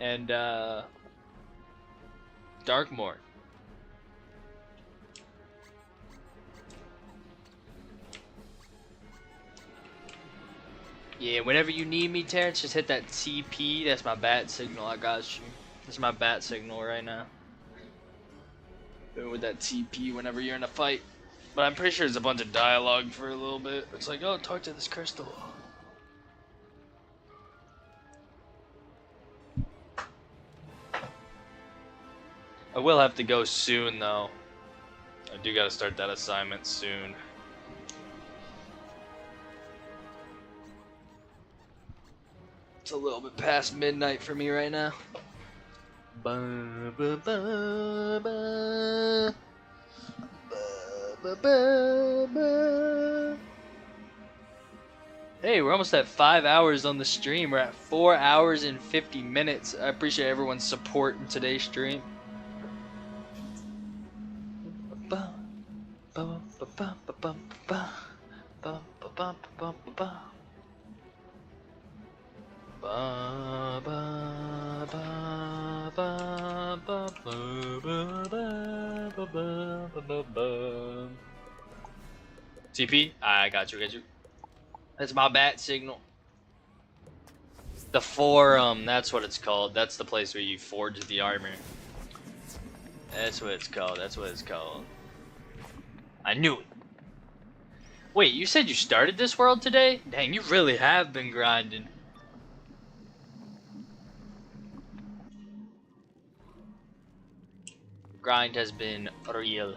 and Darkmoor. Yeah, whenever you need me, Terrence, just hit that TP. That's my bat signal. I got you. That's my bat signal right now. With that TP whenever you're in a fight. But I'm pretty sure there's a bunch of dialogue for a little bit. It's like, oh, talk to this crystal. I will have to go soon, though. I do gotta start that assignment soon. It's a little bit past midnight for me right now. Ba, ba, ba, ba. Ba, ba, ba. Hey, we're almost at 5 hours on the stream. We're at 4 hours and 50 minutes. I appreciate everyone's support in today's stream. Ba, ba, ba, ba, ba, ba, ba, ba, ba, ba, ba, ba. Ba, ba, ba, ba, ba, ba, ba, ba, ba, ba. TP? I got you, That's my bat signal. The forum, that's what it's called. That's the place where you forge the armor. That's what it's called. I knew it. Wait, you said you started this world today? Dang, you really have been grinding. Grind has been real.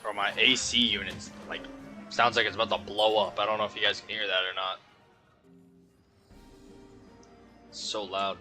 Or my AC units, like, sounds like it's about to blow up. I don't know if you guys can hear that or not. It's so loud.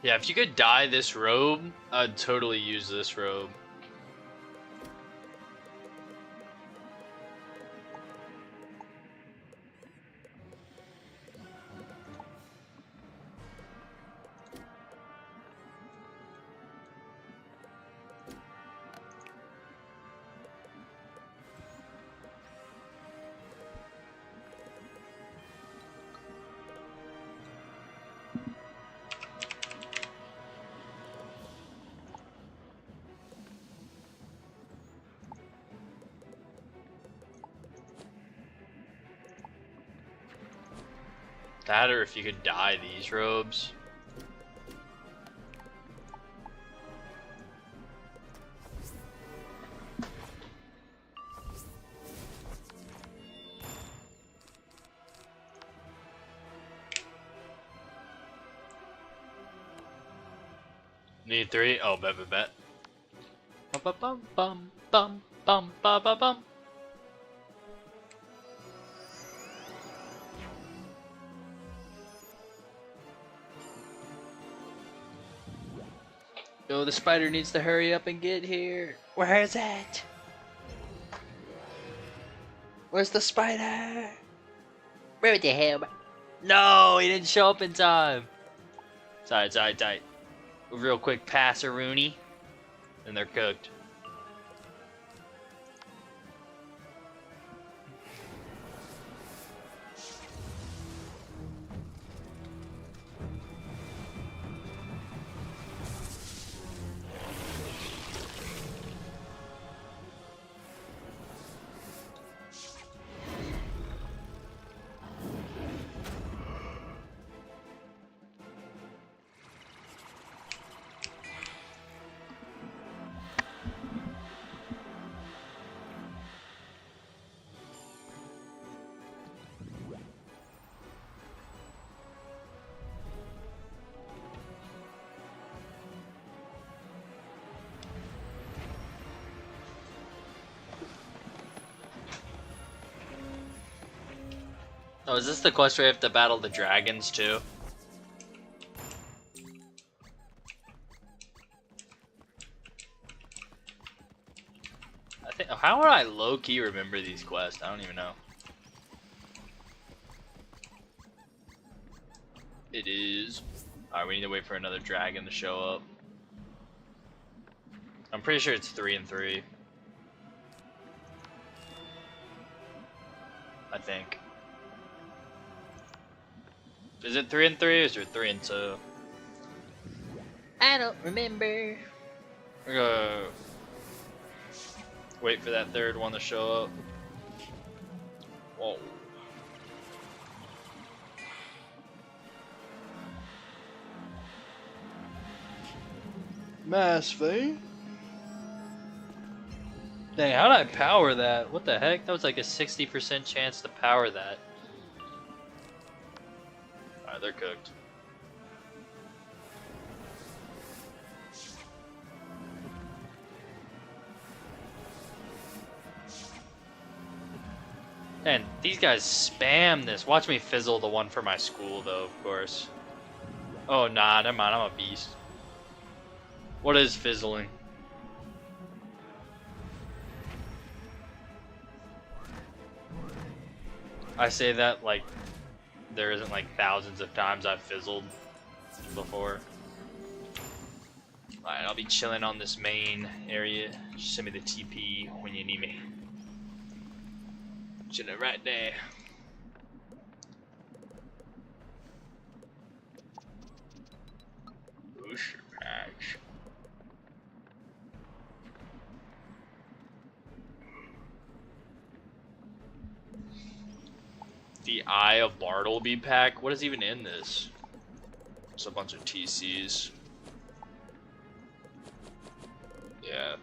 Yeah, if you could dye this robe, I'd totally use this robe. That, or if you could dye these robes. Need 3? Oh, bet. Bum bum bum bum bum bum bum bum. Yo, the spider needs to hurry up and get here. Where is it? Where's the spider? Where the hell? No, he didn't show up in time. Tight. Real quick passer, Rooney. And they're cooked. Oh, is this the quest where you have to battle the dragons too? I think. How would I low-key remember these quests? I don't even know. It is. Alright, we need to wait for another dragon to show up. I'm pretty sure it's 3 and 3. I think. Is it 3 and 3 or is it 3 and 2? I don't remember. We're gonna wait for that third one to show up. Whoa. Mass fee? Dang, how did I power that? What the heck? That was like a 60% chance to power that. Alright, they're cooked. And these guys spam this. Watch me fizzle the one for my school, though, of course. Oh, nah, never mind. I'm a beast. What is fizzling? I say that like there isn't like thousands of times I've fizzled before. Alright, I'll be chilling on this main area. Just send me the TP when you need me. Chilling right there. Booster patch. The Eye of Bartleby pack? What is even in this? It's a bunch of TCs. Yeah.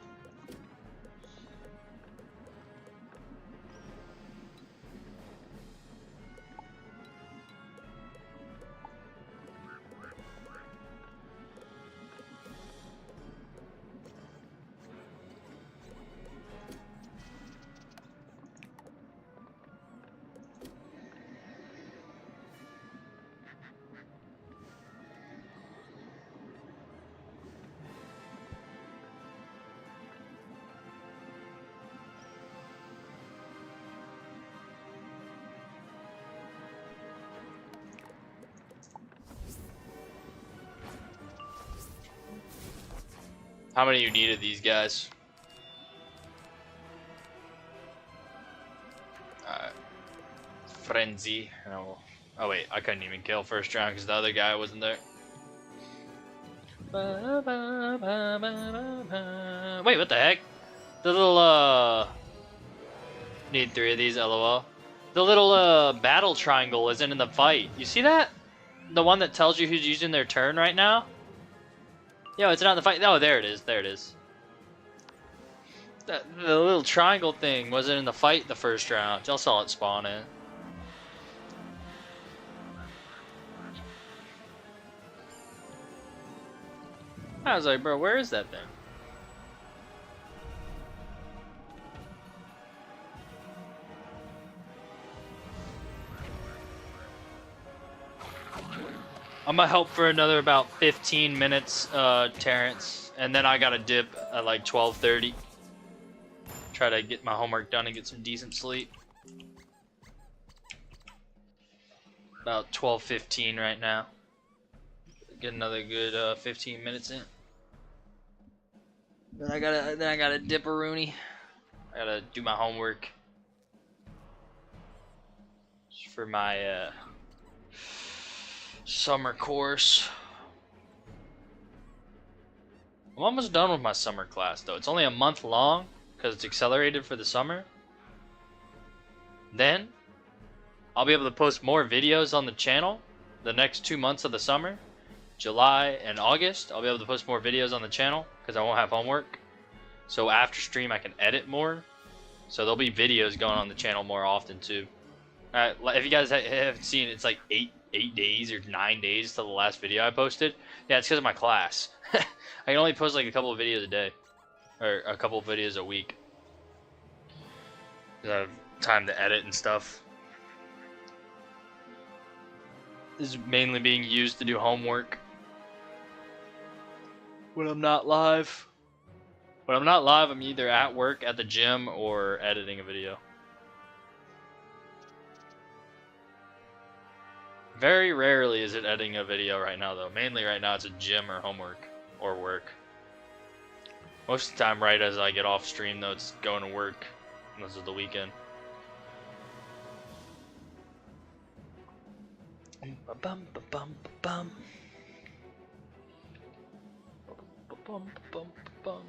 How many you need of these guys? Frenzy. Oh wait, I couldn't even kill first round because the other guy wasn't there. Wait, what the heck? The little need 3 of these, lol. The little battle triangle isn't in the fight. You see that? The one that tells you who's using their turn right now? Yo, it's not in the fight. Oh, there it is. There it is. The little triangle thing wasn't in the fight the first round. Y'all saw it spawn in. I was like, bro, where is that thing? I'm gonna help for another about 15 minutes, Terrence, and then I gotta dip at like 12:30. Try to get my homework done and get some decent sleep. About 12:15 right now. Get another good 15 minutes in. Then I gotta dip a Rooney. I gotta do my homework for my summer course. I'm almost done with my summer class though. It's only a month long because it's accelerated for the summer. Then I'll be able to post more videos on the channel the next 2 months of the summer. July and August, I'll be able to post more videos on the channel because I won't have homework. So after stream, I can edit more. So there'll be videos going on the channel more often too. If you guys haven't seen, it's like 8 days or 9 days till the last video I posted. Yeah, it's because of my class. I can only post like a couple of videos a day, or a couple of videos a week. I have time to edit and stuff. This is mainly being used to do homework when I'm not live. When I'm not live, I'm either at work, at the gym, or editing a video. Very rarely is it editing a video right now, though. Mainly right now, it's a gym or homework or work. Most of the time, right as I get off stream, though, it's going to work. Unless it's the weekend. Ba-bum, ba-bum, ba-bum. Ba-bum, ba-bum, ba-bum.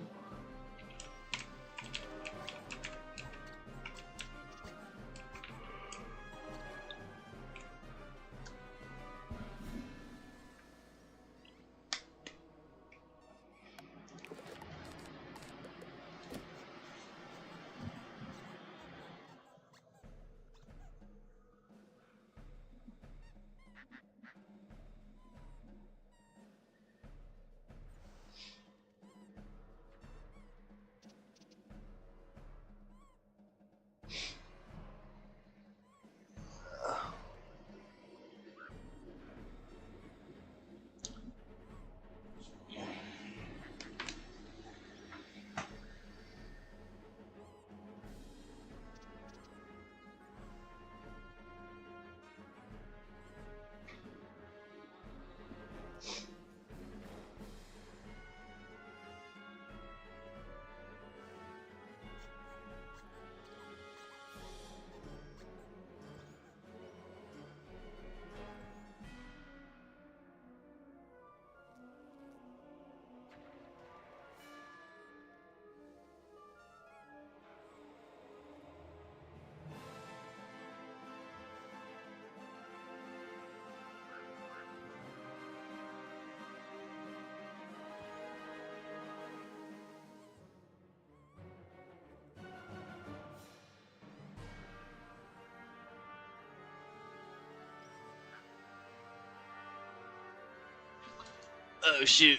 Oh shoot,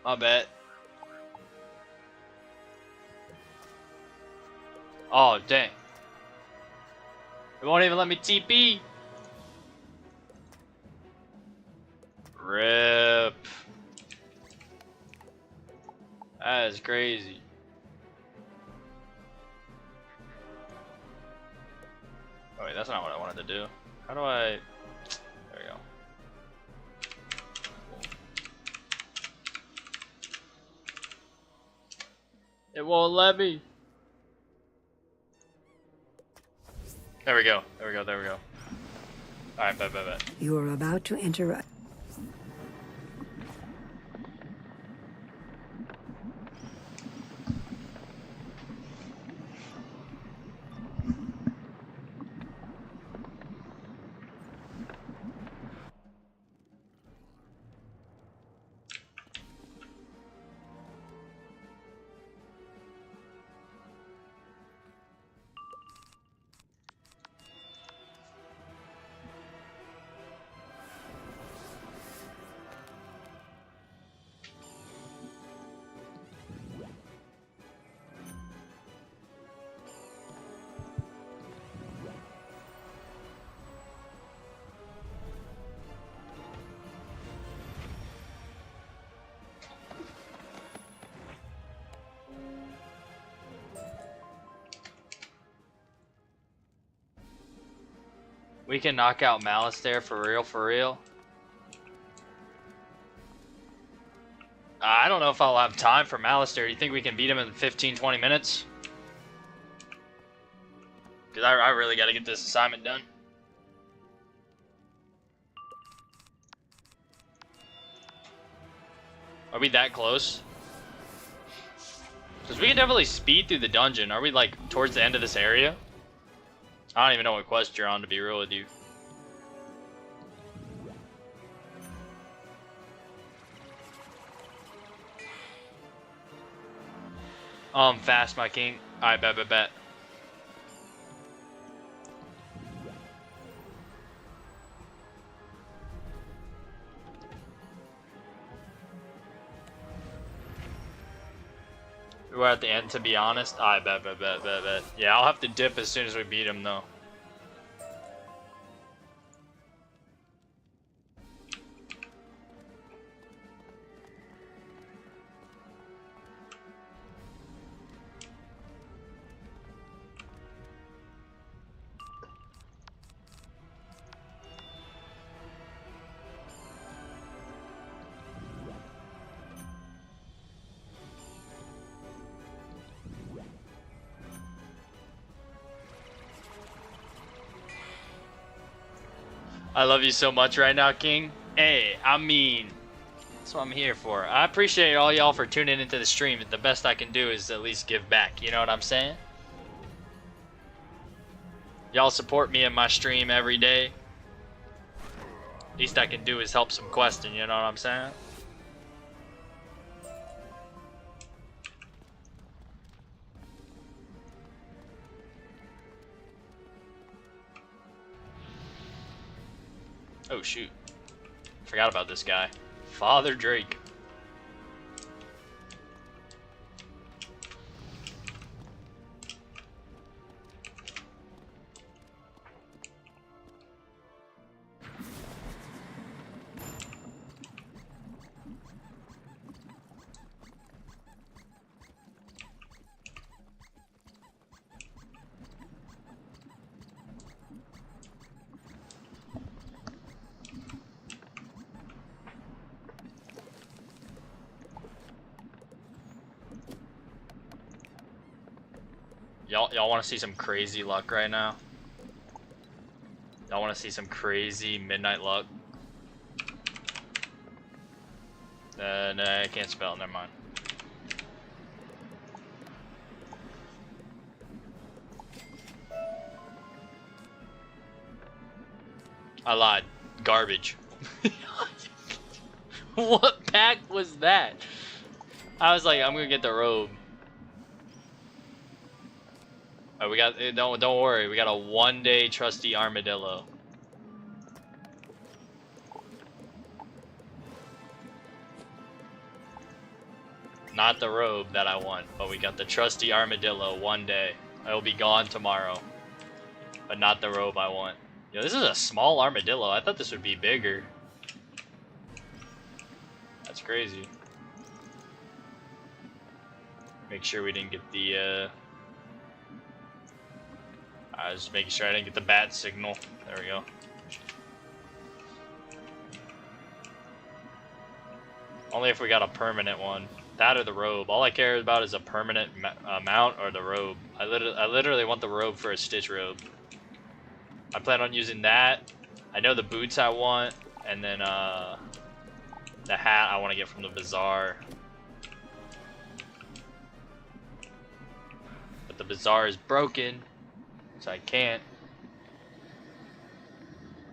my bad. Oh dang. It won't even let me TP. Rip. That is crazy. Oh wait, that's not what I wanted to do. How do I... There we go. It won't let me. There we go. There we go. There we go. Alright, bet. You are about to enter. We can knock out Malice there for real, for real. I don't know if I'll have time for Malice there. Do you think we can beat him in 15, 20 minutes? Because I really got to get this assignment done. Are we that close? Because we can definitely speed through the dungeon. Are we like towards the end of this area? I don't even know what quest you're on, to be real with you. Fast, my king. Alright, bet. We're at the end, to be honest. I bet. Yeah, I'll have to dip as soon as we beat him, though. I love you so much right now, King. Hey, I mean, that's what I'm here for. I appreciate all y'all for tuning into the stream. The best I can do is at least give back. You know what I'm saying? Y'all support me in my stream every day. Least I can do is help some questing. You know what I'm saying? Oh shoot. Forgot about this guy. Father Drake. Y'all want to see some crazy luck right now? Y'all want to see some crazy midnight luck? No, I can't spell. Never mind. I lied. Garbage. What pack was that? I was like, I'm gonna get the robe. We got, don't worry, we got a 1-day trusty armadillo. Not the robe that I want, but we got the trusty armadillo 1 day. It'll be gone tomorrow, but not the robe I want. Yo, this is a small armadillo. I thought this would be bigger. That's crazy. Make sure we didn't get the, I was just making sure I didn't get the bat signal. There we go. Only if we got a permanent one. That or the robe. All I care about is a permanent mount or the robe. I literally want the robe for a Stitch robe. I plan on using that. I know the boots I want, and then the hat I want to get from the bazaar. But the bazaar is broken, so I can't.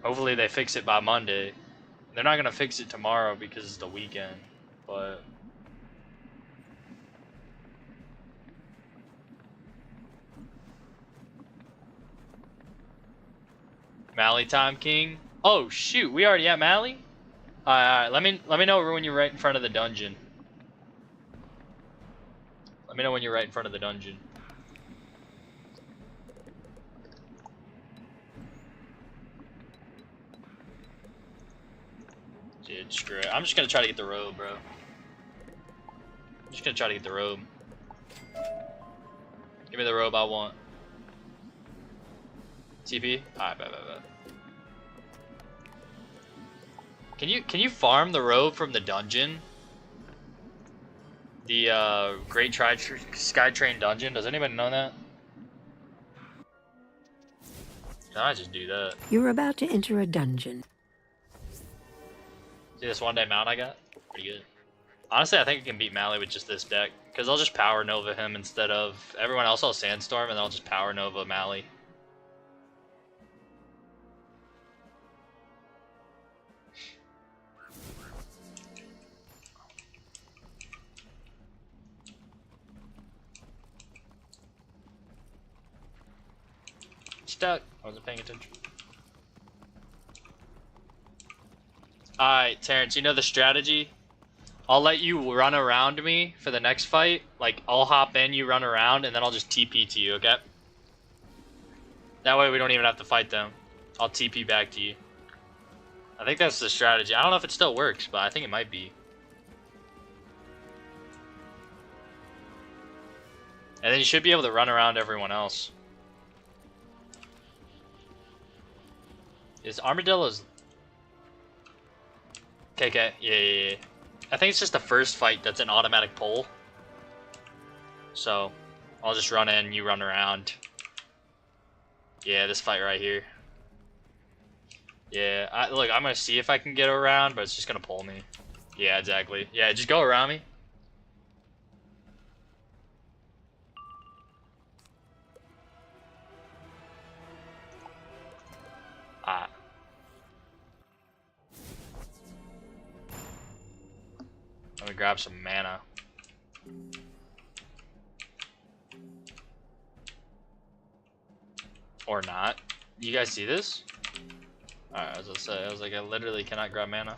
Hopefully they fix it by Monday. They're not gonna fix it tomorrow because it's the weekend, but Mally time, King. Oh shoot, we already at Mally? Alright, let me know when you're right in front of the dungeon. Let me know when you're right in front of the dungeon. Dude, screw it. I'm just gonna try to get the robe, bro. I'm just gonna try to get the robe. Give me the robe I want. TP? Alright, bye. Can you farm the robe from the dungeon? The Great Skytrain dungeon. Does anybody know that? Can I just do that? You're about to enter a dungeon. See this 1-day mount I got? Pretty good. Honestly, I think I can beat Mally with just this deck. Because I'll just Power Nova him instead of... Everyone else will Sandstorm, and then I'll just Power Nova Mally. Stuck. I wasn't paying attention. Alright, Terrence, you know the strategy? I'll let you run around me for the next fight. Like, I'll hop in, you run around, and then I'll just TP to you, okay? That way we don't even have to fight them. I'll TP back to you. I think that's the strategy. I don't know if it still works, but I think it might be. And then you should be able to run around everyone else. Is Armadillo's... Okay, yeah. I think it's just the first fight that's an automatic pull. So, I'll just run in, you run around. Yeah, this fight right here. Yeah, look, I'm gonna see if I can get around, but it's just gonna pull me. Yeah, exactly. Yeah, just go around me. Ah. Let me grab some mana. Or not. You guys see this? Alright, as I say, I was like, I literally cannot grab mana.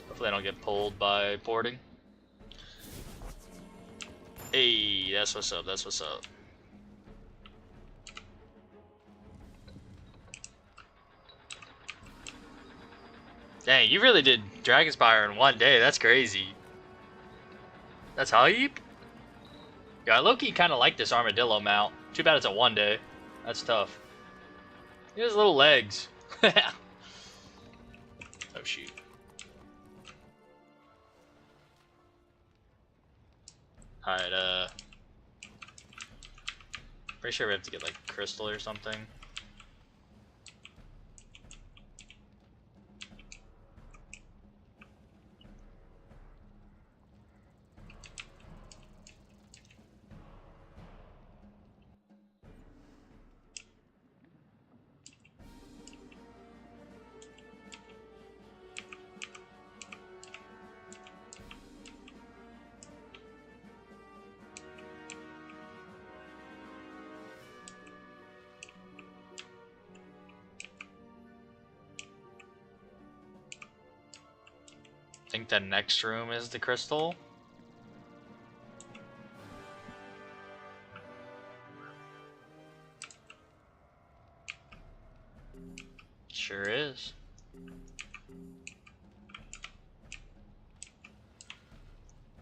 Hopefully I don't get pulled by porting. Hey, that's what's up, that's what's up. Dang, you really did Dragonspire in 1 day. That's crazy. That's hype. Yeah, I low-key kind of like this Armadillo mount. Too bad it's a 1 day. That's tough. He has little legs. Oh, shoot. Alright, pretty sure we have to get, like, crystal or something. I think the next room is the crystal. Sure is.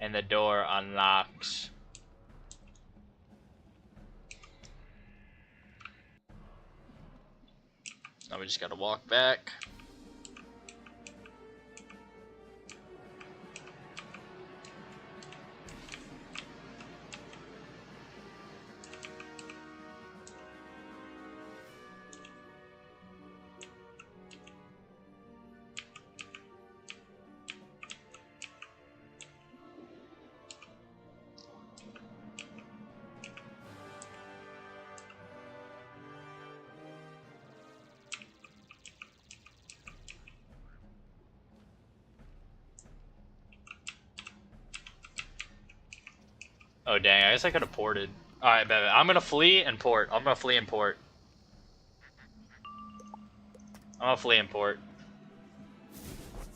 And the door unlocks. Now we just gotta walk back. Oh dang, I guess I could have ported. Alright, bet. I'm gonna flee and port. I'm gonna flee and port. I'm gonna flee and port.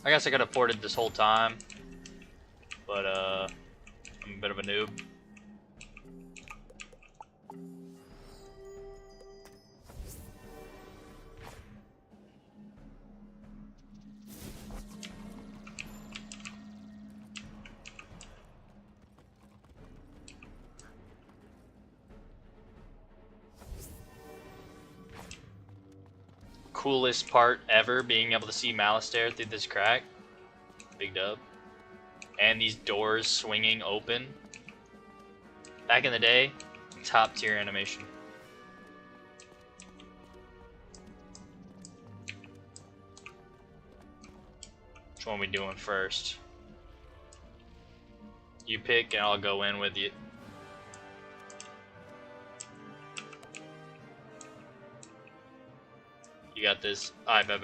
I guess I could have ported this whole time. But I'm a bit of a noob. coolest part ever, being able to see Malistaire through this crack. Big dub. And these doors swinging open. Back in the day, top tier animation. Which one we doing first? You pick and I'll go in with you. You got this. I bet.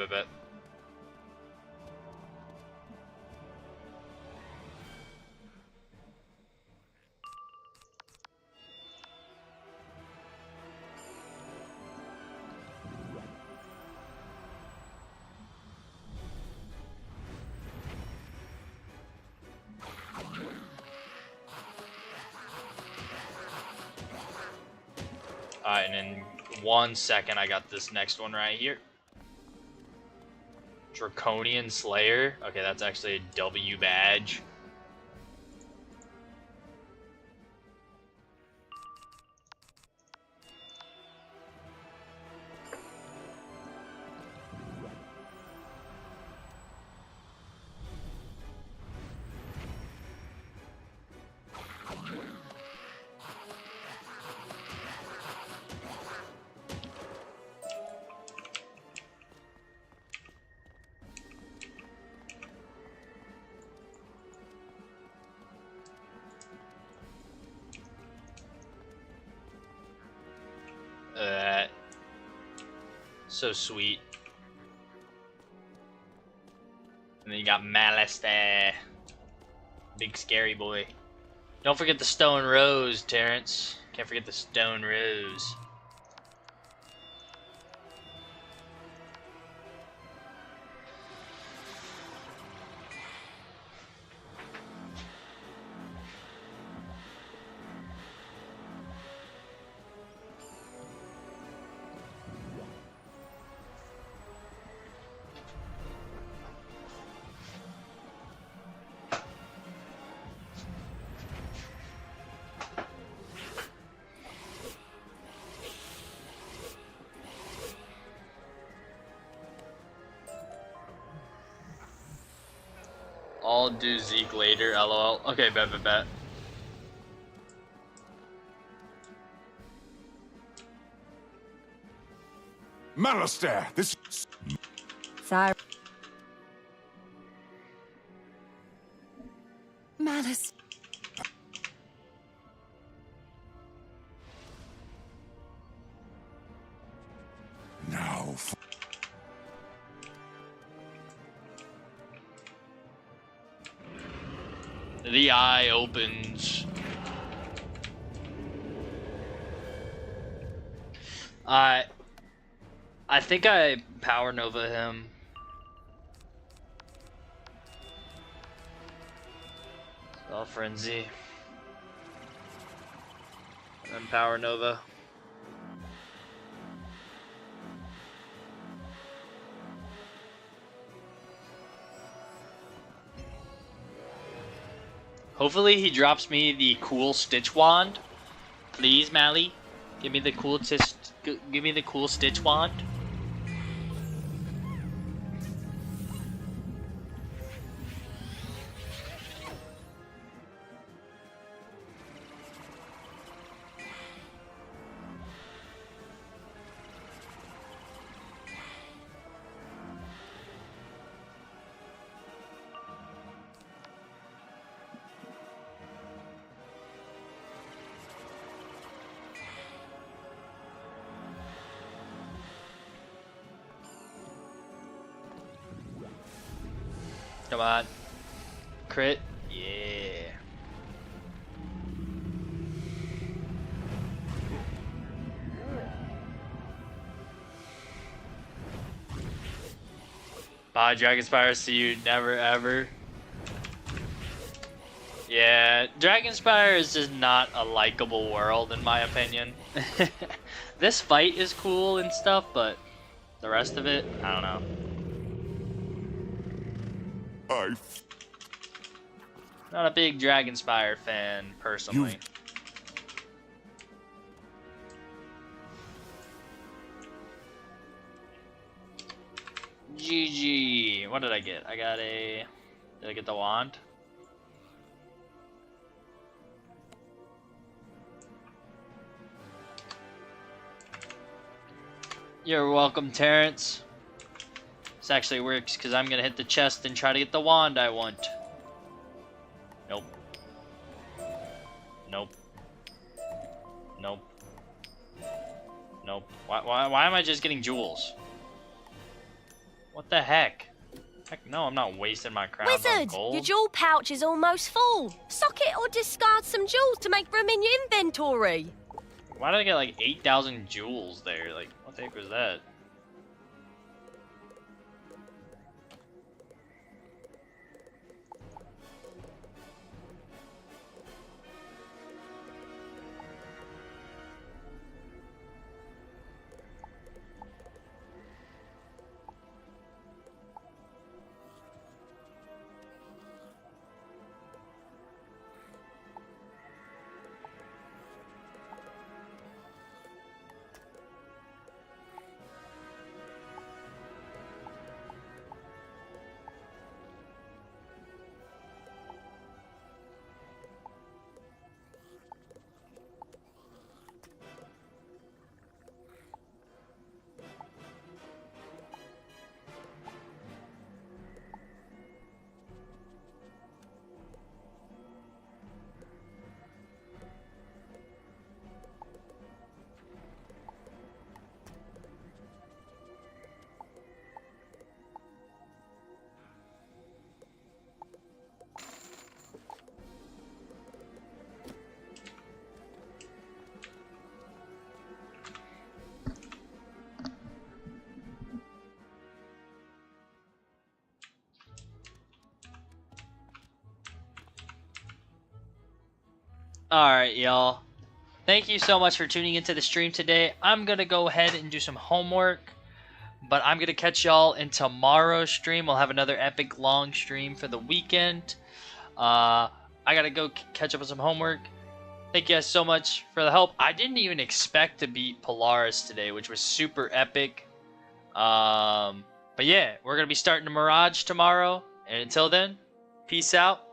Alright, and in 1 second, I got this next one right here. Draconian Slayer. Okay, that's actually a W badge. So sweet. And then you got Malistaire. Big scary boy. Don't forget the Stone Rose, Terrence. Can't forget the Stone Rose. I'll do Zeke later, lol. Okay, bet. Malistaire, this... Sorry. Malice. Now... The eye opens. I think I Power Nova him. Spell Frenzy. And Power Nova. Hopefully he drops me the cool Stitch Wand. Please, Mally. Give me the cool Stitch Wand. Come on. Crit. Yeah. Bye, Dragonspire. See you never ever. Yeah, Dragonspire is just not a likable world in my opinion. This fight is cool and stuff, but the rest of it, I don't know. Not a big Dragonspire fan, personally. GG. What did I get? I got a... Did I get the wand? You're welcome, Terrence. This actually works because I'm going to hit the chest and try to get the wand I want. Nope. Nope. Nope. Nope. Why am I just getting jewels? What the heck? Heck no, I'm not wasting my crowns on Wizard, gold. your jewel pouch is almost full. Sock it or discard some jewels to make room in your inventory. Why did I get like 8,000 jewels there? Like, what the heck was that? Alright, y'all. Thank you so much for tuning into the stream today. I'm going to go ahead and do some homework, but I'm going to catch y'all in tomorrow's stream. We'll have another epic long stream for the weekend. I got to go catch up with some homework. Thank you guys so much for the help. I didn't even expect to beat Polaris today, which was super epic. But yeah, we're going to be starting the Mirage tomorrow. And until then, peace out.